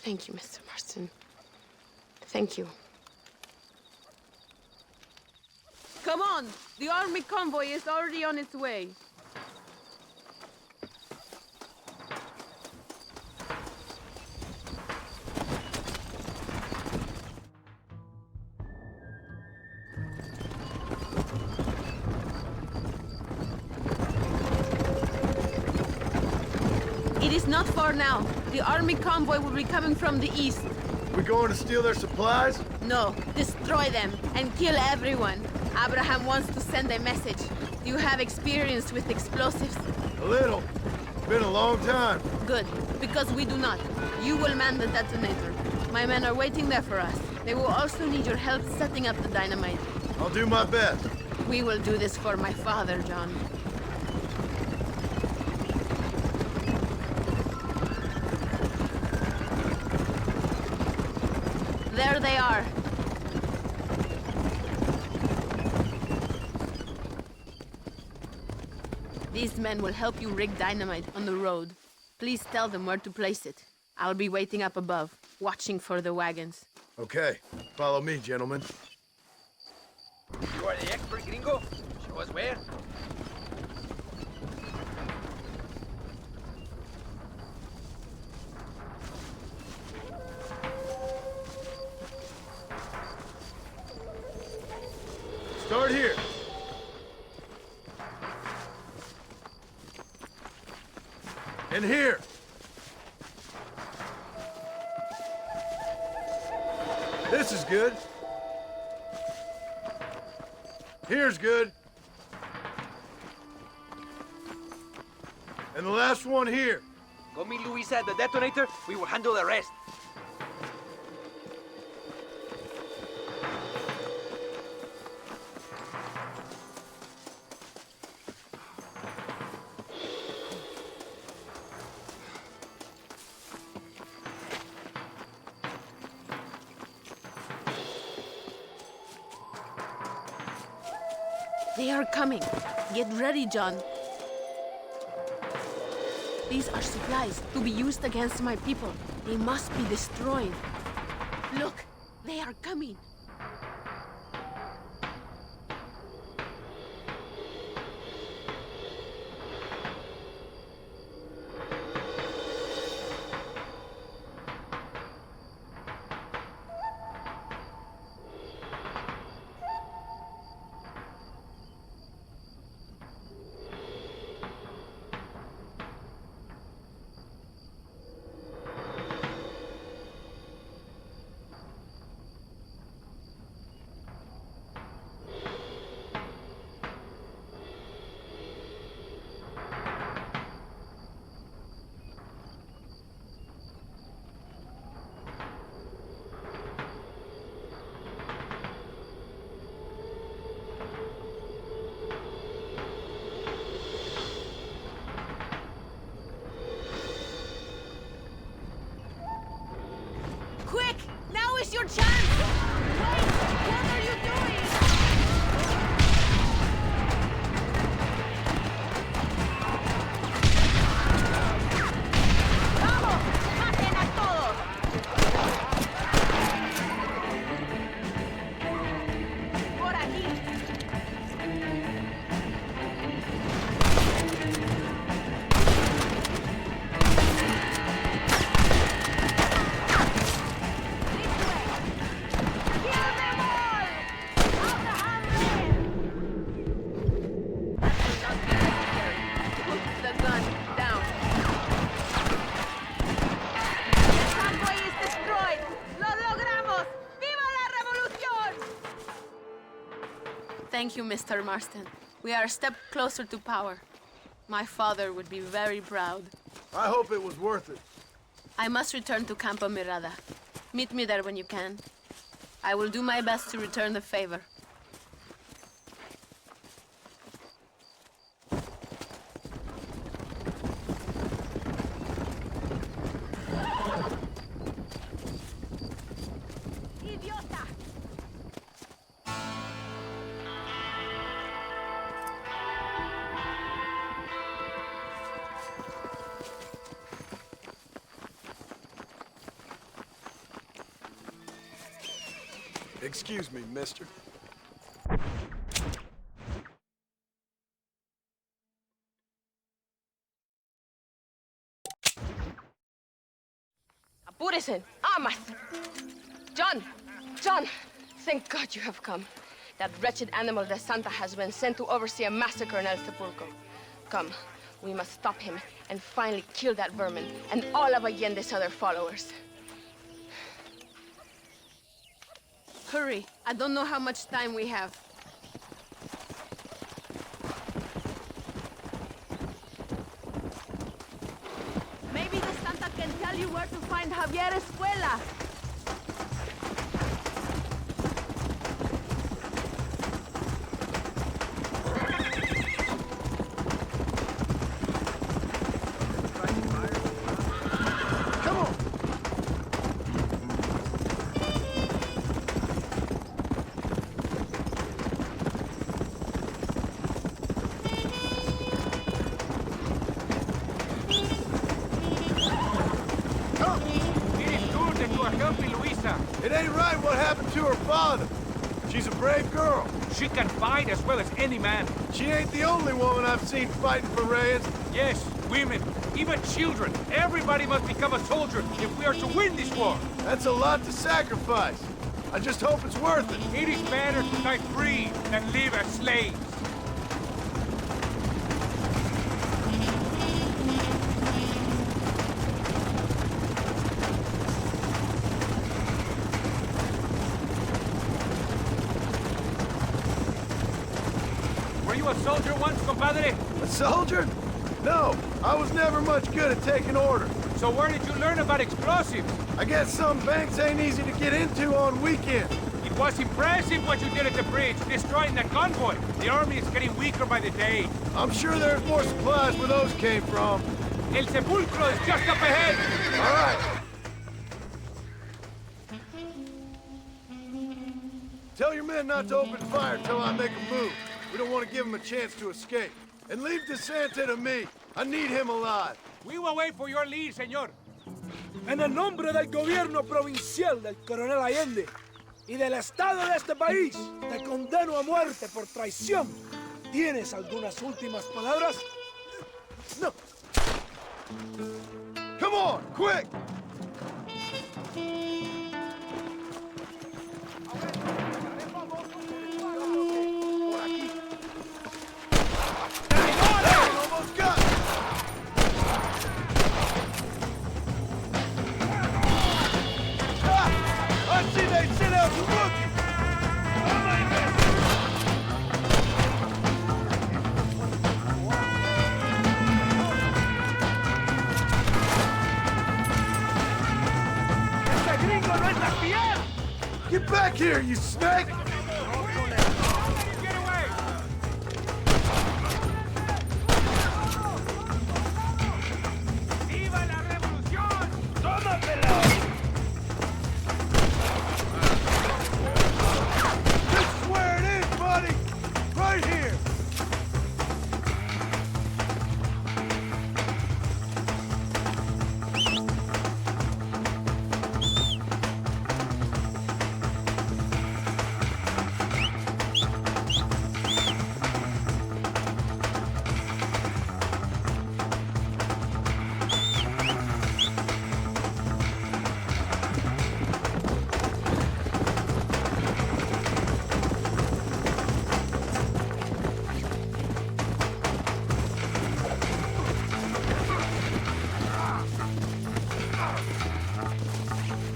Thank you, Mr. Marston. Thank you. Come on! The army convoy is already on its way. It is not far now. The army convoy will be coming from the east. We going to steal their supplies? No, destroy them and kill everyone. Abraham wants to send a message. Do you have experience with explosives? A little. Been a long time. Good, because we do not. You will man the detonator. My men are waiting there for us. They will also need your help setting up the dynamite. I'll do my best. We will do this for my father, John. There they are. These men will help you rig dynamite on the road. Please tell them where to place it. I'll be waiting up above, watching for the wagons. Okay. Follow me, gentlemen. You are the expert, gringo? Show us where. Start here. And here. This is good. Here's good. And the last one here. Go meet Luisa at the detonator. We will handle the rest. They are coming. Get ready, John. These are supplies to be used against my people. They must be destroyed. Look, they are coming. Quick! Now is your chance! Wait! What are you doing? ¡Vamos! ¡Maten a todos! Por aquí. Thank you, Mr. Marston. We are a step closer to power. My father would be very proud. I hope it was worth it. I must return to Campo Mirada. Meet me there when you can. I will do my best to return the favor. Excuse me, mister. Apúrese. Amas. John, thank God you have come. That wretched animal de Santa has been sent to oversee a massacre in El Sepulcro. Come, we must stop him and finally kill that vermin and all of Allende's other followers. Hurry. I don't know how much time we have. Maybe the Santa can tell you where to find Javier Escuela. It ain't right what happened to her father. She's a brave girl. She can fight as well as any man. She ain't the only woman I've seen fighting for Reyes. Yes, women, even children. Everybody must become a soldier if we are to win this war. That's a lot to sacrifice. I just hope it's worth it. It is better to die free than live as slaves. Were you a soldier once, compadre? A soldier? No, I was never much good at taking orders. So where did you learn about explosives? I guess some banks ain't easy to get into on weekends. It was impressive what you did at the bridge, destroying that convoy. The army is getting weaker by the day. I'm sure there's more supplies where those came from. El Sepulcro is just up ahead. All right. Tell your men not to open fire till I make a move. We don't want to give him a chance to escape. And leave DeSanta to me. I need him alive. We will wait for your lead, señor. En el nombre del gobierno provincial del coronel Allende y del Estado de este país, te condeno a muerte por traición. ¿Tienes algunas últimas palabras? No. Come on, quick! Almost got it. I see they sent out the rookie! Get back here, you snake!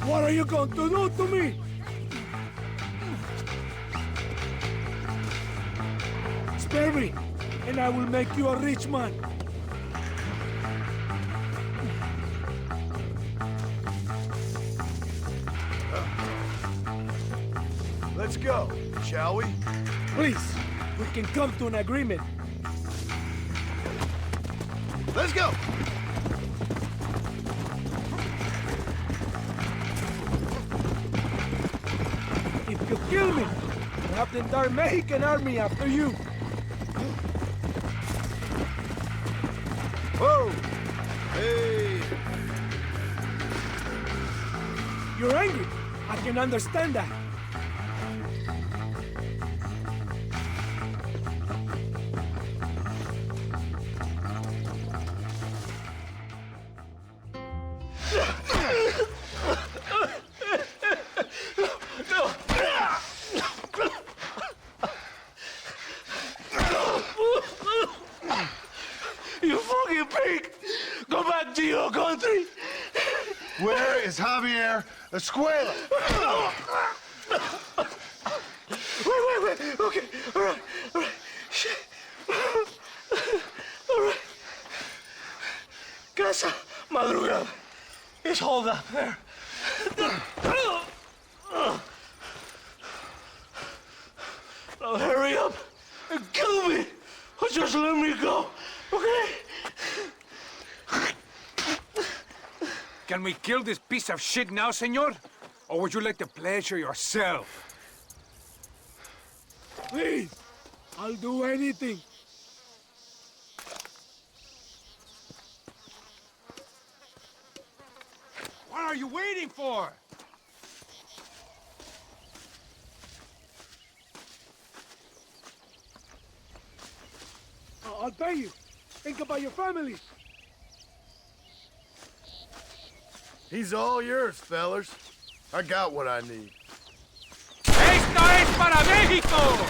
What are you going to do to me? Spare me, and I will make you a rich man. Let's go, shall we? Please, we can come to an agreement. Let's go! If you kill me, we'll have the entire Mexican army after you. Whoa! Hey! You're angry. I can understand that. You fucking pig! Go back to your country! Where is Javier Escuela? Wait. Okay, all right. Shit. All right. Casa Madrugada. It's hold up there. Now hurry up and kill me, or just let me go, okay? Can we kill this piece of shit now, senor? Or would you like to pleasure yourself? Please, I'll do anything. What are you waiting for? I'll pay you. Think about your family. He's all yours, fellers. I got what I need. ¡Esto es para México!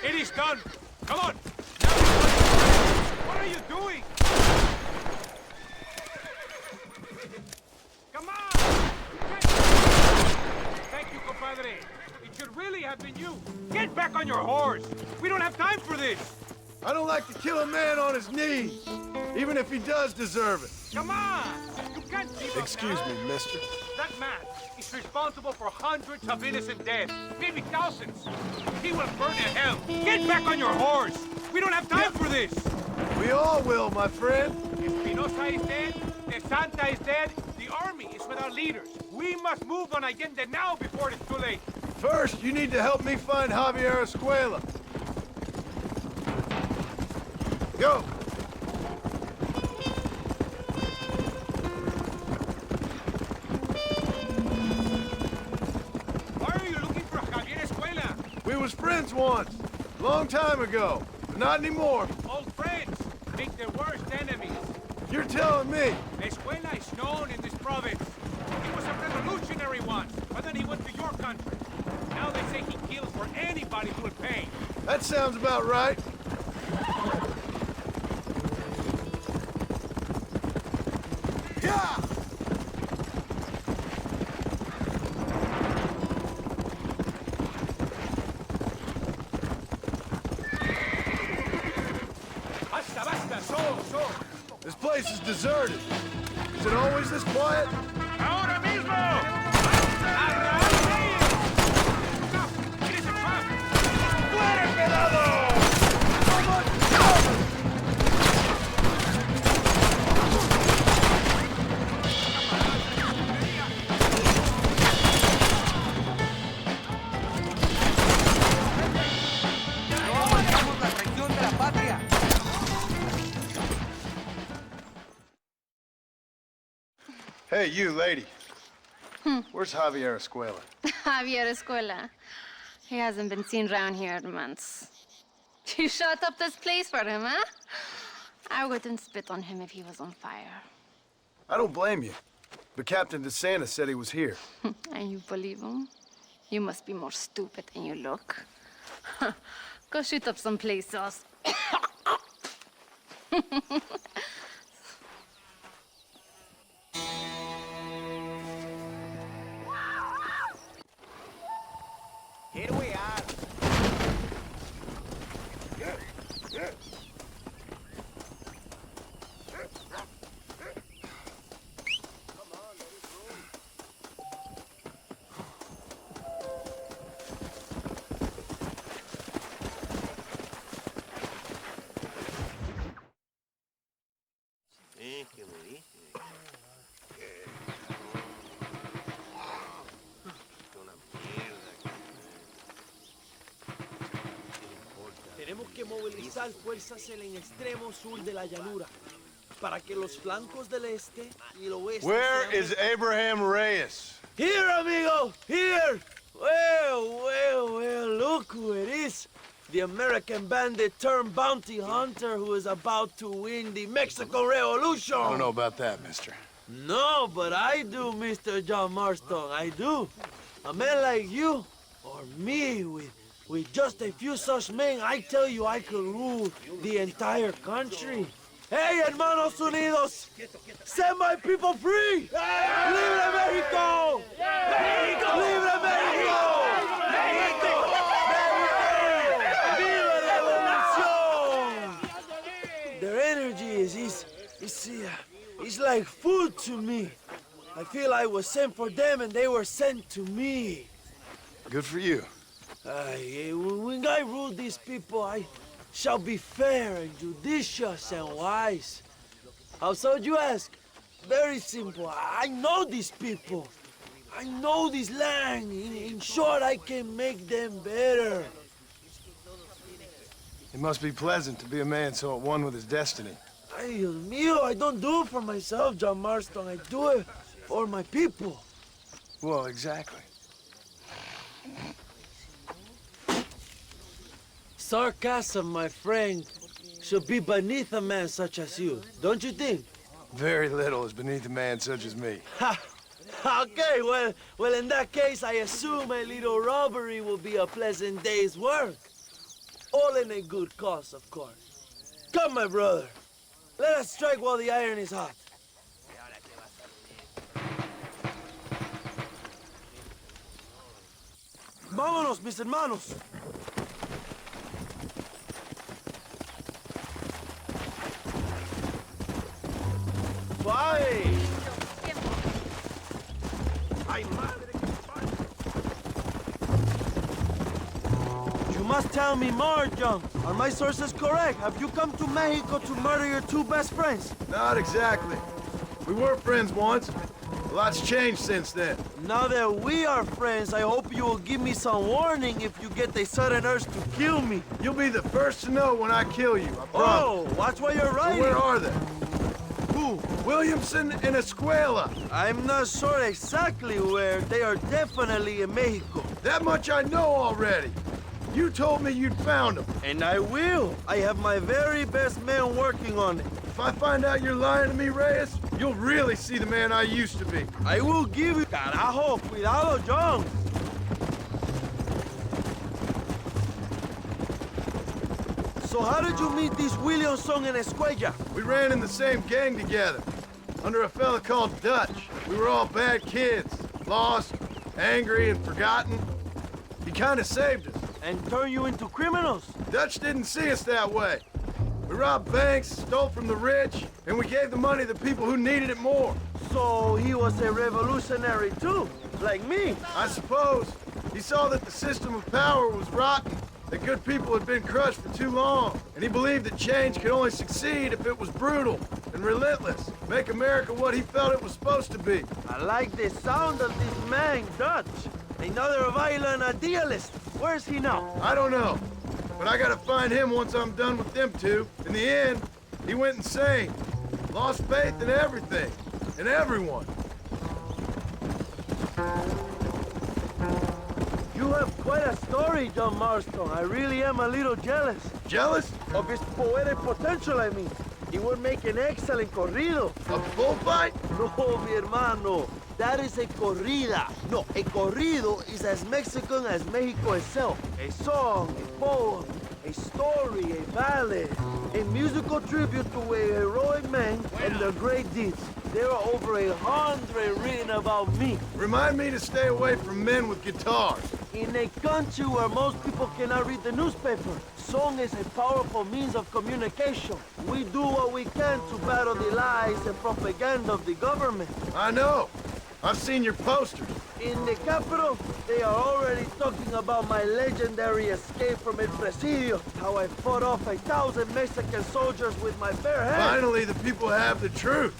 It is done. Come on. What are you doing? Come on! Thank you, compadre. It should really have been you. Get back on your horse. We don't have time for this. I don't like to kill a man on his knees, even if he does deserve it. Come on! You can't keep up Excuse now. me, mister. That man is responsible for hundreds of innocent deaths, maybe thousands. He will burn in hell. Get back on your horse. We don't have time for this. We all will, my friend. Espinosa is dead. De Santa is dead. The army is without leaders. We must move on Allende now before it's too late. First, you need to help me find Javier Escuela. Go! Why are you looking for Javier Escuela? We was friends once, long time ago, but not anymore. Old friends make their worst enemies. You're telling me? Escuela is known in this province. He was a revolutionary once, but then he went to your country. Now they say he kills for anybody who will pay. That sounds about right. Yeah! Basta, basta, so. This place is deserted. Is it always this quiet? ¡Ahora mismo! ¡It is a trap! ¡Fuera, pelado! ¡No aguantamos la traición de la patria! Hey, you lady. Where's Javier Escuela? Javier Escuela. He hasn't been seen around here in months. You shut up this place for him, huh? I wouldn't spit on him if he was on fire. I don't blame you. But Captain DeSantis said he was here. And you believe him? You must be more stupid than you look. Go shoot up some place else. Here we are. ¿Qué me dice? Tenemos que movilizar fuerzas en el extremo sur de la llanura para que los flancos del este y el oeste. Where is Abraham Reyes? Here, amigo, here. Well, look who it is. The American bandit turned bounty hunter who is about to win the Mexican Revolution. I don't know about that, mister. No, but I do, Mr. John Marston, I do. A man like you, or me, with just a few such men, I tell you I could rule the entire country. Hey, hermanos unidos, set my people free! Libre Mexico! Mexico! Libre Mexico! Mexico! Viva la revolución! Their energy is like food to me. I feel I was sent for them and they were sent to me. Good for you. When I rule these people, I shall be fair and judicious and wise. How so, you ask? Very simple. I know these people. I know this land. In short, I can make them better. It must be pleasant to be a man so at one with his destiny. Ay, Dios mío, I don't do it for myself, John Marston. I do it for my people. Well, exactly. Sarcasm, my friend, should be beneath a man such as you, don't you think? Very little is beneath a man such as me. Ha! Okay, well, in that case, I assume a little robbery will be a pleasant day's work. All in a good cause, of course. Come, my brother. Let us strike while the iron is hot. Vámonos, mis hermanos. Bye. You must tell me more, John. Are my sources correct? Have you come to Mexico to murder your two best friends? Not exactly. We were friends once. A lot's changed since then. Now that we are friends, I hope you will give me some warning if you get a sudden urge to kill me. You'll be the first to know when I kill you, I promise. Oh, watch what you're writing. So where are they? Who? Williamson and Escuela. I'm not sure exactly where. They are definitely in Mexico. That much I know already. You told me you'd found them. And I will. I have my very best men working on it. If I find out you're lying to me, Reyes, you'll really see the man I used to be. I will give you... Carajo, cuidado, John. So how did you meet these Williamson and Escuela? We ran in the same gang together, under a fella called Dutch. We were all bad kids, lost, angry, and forgotten. He kind of saved us. And turned you into criminals? Dutch didn't see us that way. We robbed banks, stole from the rich, and we gave the money to people who needed it more. So he was a revolutionary too, like me? I suppose. He saw that the system of power was rotten, that good people had been crushed for too long, and he believed that change could only succeed if it was brutal and relentless, make America what he felt it was supposed to be. I like the sound of this man, Dutch. Another violent idealist. Where's he now? I don't know, but I gotta find him once I'm done with them two. In the end, he went insane, lost faith in everything, and everyone. You have quite a story, John Marston. I really am a little jealous. Jealous? Of his poetic potential, I mean. He would make an excellent corrido. A bullfight? No, mi hermano. That is a corrida. No, a corrido is as Mexican as Mexico itself. A song, a poem, a story, a ballad, a musical tribute to a heroic man and their great deeds. There are over 100 written about me. Remind me to stay away from men with guitars. In a country where most people cannot read the newspaper, song is a powerful means of communication. We do what we can to battle the lies and propaganda of the government. I know. I've seen your posters. In the capital, they are already talking about my legendary escape from El Presidio, how I fought off 1,000 Mexican soldiers with my bare hands. Finally, the people have the truth.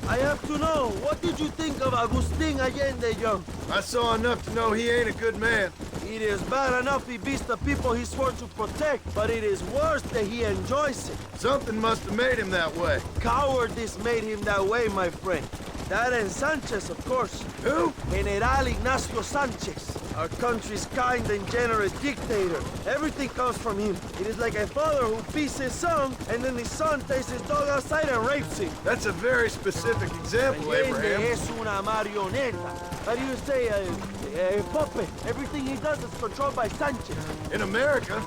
I have to know, what did you think of Agustin Allende, Young? I saw enough to know he ain't a good man. It is bad enough he beats the people he swore to protect, but it is worse that he enjoys it. Something must have made him that way. Cowardice made him that way, my friend. That and Sanchez, of course. Who? General Ignacio Sanchez, our country's kind and generous dictator. Everything comes from him. It is like a father who beats his son, and then his son takes his dog outside and rapes him. That's a very specific example, Abraham. Es una marioneta. How do you say, a puppet? Everything he does is controlled by Sanchez. In America,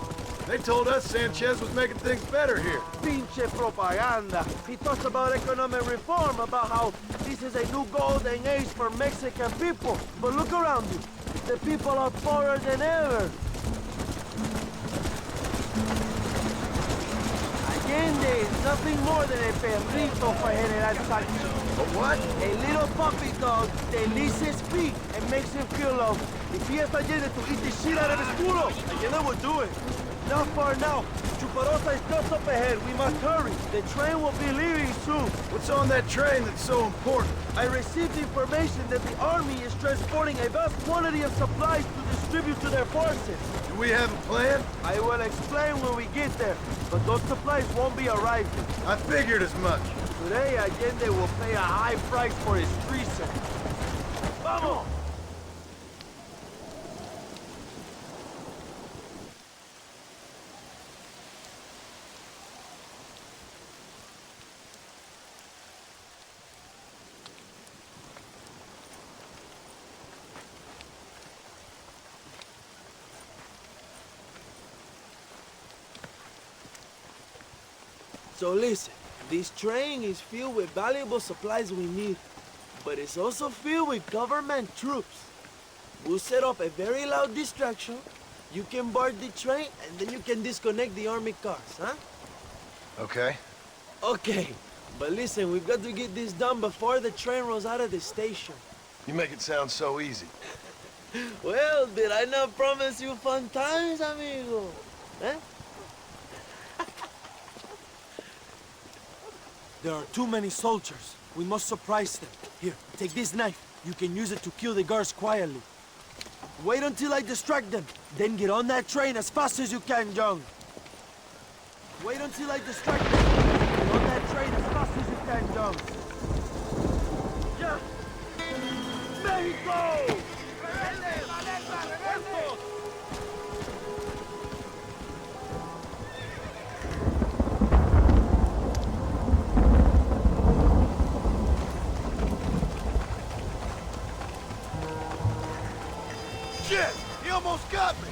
they told us Sanchez was making things better here. Pinche propaganda. He talks about economic reform, about how this is a new golden age for Mexican people. But look around you. The people are poorer than ever. Allende is nothing more than a perrito for General Sanchez. A what? A little puppy dog that licks his feet and makes him feel loved. If he asked Allende to eat the shit out of his culo, Allende would do it. Not far now. Chuparosa is just up ahead. We must hurry. The train will be leaving soon. What's on that train that's so important? I received information that the army is transporting a vast quantity of supplies to distribute to their forces. Do we have a plan? I will explain when we get there, but those supplies won't be arriving. I figured as much. Today, Allende will pay a high price for his treason. Vamos! So listen, this train is filled with valuable supplies we need, but it's also filled with government troops. We'll set up a very loud distraction. You can board the train, and then you can disconnect the army cars, huh? Okay. Okay, but listen, we've got to get this done before the train rolls out of the station. You make it sound so easy. Well, did I not promise you fun times, amigo? Eh? There are too many soldiers. We must surprise them. Here, take this knife. You can use it to kill the guards quietly. Wait until I distract them. Then get on that train as fast as you can, John. Wait until I distract them. Get on that train as fast as you can, John. Yeah. Mexico! Shit! He almost got me!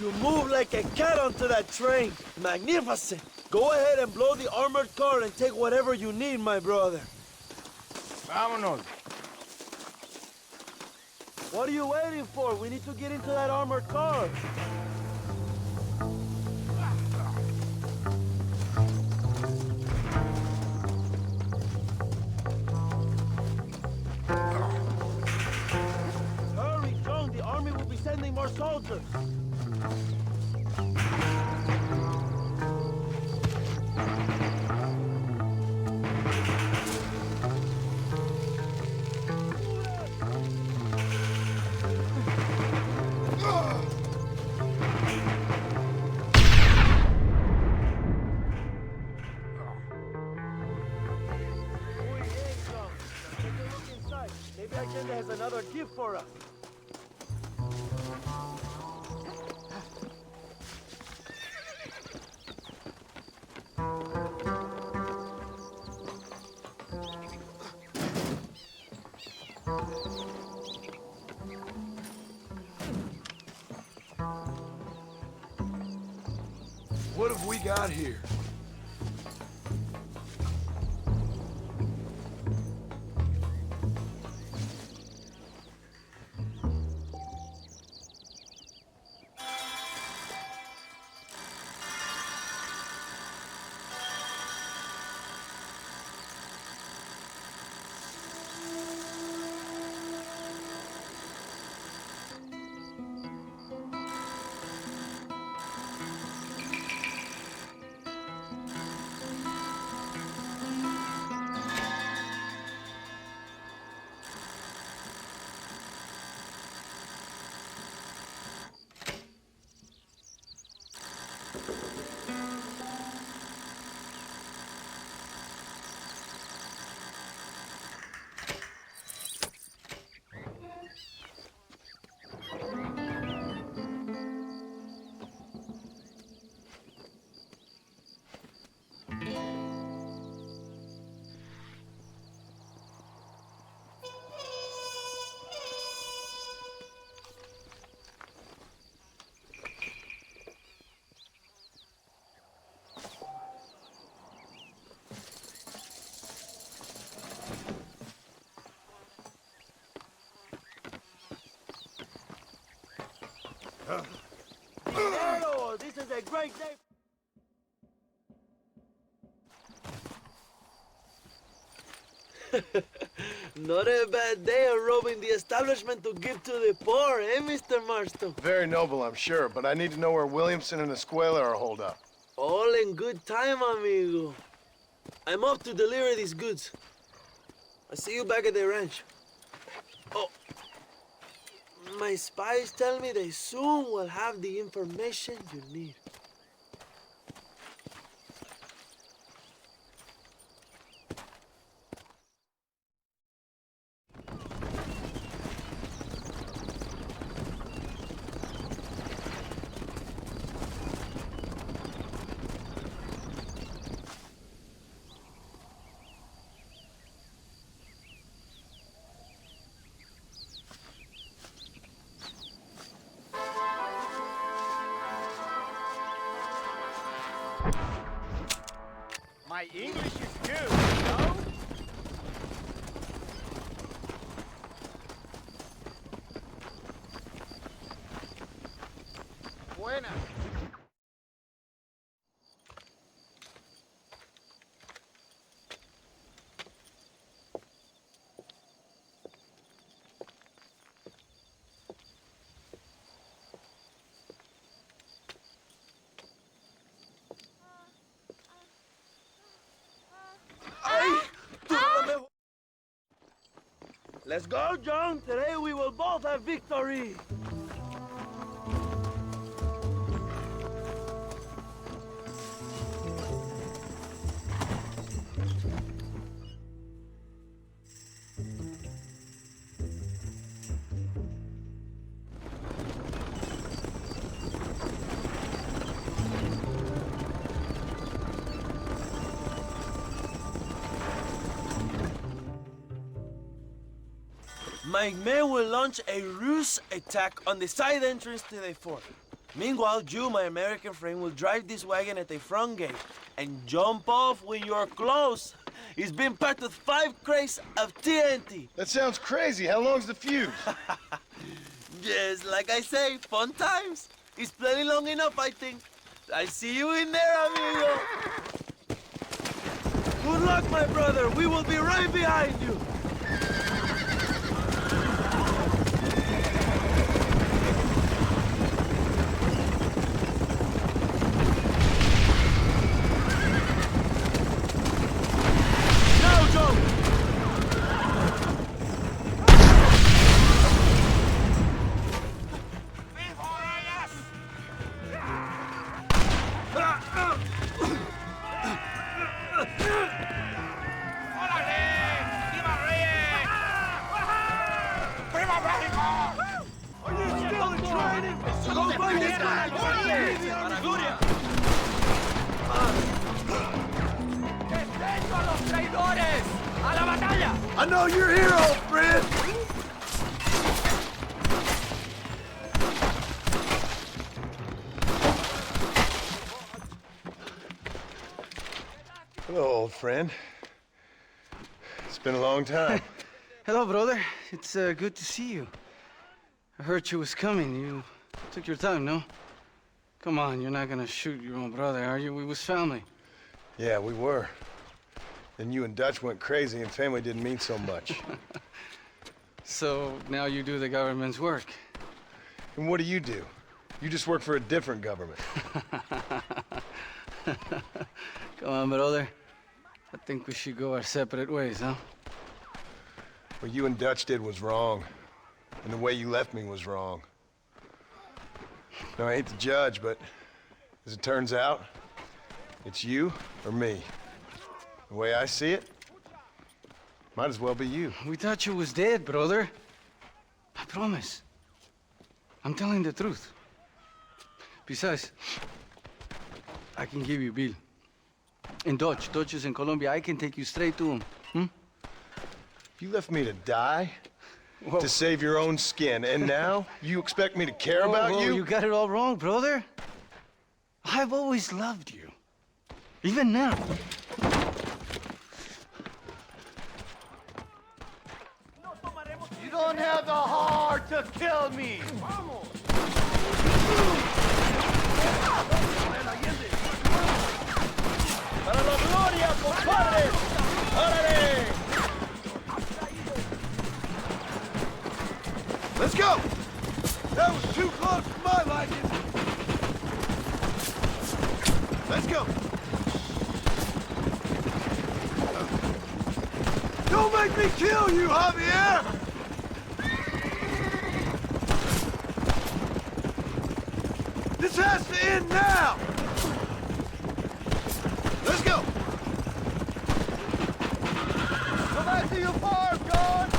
You move like a cat onto that train. Magnificent. Go ahead and blow the armored car and take whatever you need, my brother. Vámonos. What are you waiting for? We need to get into that armored car. Hurry, John. The army will be sending more soldiers. Maybe Agenda has another gift for us. What have we got here? Hello, this is a great day. Not a bad day of robbing the establishment to give to the poor, eh, Mr. Marston? Very noble, I'm sure, but I need to know where Williamson and Escuela are holed up. All in good time, amigo. I'm off to deliver these goods. I'll see you back at the ranch. Oh, my spies tell me they soon will have the information you need. My English is good, you know? Buena. Let's go, John. Today we will both have victory. My men will launch a ruse attack on the side entrance to the fort. Meanwhile, you, my American friend, will drive this wagon at the front gate and jump off when you're close. It's been packed with 5 crates of TNT. That sounds crazy. How long's the fuse? Yes, like I say, fun times. It's plenty long enough, I think. I see you in there, amigo. Good luck, my brother. We will be right behind you. I know you're here, old friend! Hello, old friend. It's been a long time. Hello, brother. It's good to see you. I heard you was coming. You took your time, no? Come on, you're not gonna shoot your own brother, are you? We was family. Yeah, we were. Then you and Dutch went crazy and family didn't mean so much. So now you do the government's work. And what do? You just work for a different government. Come on, brother. I think we should go our separate ways, huh? What you and Dutch did was wrong. And the way you left me was wrong. Now, I hate to judge, but as it turns out, it's you or me. The way I see it, might as well be you. We thought you was dead, brother. I promise. I'm telling the truth. Besides, I can give you a bill. In Dutch. Dutch is in Colombia. I can take you straight to him. You left me to die? Whoa. To save your own skin, and now you expect me to care about you? You got it all wrong, brother. I've always loved you. Even now. You don't have the heart to kill me! ¡Para la gloria, compadre! ¡Órale! Let's go! That was too close for my liking. Let's go! Don't make me kill you, Javier! This has to end now! Let's go! Go back to your farm, John!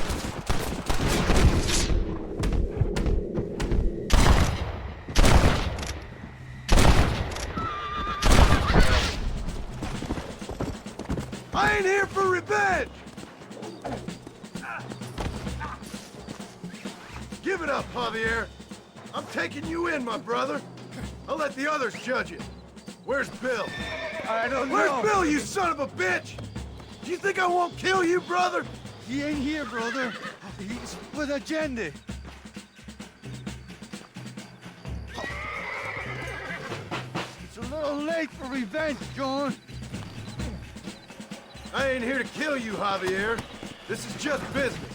I ain't here for revenge! Give it up, Javier. I'm taking you in, my brother. I'll let the others judge it. Where's Bill? I don't know. Where's Bill, you son of a bitch? Do you think I won't kill you, brother? He ain't here, brother. He's with Agenda. It's a little late for revenge, John. I ain't here to kill you, Javier. This is just business.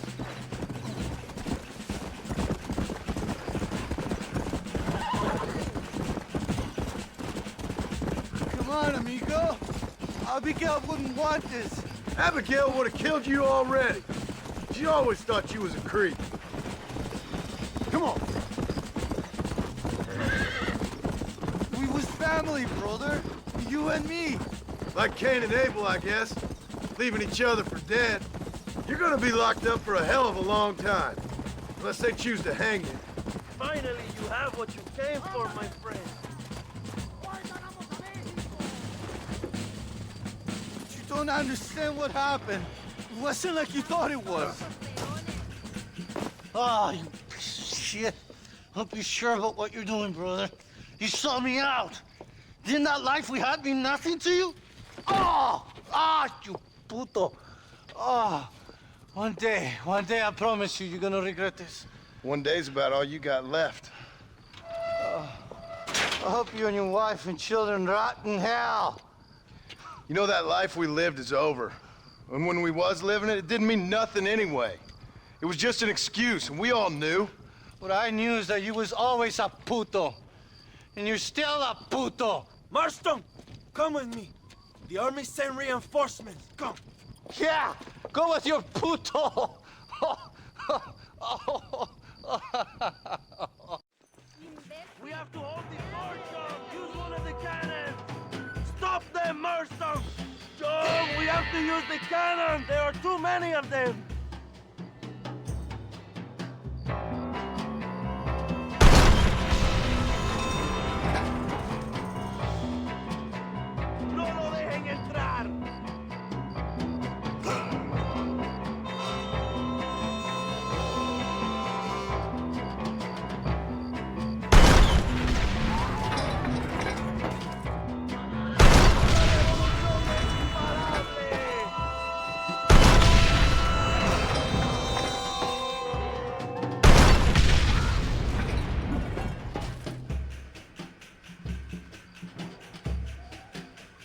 Come on, amigo. Abigail wouldn't want this. Abigail would have killed you already. She always thought you was a creep. Come on. We was family, brother. You and me. Like Cain and Abel, I guess. Leaving each other for dead. You're gonna be locked up for a hell of a long time. Unless they choose to hang you. Finally, you have what you came for, my friend. You don't understand what happened. It wasn't like you thought it was. Ah, you piece of shit. Don't be sure about what you're doing, brother. You saw me out. Didn't that life we had mean nothing to you? Oh! Ah, you puto. Oh, one day, I promise you, you're gonna regret this. One day's about all you got left. I hope you and your wife and children rot in hell. You know, that life we lived is over. And when we was living it, it didn't mean nothing anyway. It was just an excuse, and we all knew. What I knew is that you was always a puto. And you're still a puto. Marston, come with me. The army sent reinforcements. Come. Yeah, go with your puto. We have to hold this fort, John. Use one of the cannons. Stop them, Marston. John, we have to use the cannon. There are too many of them. No lo dejen entrar.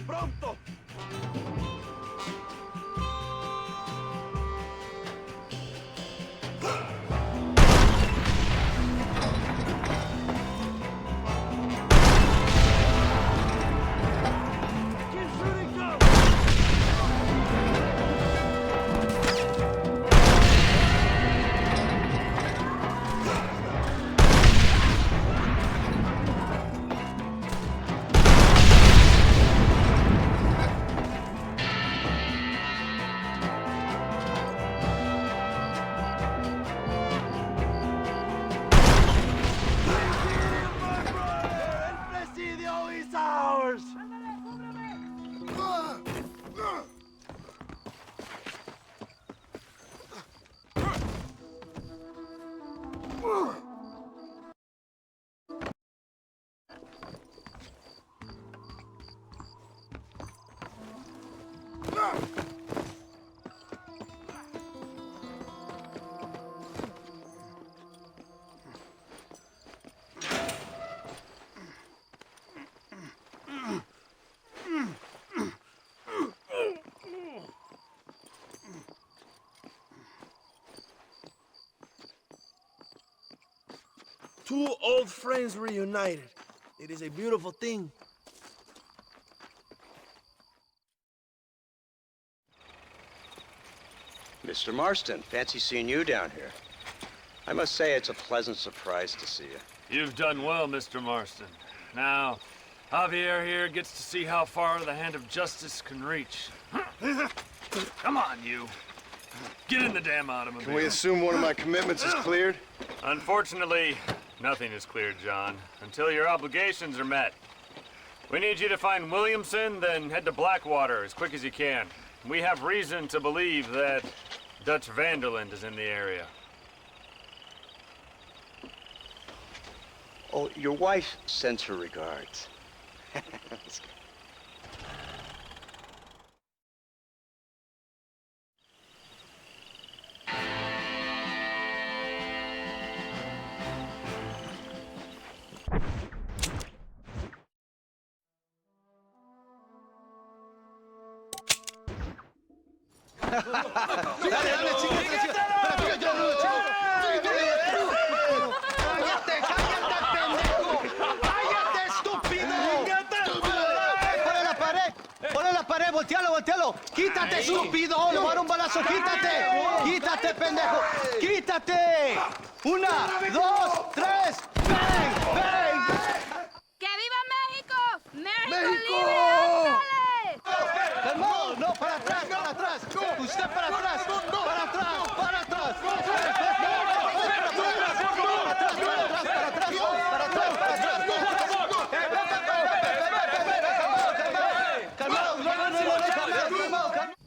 Pronto. Two old friends reunited. It is a beautiful thing. Mr. Marston, fancy seeing you down here. I must say it's a pleasant surprise to see you. You've done well, Mr. Marston. Now, Javier here gets to see how far the hand of justice can reach. Come on, you. Get in the damn automobile. Can we assume one of my commitments is cleared? Unfortunately, nothing is cleared, John, until your obligations are met. We need you to find Williamson, then head to Blackwater as quick as you can. We have reason to believe that Dutch Vanderland is in the area. Oh, your wife sends her regards. Dale, chica, ¡cállate, estúpido! ¡Ponle la pared! ¡Voltealo! ¡Quítate, estúpido! ¡Le voy a dar un balazo! ¡Quítate, pendejo! ¡Quítate! 1, 2, 3, ¡bang! ¡Que viva México! ¡México libre! ¡Calmado! ¡No, para atrás! ¡Usted para atrás!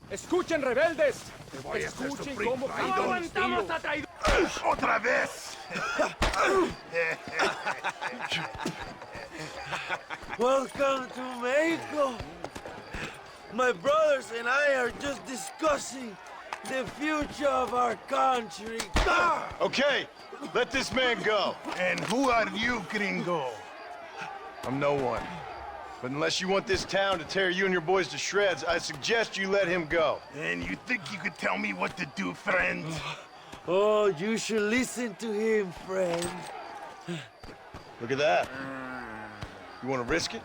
¡Escuchen, rebeldes! Te voy a hacer Escuchen sufrir, cómo traidor. aguantamos a traidor. ¡Otra vez! Welcome to Mexico. My brothers and I are just discussing The future of our country. Okay, let this man go. And who are you, gringo? I'm no one. But unless you want this town to tear you and your boys to shreds, I suggest you let him go. And you think you could tell me what to do, friend? Oh, you should listen to him, friend. Look at that. You want to risk it?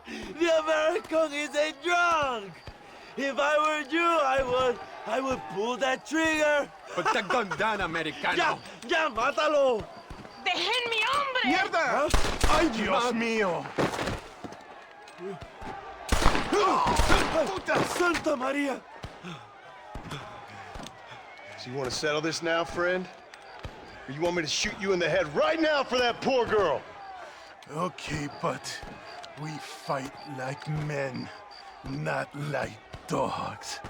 The American is a drunk. If I were you, I would pull that trigger. Put the gun down, Americano. Ya, mátalo. ¡Déjenme, hombre! ¡Mierda! ¡Ay, Dios mío! ¡Puta Santa María! So you want to settle this now, friend? Or you want me to shoot you in the head right now for that poor girl? Okay, but we fight like men, not like dogs.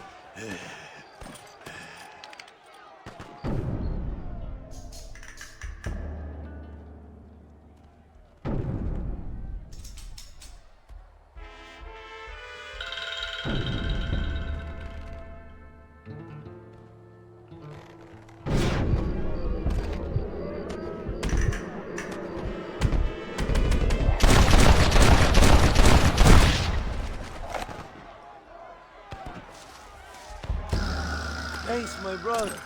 Thanks, my brother.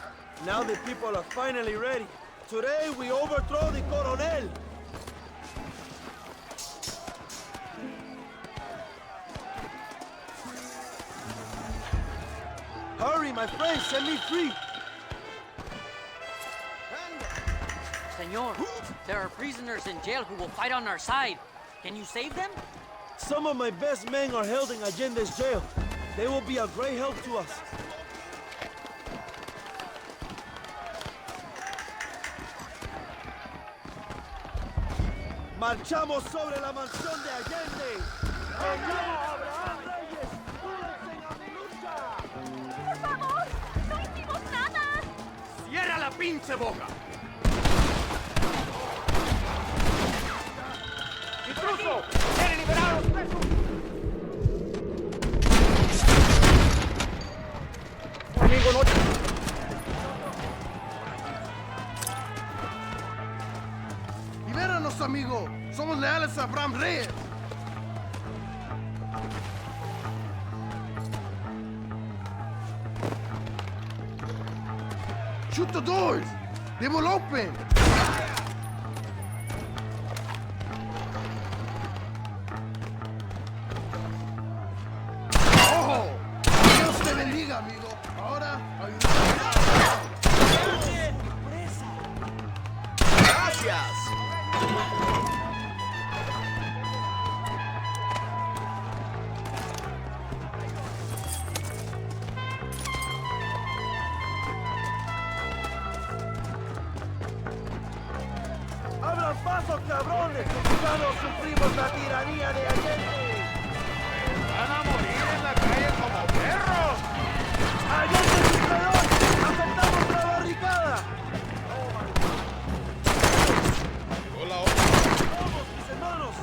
Now the people are finally ready. Today we overthrow the Coronel. Hurry, my friend, set me free. Senor, there are prisoners in jail who will fight on our side. Can you save them? Some of my best men are held in Allende's jail. They will be a great help to us. Marchamos sobre la mansión de Allende. ¡Marchamos, Abraham Reyes! ¡Únanse a mi lucha! ¡Por favor! ¡No hicimos nada! ¡Cierra la pinche boca! ¡Intruso! ¡Quiere liberar a los presos! ¡Amigo, no! ¡Libéranos, amigo! ¡Somos leales a Abraham Reyes! Shoot the doors! They will open! ¡Ojo! Dios te bendiga, amigo. Ahora, ¡Gracias! ¡Abran paso, cabrones! ¡Ya no sufrimos la tiranía de Allende! ¡Van a morir en la calle como perros! ¡Allende es un traidor! ¡Aceptamos la barricada! Hola, ¡Vamos, mis hermanos!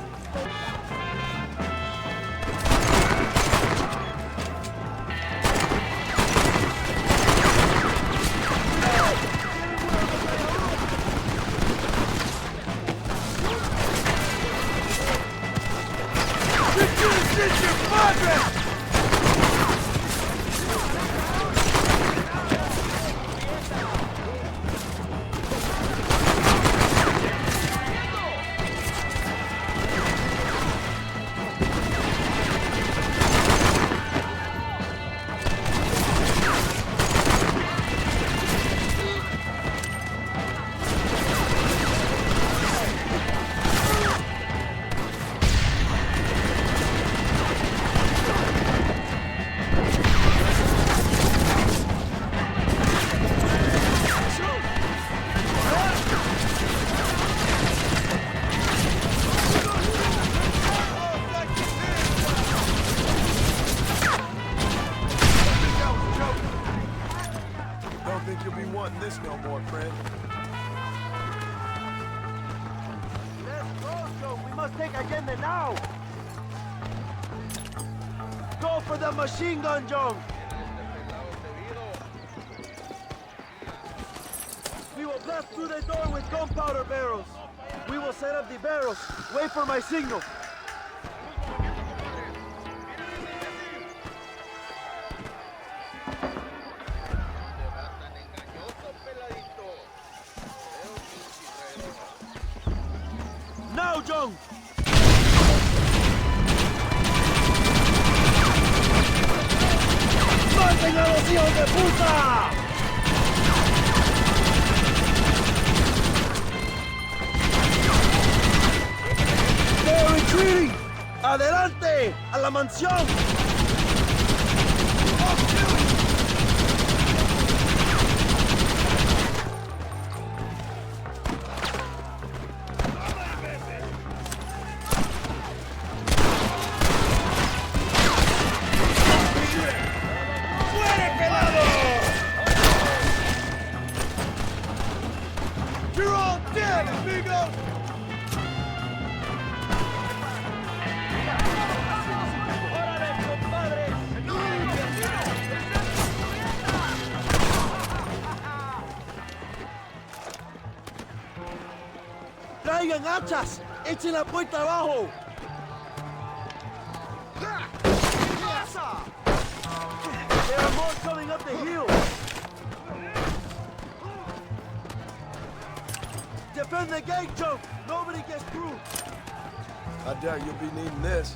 this no more, friend. Let's go, Joe. We must take Allende now. Go for the machine gun, Joe. through the door with gunpowder barrels. We will set up the barrels. Wait for my signal. Now, John! ¡Maten a los hijos de puta! ¡They're retreating! ¡Adelante! ¡A la mansión! ¡Traigan hachas! ¡Echen la puerta abajo! There are more coming up the hill! Defend the gate, Joe! Nobody gets through! I doubt you'll be needing this.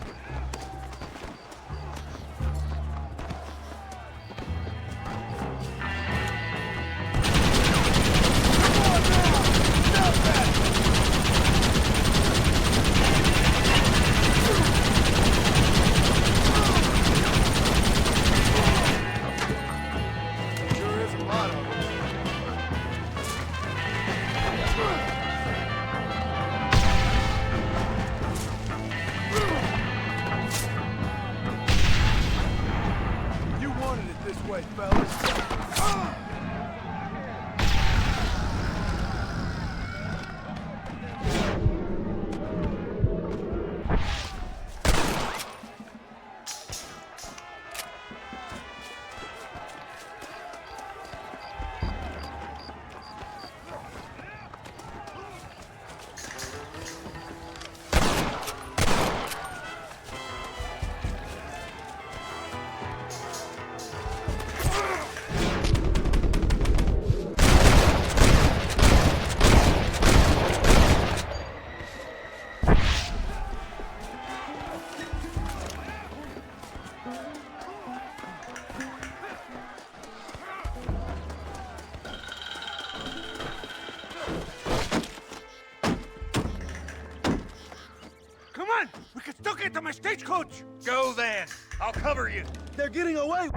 Get to my stagecoach! Go then! I'll cover you! They're getting away!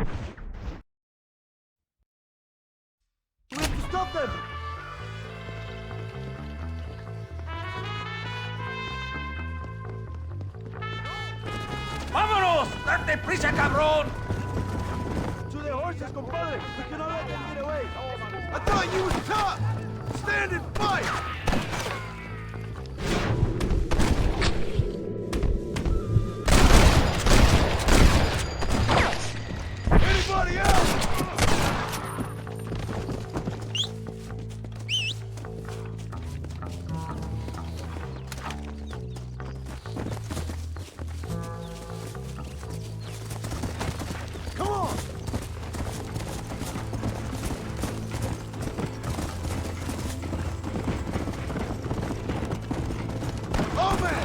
We have to stop them! ¡Vámonos! ¡Date prisa, cabrón! To the horses, compadre! We cannot let them get away! I thought you was tough! Stand and fight! Anybody else? Come on! Oh, man!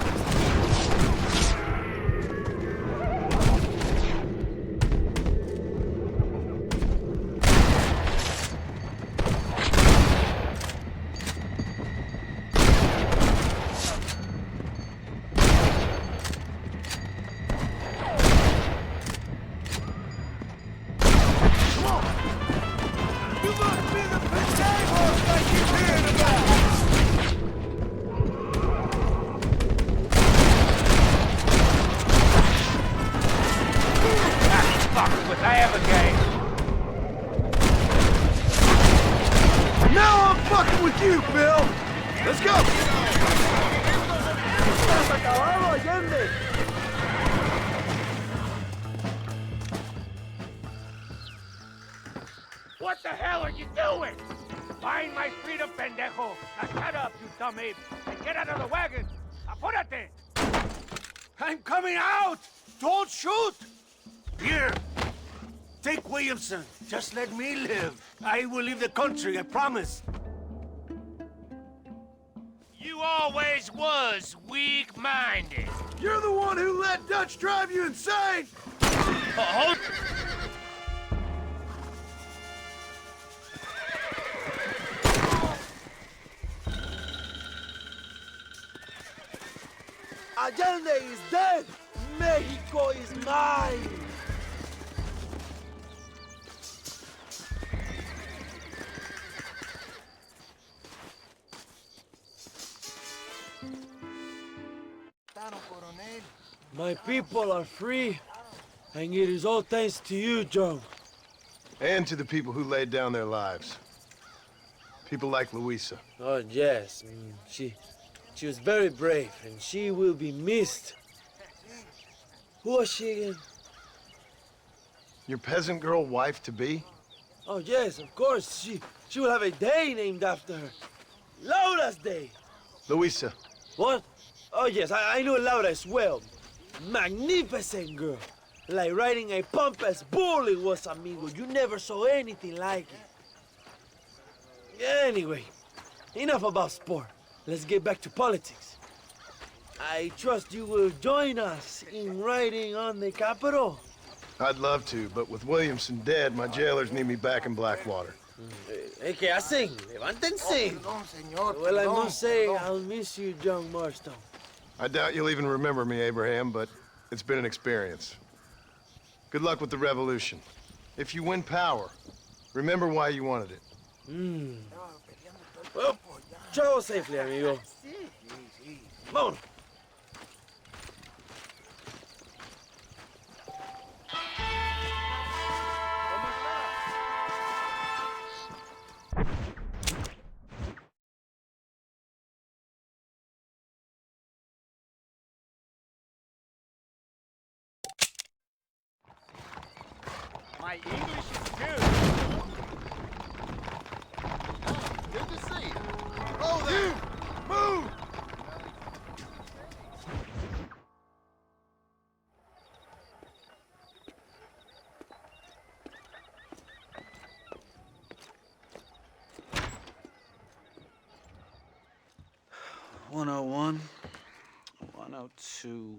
Now I'm fucking with you, Bill! Let's go! ¡Estás acabado, Allende! What the hell are you doing? Find my freedom, pendejo! Now shut up, you dumb ape, and get out of the wagon! Apúrate! I'm coming out! Don't shoot! Here, take Williamson. Just let me live. I will leave the country, I promise. You always was weak-minded. You're the one who let Dutch drive you insane! Hold... Allende is dead! Mexico is mine! My people are free, and it is all thanks to you, Joe. And to the people who laid down their lives. People like Luisa. Oh, yes. She was very brave, and she will be missed. Who was she again? Your peasant girl wife-to-be? Oh, yes, of course. She will have a day named after her. Laura's Day. Luisa. What? Oh, yes, I know Laura as well. Magnificent girl. Like riding a pompous bull it was, amigo. You never saw anything like it. Anyway, enough about sport. Let's get back to politics. I trust you will join us in riding on the Capitol. I'd love to, but with Williamson dead, my jailers need me back in Blackwater. ¿Qué hacen? Levántense. Well, I must say, I'll miss you, young Marston. I doubt you'll even remember me, Abraham, but it's been an experience. Good luck with the revolution. If you win power, remember why you wanted it. Well, travel safely, amigo. Vámonos. My English is good. Good to see you. Oh, there! Move! $101, $102,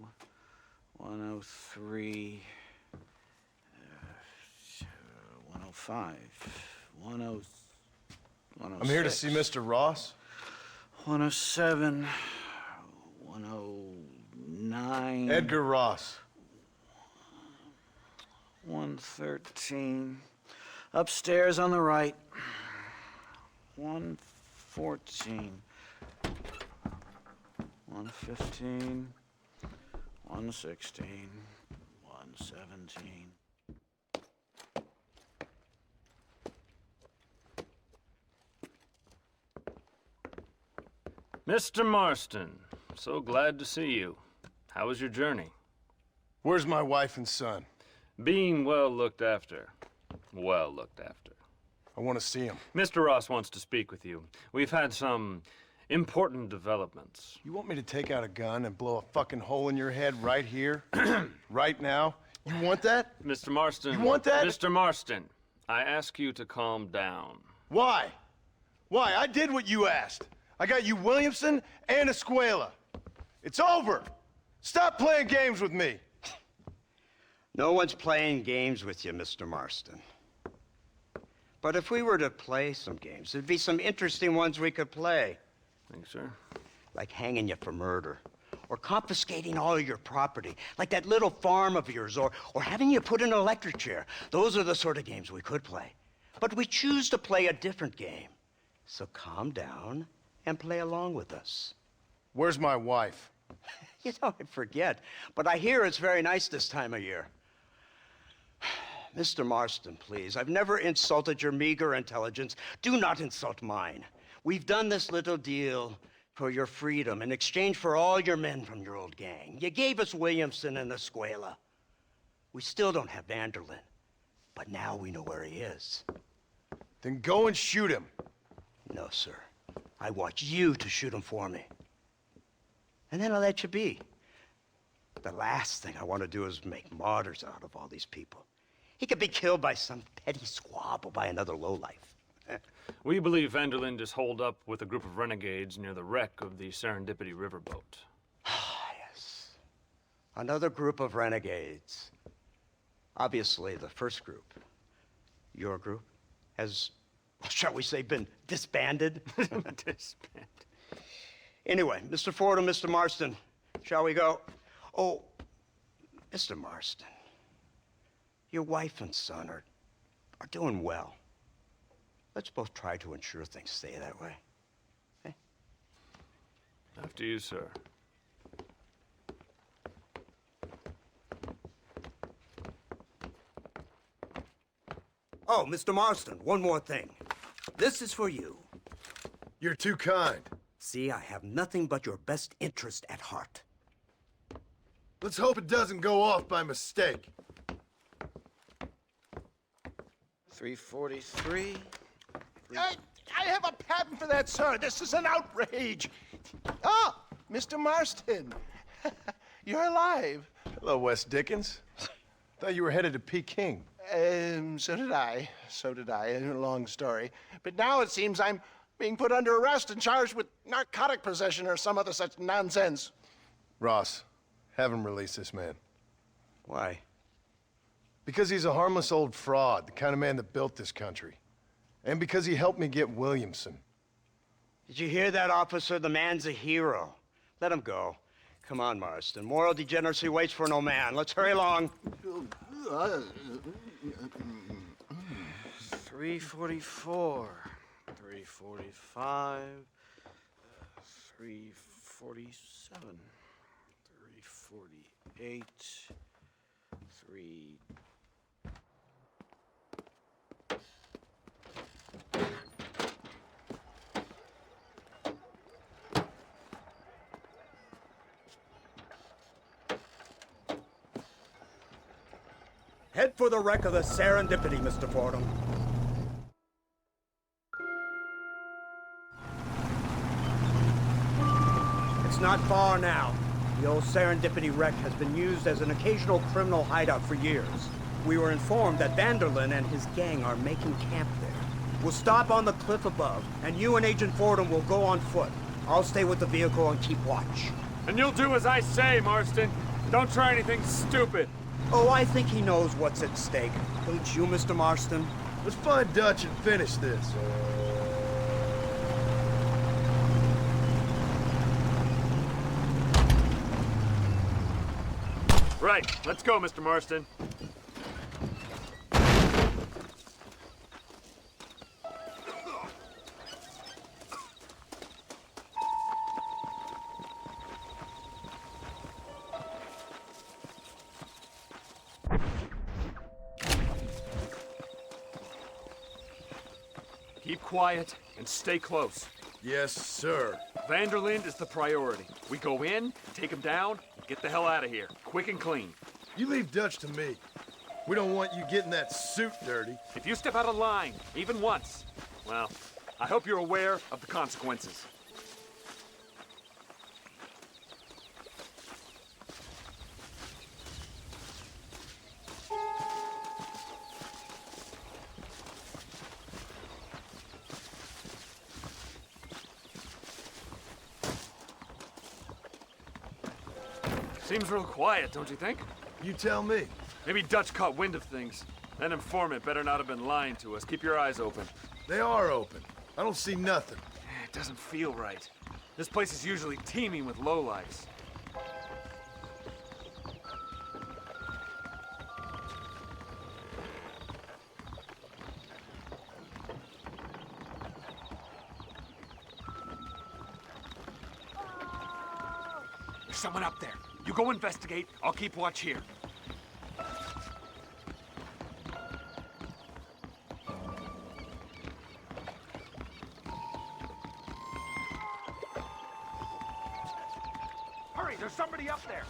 $103, $105, $106. I'm here to see Mr. Ross. 107, 109. Edgar Ross. 113. Upstairs on the right. 114. 115. 116. 117. Mr. Marston, so glad to see you. How was your journey? Where's my wife and son? Being well looked after. Well looked after. I want to see him. Mr. Ross wants to speak with you. We've had some important developments. You want me to take out a gun and blow a fucking hole in your head right here? Right now? You want that? Mr. Marston. You want that? Mr. Marston, I ask you to calm down. Why? Why? I did what you asked. I got you Williamson and Escuela. It's over. Stop playing games with me. No one's playing games with you, Mr. Marston. But if we were to play some games, there'd be some interesting ones we could play. Thanks, sir. Like hanging you for murder, or confiscating all your property, like that little farm of yours, or having you put in an electric chair. Those are the sort of games we could play. But we choose to play a different game. So calm down and play along with us. Where's my wife? You know, I forget, but I hear it's very nice this time of year. Mr. Marston, please, I've never insulted your meager intelligence. Do not insult mine. We've done this little deal for your freedom in exchange for all your men from your old gang. You gave us Williamson and Escuela. We still don't have Vanderlyn, but now we know where he is. Then go and shoot him. No, sir. I want you to shoot him for me. And then I'll let you be. The last thing I want to do is make martyrs out of all these people. He could be killed by some petty squabble by another lowlife. We believe Vanderlinde is holed up with a group of renegades near the wreck of the Serendipity riverboat. Yes. Another group of renegades. Obviously, the first group, your group, has, shall we say, been disbanded? Disbanded. Anyway, Mr. Fordham, Mr. Marston, shall we go? Oh, Mr. Marston, your wife and son are doing well. Let's both try to ensure things stay that way. Okay? After you, sir. Oh, Mr. Marston, one more thing. This is for you. You're too kind. See, I have nothing but your best interest at heart. Let's hope it doesn't go off by mistake. 343. I have a patent for that, sir. This is an outrage. Oh, Mr. Marston. You're alive. Hello, Wes Dickens. Thought you were headed to Peking. So did I. So did I. A long story. But now it seems I'm being put under arrest and charged with narcotic possession or some other such nonsense. Ross, have him release this man. Why? Because he's a harmless old fraud, the kind of man that built this country. And because he helped me get Williamson. Did you hear that, officer? The man's a hero. Let him go. Come on, Marston. Moral degeneracy waits for no man. Let's hurry along. 344. 345. 347. 348. 3... Head for the wreck of the Serendipity, Mr. Fordham. It's not far now. The old Serendipity wreck has been used as an occasional criminal hideout for years. We were informed that Vanderlinde and his gang are making camp there. We'll stop on the cliff above, and you and Agent Fordham will go on foot. I'll stay with the vehicle and keep watch. And you'll do as I say, Marston. Don't try anything stupid. Oh, I think he knows what's at stake. Don't you, Mr. Marston? Let's find Dutch and finish this. Right, let's go, Mr. Marston. Keep quiet and stay close. Yes, sir. Vanderlinde is the priority. We go in, take him down, and get the hell out of here. Quick and clean. You leave Dutch to me. We don't want you getting that suit dirty. If you step out of line, even once, well, I hope you're aware of the consequences. Seems real quiet, don't you think? You tell me. Maybe Dutch caught wind of things. That informant better not have been lying to us. Keep your eyes open. They are open. I don't see nothing. It doesn't feel right. This place is usually teeming with lowlifes. There's someone up there. You go investigate. I'll keep watch here. Hurry, there's somebody up there.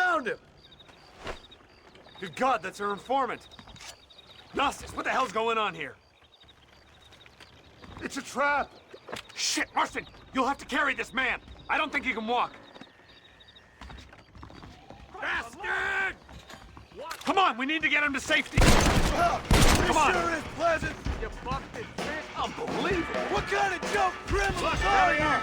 found him! Good God, that's our informant. Gnostis, what the hell's going on here? It's a trap! Shit, Marston! You'll have to carry this man! I don't think he can walk! Bastard! Come on, we need to get him to safety! Come on! Sure is pleasant! You busted fish! Unbelievable! What kind of joke criminals Let's are go!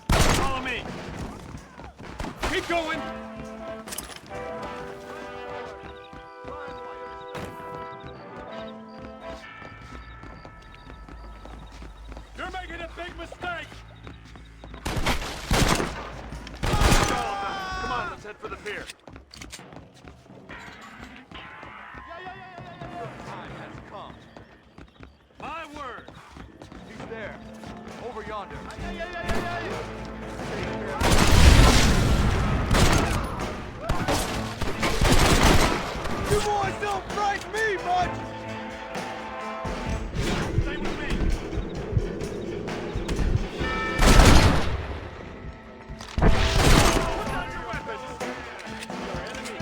Follow me! Keep going! You're making a big mistake! Come on, let's head for the pier. Time has come. My word! He's there. Over yonder. You boys don't frighten me much! Stay with me! Put down your weapons! Your enemy!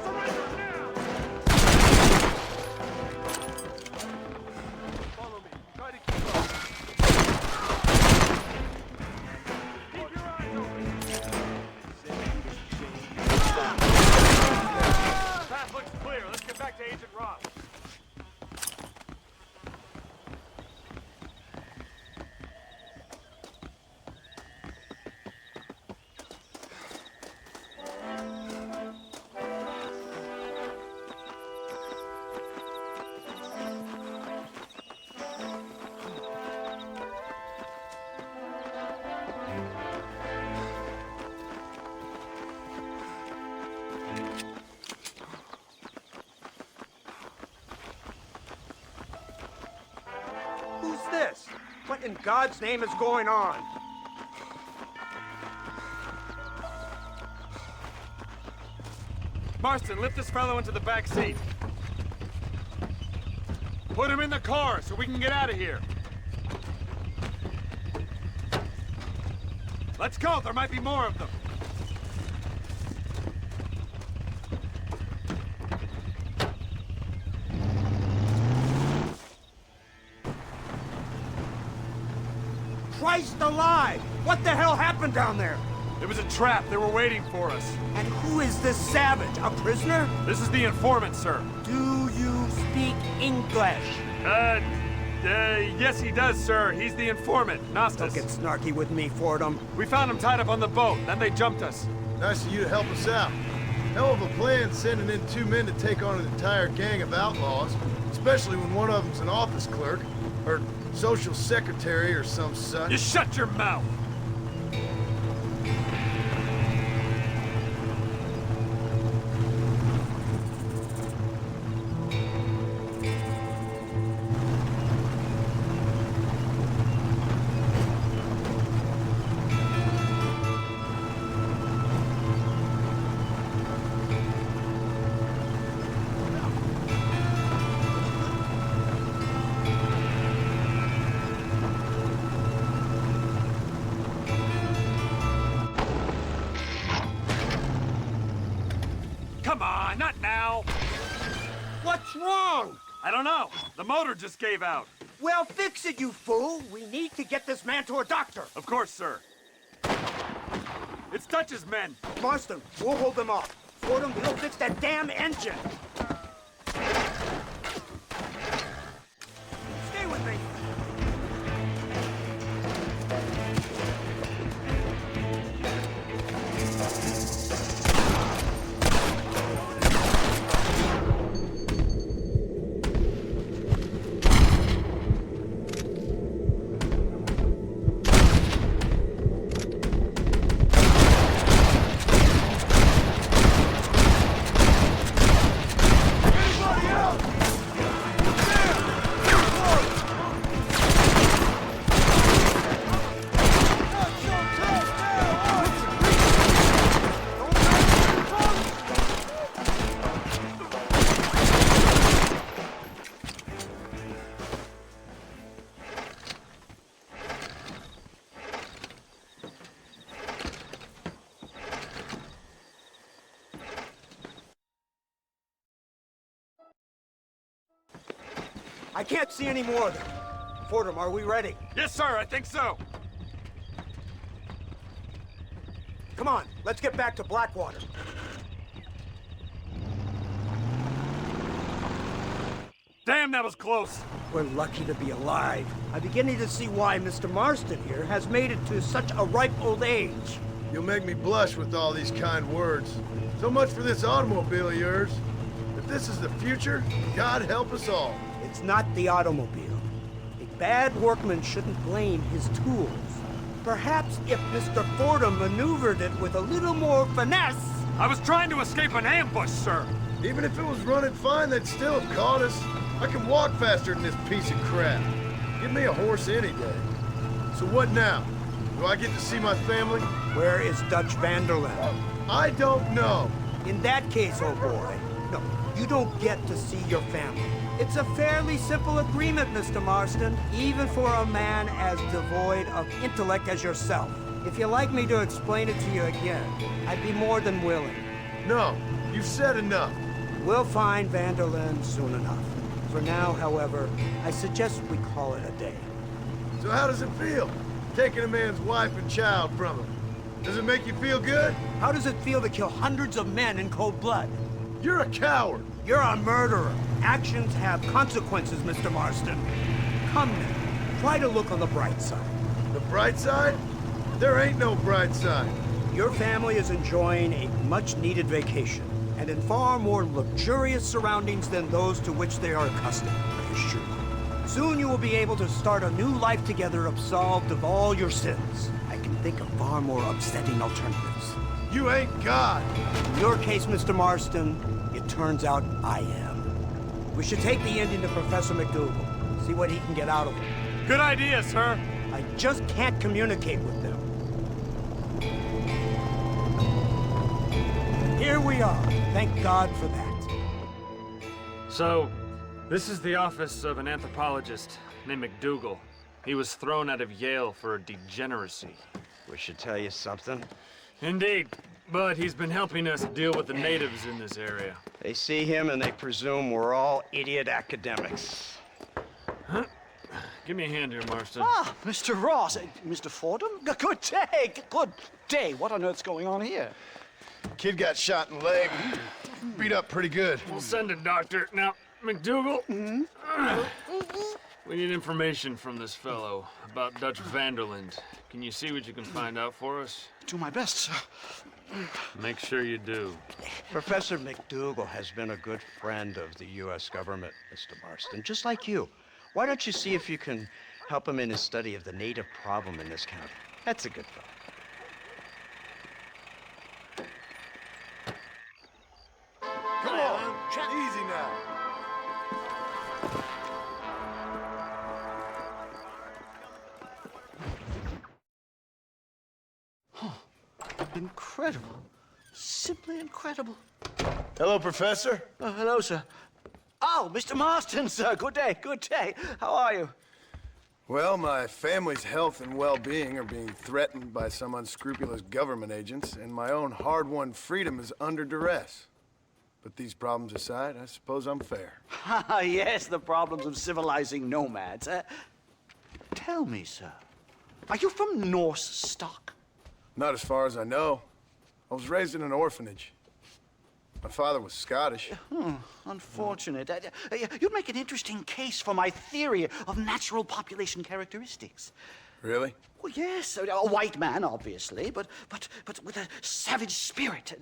Surrender now! Follow me. Try to keep up. Keep your eyes open! Path looks clear. Let's get back to Agent Ross. Who's this? What in God's name is going on? Marston, lift this fellow into the back seat. Put him in the car so we can get out of here. Let's go, there might be more of them. Christ alive! What the hell happened down there? It was a trap, they were waiting for us. And who is this savage? A prisoner? This is the informant, sir. Do you speak English? Yes he does, sir. He's the informant, Gnostis. Don't get snarky with me, Fordham. We found him tied up on the boat, then they jumped us. Nice of you to help us out. Hell of a plan sending in 2 men to take on an entire gang of outlaws, especially when one of them's an office clerk, or social secretary or some such. You shut your mouth! Come on, not now! What's wrong? I don't know. The motor just gave out. Well, fix it, you fool! We need to get this man to a doctor! Of course, sir. It's Dutch's men. Marston, we'll hold them off. Fordham, we'll fix that damn engine! Stay with me! I can't see any more of them. Fordham, are we ready? Yes, sir, I think so. Come on, let's get back to Blackwater. Damn, that was close. We're lucky to be alive. I'm beginning to see why Mr. Marston here has made it to such a ripe old age. You'll make me blush with all these kind words. So much for this automobile of yours. If this is the future, God help us all. It's not the automobile. A bad workman shouldn't blame his tools. Perhaps if Mr. Fordham maneuvered it with a little more finesse... I was trying to escape an ambush, sir. Even if it was running fine, they'd still have caught us. I can walk faster than this piece of crap. Give me a horse any day. So what now? Do I get to see my family? Where is Dutch Vanderland? I don't know. In that case, oh boy, no, you don't get to see your family. It's a fairly simple agreement, Mr. Marston, even for a man as devoid of intellect as yourself. If you'd like me to explain it to you again, I'd be more than willing. No, you've said enough. We'll find Vanderland soon enough. For now, however, I suggest we call it a day. So how does it feel, taking a man's wife and child from him? Does it make you feel good? How does it feel to kill hundreds of men in cold blood? You're a coward. You're a murderer. Actions have consequences, Mr. Marston. Come now, try to look on the bright side. The bright side? There ain't no bright side. Your family is enjoying a much-needed vacation, and in far more luxurious surroundings than those to which they are accustomed, I assure you. Soon you will be able to start a new life together absolved of all your sins. I can think of far more upsetting alternatives. You ain't God. In your case, Mr. Marston, it turns out I am. We should take the Indian to Professor McDougal, see what he can get out of him. Good idea, sir. I just can't communicate with them. Here we are. Thank God for that. So, this is the office of an anthropologist named McDougal. He was thrown out of Yale for degeneracy. We should tell you something. Indeed, but he's been helping us deal with the natives in this area. They see him and they presume we're all idiot academics. Huh? Give me a hand here, Marston. Ah, Mr. Ross. Mr. Fordham? Good day. Good day. What on earth's going on here? Kid got shot in the leg. Beat up pretty good. We'll send a doctor. Now, McDougal, we need information from this fellow about Dutch Vanderland. Can you see what you can find out for us? Do my best, sir. Make sure you do. Professor McDougal has been a good friend of the U.S. government, Mr. Marston, just like you. Why don't you see if you can help him in his study of the native problem in this county? That's a good thought. Come on, easy now. Incredible. Simply incredible. Hello, Professor. Hello, sir. Oh, Mr. Marston, sir. Good day, good day. How are you? Well, my family's health and well-being are being threatened by some unscrupulous government agents, and my own hard-won freedom is under duress. But these problems aside, I suppose I'm fair. Yes, the problems of civilizing nomads. Tell me, sir, are you from Norse stock? Not as far as I know. I was raised in an orphanage. My father was Scottish. Unfortunate. You'd make an interesting case for my theory of natural population characteristics. Really? Well, yes, a white man, obviously, but with a savage spirit.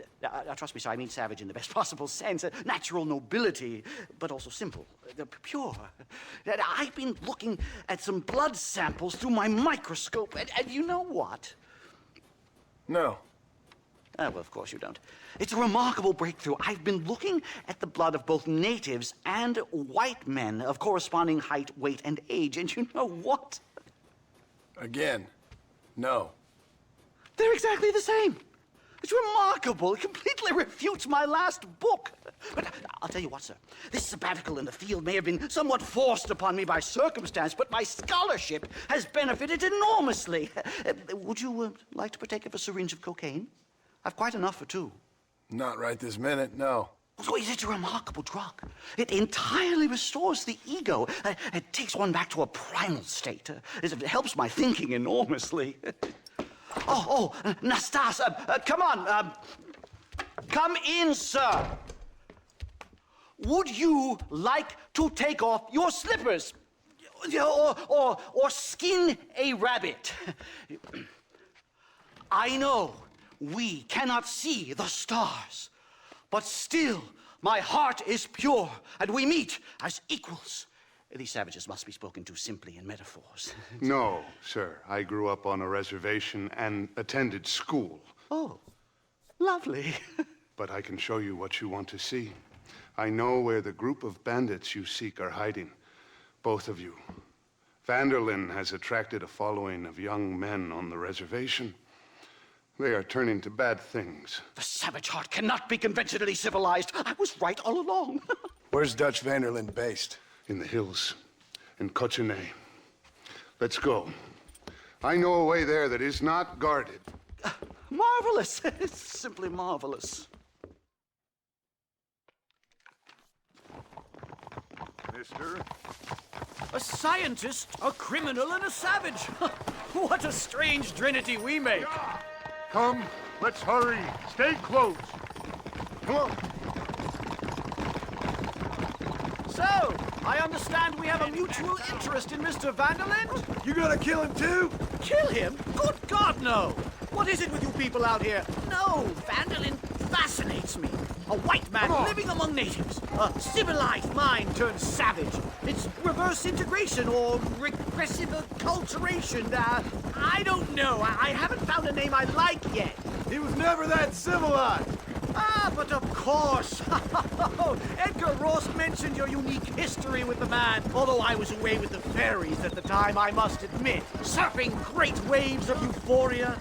Trust me, sir, I mean savage in the best possible sense. Natural nobility, but also simple, pure. I've been looking at some blood samples through my microscope, and you know what? No. Well, of course you don't. It's a remarkable breakthrough. I've been looking at the blood of both natives and white men of corresponding height, weight, and age, and you know what? Again, no. They're exactly the same. It's remarkable. It completely refutes my last book. But I'll tell you what, sir. This sabbatical in the field may have been somewhat forced upon me by circumstance, but my scholarship has benefited enormously. Would you like to partake of a syringe of cocaine? I've quite enough for two. Not right this minute, no. So it's a remarkable drug. It entirely restores the ego. It takes one back to a primal state. It helps my thinking enormously. Nastas, come on. Come in, sir. Would you like to take off your slippers? Or skin a rabbit? I know we cannot see the stars, but still my heart is pure, and we meet as equals. These savages must be spoken to simply in metaphors. No, sir. I grew up on a reservation and attended school. Oh, lovely. But I can show you what you want to see. I know where the group of bandits you seek are hiding. Both of you. Vanderlyn has attracted a following of young men on the reservation. They are turning to bad things. The savage heart cannot be conventionally civilized. I was right all along. Where's Dutch Vanderlyn based? In the hills, in Cochene. Let's go. I know a way there that is not guarded. Marvelous. It's simply marvelous. Mister? A scientist, a criminal, and a savage. What a strange trinity we make. Come, let's hurry. Stay close. Come on. So, I understand we have a mutual interest in Mr. Vanderlyn? You gonna kill him too? Kill him? Good God, no! What is it with you people out here? No, Vanderlyn fascinates me. A white man living among natives. A civilized mind turned savage. It's reverse integration or regressive acculturation. I don't know. I haven't found a name I like yet. He was never that civilized. Ah, but of course. Edgar Ross mentioned your unique history with the man. Although I was away with the fairies at the time, I must admit. Surfing great waves of euphoria.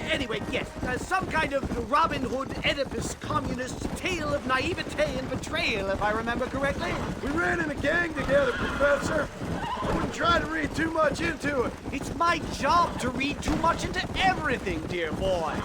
Anyway, yes, some kind of Robin Hood, Oedipus, communist tale of naivete and betrayal, if I remember correctly. We ran in a gang together, Professor. I wouldn't try to read too much into it. It's my job to read too much into everything, dear boy.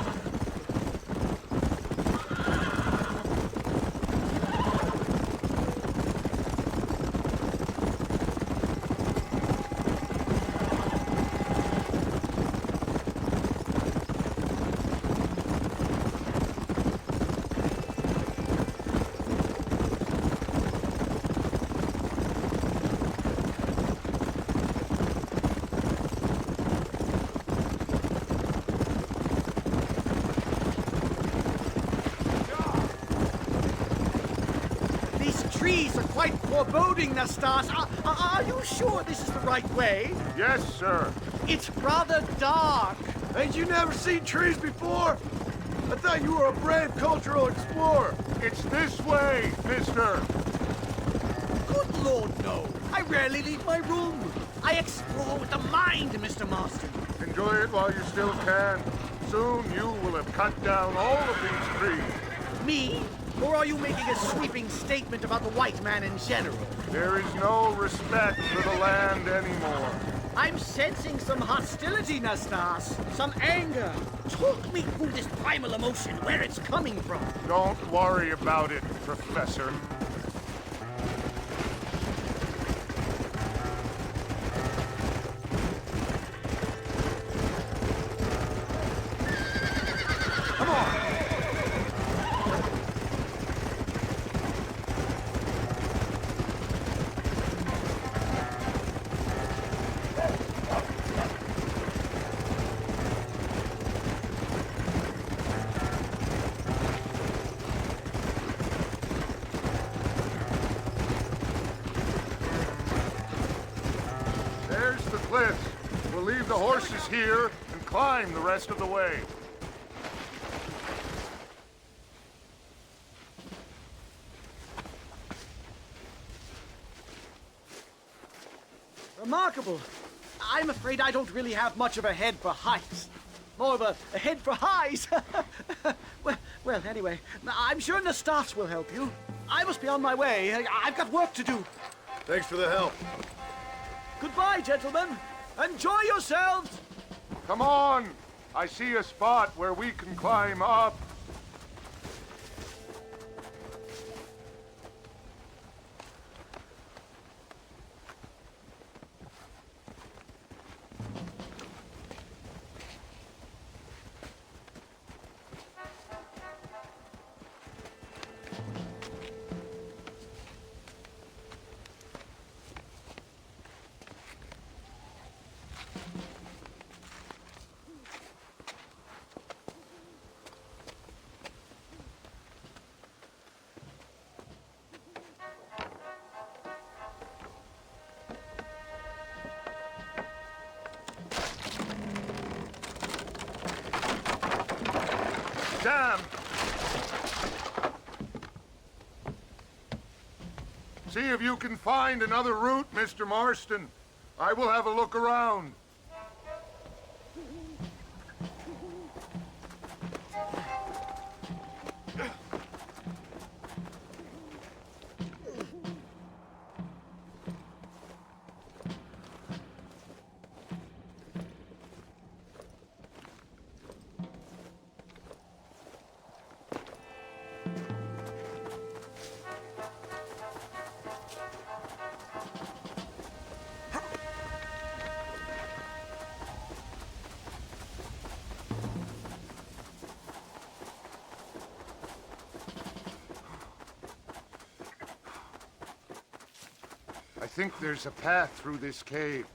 Trees are quite foreboding, Nastas. Are you sure this is the right way? Yes, sir. It's rather dark. Ain't you never seen trees before? I thought you were a brave cultural explorer. It's this way, mister. Good Lord, no. I rarely leave my room. I explore with the mind, Mr. Marston. Enjoy it while you still can. Soon you will have cut down all of these trees. Me? Or are you making a sweeping statement about the white man in general? There is no respect for the land anymore. I'm sensing some hostility, Nastas. Some anger. Talk me through this primal emotion, where it's coming from. Don't worry about it, Professor. Come on. We'll leave the horses here and climb the rest of the way. Remarkable. I'm afraid I don't really have much of a head for heights. More of a head for highs. well, anyway, I'm sure Nastas will help you. I must be on my way. I've got work to do. Thanks for the help. Goodbye, gentlemen. Enjoy yourselves. Come on. I see a spot where we can climb up. See if you can find another route, Mr. Marston. I will have a look around. I think there's a path through this cave.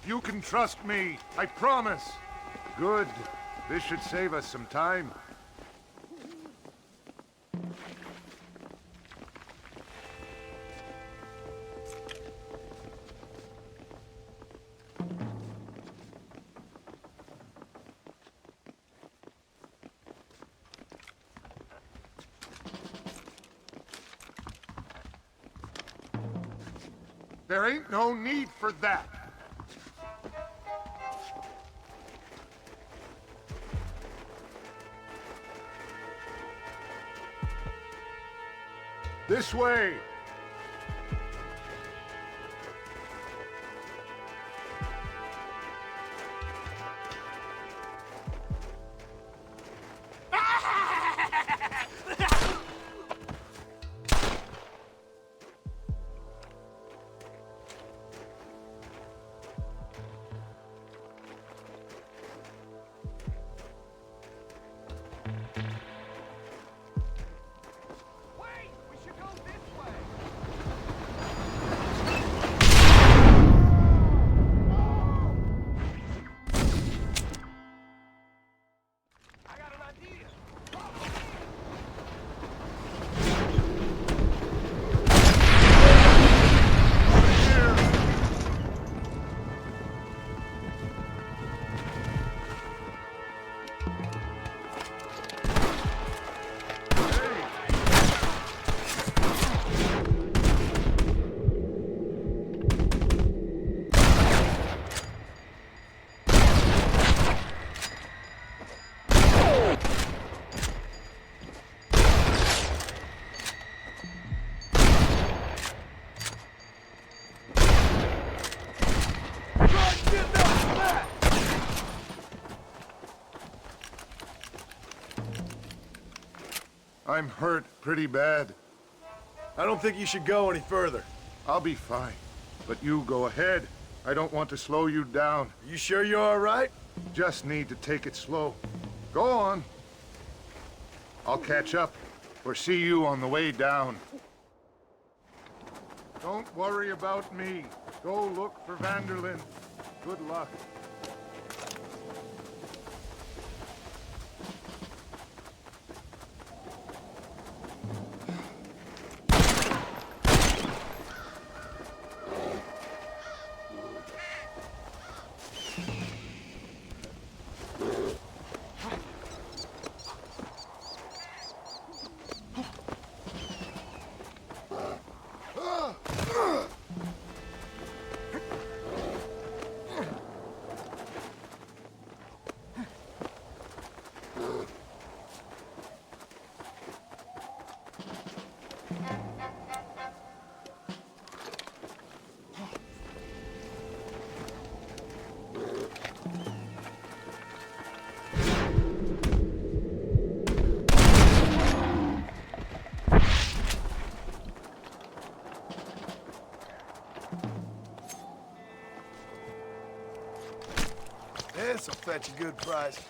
You can trust me, I promise. Good. This should save us some time. There ain't no need for that. This way. I'm hurt pretty bad. I don't think you should go any further. I'll be fine. But you go ahead. I don't want to slow you down. You sure you're all right? Just need to take it slow. Go on. I'll catch up or see you on the way down. Don't worry about me. Go look for Vanderlyn. Good luck. This'll fetch a good price.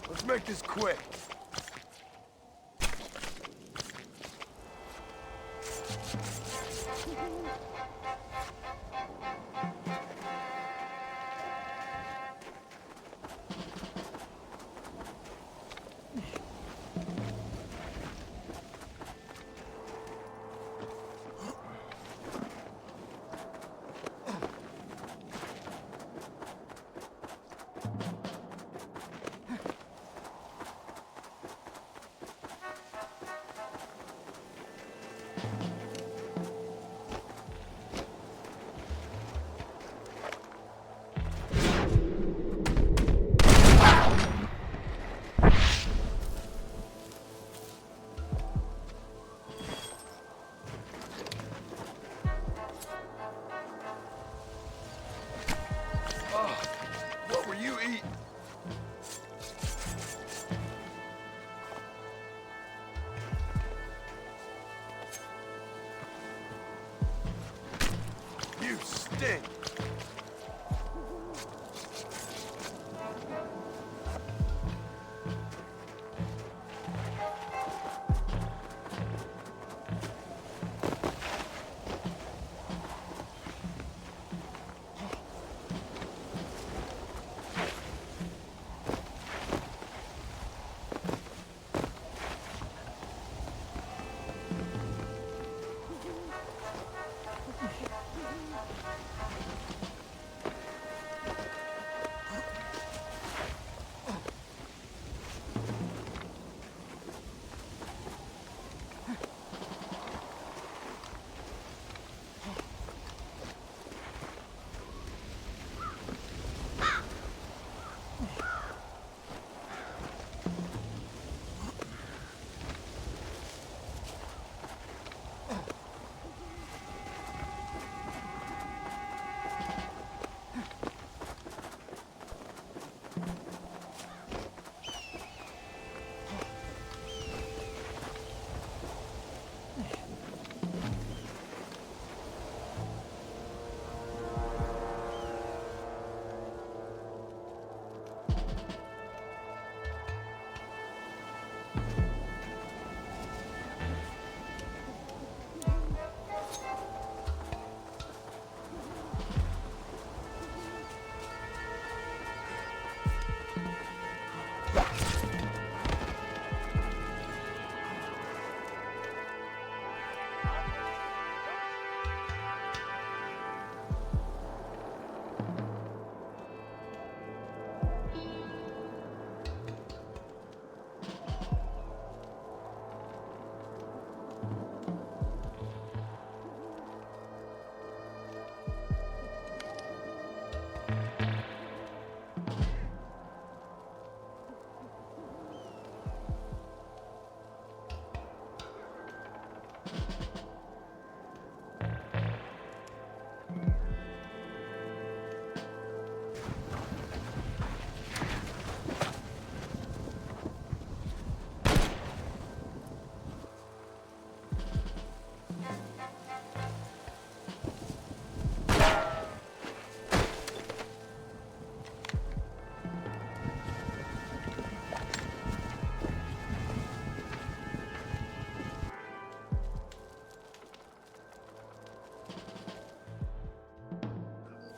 Let's make this quick.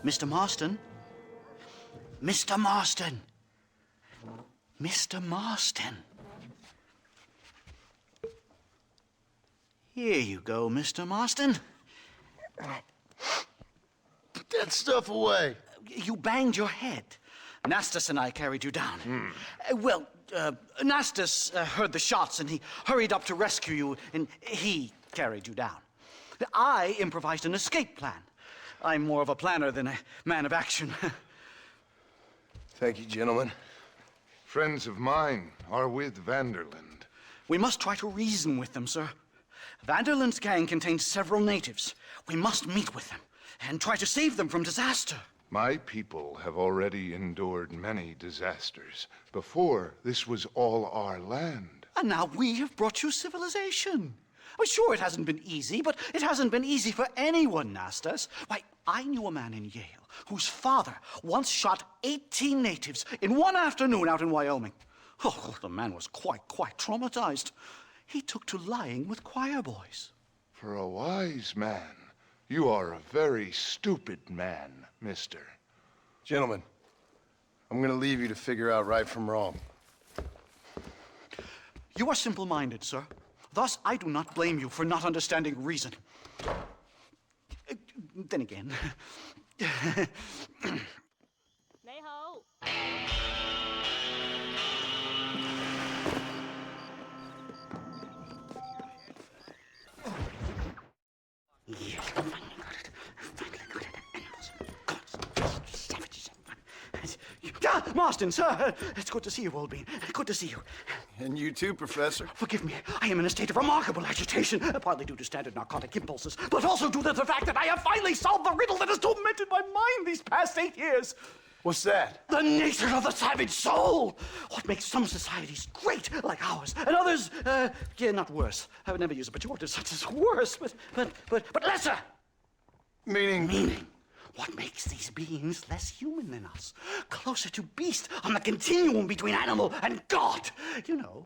Mr. Marston? Mr. Marston! Mr. Marston! Here you go, Mr. Marston. Put that stuff away. You banged your head. Nastas and I carried you down. Nastas heard the shots and he hurried up to rescue you and he carried you down. I improvised an escape plan. I'm more of a planner than a man of action. Thank you, gentlemen. Friends of mine are with Vanderland. We must try to reason with them, sir. Vanderland's gang contains several natives. We must meet with them and try to save them from disaster. My people have already endured many disasters. Before, this was all our land. And now we have brought you civilization. Well, sure, it hasn't been easy, but it hasn't been easy for anyone, Nastas. Why, I knew a man in Yale whose father once shot 18 natives in one afternoon out in Wyoming. Oh, the man was quite traumatized. He took to lying with choir boys. For a wise man, you are a very stupid man, mister. Gentlemen, I'm gonna leave you to figure out right from wrong. You are simple-minded, sir. Thus, I do not blame you for not understanding reason. Then again... Neho! Yes, finally got it. Finally got it. Animals. God, savages. Marston, sir. It's good to see you, old bean. Good to see you. And you too, Professor. Forgive me. I am in a state of remarkable agitation, partly due to standard narcotic impulses, but also due to the fact that I have finally solved the riddle that has tormented my mind these past 8 years. What's that? The nature of the savage soul. What makes some societies great, like ours, and others, not worse. I would never use a pejorative such as worse, but lesser. Meaning? What makes these beings less human than us? Closer to beast on the continuum between animal and God. You know,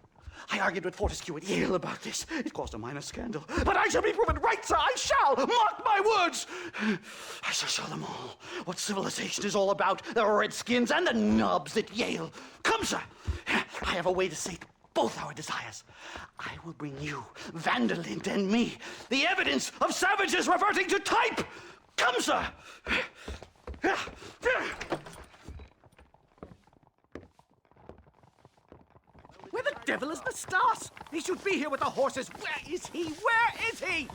I argued with Fortescue at Yale about this. It caused a minor scandal. But I shall be proven right, sir. I shall. Mark my words. I shall show them all what civilization is all about. The redskins and the nubs at Yale. Come, sir. I have a way to sate both our desires. I will bring you, Vanderland and me, the evidence of savages reverting to type. Come, sir! Where the devil is Nastas? He should be here with the horses. Where is he? Where is he?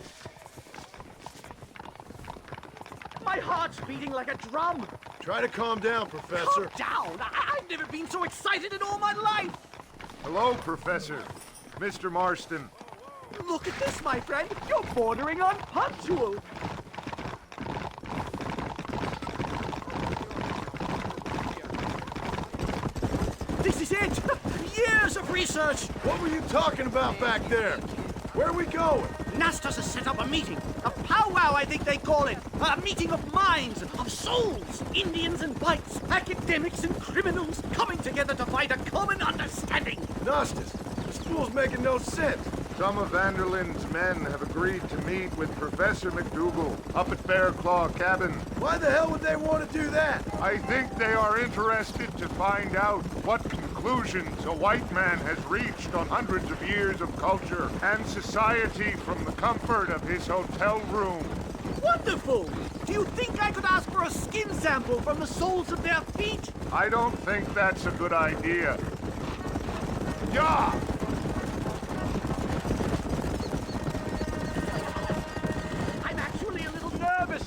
My heart's beating like a drum. Try to calm down, Professor. Calm down. I'm I've never been so excited in all my life! Hello, Professor. Mr. Marston. Look at this, my friend. You're bordering on punctual. This is it! Years of research! What were you talking about back there? Where are we going? Nastas has set up a meeting. A powwow, I think they call it. A meeting of minds, of souls. Indians and whites, academics and criminals coming together to find a common understanding. Nastas, this fool's making no sense. Some of Vanderlyn's men have agreed to meet with Professor McDougal up at Bear Claw Cabin. Why the hell would they want to do that? I think they are interested to find out what conclusions a white man has reached on hundreds of years of culture and society from the comfort of his hotel room. Wonderful! Do you think I could ask for a skin sample from the soles of their feet? I don't think that's a good idea. Yeah!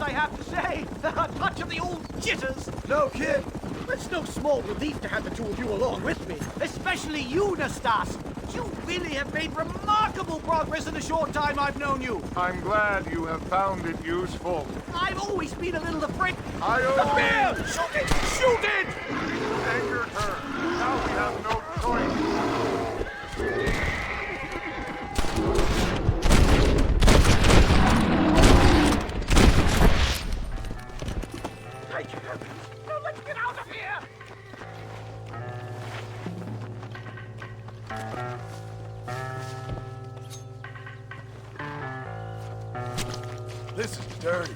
I have to say, a touch of the old jitters. No kid. It's no small relief to have the two of you along with me, especially you, Nastas. You really have made remarkable progress in the short time I've known you. I'm glad you have found it useful. I've always been a little afraid. The bear! Shoot it! Shoot it! Take your turn. Now we have no choice. Now let's get out of here! This is dirty.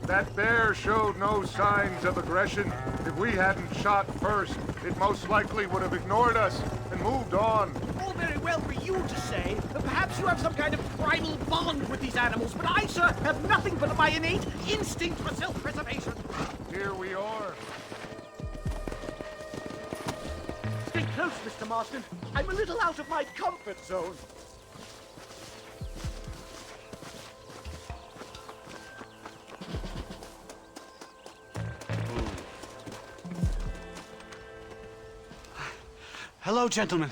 That bear showed no signs of aggression. If we hadn't shot first, it most likely would have ignored us and moved on. All very well for you to say. Perhaps you have some kind of primal bond with these animals, but I, sir, have nothing but my innate instinct for self-preservation. Here we are. Stay close, Mr. Marston. I'm a little out of my comfort zone. Hello, gentlemen.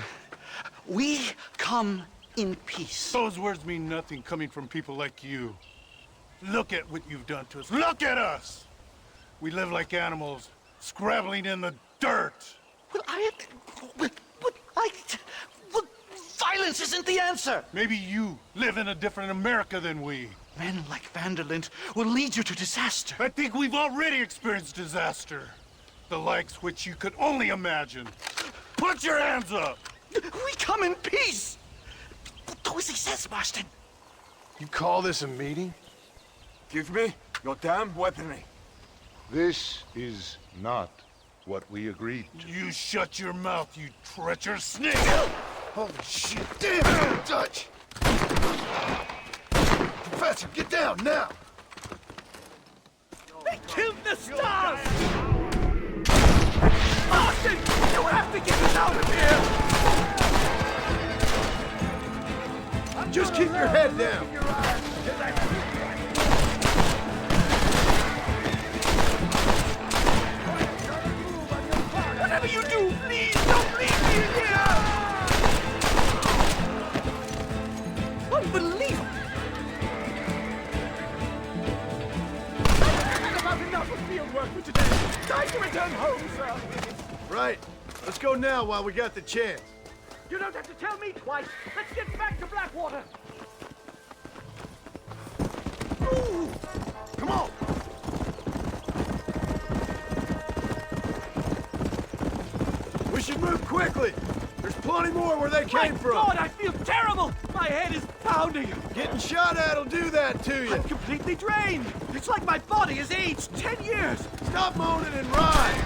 We come in peace. Those words mean nothing coming from people like you. Look at what you've done to us. Look at us! We live like animals, scrabbling in the dirt. Well, violence isn't the answer. Maybe you live in a different America than we. Men like Vanderlyn will lead you to disaster. I think we've already experienced disaster. The likes which you could only imagine. Put your hands up! We come in peace! Do as he says, Marston. You call this a meeting? Give me your damn weaponry. This is not what we agreed to. You shut your mouth, you treacherous snake! Holy shit! Damn it, Dutch! Professor, get down now! They killed the stars! Marston, you have to get us out of here! Just keep your head down! Whatever you do, please don't leave me here! Unbelievable! I've about enough of field work for today. Time to return home, sir. Right. Let's go now while we got the chance. You don't have to tell me twice. Let's get back to Blackwater. Ooh! Come on! We should move quickly. There's plenty more where they came from. My God, I feel terrible. My head is pounding. Getting shot at'll do that to you. I'm completely drained. It's like my body has aged 10 years. Stop moaning and ride.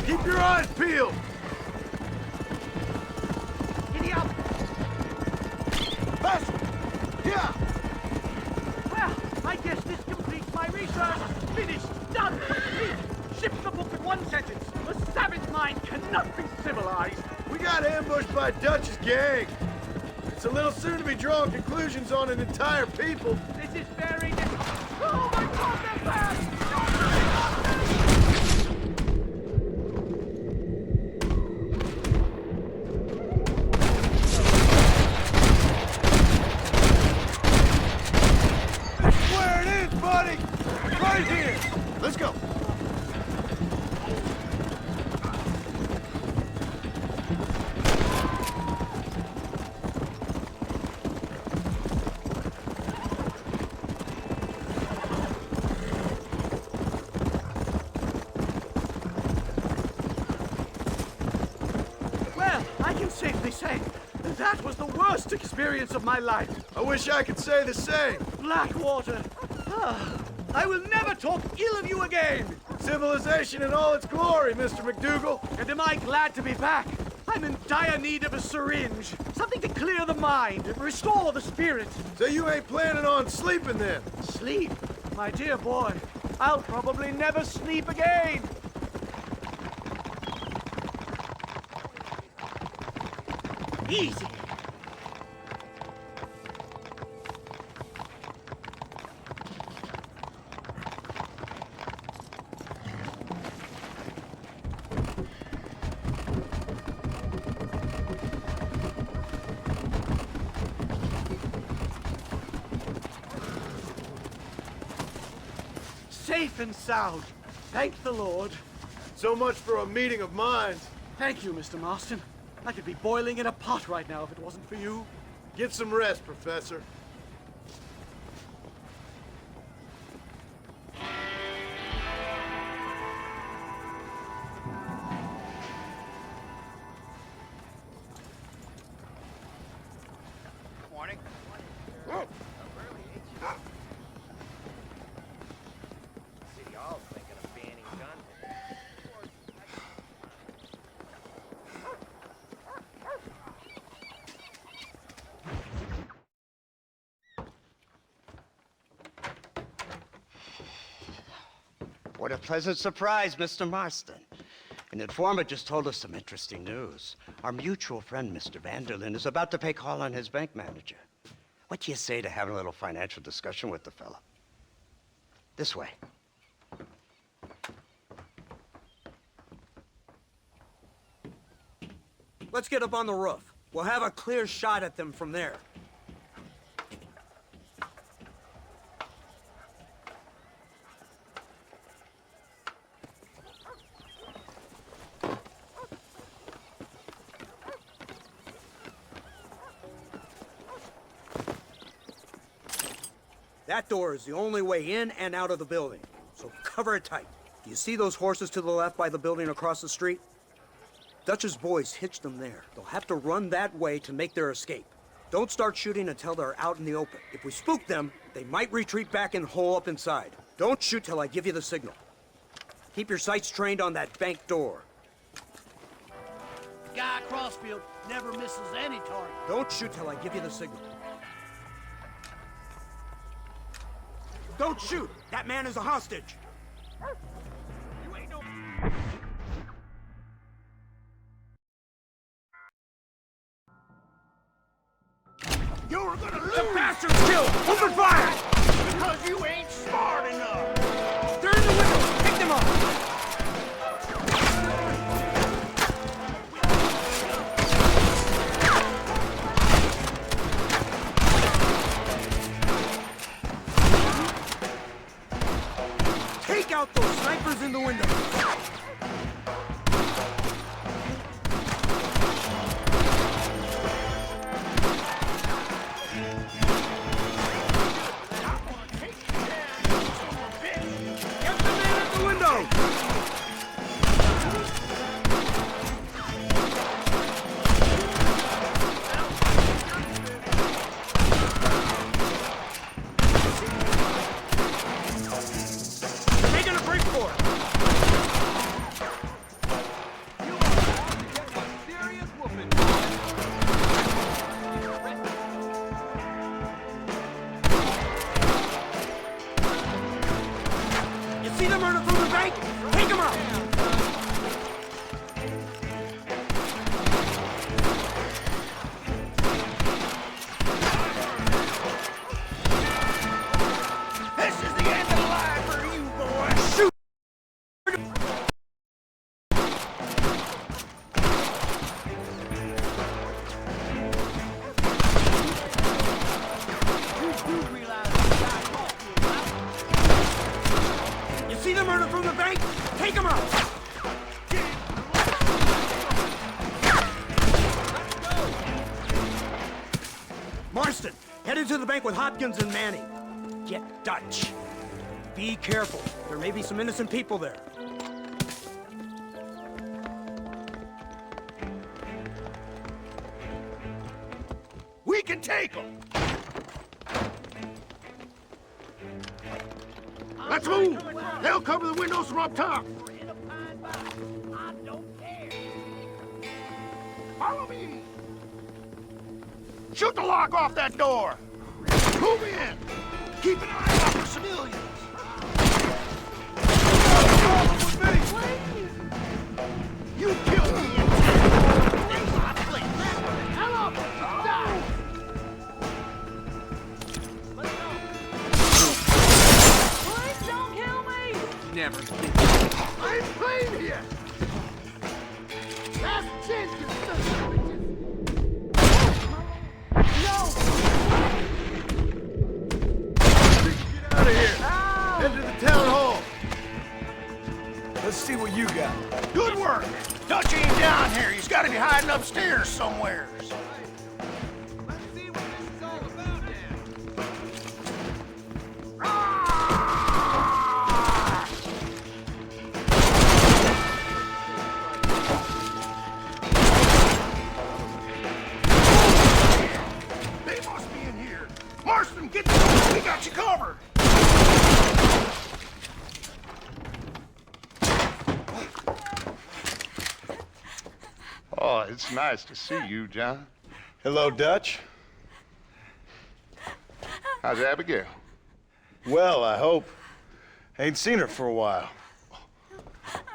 Keep your eyes peeled. guess this completes my research. Finished. Done. Complete. Ship the book in one sentence. A savage mind cannot be civilized. We got ambushed by Dutch's gang. It's a little soon to be drawing conclusions on an entire people. This is very Oh my God, they're back! That's where it is, buddy! Right here! Let's go! Safely say, that was the worst experience of my life. I wish I could say the same. Blackwater. I will never talk ill of you again. Civilization in all its glory, Mr. McDougal. And am I glad to be back? I'm in dire need of a syringe. Something to clear the mind and restore the spirit. So you ain't planning on sleeping then? Sleep? My dear boy, I'll probably never sleep again. Easy. Safe and sound. Thank the Lord. So much for a meeting of minds. Thank you, Mr. Marston. I could be boiling in a pot right now if it wasn't for you. Get some rest, Professor. Morning. City Hall's thinking of banning guns. What a pleasant surprise, Mr. Marston. An informant just told us some interesting news. Our mutual friend, Mr. Vanderlyn, is about to pay call on his bank manager. What do you say to having a little financial discussion with the fella? This way. Let's get up on the roof. We'll have a clear shot at them from there. That door is the only way in and out of the building, so cover it tight. Do you see those horses to the left by the building across the street? Dutch's boys hitched them there. They'll have to run that way to make their escape. Don't start shooting until they're out in the open. If we spook them, they might retreat back and hole up inside. Don't shoot till I give you the signal. Keep your sights trained on that bank door. Guy Crossfield never misses any target. Don't shoot till I give you the signal. Don't shoot! That man is a hostage! You ain't no... You're gonna lose! The bastard's killed! Open fire! Because you ain't smart enough! They're in the window! Pick them up! Take out those snipers in the window! them running from the bank? Take them out! This is the end of the line for you, boy. Shoot! You see them running from the bank? Take them out! Marston, head into the bank with Hopkins and Manning. Get Dutch. Be careful. There may be some innocent people there. We can take them. Let's move. They'll cover the windows from up top. Follow me. Shoot the lock off that door. Move in. Keep an eye out for civilians. You killed me. Hello. Die. Please don't kill me! Never. I ain't playing here. Last chance, you son of a bitches. Get out of here. Head to the town hall. Let's see what you got. Good work. Dutch ain't down here. He's got to be hiding upstairs somewhere. Let's see what this is all about now. They must be in here. Marston, get down. We got you covered. Oh, it's nice to see you, John. Hello, Dutch. How's Abigail? Well, I hope. Ain't seen her for a while.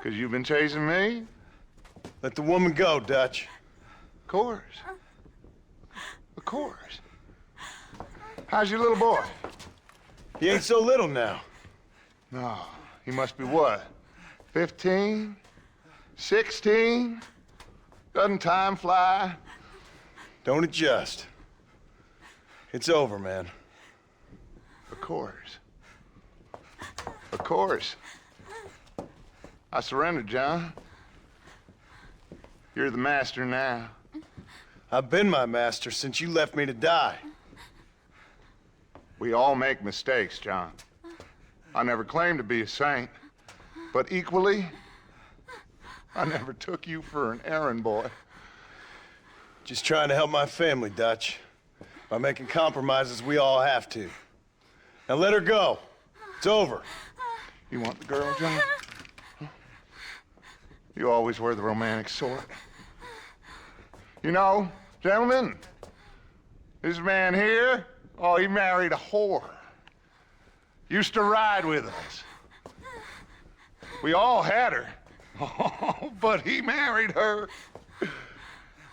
'Cause you've been chasing me? Let the woman go, Dutch. Of course. Of course. How's your little boy? He ain't so little now. No, he must be what? 15? 16? Doesn't time fly? Don't adjust. It's over, man. Of course. Of course. I surrendered, John. You're the master now. I've been my master since you left me to die. We all make mistakes, John. I never claimed to be a saint, but equally, I never took you for an errand boy. Just trying to help my family, Dutch. By making compromises we all have to. Now let her go. It's over. You want the girl, John? Huh? You always were the romantic sort. You know, gentlemen, this man here, oh, he married a whore. Used to ride with us. We all had her. Oh, but he married her.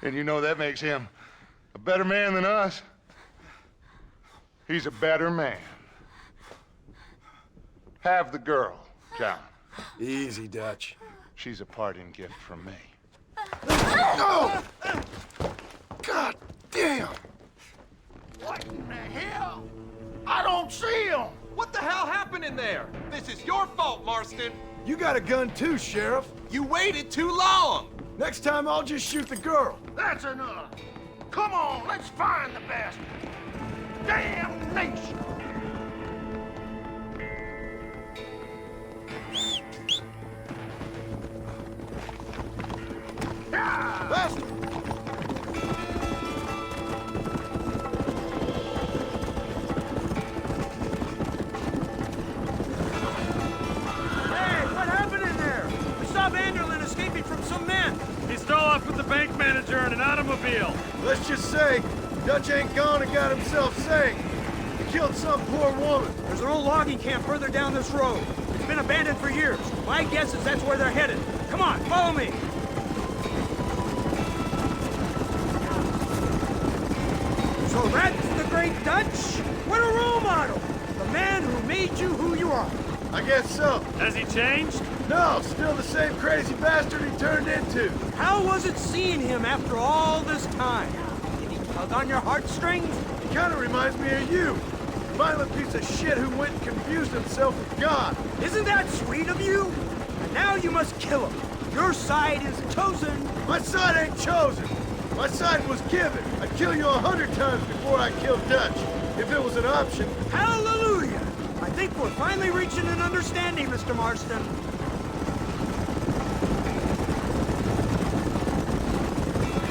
And you know that makes him a better man than us. He's a better man. Have the girl, John. Easy, Dutch. She's a parting gift from me. No! God damn! What in the hell? I don't see him! What the hell happened in there? This is your fault, Marston. You got a gun too, Sheriff. You waited too long. Next time I'll just shoot the girl. That's enough. Come on, let's find the bastard. Damnation! Bastard! bank manager in an automobile. Let's just say, Dutch ain't gone and got himself saved. He killed some poor woman. There's an old logging camp further down this road. It's been abandoned for years. My guess is that's where they're headed. Come on, follow me. So that's the Great Dutch? What a role model! The man who made you who you are. I guess so. Has he changed? No, still the same crazy bastard he turned into. How was it seeing him after all this time? Did he tug on your heartstrings? He kind of reminds me of you. A violent piece of shit who went and confused himself with God. Isn't that sweet of you? And now you must kill him. Your side is chosen. My side ain't chosen. My side was given. I'd kill you 100 times before I killed Dutch. If it was an option. Hallelujah! I think we're finally reaching an understanding, Mr. Marston.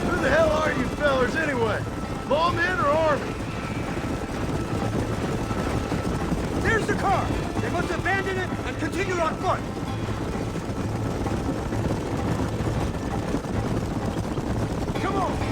Who the hell are you fellers anyway? Lawmen or army? There's the car! They must abandon it and continue on foot. Come on!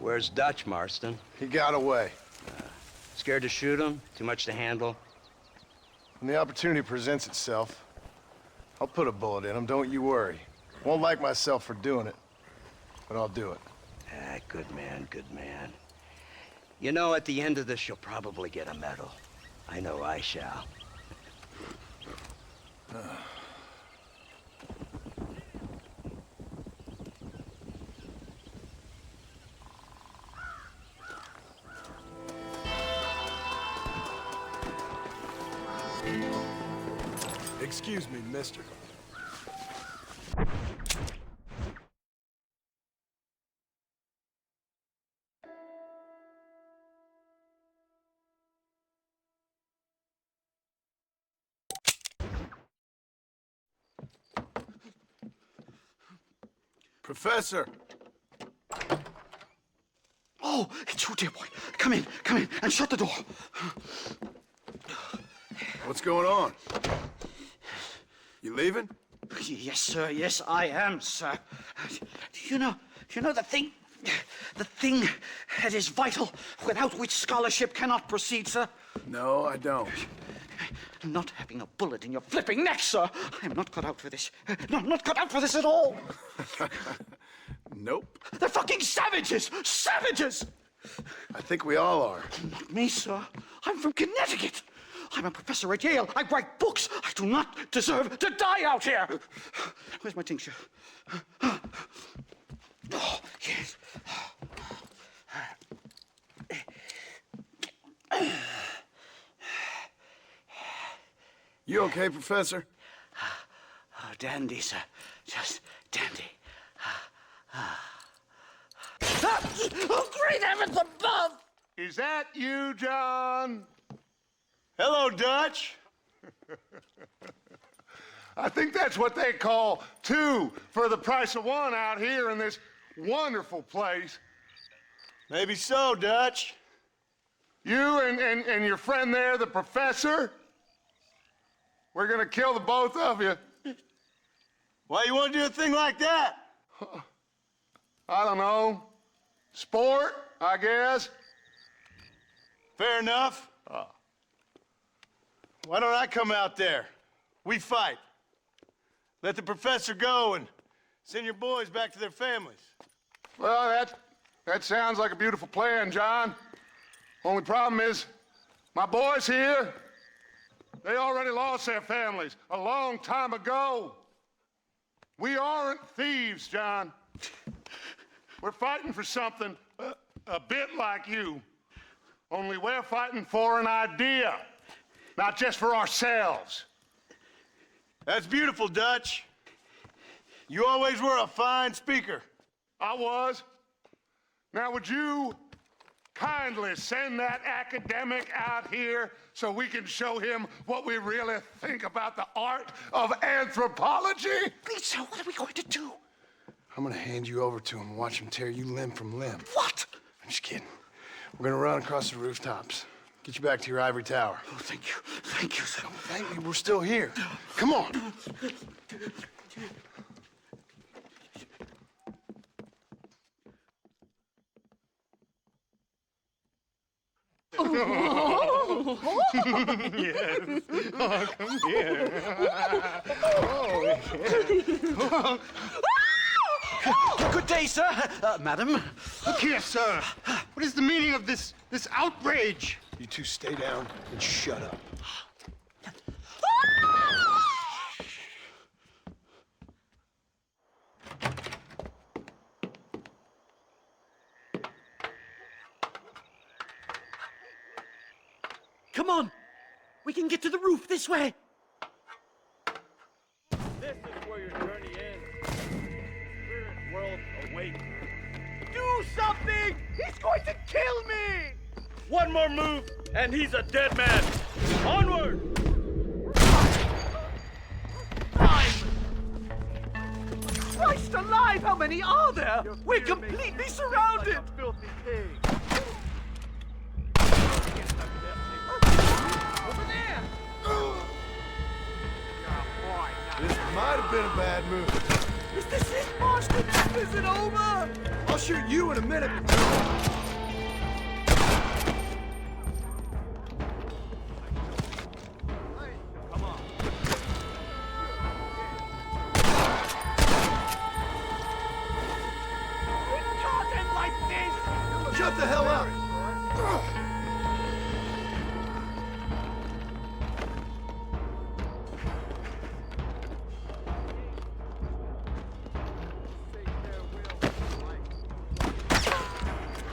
Where's Dutch, Marston? He got away. Scared to shoot him? Too much to handle? When the opportunity presents itself, I'll put a bullet in him, don't you worry. Won't like myself for doing it, but I'll do it. Ah, good man, good man. You know, at the end of this, you'll probably get a medal. I know I shall. Excuse me, mister. Professor! Oh, Oh, it's you, dear boy. Come in, and shut the door. What's going on? You leaving? Yes, sir. Yes, I am, sir. You know the thing that is vital, without which scholarship cannot proceed, sir? No, I don't. Not having a bullet in your flipping neck, sir. I am not cut out for this. No, I'm not cut out for this at all. Nope. They're fucking savages! Savages! I think we all are. Not me, sir. I'm from Connecticut. I'm a professor at Yale. I write books. I do not deserve to die out here. Where's my tincture? Oh, yes. You okay, Professor? Oh, dandy, sir. Just dandy. Oh, great heavens above! Is that you, John? Hello, Dutch. I think that's what they call two for the price of one out here in this wonderful place. Maybe so, Dutch. You and your friend there, the professor, we're gonna kill the both of you. Why you want to do a thing like that? I don't know. Sport, I guess. Fair enough. Why don't I come out there? We fight. Let the professor go and send your boys back to their families. Well, that sounds like a beautiful plan, John. Only problem is, my boys here, they already lost their families a long time ago. We aren't thieves, John. We're fighting for something a bit like you. Only we're fighting for an idea, not just for ourselves. That's beautiful, Dutch. You always were a fine speaker. I was. Now, would you kindly send that academic out here so we can show him what we really think about the art of anthropology? Please, sir, what are we going to do? I'm gonna hand you over to him and watch him tear you limb from limb. What? I'm just kidding. We're gonna run across the rooftops. Get you back to your ivory tower. Oh, thank you. Thank you, sir. Don't thank me, we're still here. Come on. Yes. Oh, come here. Oh. Good day, sir. Madam. Look here, sir. What is the meaning of this outrage? You two stay down and shut up. Come on! We can get to the roof this way! This is where your journey ends. Spirit world awaits. Do something! He's going to kill me! One more move, and he's a dead man. Onward! Christ alive, how many are there? We're completely surrounded! Filthy pig. This might have been a bad move. Is this it, Marston? Is it over? I'll shoot you in a minute. Come on. It can't end like this! Shut the hell up!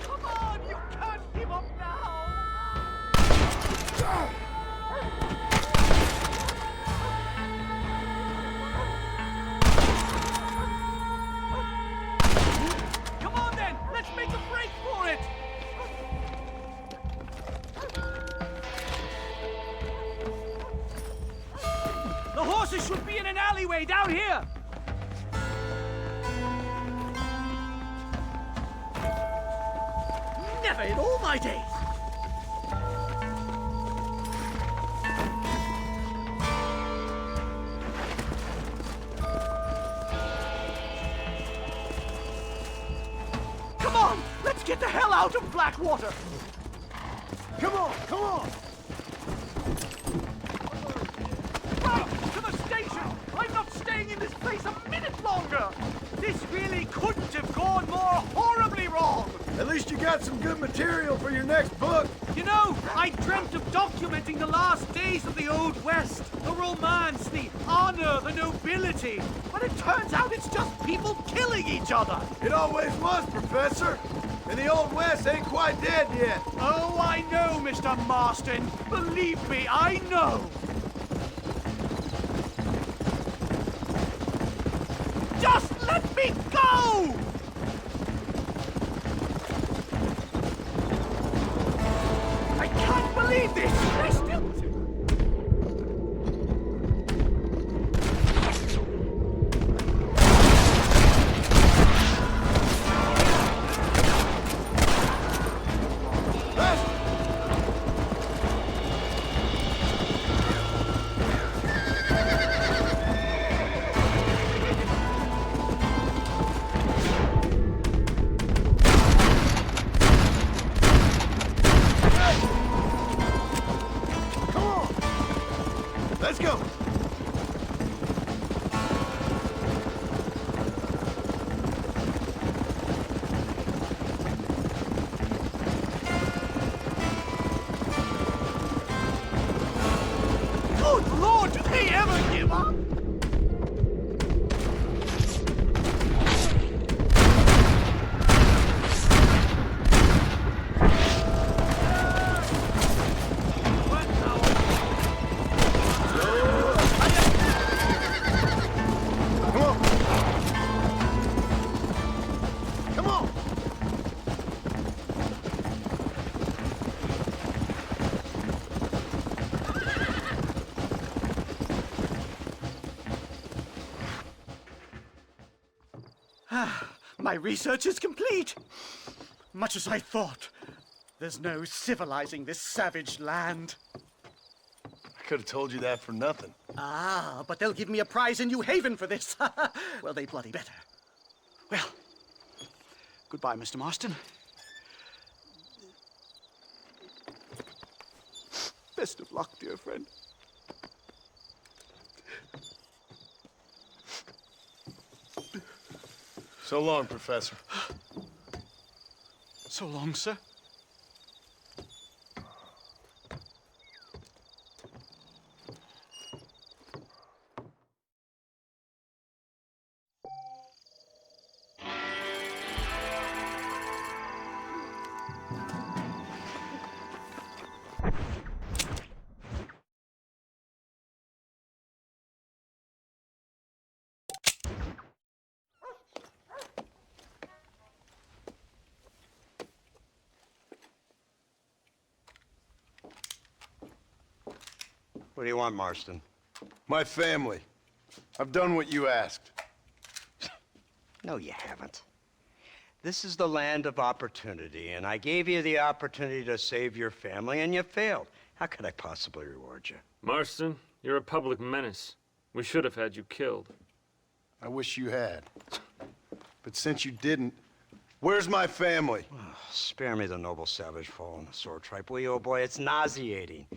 Come on, you can't give up now! Come on then, let's make a break for it! The horses should be in an alleyway down here! Never in all my days. Come on, let's get the hell out of Blackwater. Come on, come on. Right, to the station. I'm not staying in this place a minute longer. This really couldn't have gone more horribly wrong. At least you got some good material for your next book. You know, I dreamt of documenting the last days of the Old West. The romance, the honor, the nobility. But it turns out it's just people killing each other. It always was, Professor. And the Old West ain't quite dead yet. Oh, I know, Mr. Marston. Believe me, I know. Just let me go! I can't believe this! They're still... Let's go. Good Lord, do they ever give up? My research is complete. Much as I thought. There's no civilizing this savage land. I could have told you that for nothing. Ah, but they'll give me a prize in New Haven for this. Well, they bloody better. Well, goodbye, Mr. Marston. Best of luck, dear friend. So long, Professor. So long, sir. What do you want, Marston? My family. I've done what you asked. No, you haven't. This is the land of opportunity, and I gave you the opportunity to save your family, and you failed. How could I possibly reward you? Marston, you're a public menace. We should have had you killed. I wish you had. But since you didn't, where's my family? Oh, spare me the noble savage fall in the sword tripe, will you, old boy? It's nauseating.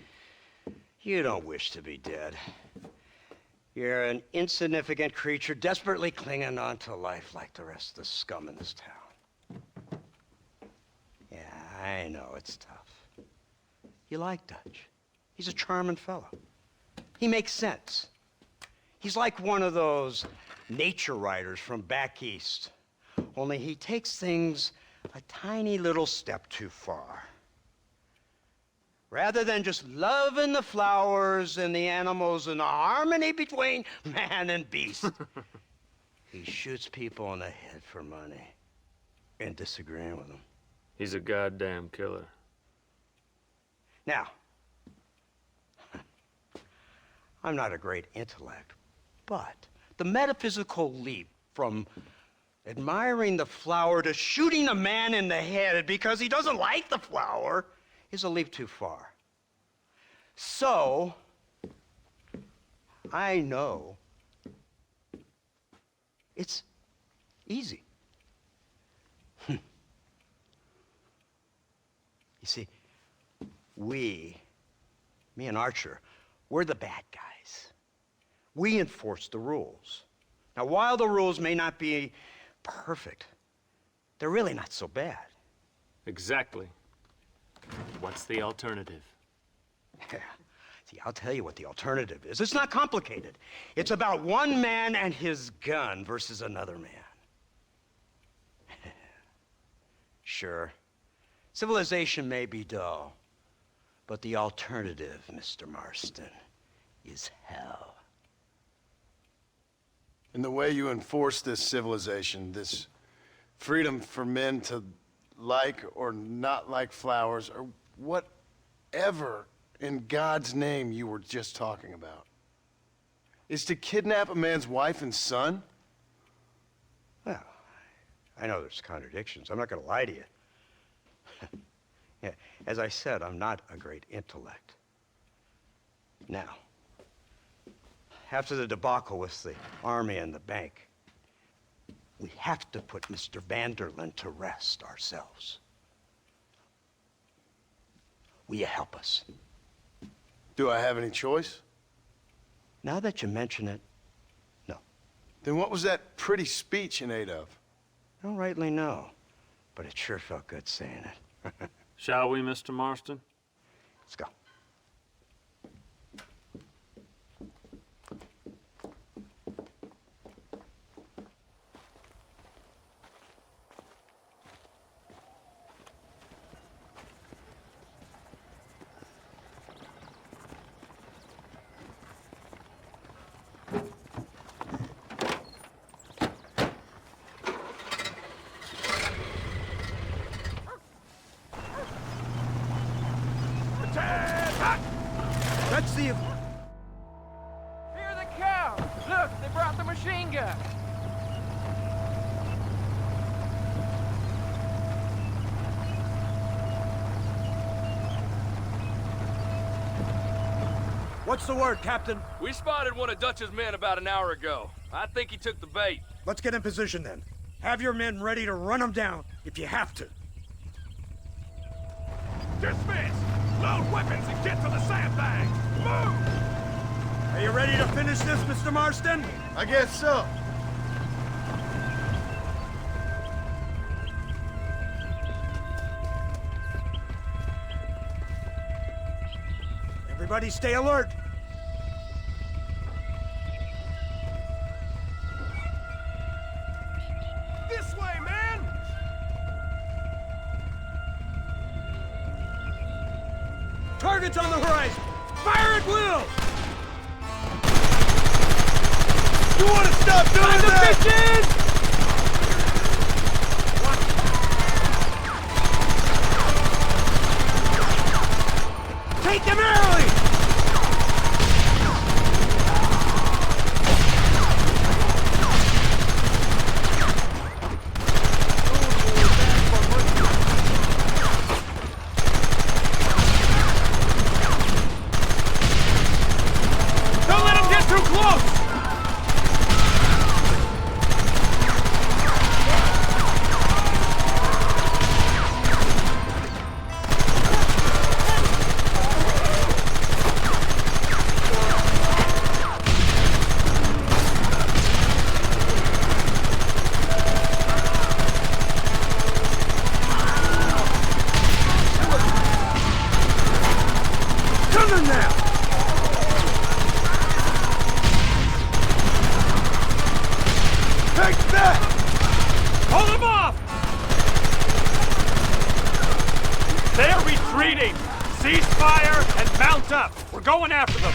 You don't wish to be dead. You're an insignificant creature desperately clinging on to life like the rest of the scum in this town. Yeah, I know it's tough. You like Dutch. He's a charming fellow. He makes sense. He's like one of those nature writers from back east. Only he takes things a tiny little step too far. Rather than just loving the flowers and the animals and the harmony between man and beast, he shoots people in the head for money and disagreeing with them. He's a goddamn killer. Now, I'm not a great intellect, but the metaphysical leap from admiring the flower to shooting a man in the head because he doesn't like the flower is a leap too far. So, I know it's easy. You see, me and Archer, we're the bad guys. We enforce the rules. Now, while the rules may not be perfect, they're really not so bad. Exactly. What's the alternative? Yeah. See, I'll tell you what the alternative is. It's not complicated. It's about one man and his gun versus another man. Sure, civilization may be dull, but the alternative, Mr. Marston, is hell. And the way you enforce this civilization, this freedom for men to like or not like flowers, or whatever in God's name you were just talking about, is to kidnap a man's wife and son? Well, I know there's contradictions. I'm not going to lie to you. Yeah, as I said, I'm not a great intellect. Now, after the debacle with the army and the bank, we have to put Mr. Vanderlyn to rest ourselves. Will you help us? Do I have any choice? Now that you mention it, no. Then what was that pretty speech in aid of? I don't rightly know, but it sure felt good saying it. Shall we, Mr. Marston? Let's go. Let's see if... Fear the cow! Look, they brought the machine gun! What's the word, Captain? We spotted one of Dutch's men about an hour ago. I think he took the bait. Let's get in position then. Have your men ready to run them down if you have to. Dismiss! Load weapons and get to the sandbags! Move! Are you ready to finish this, Mr. Marston? I guess so. Everybody stay alert. This way, man! Targets on the horizon! Fire at will! You want to stop doing that? Take them early! Don't let him get too close! Come now! Take that! Hold them off! They're retreating! Cease fire and mount up! We're going after them!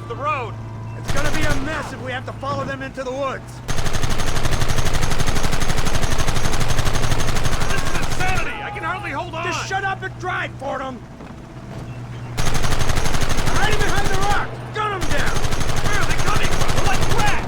off the road. It's gonna be a mess if we have to follow them into the woods. This is insanity! I can hardly hold on! Just shut up and drive, Fordham! Hiding behind the rock! Gun them down! Where are they coming from? They're like rats!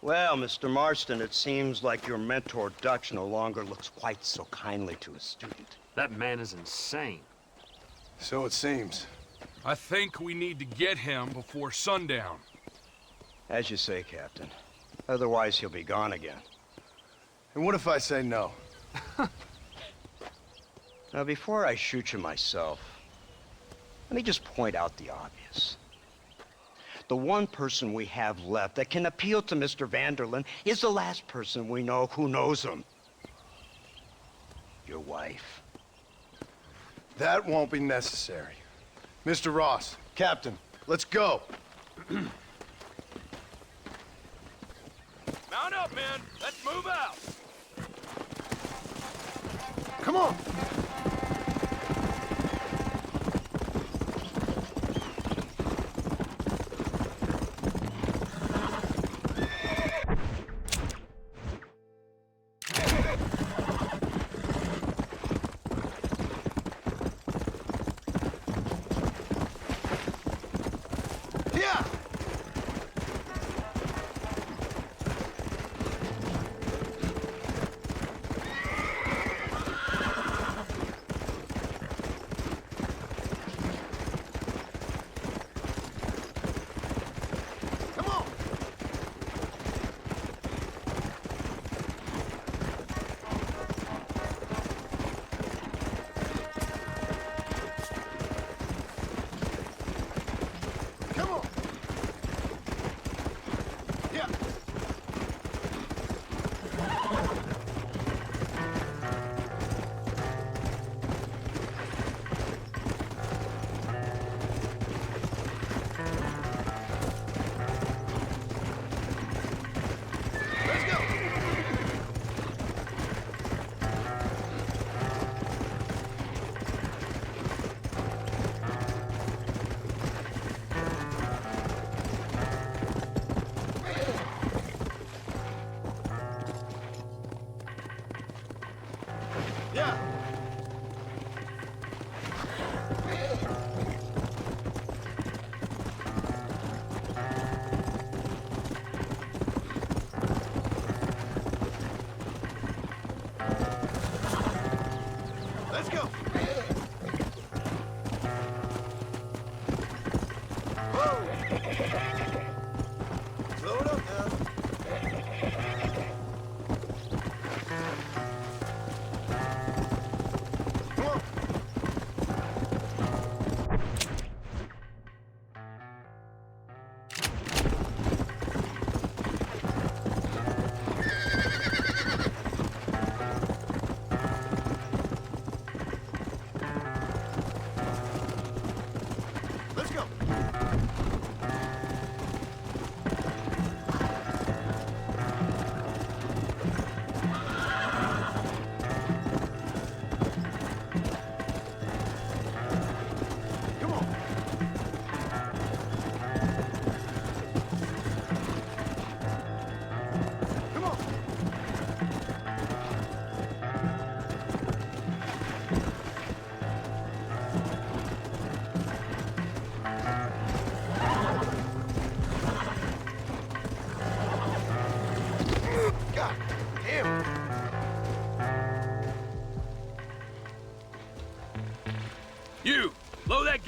Well, Mr. Marston, it seems like your mentor Dutch no longer looks quite so kindly to his student. That man is insane. So it seems. I think we need to get him before sundown. As you say, Captain. Otherwise, he'll be gone again. And what if I say no? Now, before I shoot you myself, let me just point out the obvious. The one person we have left that can appeal to Mr. Vanderlyn is the last person we know who knows him. Your wife. That won't be necessary. Mr. Ross, Captain, let's go. Mount up, men. Let's move out. Come on.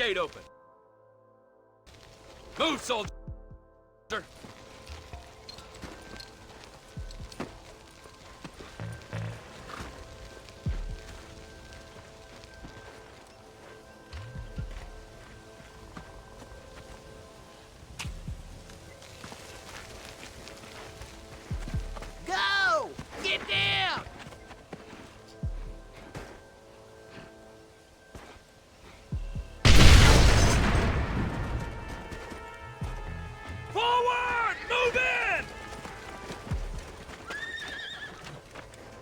gate open. Move, soldier. Go! Get down! Forward! Move in!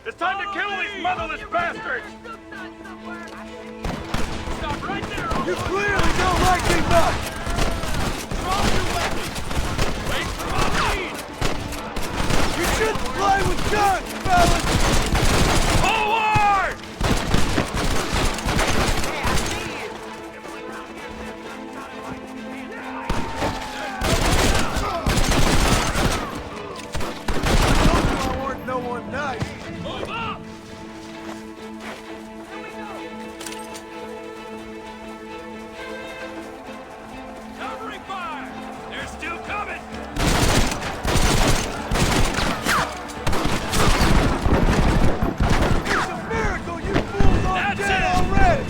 It's time to kill these motherless bastards! Stop right there! You clearly don't like me much! Drop your weapons! Wait for my lead! You shouldn't play with guns, fellas! Forward! I weren't no one nice. Move up! Covering fire! They're still coming! It's a miracle you fools aren't That's dead it. already!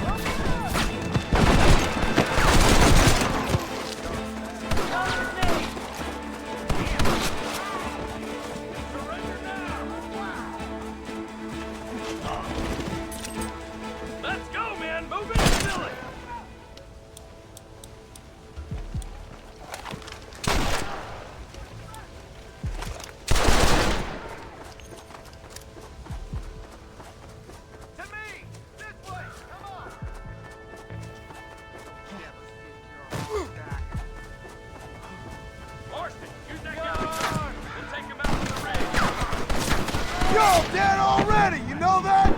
Let's go, man! Move in the village! To me! This way! Come on! Marston, use that gun! We'll take him out of the ring! You're dead already! You know that?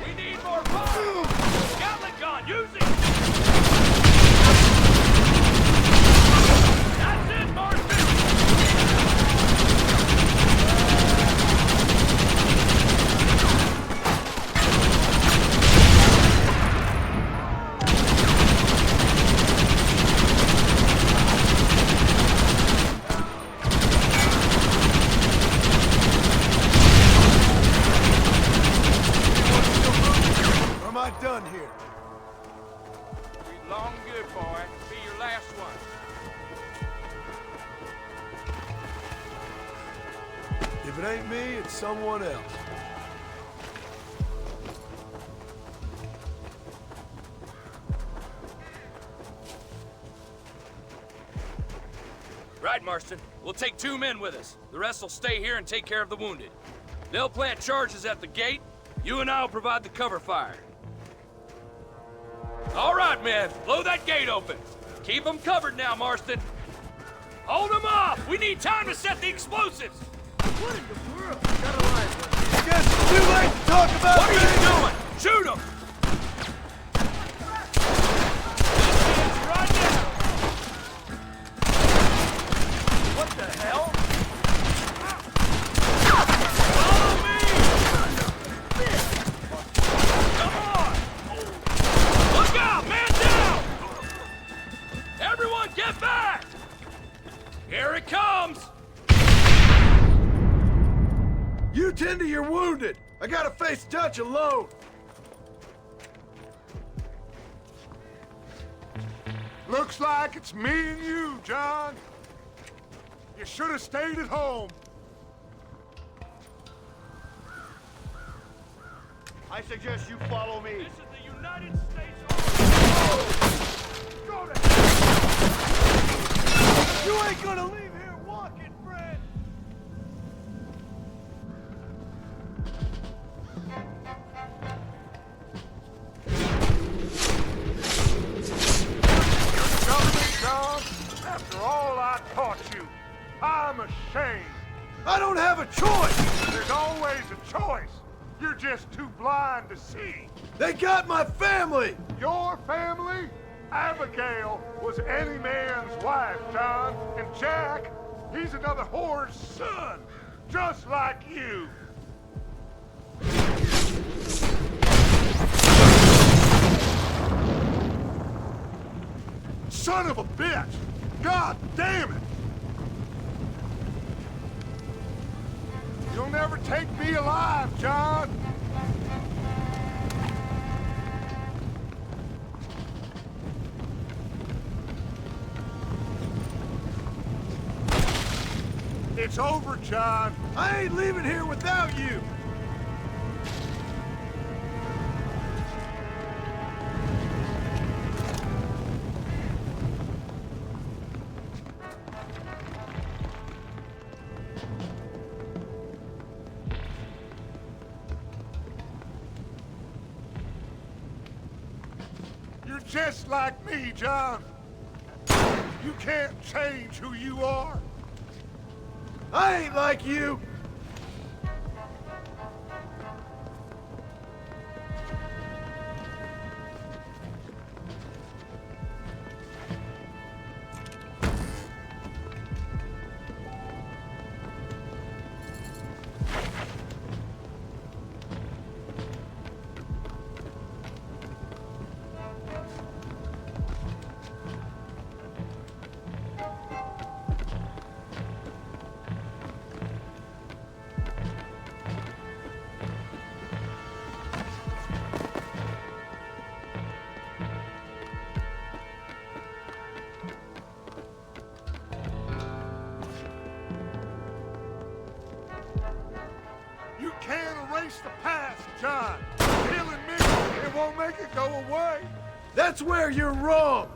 We need more fire! Gatling gun, use it! That's it, Marston! Or am I done here? Be long good, boy. Be your last one. If it ain't me, it's someone else. Right, Marston. We'll take 2 men with us. The rest will stay here and take care of the wounded. They'll plant charges at the gate. You and I'll provide the cover fire. All right, men. Blow that gate open. Keep them covered now, Marston. Hold them off! We need time to set the explosives! What in the world? Got a line. Guess it's too late to talk about What are you doing? Shoot them! Right now! What the hell? Follow me! Come on! Look out! Man down! Everyone get back! Here it comes! You tend to your wounded. I gotta face Dutch alone. Looks like it's me and you, John. You should have stayed at home. I suggest you follow me. This is the United States Army! Go to You ain't gonna leave here walking, friend. John, after all I taught you, I'm ashamed. I don't have a choice. There's always a choice. You're just too blind to see. They got my family. Your family? Abigail was any man's wife, John. And Jack, He's another whore's son, just like you. Son of a bitch! God damn it! You'll never take me alive, John! It's over, John. I ain't leaving here without you. You're just like me, John. You can't change who you are. I ain't like you! The past, John. Killing me, it won't make it go away. That's where you're wrong.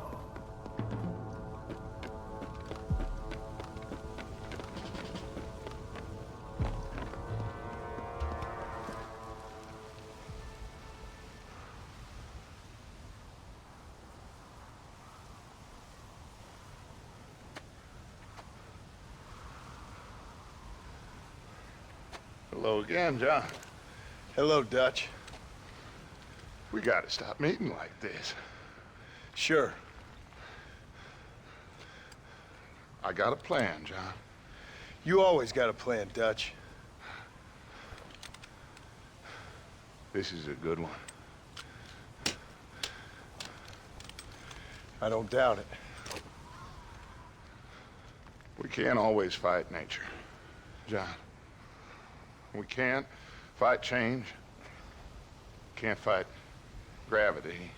Hello again, John. Hello, Dutch. We gotta stop meeting like this. Sure. I got a plan, John. You always got a plan, Dutch. This is a good one. I don't doubt it. We can't always fight nature, John. We can't fight change. Can't fight gravity.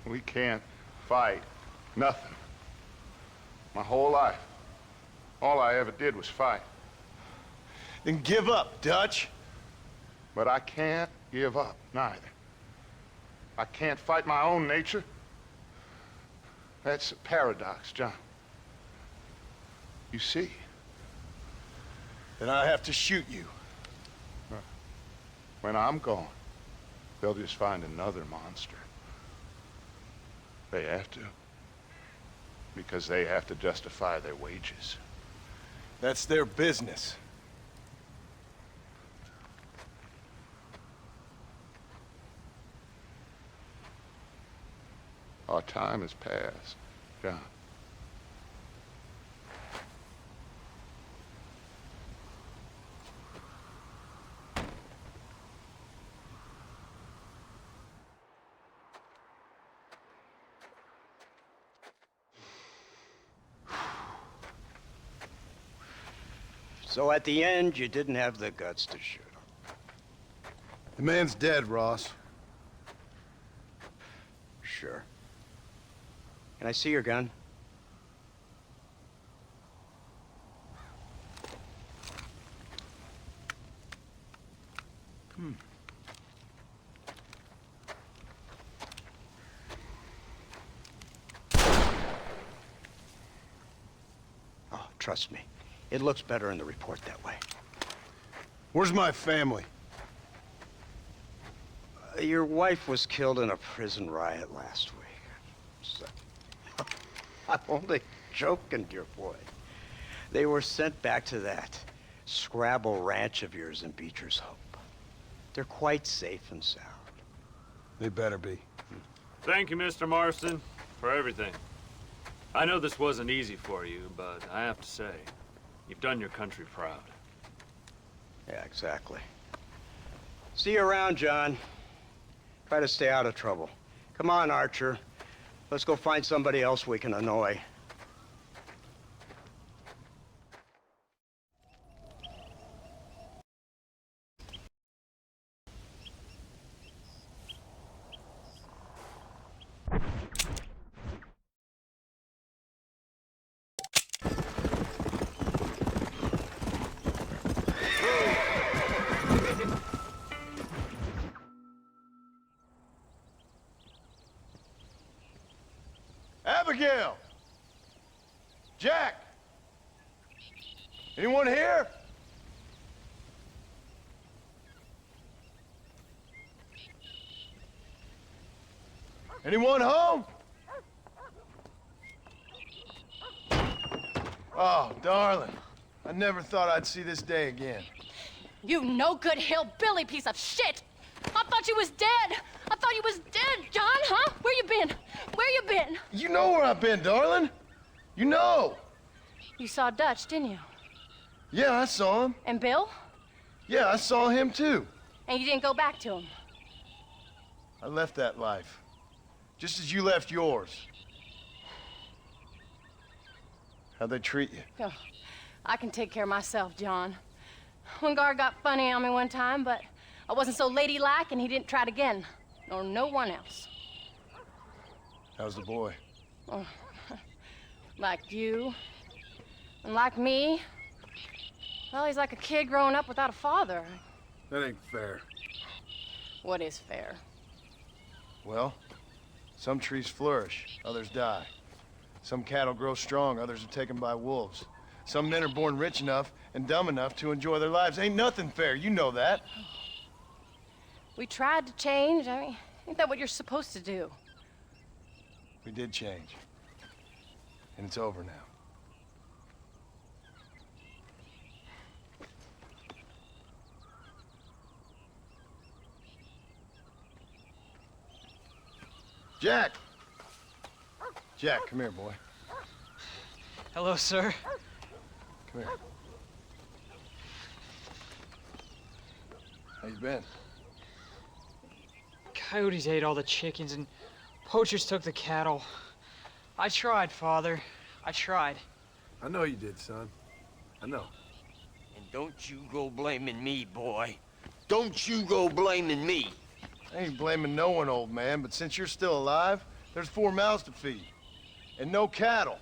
We can't fight nothing. My whole life, all I ever did was fight. Then give up, Dutch. But I can't give up, neither. I can't fight my own nature. That's a paradox, John. You see? Then I have to shoot you. When I'm gone, they'll just find another monster. They have to. Because they have to justify their wages. That's their business. Our time has passed, John. So at the end, you didn't have the guts to shoot him. The man's dead, Ross. Sure. Can I see your gun? Oh, trust me. It looks better in the report that way. Where's my family? Your wife was killed in a prison riot last week. So, I'm only joking, dear boy. They were sent back to that Scrabble ranch of yours in Beecher's Hope. They're quite safe and sound. They better be. Thank you, Mr. Marston, for everything. I know this wasn't easy for you, but I have to say, You've done your country proud. Yeah, exactly. See you around, John. Try to stay out of trouble. Come on, Archer. Let's go find somebody else we can annoy. Abigail! Jack! Anyone here? Anyone home? Oh, darling. I never thought I'd see this day again. You no-good hillbilly piece of shit! I thought you was dead! I thought you was dead, John, huh? Where you been? Where you been? You know where I've been, darling. You know. You saw Dutch, didn't you? Yeah, I saw him. And Bill? Yeah, I saw him too. And you didn't go back to him? I left that life. Just as you left yours. How'd they treat you? Oh, I can take care of myself, John. One guard got funny on me one time, but I wasn't so ladylike and he didn't try it again. Nor no one else. How's the boy? Oh, like you. And like me. Well, he's like a kid growing up without a father. That ain't fair. What is fair? Well, some trees flourish, others die. Some cattle grow strong, others are taken by wolves. Some men are born rich enough and dumb enough to enjoy their lives. Ain't nothing fair, you know that. We tried to change. I mean, ain't that what you're supposed to do? We did change. And it's over now. Jack! Jack, come here, boy. Hello, sir. Come here. How you been? Coyotes ate all the chickens and poachers took the cattle. I tried, Father. I tried. I know you did, son. I know. And don't you go blaming me, boy. Don't you go blaming me. I ain't blaming no one, old man, but since you're still alive, there's 4 mouths to feed. And no cattle.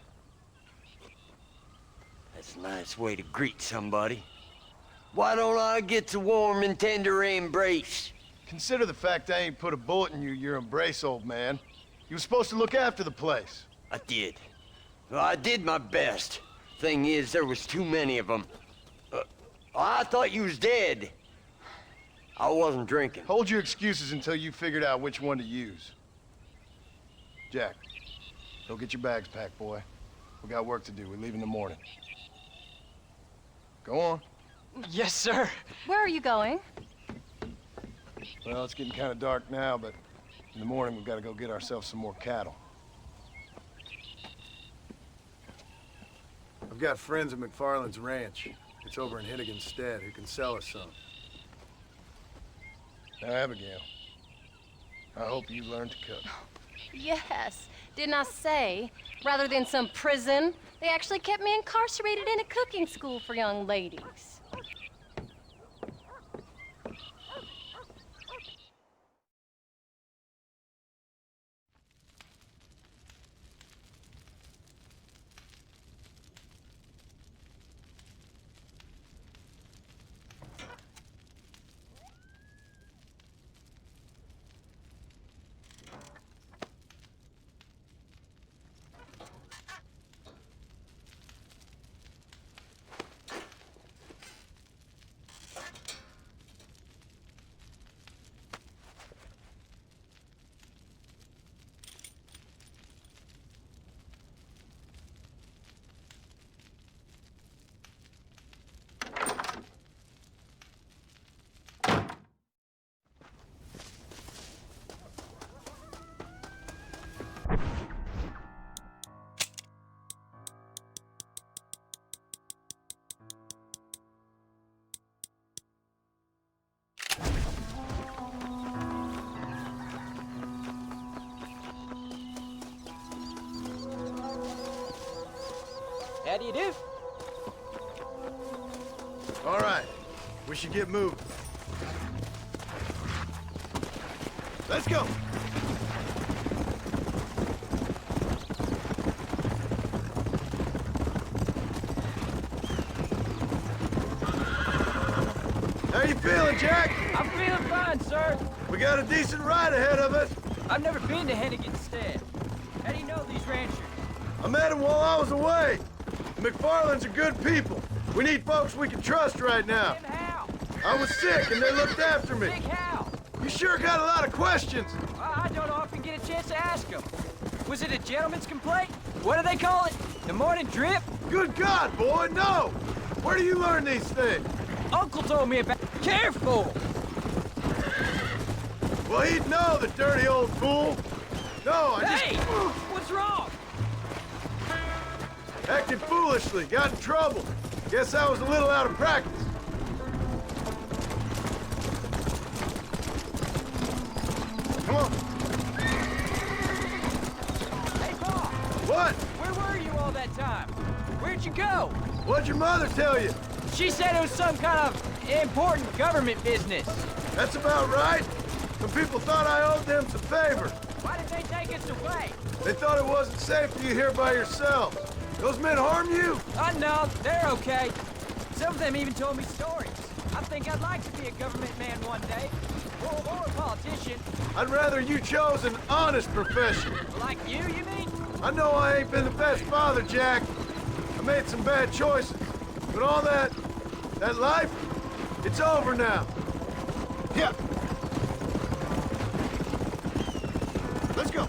That's a nice way to greet somebody. Why don't I get the warm and tender embrace? Consider the fact I ain't put a bullet in your embrace, old man. You were supposed to look after the place. I did. Well, I did my best. Thing is, there was too many of them. I thought you was dead. I wasn't drinking. Hold your excuses until you figured out which one to use. Jack, go get your bags packed, boy. We got work to do. We leave in the morning. Go on. Yes, sir. Where are you going? Well, it's getting kind of dark now, but in the morning we've got to go get ourselves some more cattle. I've got friends at McFarland's ranch. It's over in Hinnigan's stead who can sell us some. Now, Abigail, I hope you learn to cook. Yes. Didn't I say, rather than some prison, they actually kept me incarcerated in a cooking school for young ladies. How do you do? All right, we should get moving. Let's go. How you feeling, Jack? I'm feeling fine, sir. We got a decent ride ahead of us. I've never been to Hennigan's Stead. How do you know these ranchers? I met them while I was away. The McFarlands are good people. We need folks we can trust right now. And how? I was sick and they looked after me. Sick how? You sure got a lot of questions. I don't often get a chance to ask them. Was it a gentleman's complaint? What do they call it? The morning drip? Good God, boy, no! Where do you learn these things? Uncle told me about. Careful! Well, he'd know, the dirty old fool. No, I just... Hey! What's wrong? Acted foolishly, got in trouble. Guess I was a little out of practice. Come on. Hey, Pa! What? Where were you all that time? Where'd you go? What'd your mother tell you? She said it was some kind of important government business. That's about right. Some people thought I owed them some favor. Why did they take us away? They thought it wasn't safe for you here by yourself. Those men harm you? No, they're okay. Some of them even told me stories. I think I'd like to be a government man one day. Or a politician. I'd rather you chose an honest profession. Like you mean? I know I ain't been the best father, Jack. I made some bad choices. But all that life, it's over now. Yeah. Let's go.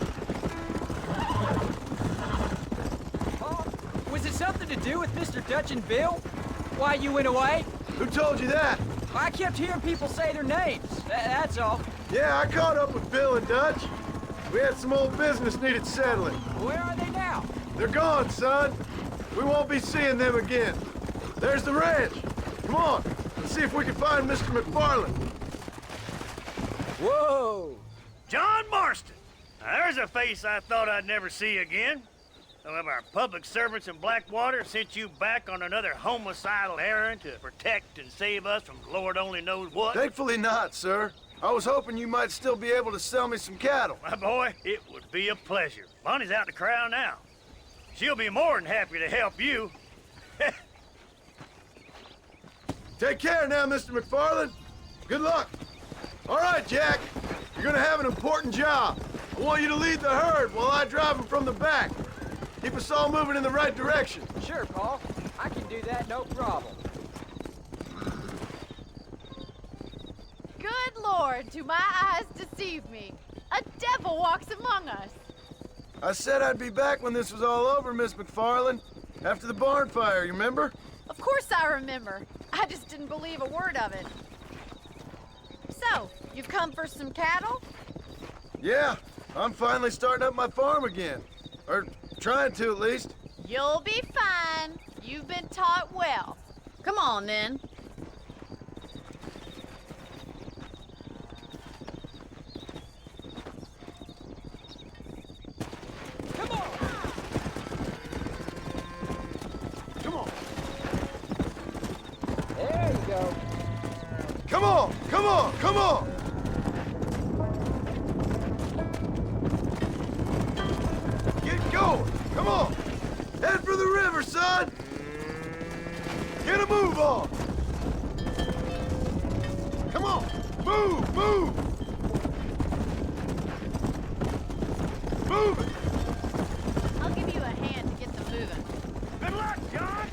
Oh, was it something to do with Mr. Dutch and Bill? Why you went away? Who told you that? I kept hearing people say their names. That's all. Yeah, I caught up with Bill and Dutch. We had some old business needed settling. Where are they now? They're gone, son. We won't be seeing them again. There's the ranch. Come on, let's see if we can find Mr. McFarland. Whoa! John Marston. Now, there's a face I thought I'd never see again. Some of our public servants in Blackwater sent you back on another homicidal errand to protect and save us from Lord only knows what. Thankfully not, sir. I was hoping you might still be able to sell me some cattle. My boy, it would be a pleasure. Bonnie's out in the crowd now. She'll be more than happy to help you. Take care now, Mr. McFarland. Good luck. All right, Jack. You're gonna have an important job. I want you to lead the herd while I drive them from the back. Keep us all moving in the right direction. Sure, Paul. I can do that, no problem. Good Lord, do my eyes deceive me? A devil walks among us. I said I'd be back when this was all over, Miss McFarland. After the barn fire, you remember? Of course I remember. I just didn't believe a word of it. So, you've come for some cattle? Yeah, I'm finally starting up my farm again. Or trying to, at least. You'll be fine. You've been taught well. Come on, then. Come on! Come on. There you go. Come on! Come on! Come on! Get going! Come on! Head for the river, son! Get a move on! Come on! Move! Move! Move it! I'll give you a hand to get them moving. Good luck, John!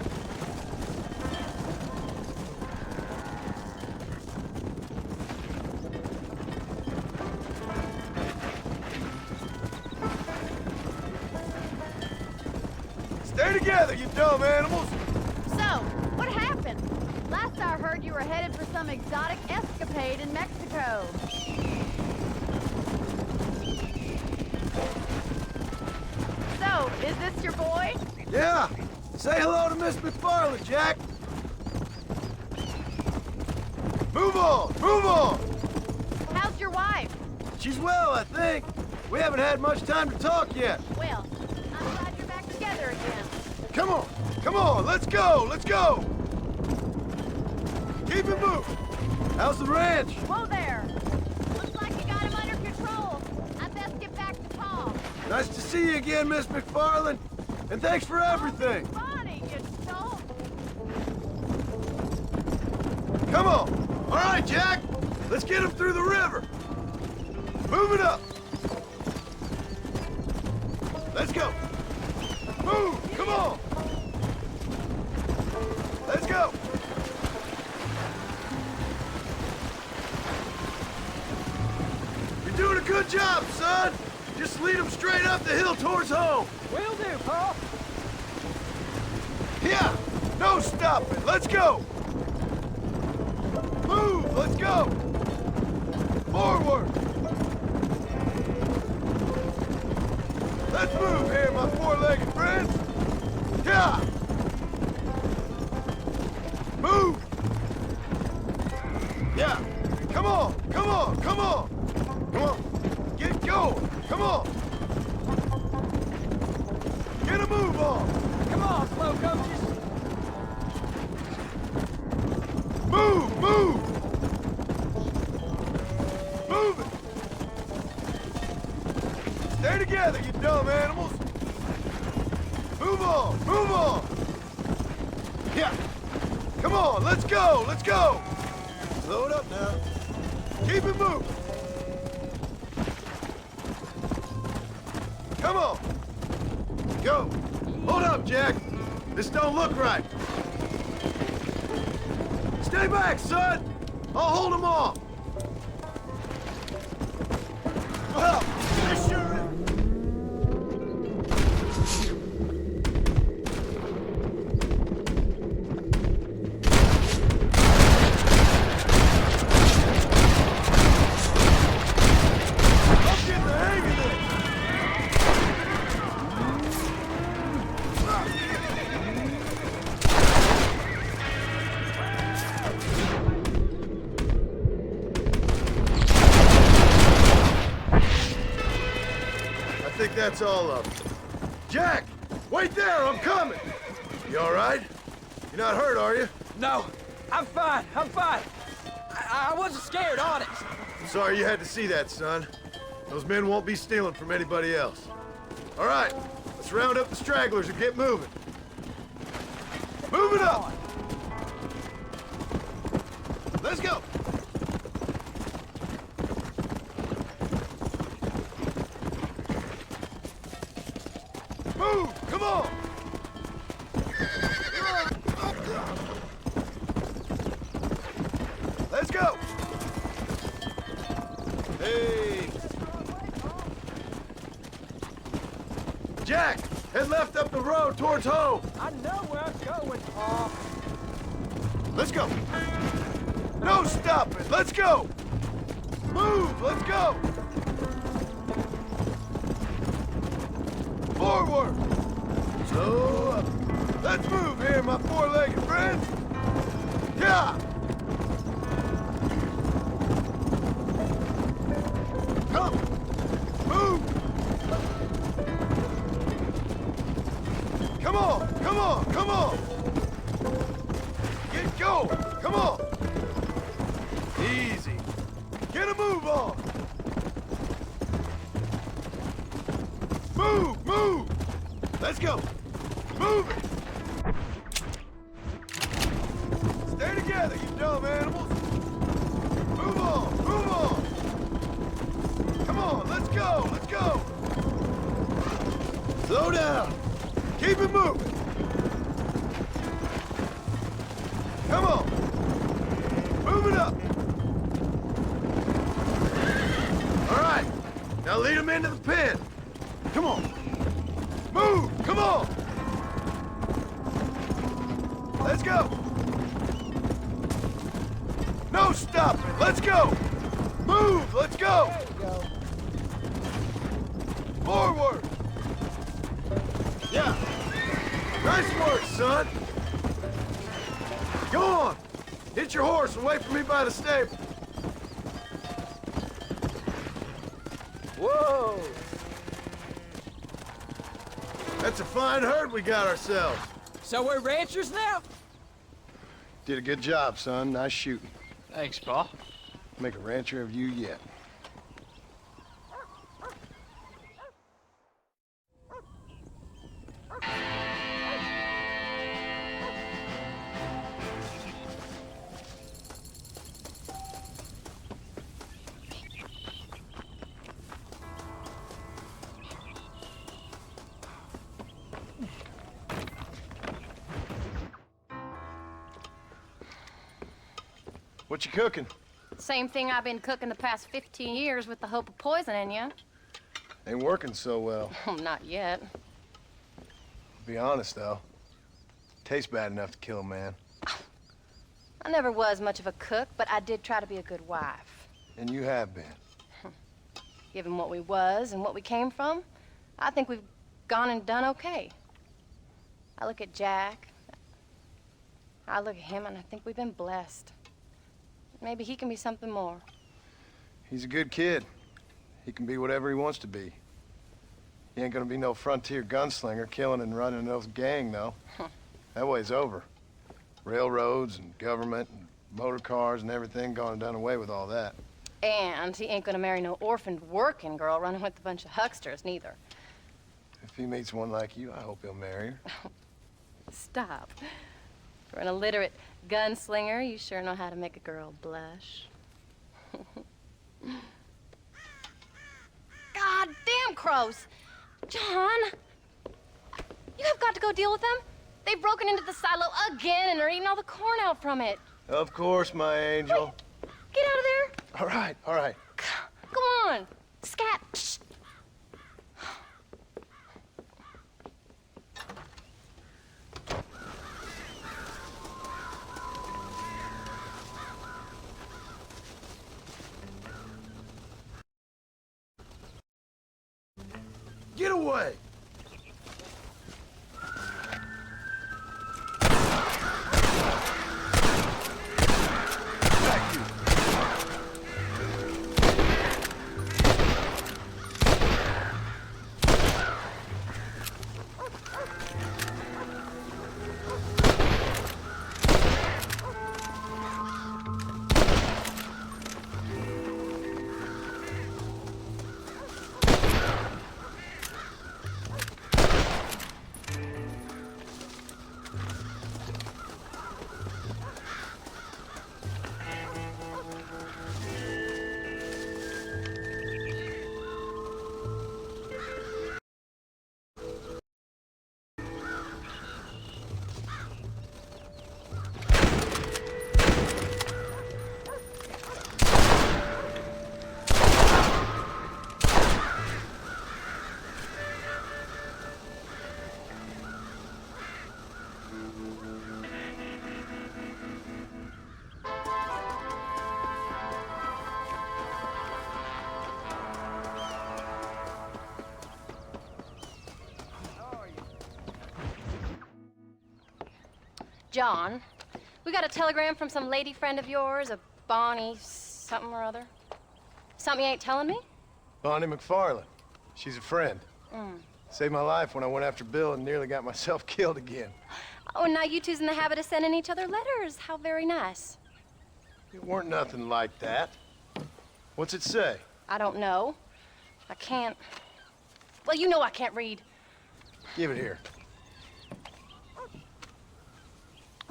Stay together, you dumb animals! So, what happened? Last I heard you were headed for some exotic escapade in Mexico. So, is this your boy? Yeah! Say hello to Miss McFarland, Jack! Move on! Move on! How's your wife? She's well, I think. We haven't had much time to talk yet. Well, I'm glad you're back together again. Come on! Come on, let's go, let's go! Keep it moving! How's the ranch? Whoa there! Looks like you got him under control. I best get back to Paul. Nice to see you again, Miss McFarland. And thanks for everything. Bonnie, you stole. Come on! All right, Jack! Let's get him through the river! Move it up! Let's go! Move! Come on! Let's go! You're doing a good job, son! Just lead them straight up the hill towards home! Will do, Paul! Yeah! No stopping! Let's go! Move! Let's go! Forward! Let's move here, my four-legged friends! Yeah! Move! Yeah! Come on! Come on! Come on! Come on! Get going! Come on! Get a move on! Come on, slow coaches! Move! Move! Move it! Stay together, you dumb animals! Move on! Move on! Yeah! Come on, let's go! Let's go! Slow it up now. Keep it moving! Come on! Go! Hold up, Jack! This don't look right! Stay back, son! I'll hold him off! Well, sure. That's all of them. Jack! Wait there! I'm coming! You all right? You're not hurt, are you? No, I'm fine. I'm fine. I wasn't scared, honest. I'm sorry you had to see that, son. Those men won't be stealing from anybody else. All right, let's round up the stragglers and get moving. Move it up! Let's go! Move! Come on! Let's go! Hey! Jack! Head left up the road towards home! I know where I'm going, Paul. Let's go! No stopping! Let's go! Move! Let's go! Forward! So, let's move here, my four-legged friends! Yeah! Come! Move! Come on! Come on! Come on! Get going! Come on! Easy! Get a move on! Move! Move! Let's go! Move it! Stay together, you dumb animals! Move on! Move on! Come on, let's go! Let's go! Slow down! Keep it moving! Come on! Move it up! All right! Now lead them into the pen! Come on! Move! Come on! Let's go! No stopping! Let's go! Move! Let's go! There you go. Forward! Yeah! Nice work, son! Go on! Hit your horse and wait for me by the stable. Whoa! That's a fine herd we got ourselves. So we're ranchers now? Did a good job, son. Nice shooting. Thanks, Pa. Make a rancher of you yet. What you cooking? Same thing I've been cooking the past 15 years with the hope of poisoning you. Ain't working so well. Not yet. Be honest, though. Tastes bad enough to kill a man. I never was much of a cook, but I did try to be a good wife. And you have been. Given what we was and what we came from, I think we've gone and done okay. I look at Jack. I look at him, and I think we've been blessed. Maybe he can be something more. He's a good kid. He can be whatever he wants to be. He ain't gonna be no frontier gunslinger killing and running those gang, though. That way's over. Railroads and government and motor cars and everything gone and done away with all that. And he ain't gonna marry no orphaned working girl running with a bunch of hucksters, neither. If he meets one like you, I hope he'll marry her. Stop. For an illiterate gunslinger, you sure know how to make a girl blush. God damn crows! John! You have got to go deal with them. They've broken into the silo again and are eating all the corn out from it. Of course, my angel. Get out of there! All right, all right. Go on! Scat! Shh. Get away! John, we got a telegram from some lady friend of yours, a Bonnie something or other. Something you ain't telling me? Bonnie McFarland. She's a friend. Mm. Saved my life when I went after Bill and nearly got myself killed again. Oh, and now you two's in the habit of sending each other letters. How very nice. It weren't nothing like that. What's it say? I don't know. I can't... Well, you know I can't read. Give it here.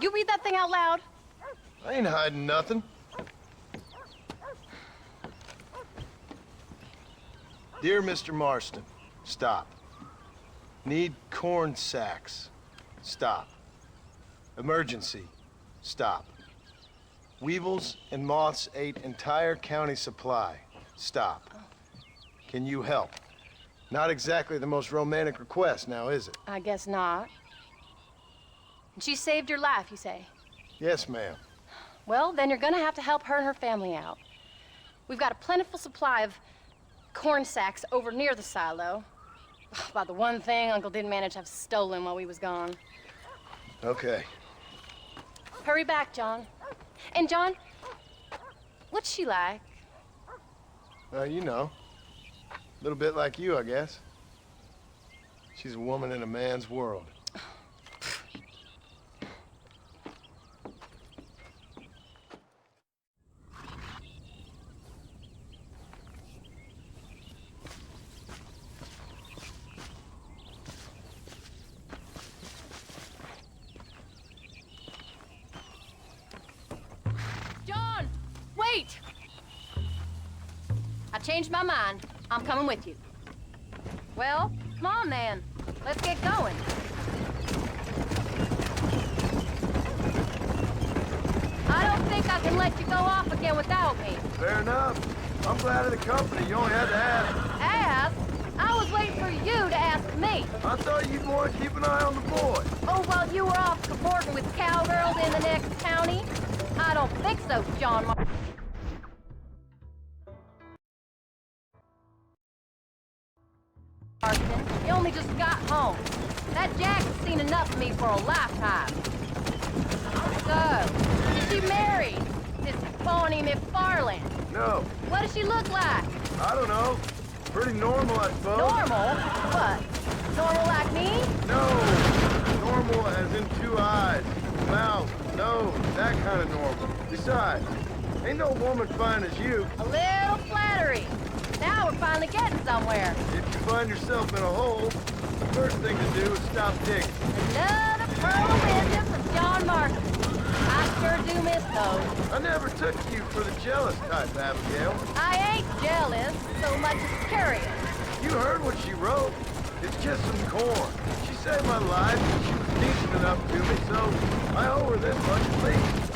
You read that thing out loud? I ain't hiding nothing. Dear Mr. Marston, stop. Need corn sacks. Stop. Emergency. Stop. Weevils and moths ate entire county supply. Stop. Can you help? Not exactly the most romantic request, now is it? I guess not. And she saved your life, you say? Yes, ma'am. Well, then you're gonna have to help her and her family out. We've got a plentiful supply of corn sacks over near the silo. About the one thing Uncle didn't manage to have stolen while we was gone. Okay. Hurry back, John. And John, what's she like? You know. A little bit like you, I guess. She's a woman in a man's world. changed my mind. I'm coming with you. Well, come on then. Let's get going. I don't think I can let you go off again without me. Fair enough. I'm glad of the company. You only had to ask. Ask? I was waiting for you to ask me. I thought you'd want to keep an eye on the boy. Oh, while you were off cavorting with cowgirls in the next county? I don't think so, John Marston. You only just got home. That Jack has seen enough of me for a lifetime. So, is she married? This Bonnie McFarland? No. What does she look like? I don't know. Pretty normal, I suppose. Normal? What? Normal like me? No. Normal as in 2 eyes, mouth, nose, that kind of normal. Besides, ain't no woman fine as you. A little flattery. Now we're finally getting somewhere. If you find yourself in a hole, the first thing to do is stop digging. Another pearl of wisdom from John Marston. I sure do miss those. I never took you for the jealous type, Abigail. I ain't jealous so much as curious. You heard what she wrote. It's just some corn. She saved my life, and she was decent enough to me, so I owe her this much at least.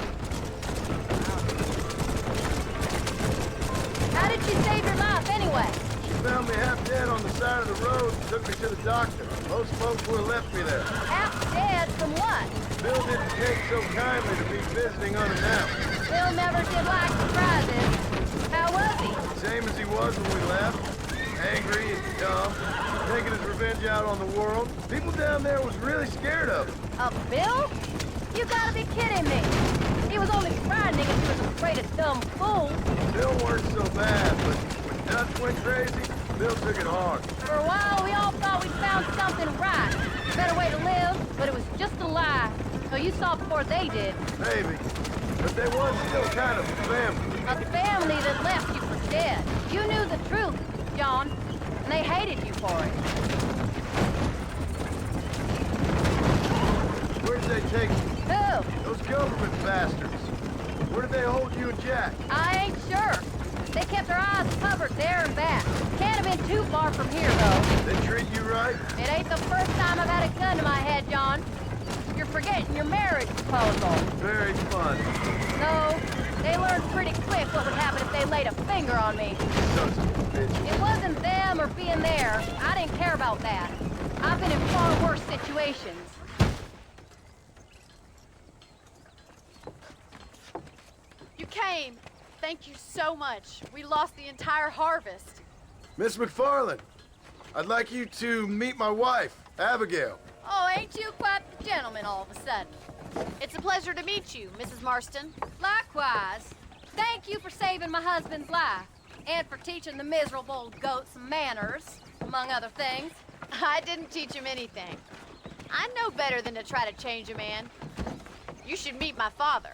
How did she save your life anyway? She found me half dead on the side of the road and took me to the doctor. Most folks would have left me there. Half dead from what? Bill didn't take so kindly to be visiting unannounced. Bill never did like surprises. How was he? Same as he was when we left. Angry and dumb. Taking his revenge out on the world. People down there was really scared of him. Of Bill? You gotta be kidding me. He was only frightening if he was afraid of dumb fools. Bill weren't so bad, but when Dutch went crazy, Bill took it hard. For a while, we all thought we'd found something right. A better way to live, but it was just a lie. So you saw before they did. Maybe. But they was still kind of a family. A family that left you for dead. You knew the truth, John, and they hated you for it. Where'd they take you? Who? Those government bastards. Where did they hold you and Jack? I ain't sure. They kept their eyes covered there and back. Can't have been too far from here, though. They treat you right? It ain't the first time I've had a gun to my head, John. You're forgetting your marriage proposal. Very fun. No, they learned pretty quick what would happen if they laid a finger on me. It wasn't them or being there. I didn't care about that. I've been in far worse situations. You came. Thank you so much. We lost the entire harvest. Miss McFarland, I'd like you to meet my wife, Abigail. Oh, ain't you quite the gentleman all of a sudden? It's a pleasure to meet you, Mrs. Marston. Likewise. Thank you for saving my husband's life. And for teaching the miserable goat some manners, among other things. I didn't teach him anything. I know better than to try to change a man. You should meet my father.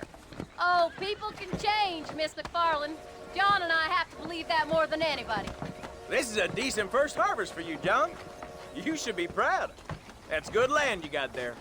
Oh, people can change, Miss McFarland. John and I have to believe that more than anybody. This is a decent first harvest for you, John. You should be proud. That's good land you got there.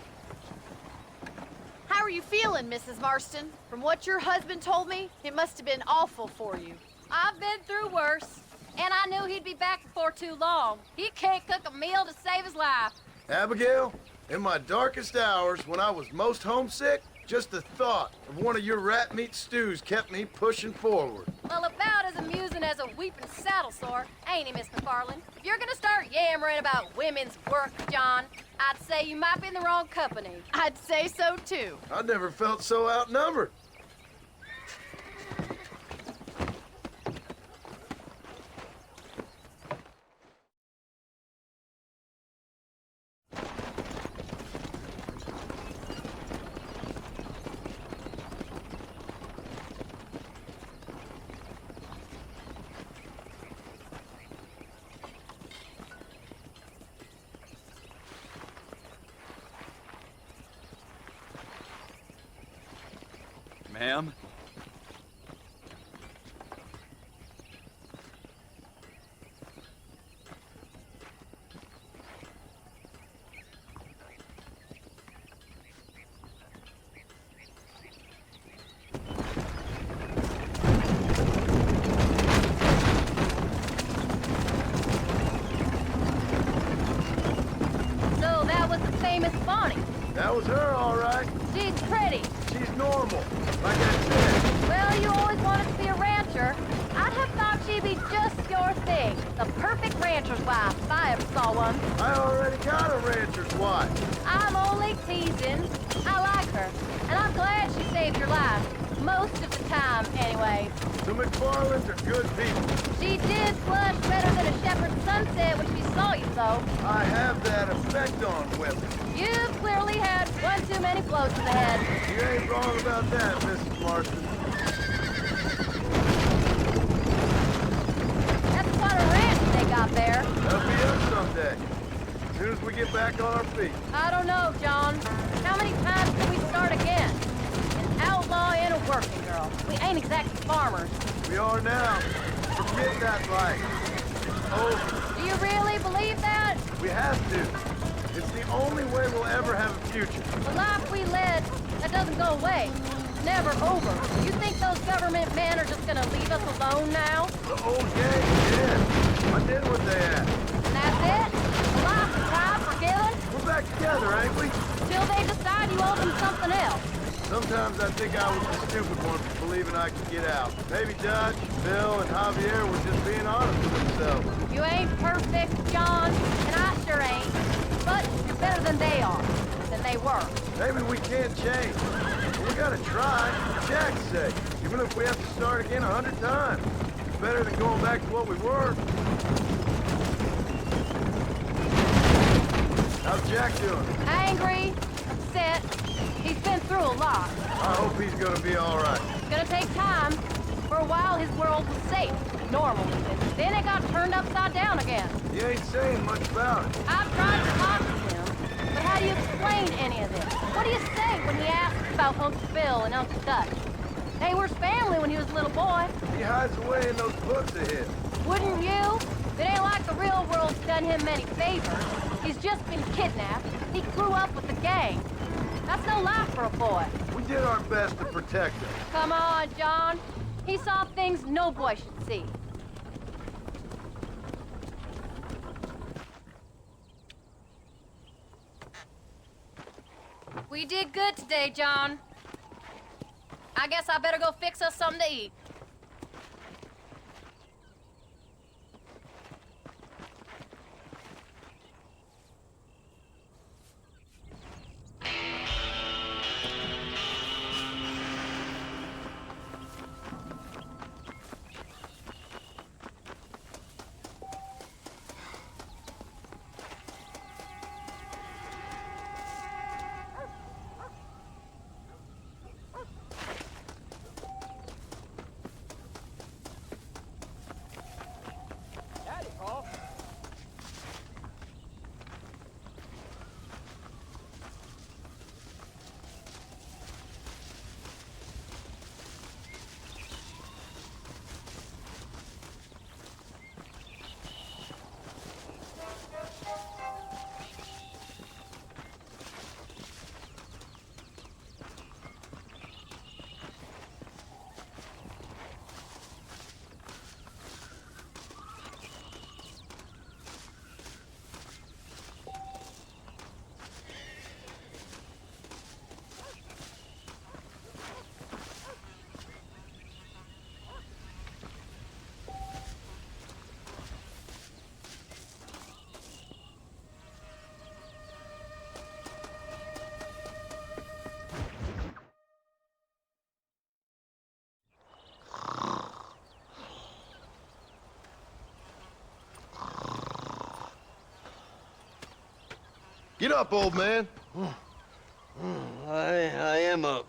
How are you feeling, Mrs. Marston? From what your husband told me, it must have been awful for you. I've been through worse, and I knew he'd be back before too long. He can't cook a meal to save his life. Abigail, in my darkest hours, when I was most homesick, just the thought of one of your rat meat stews kept me pushing forward. Well, about as amusing as a weeping saddle sore, ain't he, Miss McFarland? If you're gonna start yammering about women's work, John, I'd say you might be in the wrong company. I'd say so, too. I never felt so outnumbered. Ma'am? pretty? She's normal, like I said. Well, you always wanted to be a rancher. I'd have thought she'd be just your thing. The perfect rancher's wife, if I ever saw one. I already got a rancher's wife. I'm only teasing. I like her, and I'm glad she saved your life. Most of the time, anyway. The McFarlands are good people. She did flush better than a shepherd's sunset when she saw you, though. I have that effect on women. You've clearly had one too many blows to the head. You ain't wrong about that, Mrs. Marston. That's quite a ranch they got there. That'll be us someday. As soon as we get back on our feet. I don't know, John. How many times can we start again? An outlaw and a working girl. We ain't exactly farmers. We are now. Forget that life. It's over. Do you really believe that? We have to. It's the only way we'll ever have a future. The life we led, that doesn't go away. It's never over. You think those government men are just gonna leave us alone now? The old gang is dead. I did what they asked. And that's it? A life of pride forgiven? We're back together, ain't we? Till they decide you owe them something else. Sometimes I think I was the stupid one for believing I could get out. Maybe Dutch, Bill, and Javier were just being honest with themselves. You ain't perfect, John, and I sure ain't. But you're better than they are, than they were. Maybe we can't change. But we gotta try, for Jack's sake. Even if we have to start again 100 times. It's better than going back to what we were. How's Jack doing? Angry, upset. He's been through a lot. I hope he's gonna be all right. It's gonna take time. For a while, his world was safe, normal even. Then it got turned upside down again. You ain't saying much about it. I've tried to talk to him, but how do you explain any of this? What do you say when he asks about Uncle Bill and Uncle Dutch? They were his family when he was a little boy. He hides away in those books of his. Wouldn't you? It ain't like the real world's done him many favors. He's just been kidnapped. He grew up with the gang. That's no life for a boy. We did our best to protect him. Come on, John. He saw things no boy should see. We did good today, John. I guess I better go fix us something to eat. Get up, old man. I am up.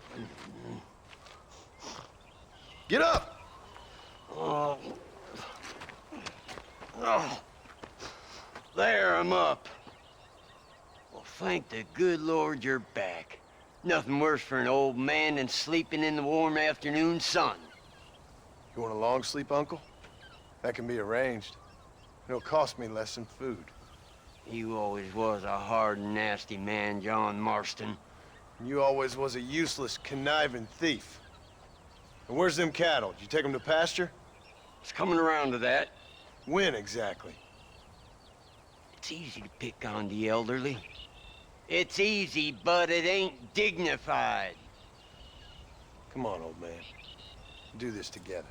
Get up! Oh. There, I'm up. Well, thank the good Lord you're back. Nothing worse for an old man than sleeping in the warm afternoon sun. You want a long sleep, Uncle? That can be arranged. It'll cost me less than food. You always was a hard and nasty man, John Marston. You always was a useless, conniving thief. And where's them cattle? Did you take them to pasture? It's coming around to that. When exactly? It's easy to pick on the elderly. It's easy, but it ain't dignified. Come on, old man. Do this together.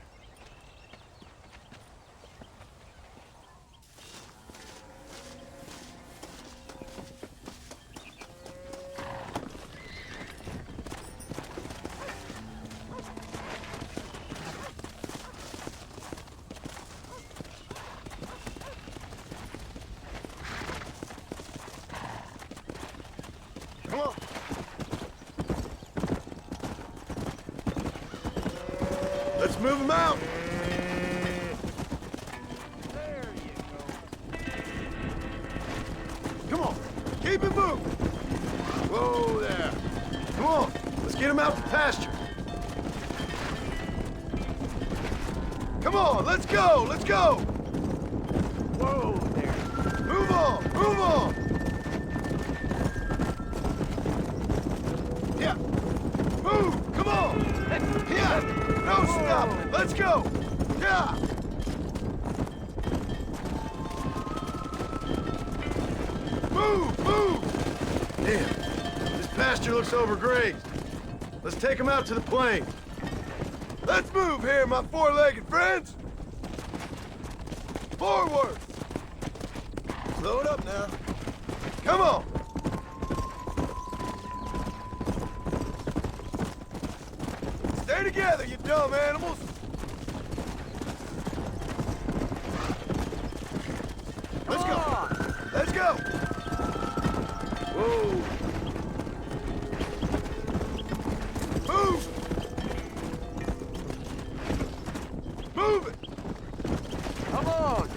Come on. Let's move them out. There you go. Come on, keep it moving. Whoa there. Come on, let's get them out to pasture. Come on, let's go, let's go. Whoa there. Move on, move on. Yeah, move, come on. Yeah. No stopping! Let's go! Yeah! Move! Move! Damn, this pasture looks overgrazed. Let's take them out to the plain. Let's move here, my four-legged friends! Forward! Slow it up now. Come on! Stay together, you dumb animals! Let's go! Let's go! Whoa! Move! Move it! Come on!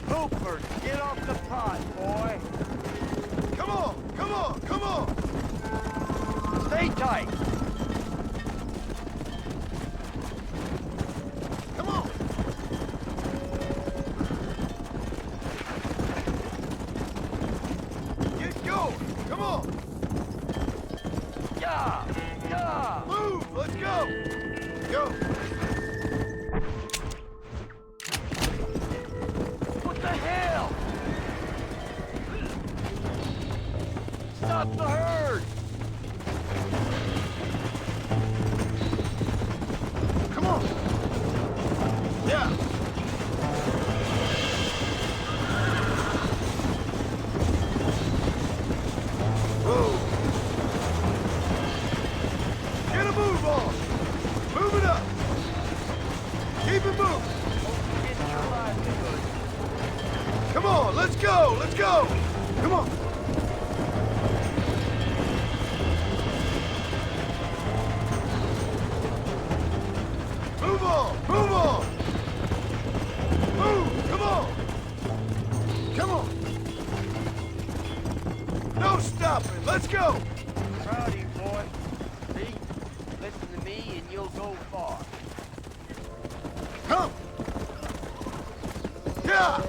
Hooper, get off the pot, boy! Come on! Come on! Come on! Stay tight! Stop the herd! Come on! Yeah! Whoa! Get a move on! Move it up! Keep it moving! Come on, let's go! Let's go! Come on! Move on! Move on! Move! Come on! Come on! No stopping! Let's go! Proud of you, boy. See? Listen to me and you'll go far. Come! Yeah!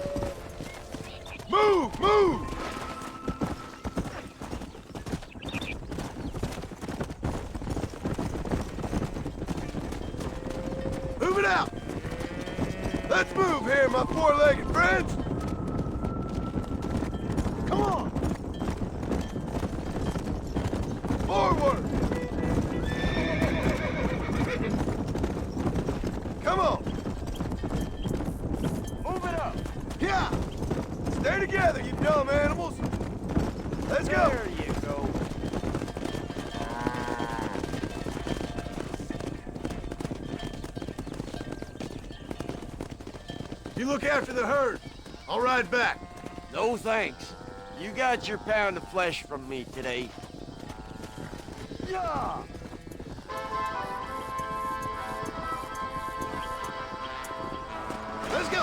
Move! Move! Move it out! Let's move here, my four-legged friends! Come on! Forward! Come on! Move it up! Yeah! Stay together, you dumb animals! Let's go! There you go. You look after the herd. I'll ride back. No thanks. You got your pound of flesh from me today. Yeah! Let's go!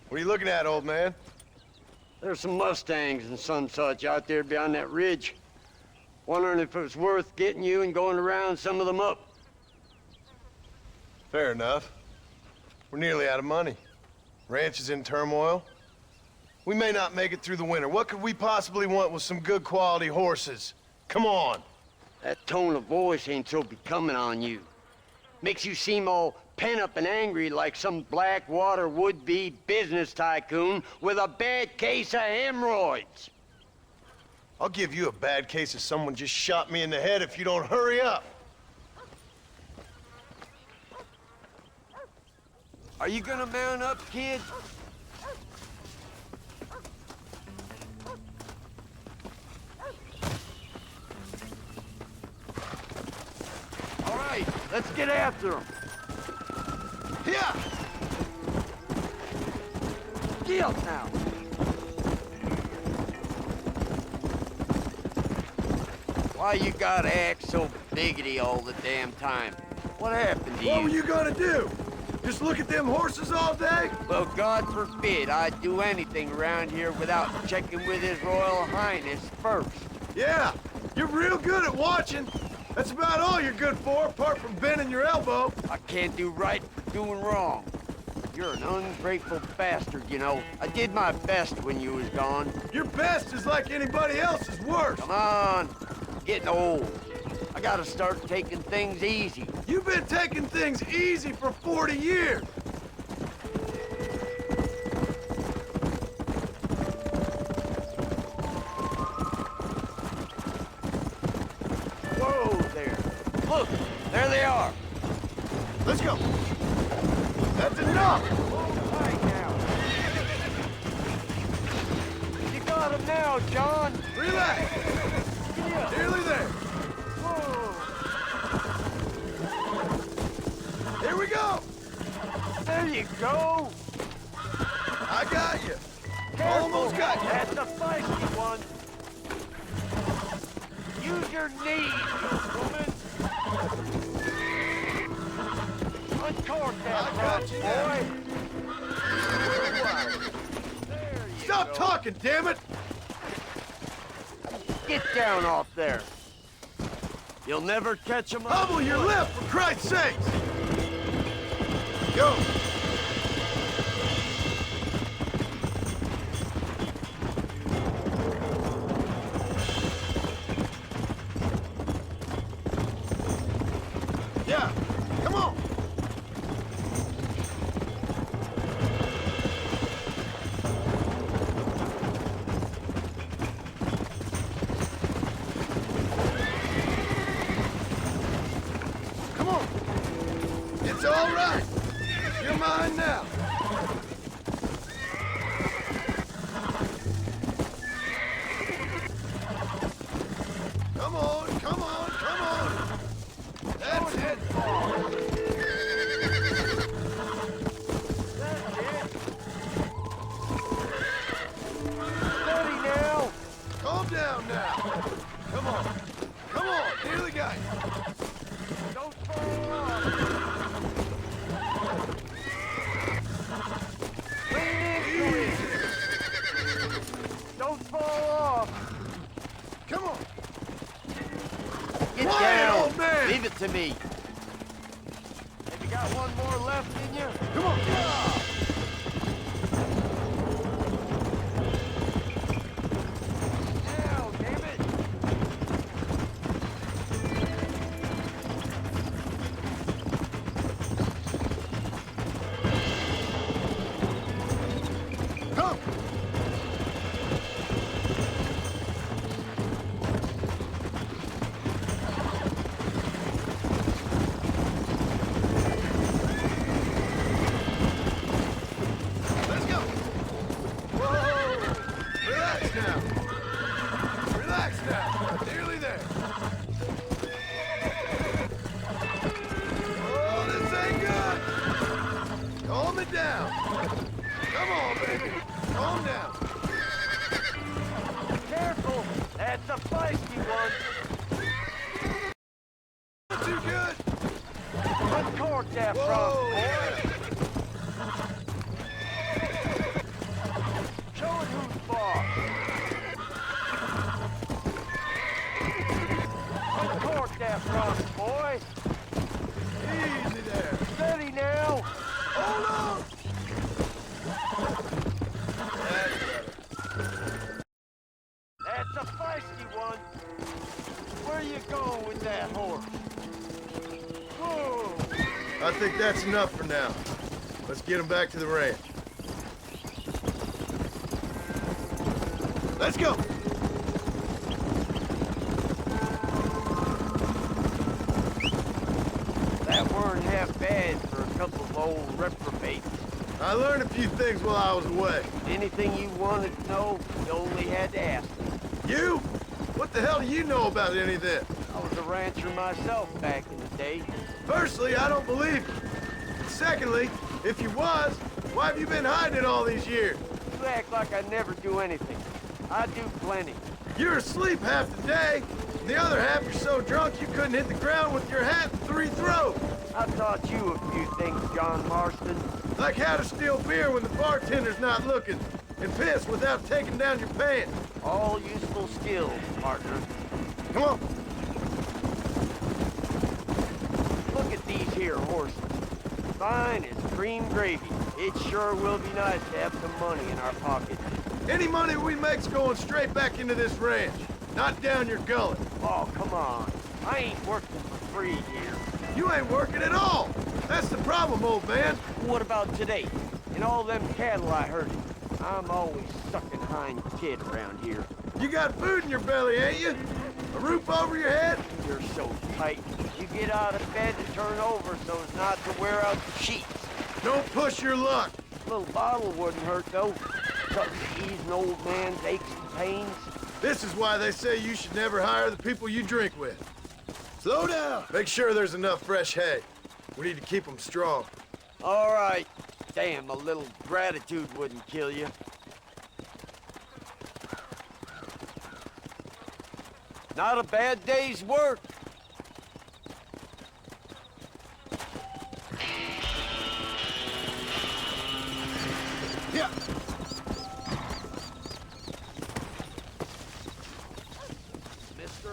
What are you looking at, old man? There's some Mustangs and some such out there beyond that ridge. Wondering if it was worth getting you and going to round some of them up. Fair enough. We're nearly out of money. Ranch is in turmoil. We may not make it through the winter. What could we possibly want with some good quality horses? Come on. That tone of voice ain't so becoming on you. Makes you seem all pent-up and angry like some Blackwater would-be business tycoon with a bad case of hemorrhoids. I'll give you a bad case of someone just shot me in the head if you don't hurry up. Are you gonna mount up, kid? All right, let's get after him. Yeah! Get up now. Why you gotta act so biggity all the damn time? What happened to you? What were you gonna do? Just look at them horses all day? Well, God forbid I'd do anything around here without checking with His Royal Highness first. Yeah, you're real good at watching. That's about all you're good for, apart from bending your elbow. I can't do right for doing wrong. You're an ungrateful bastard, you know. I did my best when you was gone. Your best is like anybody else's worst. Come on, I'm getting old. I gotta start taking things easy. You've been taking things easy for 40 years. Whoa there. Look, there they are. Let's go. That's enough. Hold tight now. You got him now, John. Relax. Nearly there. Here we go! There you go! I got you! Careful. Almost got you! That's a feisty one! Use your knees, you woman! Uncork that boy! Stop talking, damn it! Get down off there! You'll never catch him up. Hobble your lip, for Christ's sakes! Go! Yeah, come on! Come on! It's all right! You're mine now! Come on, come on, come on! That's it! Steady now! Calm down now! Come on! Come on! Nearly got you! Don't fall off! Don't fall off! Come on! Get Quiet, down! old man! Leave it to me! Have you got one more left in you? Come on! Now, damn it! Come! Let's go! Whoa! Relax now! Relax now! Nearly there! Oh, this ain't good! Calm it down! Come on, baby! Calm down! Careful! That's a feisty one! Not too good! Uncork that Whoa. front, boy! Show it who's boss! Uncork that front, boy! Easy there! Steady now! Hold on! That's a feisty one! Where you going with that horse? Whoa! I think that's enough for now. Let's get them back to the ranch. Let's go! That weren't half bad for a couple of old reprobates. I learned a few things while I was away. Anything you wanted to know, you only had to ask me. You? What the hell do you know about any of this? I was a rancher myself back in the day. Firstly, I don't believe you. Secondly, if you was, why have you been hiding it all these years? You act like I never do anything. I do plenty. You're asleep half the day, and the other half you're so drunk you couldn't hit the ground with your hat in 3 throws. I taught you a few things, John Marston. Like how to steal beer when the bartender's not looking, and piss without taking down your pants. All useful skills, partner. Come on. Look at these here horses. Fine as cream gravy. It sure will be nice to have some money in our pockets. Any money we make's going straight back into this ranch, not down your gullet. Oh, come on. I ain't working for free here. You ain't working at all. That's the problem, old man. What about today? And all them cattle I herded? I'm always sucking hind kid around here. You got food in your belly, ain't you? A roof over your head? You're so tight. You get out of bed to turn over so as not to wear out the sheets. Don't push your luck. A little bottle wouldn't hurt, though. Something to ease an old man's aches and pains. This is why they say you should never hire the people you drink with. Slow down. Make sure there's enough fresh hay. We need to keep them strong. All right. Damn, a little gratitude wouldn't kill you. Not a bad day's work. Yeah. Mister.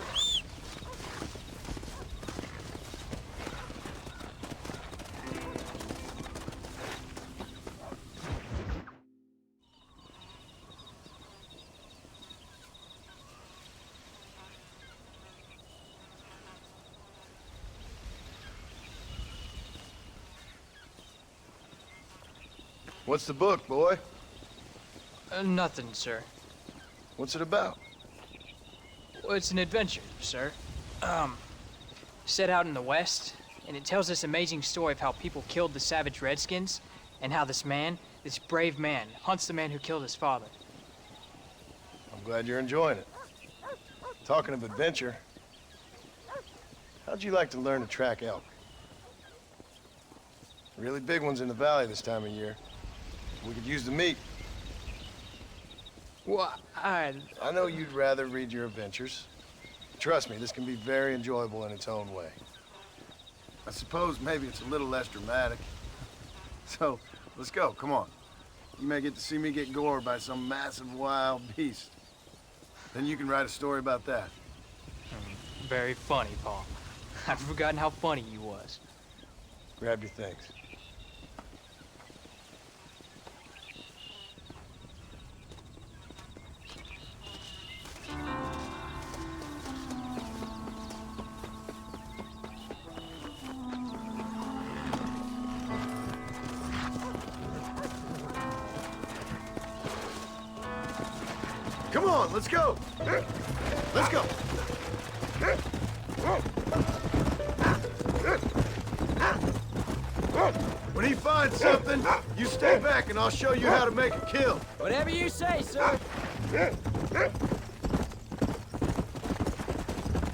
What's the book, boy? Nothing, sir. What's it about? Well, it's an adventure, sir. Set out in the West, and it tells this amazing story of how people killed the savage Redskins, and how this man, this brave man, hunts the man who killed his father. I'm glad you're enjoying it. Talking of adventure, how'd you like to learn to track elk? Really big ones in the valley this time of year. We could use the meat. Well, I know you'd rather read your adventures. Trust me, this can be very enjoyable in its own way. I suppose maybe it's a little less dramatic. So, let's go, come on. You may get to see me get gored by some massive wild beast. Then you can write a story about that. Very funny, Paul. I've forgotten how funny you was. Grab your things. Come on, let's go. Let's go. When he finds something, you stay back and I'll show you how to make a kill. Whatever you say, sir.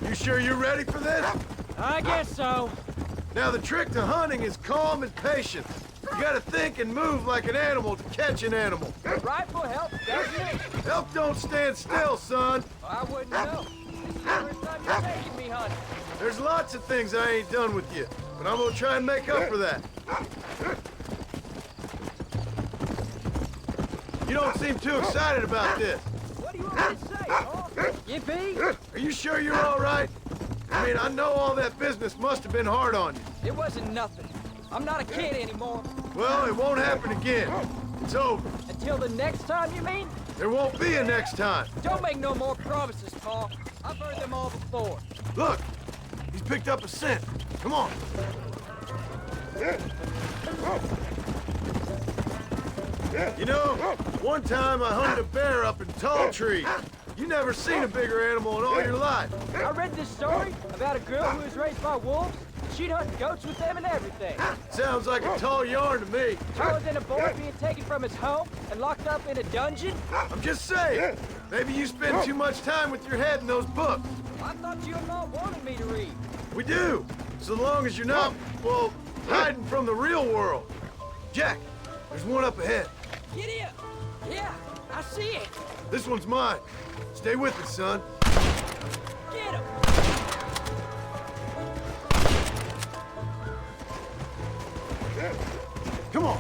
You sure you're ready for this? I guess so. Now the trick to hunting is calm and patient. You gotta think and move like an animal to catch an animal. Rifle help, doesn't it? Elk don't stand still, son. I wouldn't know. This is the first time you're taking me hunting. There's lots of things I ain't done with you, but I'm gonna try and make up for that. You don't seem too excited about this. What do you want me to say, Paul? Yippee? Are you sure you're all right? I mean, I know all that business must have been hard on you. It wasn't nothing. I'm not a kid anymore. Well, it won't happen again. It's over. Until the next time, you mean? There won't be a next time. Don't make no more promises, Paul. I've heard them all before. Look, he's picked up a scent. Come on. You know, one time I hunted a bear up in tall trees. You never seen a bigger animal in all your life. I read this story about a girl who was raised by wolves. She'd hunt goats with them and everything. Sounds like a tall yarn to me. Taller than a boy being taken from his home and locked up in a dungeon. I'm just saying, maybe you spend too much time with your head in those books. I thought you and Mom wanted me to read. We do, so long as you're not, well, hiding from the real world. Jack, there's one up ahead. Giddy up. Yeah, I see it. This one's mine. Stay with it, son. Get him. Come on.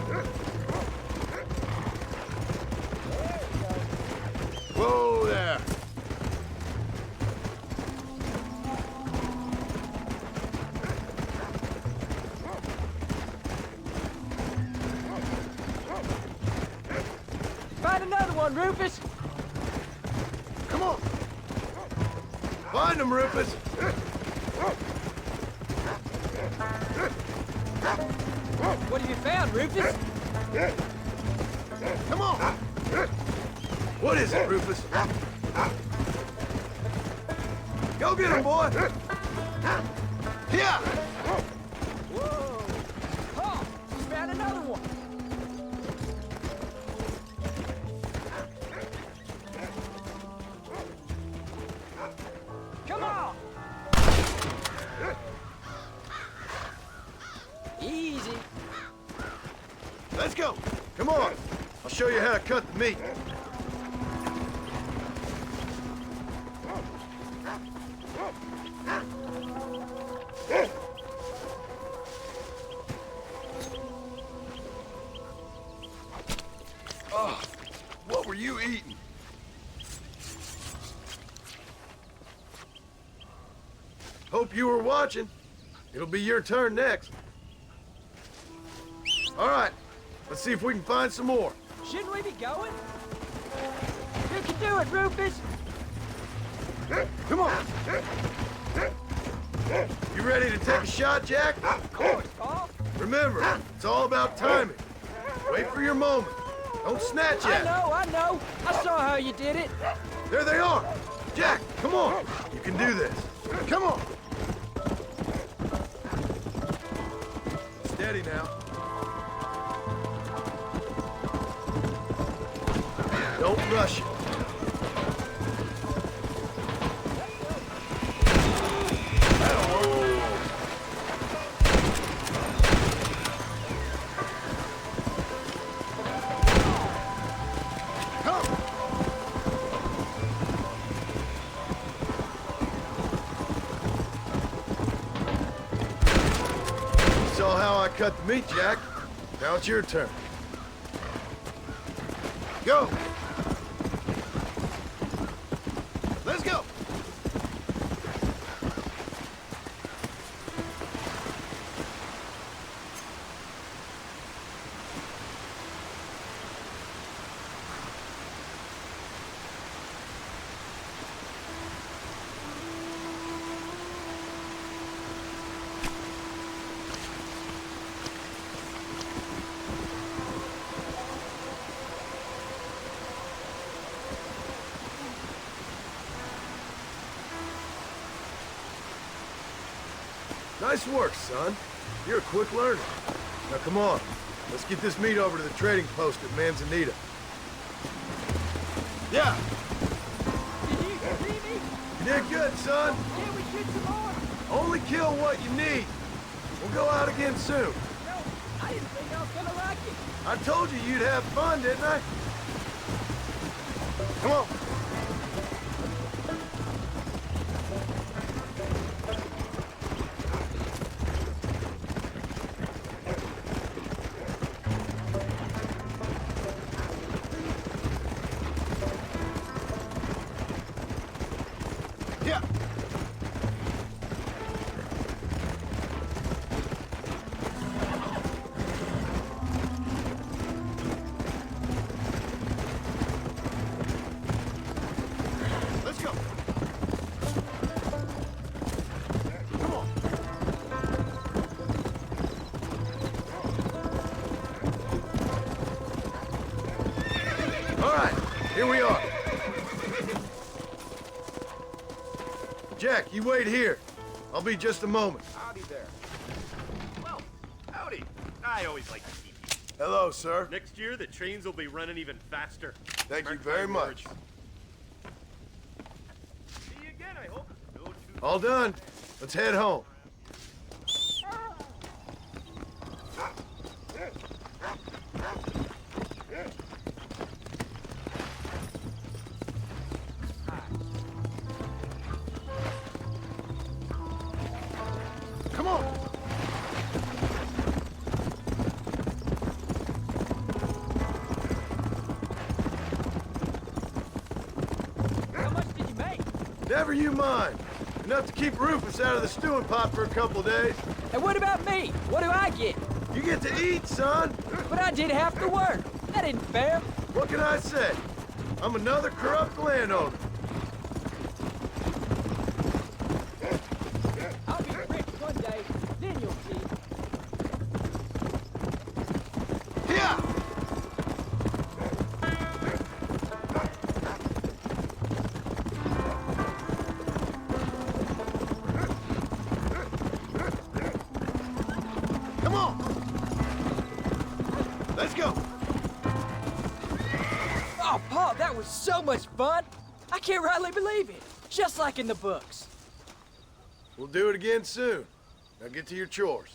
Whoa there. Find another one, Rufus. Come on. Find him, Rufus. What have you found, Rufus? Come on. What is it, Rufus? Go get him, boy. Yeah. Whoa. Oh, just found another one. Come on. Easy. Let's go. Come on. I'll show you how to cut the meat. Oh, what were you eating? Hope you were watching. It'll be your turn next. All right, let's see if we can find some more. Shouldn't we be going? You can do it, Rufus. Come on. You ready to take a shot, Jack? Of course, Paul. Remember, it's all about timing. Wait for your moment. Don't snatch at it. I know. I saw how you did it. There they are. Jack, come on. You can do this. Come on. Steady now. Don't rush it. Saw how I cut the meat, Jack. Now it's your turn. Go! Let's go! Nice work, son. You're a quick learner. Now come on, let's get this meat over to the trading post at Manzanita. Yeah. Did you see me? You did good, son. Can we shoot some more? Only kill what you need. We'll go out again soon. No, I didn't think I was gonna like it. I told you you'd have fun, didn't I? Come on. Yeah. Let's go. Come on. Jack, you wait here. I'll be just a moment. Howdy there. Well, howdy. I always like to keep you. Hello, sir. Next year, the trains will be running even faster. Thank you Mark very my much. words. See you again, I hope. No too All done. Let's head home. Come on. How much did you make? Never you mind. Enough to keep Rufus out of the stewing pot for a couple days. And what about me? What do I get? You get to eat, son. But I did half the work. That isn't fair. What can I say? I'm another corrupt landowner. I'll be rich one day, then you'll see. Yeah. Come on. Let's go. Oh, Paul, that was so much fun. I can't rightly believe it. Just like in the books. We'll do it again soon. Now get to your chores.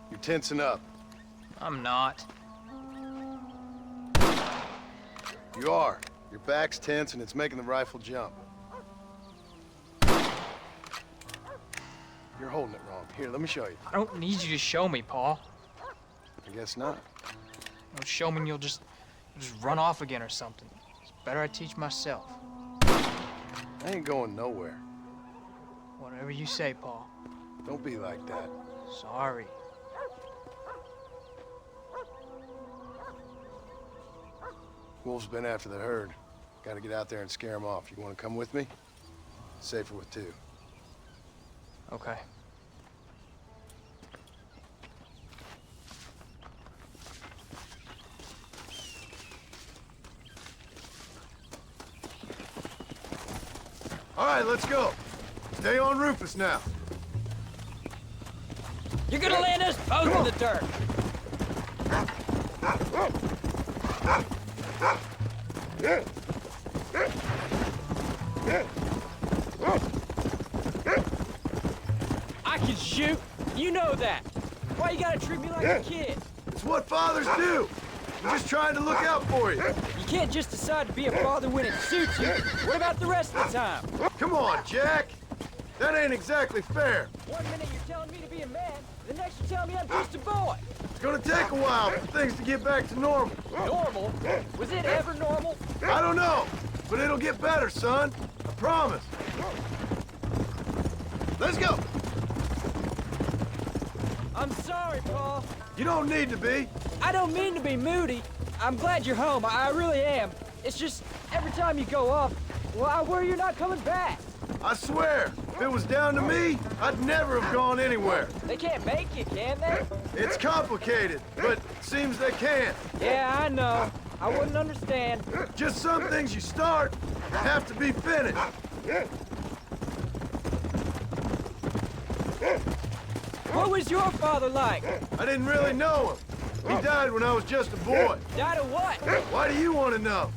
You're tensing up. I'm not. You are. Your back's tense and it's making the rifle jump. You're holding it wrong. Here, let me show you. I don't need you to show me, Paul. I guess not. Don't show me and you'll just run off again or something. It's better I teach myself. I ain't going nowhere. Whatever you say, Paul. Don't be like that. Sorry. Wolf's been after the herd. Gotta get out there and scare him off. You wanna come with me? Safer with two. Okay. All right, let's go. Stay on Rufus now. You're gonna land us both in the dirt. I can shoot. You know that. Why you gotta treat me like a kid? It's what fathers do. I'm just trying to look out for you. You can't just decide to be a father when it suits you. What about the rest of the time? Come on, Jack. That ain't exactly fair. 1 minute you're telling me to be a man, the next you're telling me I'm just a boy. It's gonna take a while for things to get back to normal. Normal? Was it ever normal? I don't know, but it'll get better, son. I promise. Let's go. I'm sorry, Paul. You don't need to be. I don't mean to be moody. I'm glad you're home. I really am. It's just, every time you go off, well, I worry you're not coming back. I swear, if it was down to me, I'd never have gone anywhere. They can't make you, can they? It's complicated, but it seems they can. Yeah, I know. I wouldn't understand. Just some things you start have to be finished. What was your father like? I didn't really know him. He died when I was just a boy. Died of what? Why do you want to know?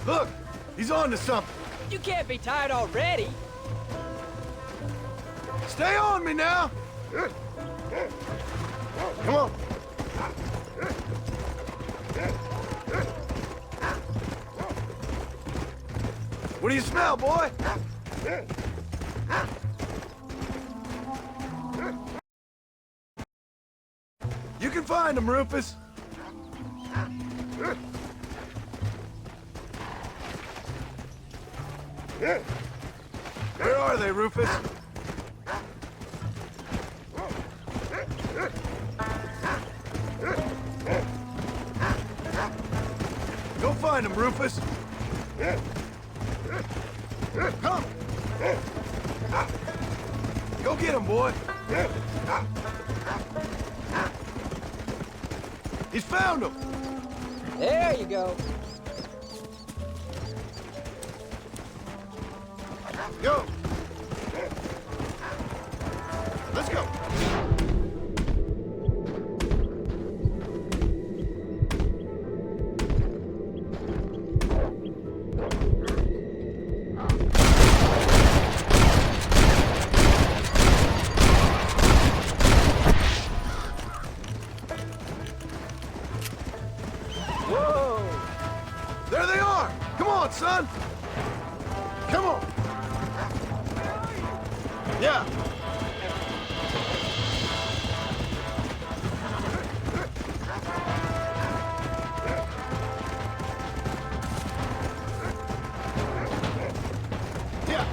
Look, he's on to something. You can't be tired already. Stay on me now. Come on. What do you smell, boy? You can find him, Rufus. Where are they, Rufus? Go find him, Rufus. Come. Go get him, boy. He's found him. There you go. Go. Let's go. There they are! Come on, son! Come on! Yeah! Yeah!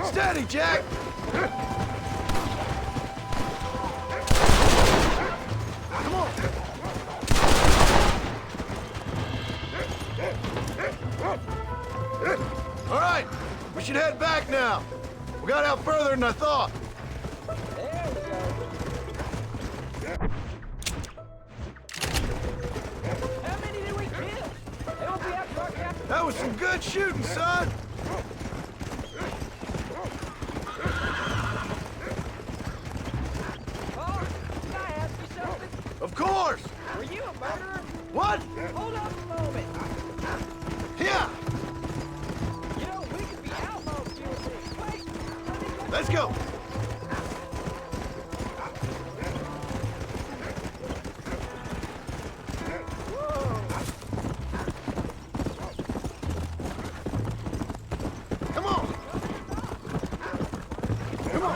Steady, Jack! Come on! All right, we should head back now. We got out further than I thought. How many did we kill? They won't be after our captain. That was some good shooting, son. Of course! Were you a murderer? What? Hold up a moment. Yeah! You know, we could be outlaws doing this. Wait! Let's go! Come on! Come on!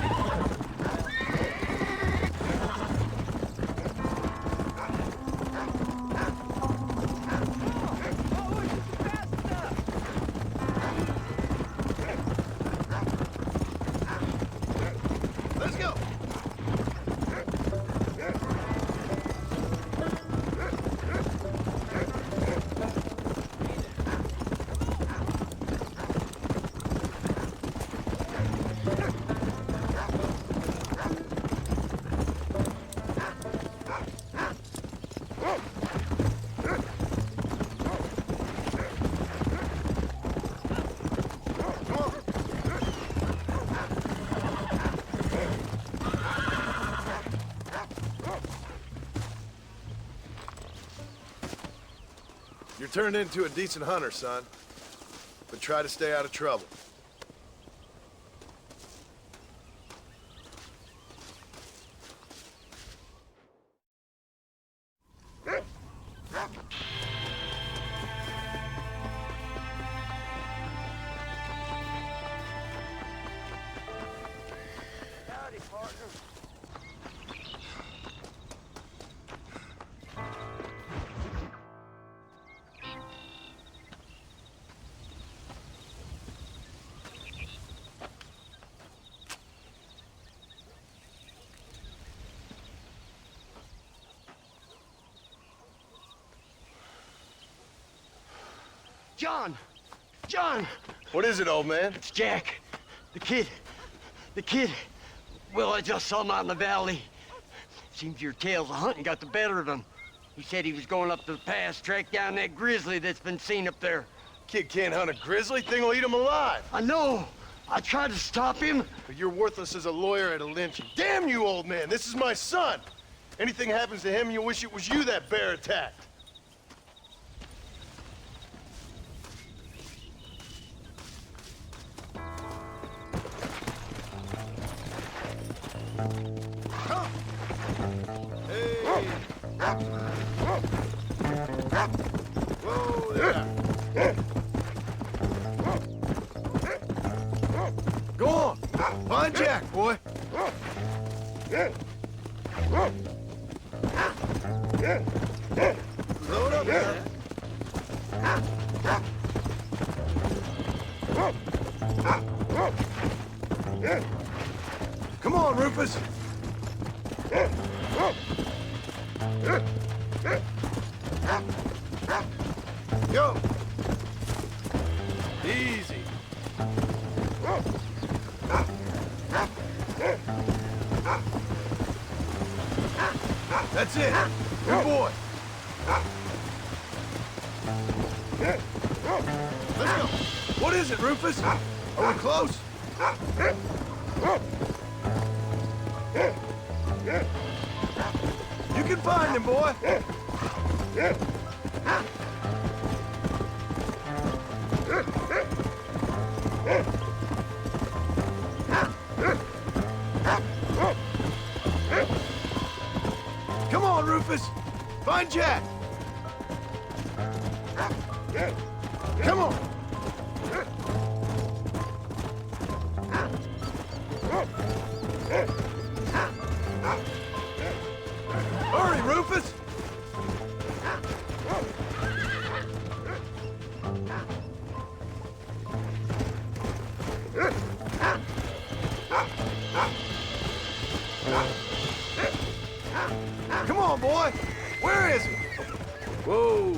Let's go! You're turned into a decent hunter, son. But try to stay out of trouble. Howdy, partner. John! John! What is it, old man? It's Jack. The kid. The kid. Well, I just saw him out in the valley. Seems your tales of hunting got the better of him. He said he was going up to the pass, track down that grizzly that's been seen up there. Kid can't hunt a grizzly. Thing will eat him alive. I know. I tried to stop him. But you're worthless as a lawyer at a lynching. Damn you, old man. This is my son. Anything happens to him, you'll wish it was you that bear attacked. Hey! Whoa there! Go on! Find Jack, boy! Load up there! Come on, Rufus! Go! Easy! That's it! Good boy! Let's go! What is it, Rufus? Are we close? You can find him, boy! Come on, Rufus! Find Jack! Come on! Hurry, Rufus! Come on, boy! Where is he? Whoa!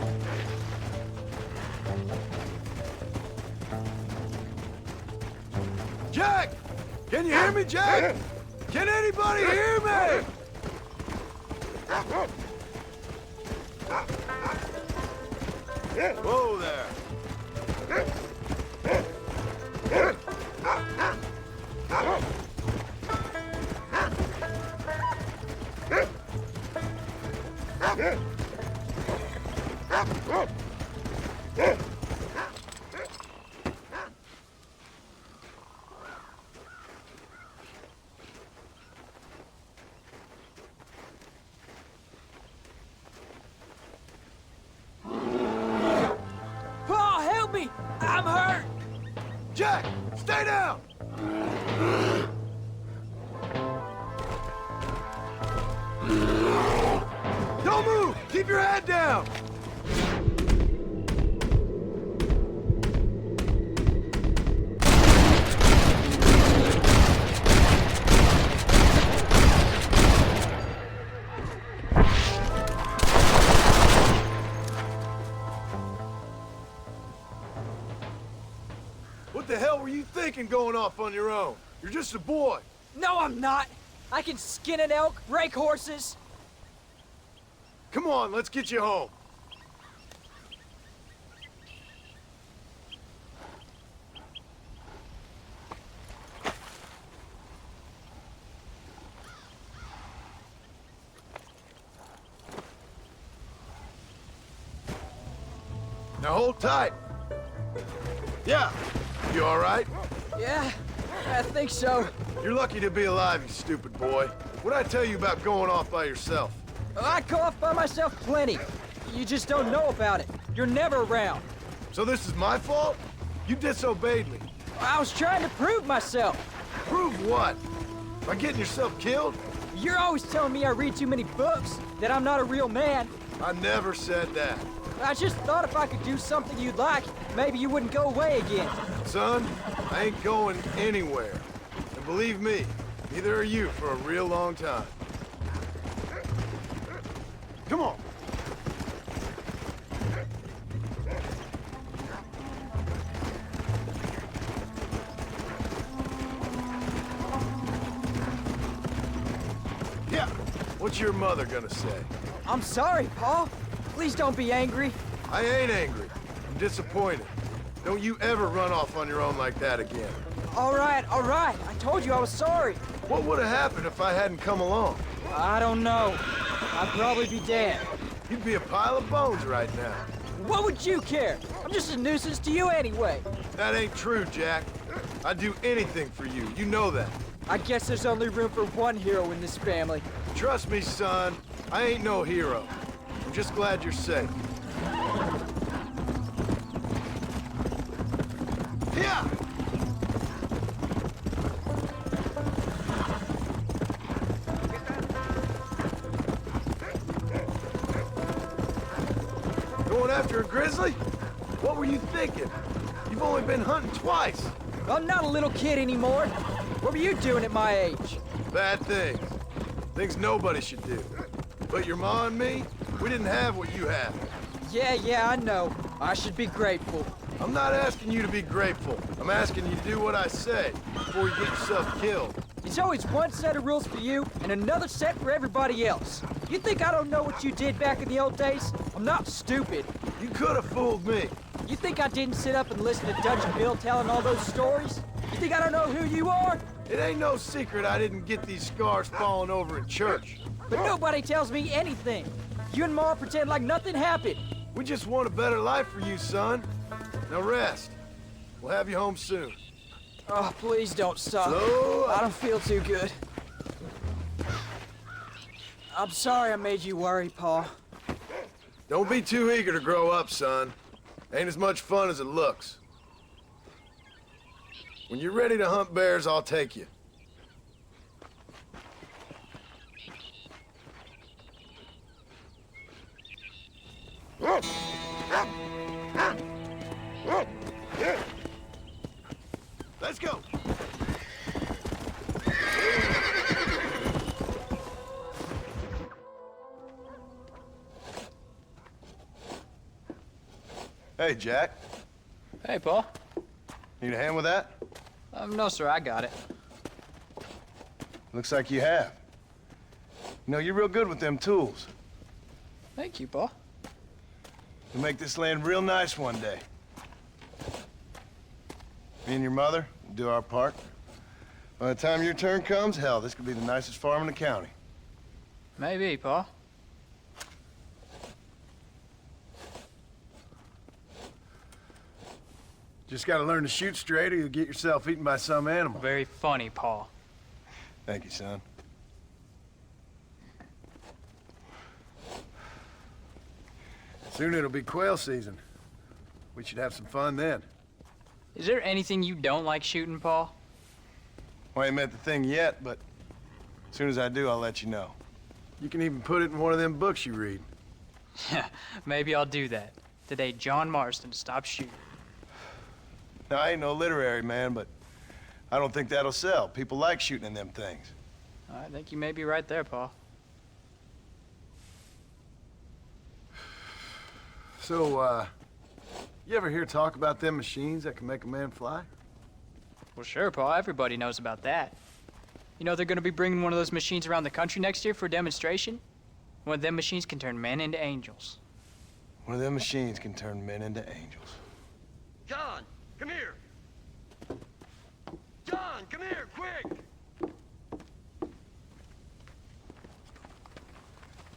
Jack! Can you hear me, Jack? Can anybody hear me? Whoa there! Paul, help me! I'm hurt! Jack, stay down! Don't move! Keep your head down! What the hell were you thinking going off on your own? You're just a boy. No, I'm not! I can skin an elk, break horses. Come on, let's get you home. Now hold tight. Yeah. You all right? Yeah, I think so. You're lucky to be alive, you stupid boy. What'd I tell you about going off by yourself? I go off by myself plenty. You just don't know about it. You're never around. So this is my fault? You disobeyed me. I was trying to prove myself. Prove what? By getting yourself killed? You're always telling me I read too many books, that I'm not a real man. I never said that. I just thought if I could do something you'd like, maybe you wouldn't go away again. Son, I ain't going anywhere. And believe me, neither are you for a real long time. Come on. Yeah, what's your mother gonna say? I'm sorry, Paul. Please don't be angry. I ain't angry. I'm disappointed. Don't you ever run off on your own like that again. All right, all right. I told you I was sorry. What would have happened if I hadn't come along? I don't know. I'd probably be dead. You'd be a pile of bones right now. What would you care? I'm just a nuisance to you anyway. That ain't true, Jack. I'd do anything for you. You know that. I guess there's only room for one hero in this family. Trust me, son. I ain't no hero. I'm just glad you're safe. Yeah! Going after a grizzly? What were you thinking? You've only been hunting twice. I'm not a little kid anymore. What were you doing at my age? Bad things. Things nobody should do. But your ma and me, we didn't have what you have. Yeah, I know. I should be grateful. I'm not asking you to be grateful. I'm asking you to do what I say before you get yourself killed. There's always one set of rules for you and another set for everybody else. You think I don't know what you did back in the old days? I'm not stupid. You could have fooled me. You think I didn't sit up and listen to Dutch Bill telling all those stories? You think I don't know who you are? It ain't no secret I didn't get these scars falling over in church. But nobody tells me anything. You and Ma pretend like nothing happened. We just want a better life for you, son. Now rest. We'll have you home soon. Oh, please don't stop. So, I don't feel too good. I'm sorry I made you worry, Pa. Don't be too eager to grow up, son. Ain't as much fun as it looks. When you're ready to hunt bears, I'll take you. Let's go. Hey, Jack. Hey, Paul. Need a hand with that? No, sir, I got it. Looks like you have. You know, you're real good with them tools. Thank you, Paul. You'll make this land real nice one day. Me and your mother will do our part. By the time your turn comes, hell, this could be the nicest farm in the county. Maybe, Paul. Just gotta learn to shoot straight or you'll get yourself eaten by some animal. Very funny, Paul. Thank you, son. Soon it'll be quail season. We should have some fun then. Is there anything you don't like shooting, Paul? Well, I ain't met the thing yet, but as soon as I do, I'll let you know. You can even put it in one of them books you read. Yeah, maybe I'll do that. Today, John Marston stopped shooting. Now, I ain't no literary man, but I don't think that'll sell. People like shooting in them things. I think you may be right there, Paul. So, you ever hear talk about them machines that can make a man fly? Well, sure, Paul. Everybody knows about that. You know they're going to be bringing one of those machines around the country next year for a demonstration? One of them machines can turn men into angels. One of them machines can turn men into angels. John, come here. John, come here, quick.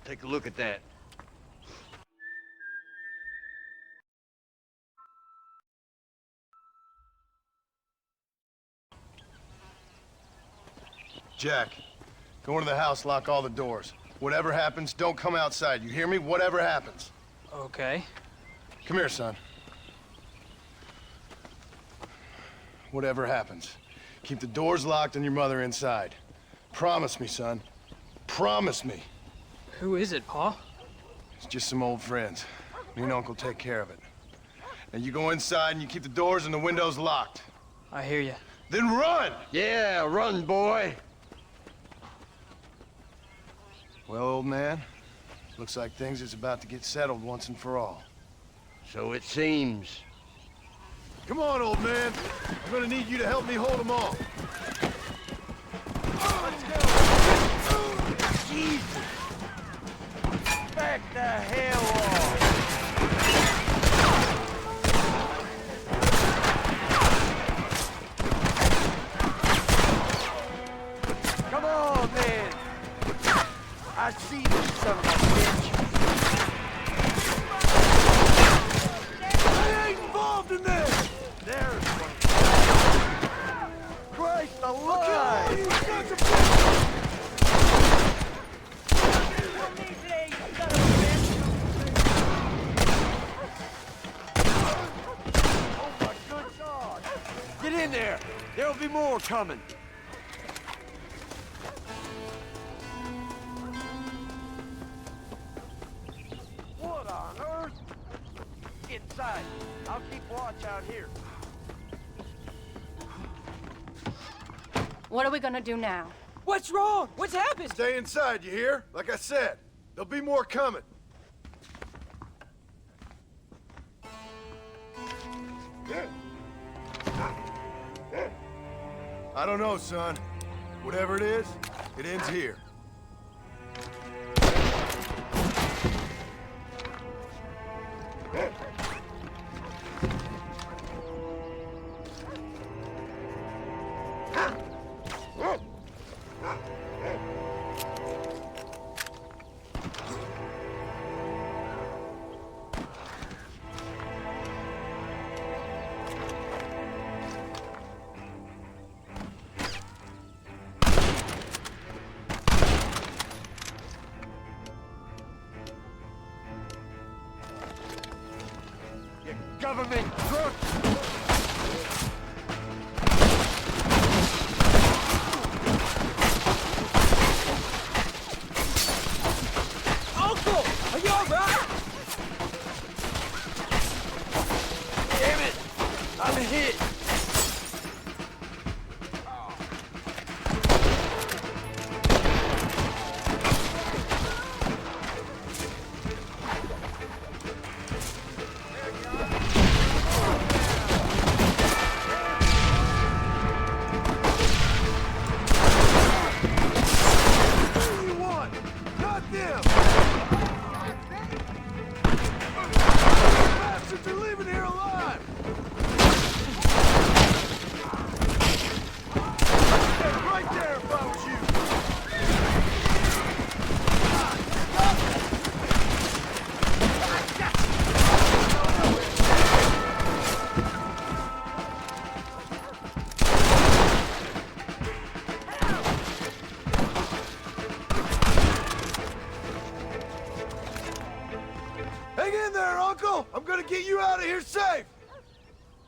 Take a look at that. Jack, go into the house, lock all the doors. Whatever happens, don't come outside. You hear me? Whatever happens. Okay. Come here, son. Whatever happens, keep the doors locked and your mother inside. Promise me, son. Promise me. Who is it, Paul? It's just some old friends. Me and Uncle take care of it. Now you go inside and you keep the doors and the windows locked. I hear you. Then run! Yeah, run, boy. Well, old man, looks like things is about to get settled once and for all. So it seems. Come on, old man. I'm gonna need you to help me hold them all. Let's go. Jesus! Back the hell off! Come on, man. I see you, son of a bitch. I ain't involved in this. There's one. Christ alive! more coming. What on earth? Get inside. I'll keep watch out here. What are we gonna do now? What's wrong? What's happened? Stay inside, you hear? Like I said, there'll be more coming. I don't know, son. Whatever it is, it ends here. Government crook! Uncle! Are you alright? Damn it! I'm hit! Get you out of here safe!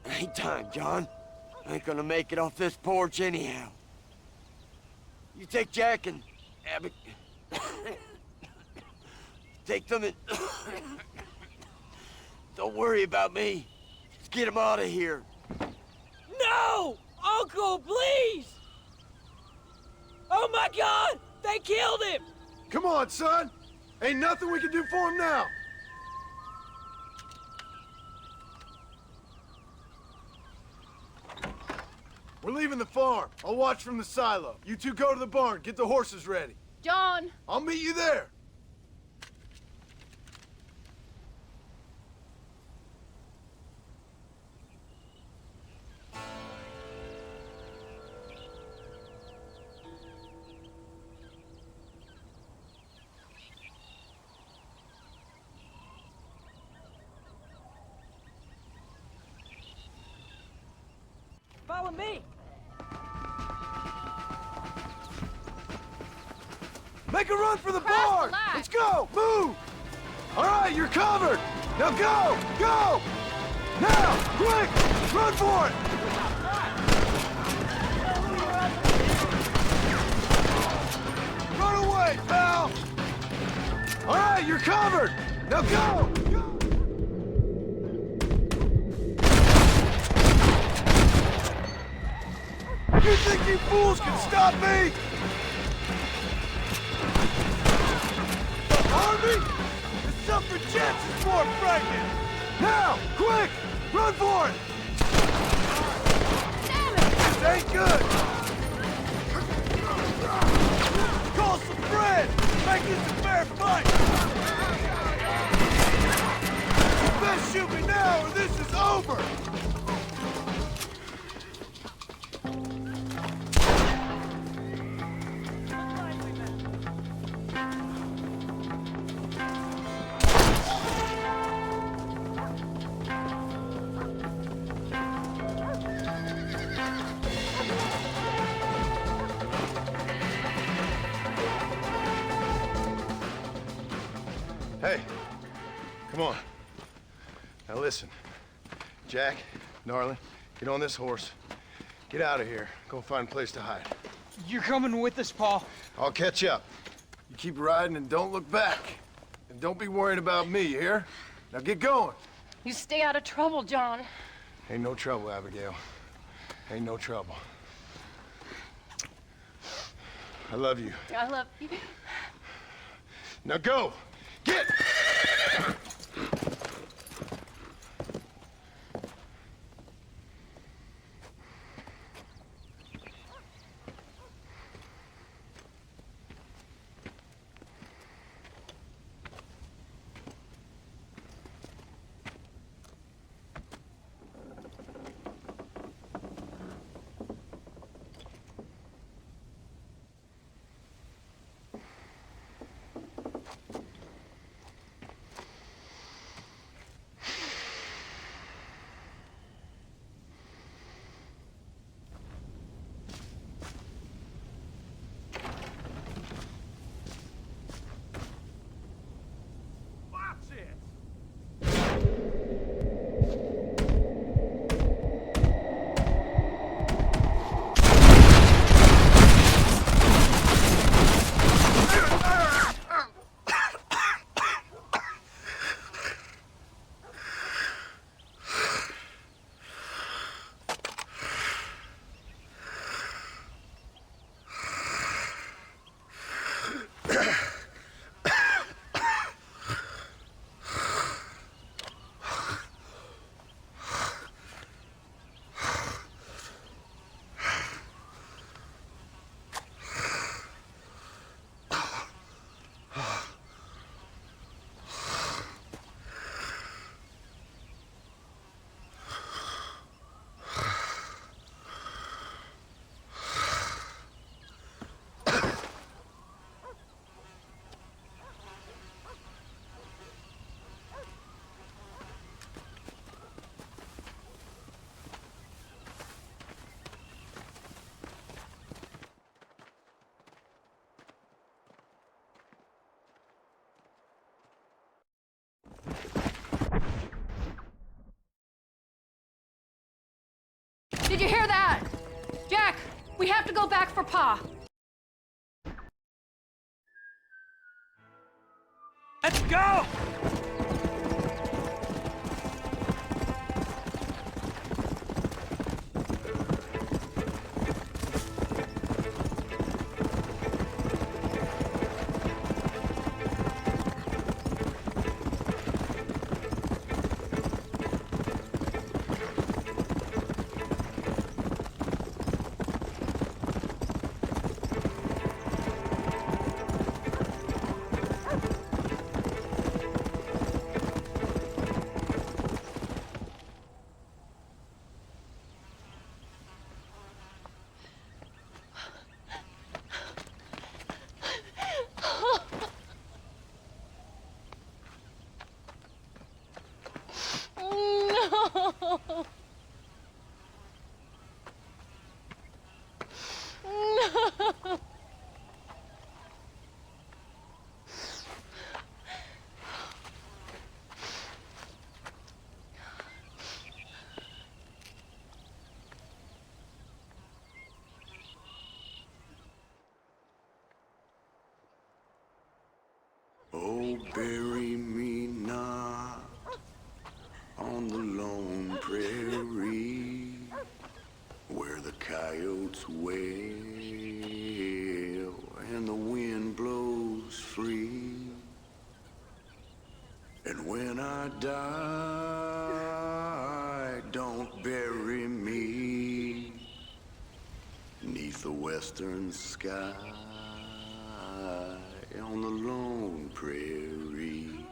Ain't time, John. I ain't gonna make it off this porch anyhow. You take Jack and Abby. Take them and don't worry about me. Just get them out of here. No! Uncle, please! Oh my God! They killed him! Come on, son! Ain't nothing we can do for him now! We're leaving the farm. I'll watch from the silo. You two go to the barn, get the horses ready. John! I'll meet you there. Follow me! Make a run for the barn! Let's go! Move! All right, you're covered! Now go! Go! Now! Quick! Run for it! Run away, pal! All right, you're covered! Now go! You think you fools can stop me? The army? The suffragettes is more frightening! Now! Quick! Run for it! This ain't good! Call some friends! Make this a fair fight! You best shoot me now or this is over! Hey, come on. Now listen, Jack, darling, get on this horse. Get out of here. Go find a place to hide. You're coming with us, Paul. I'll catch up. You keep riding and don't look back. And don't be worried about me, you hear? Now get going. You stay out of trouble, John. Ain't no trouble, Abigail. Ain't no trouble. I love you. I love you. Now go! Get! Did you hear that? Jack, we have to go back for Pa. Let's go! Oh, bury me not on the lone prairie where the coyotes wail and the wind blows free. And when I die, don't bury me 'neath the western sky on the lone prairie.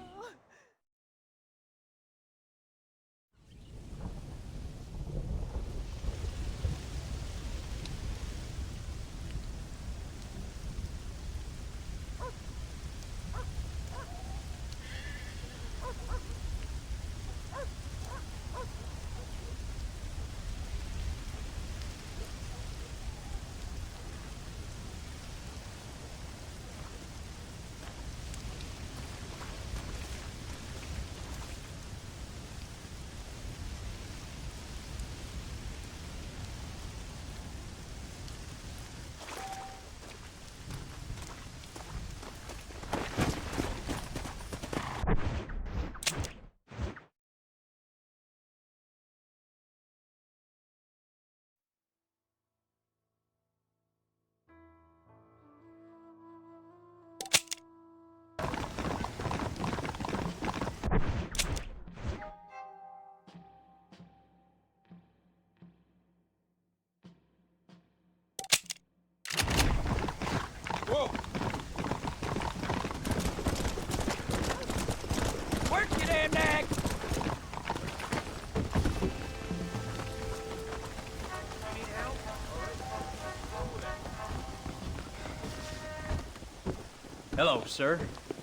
Hello, sir.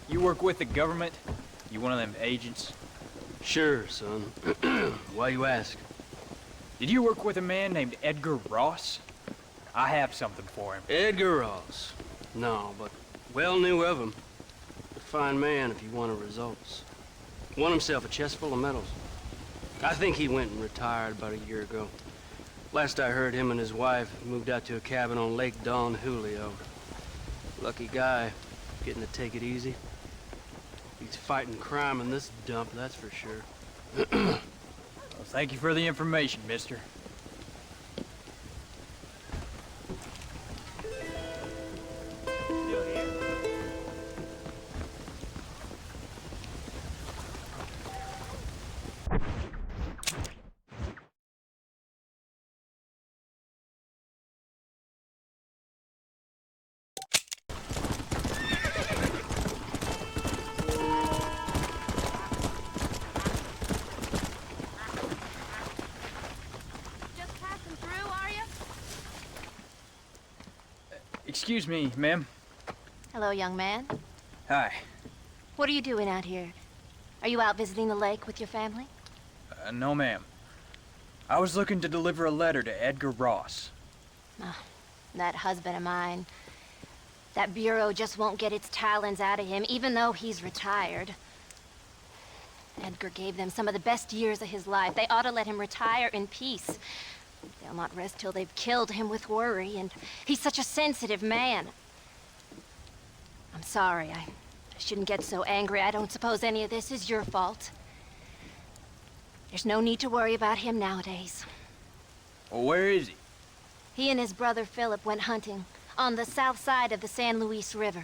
You work with the government? You one of them agents? Sure, son. Why you ask? Did you work with a man named Edgar Ross? I have something for him. Edgar Ross? No, but well knew of him. A fine man if he wanted results. Won himself a chest full of medals. I think he went and retired about a year ago. Last I heard, him and his wife moved out to a cabin on Lake Don Julio. Lucky guy, getting to take it easy. He's fighting crime in this dump, that's for sure. Well, thank you for the information, mister. Excuse me, ma'am. Hello, young man. Hi. What are you doing out here? Are you out visiting the lake with your family? No, ma'am. I was looking to deliver a letter to Edgar Ross. Oh, that husband of mine. That bureau just won't get its talons out of him, even though he's retired. Edgar gave them some of the best years of his life. They ought to let him retire in peace. They'll not rest till they've killed him with worry, and he's such a sensitive man. I'm sorry, I shouldn't get so angry. I don't suppose any of this is your fault. There's no need to worry about him nowadays. Well, where is he? He and his brother Philip went hunting on the south side of the San Luis River.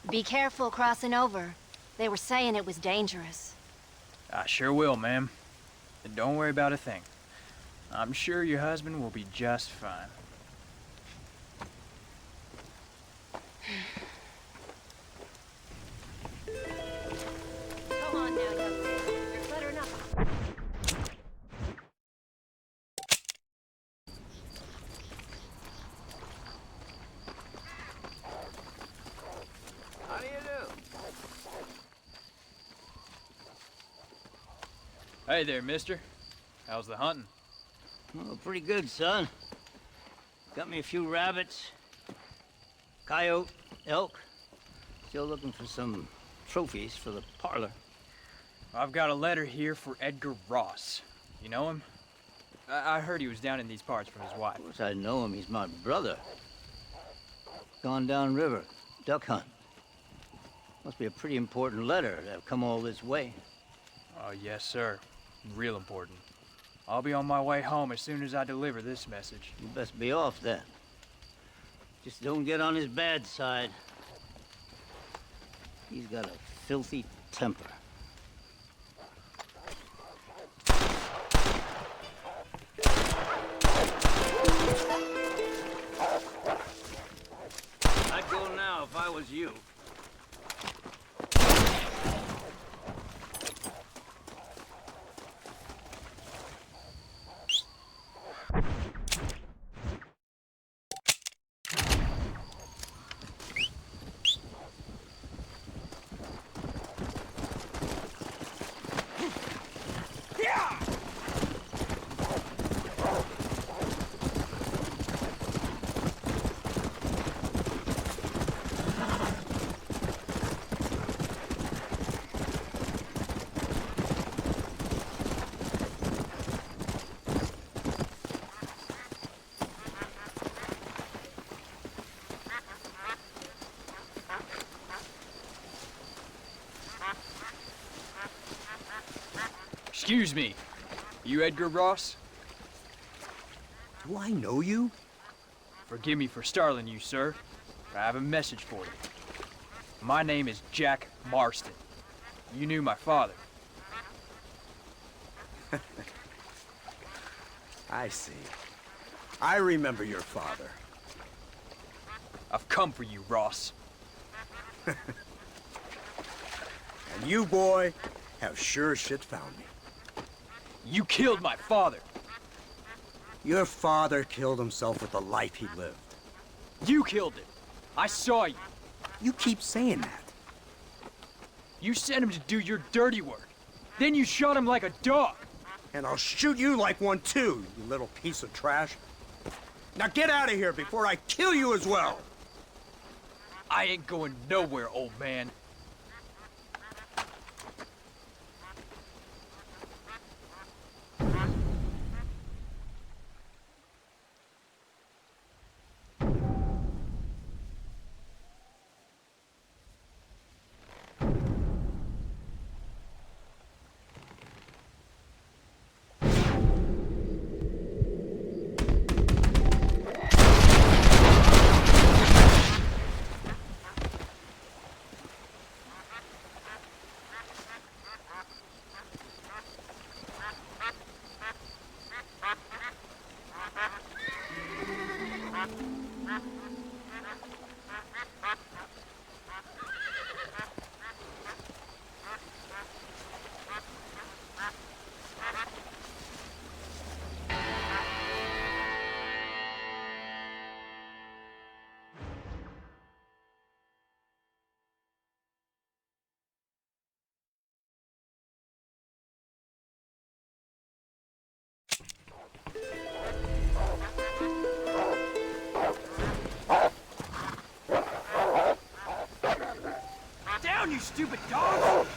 Be careful crossing over. They were saying it was dangerous. I sure will, ma'am. And don't worry about a thing. I'm sure your husband will be just fine. Come on now, young man. You're cluttering up. How do you do? Hey there, mister. How's the hunting? Oh, pretty good, son. Got me a few rabbits, coyote, elk. Still looking for some trophies for the parlor. I've got a letter here for Edgar Ross. You know him? I heard he was down in these parts from his wife. Of course I know him. He's my brother. Gone down river, duck hunt. Must be a pretty important letter to have come all this way. Oh, yes, sir. Real important. I'll be on my way home as soon as I deliver this message. You best be off then. Just don't get on his bad side. He's got a filthy temper. I'd go now if I was you. Excuse me. You Edgar Ross? Do I know you? Forgive me for startling you, sir. I have a message for you. My name is Jack Marston. You knew my father. I see. I remember your father. I've come for you, Ross. And you, boy, have sure shit found me. You killed my father. Your father killed himself with the life he lived. You killed him. I saw you. You keep saying that. You sent him to do your dirty work. Then you shot him like a dog. And I'll shoot you like one too, you little piece of trash. Now get out of here before I kill you as well. I ain't going nowhere, old man. Down, you stupid dogs!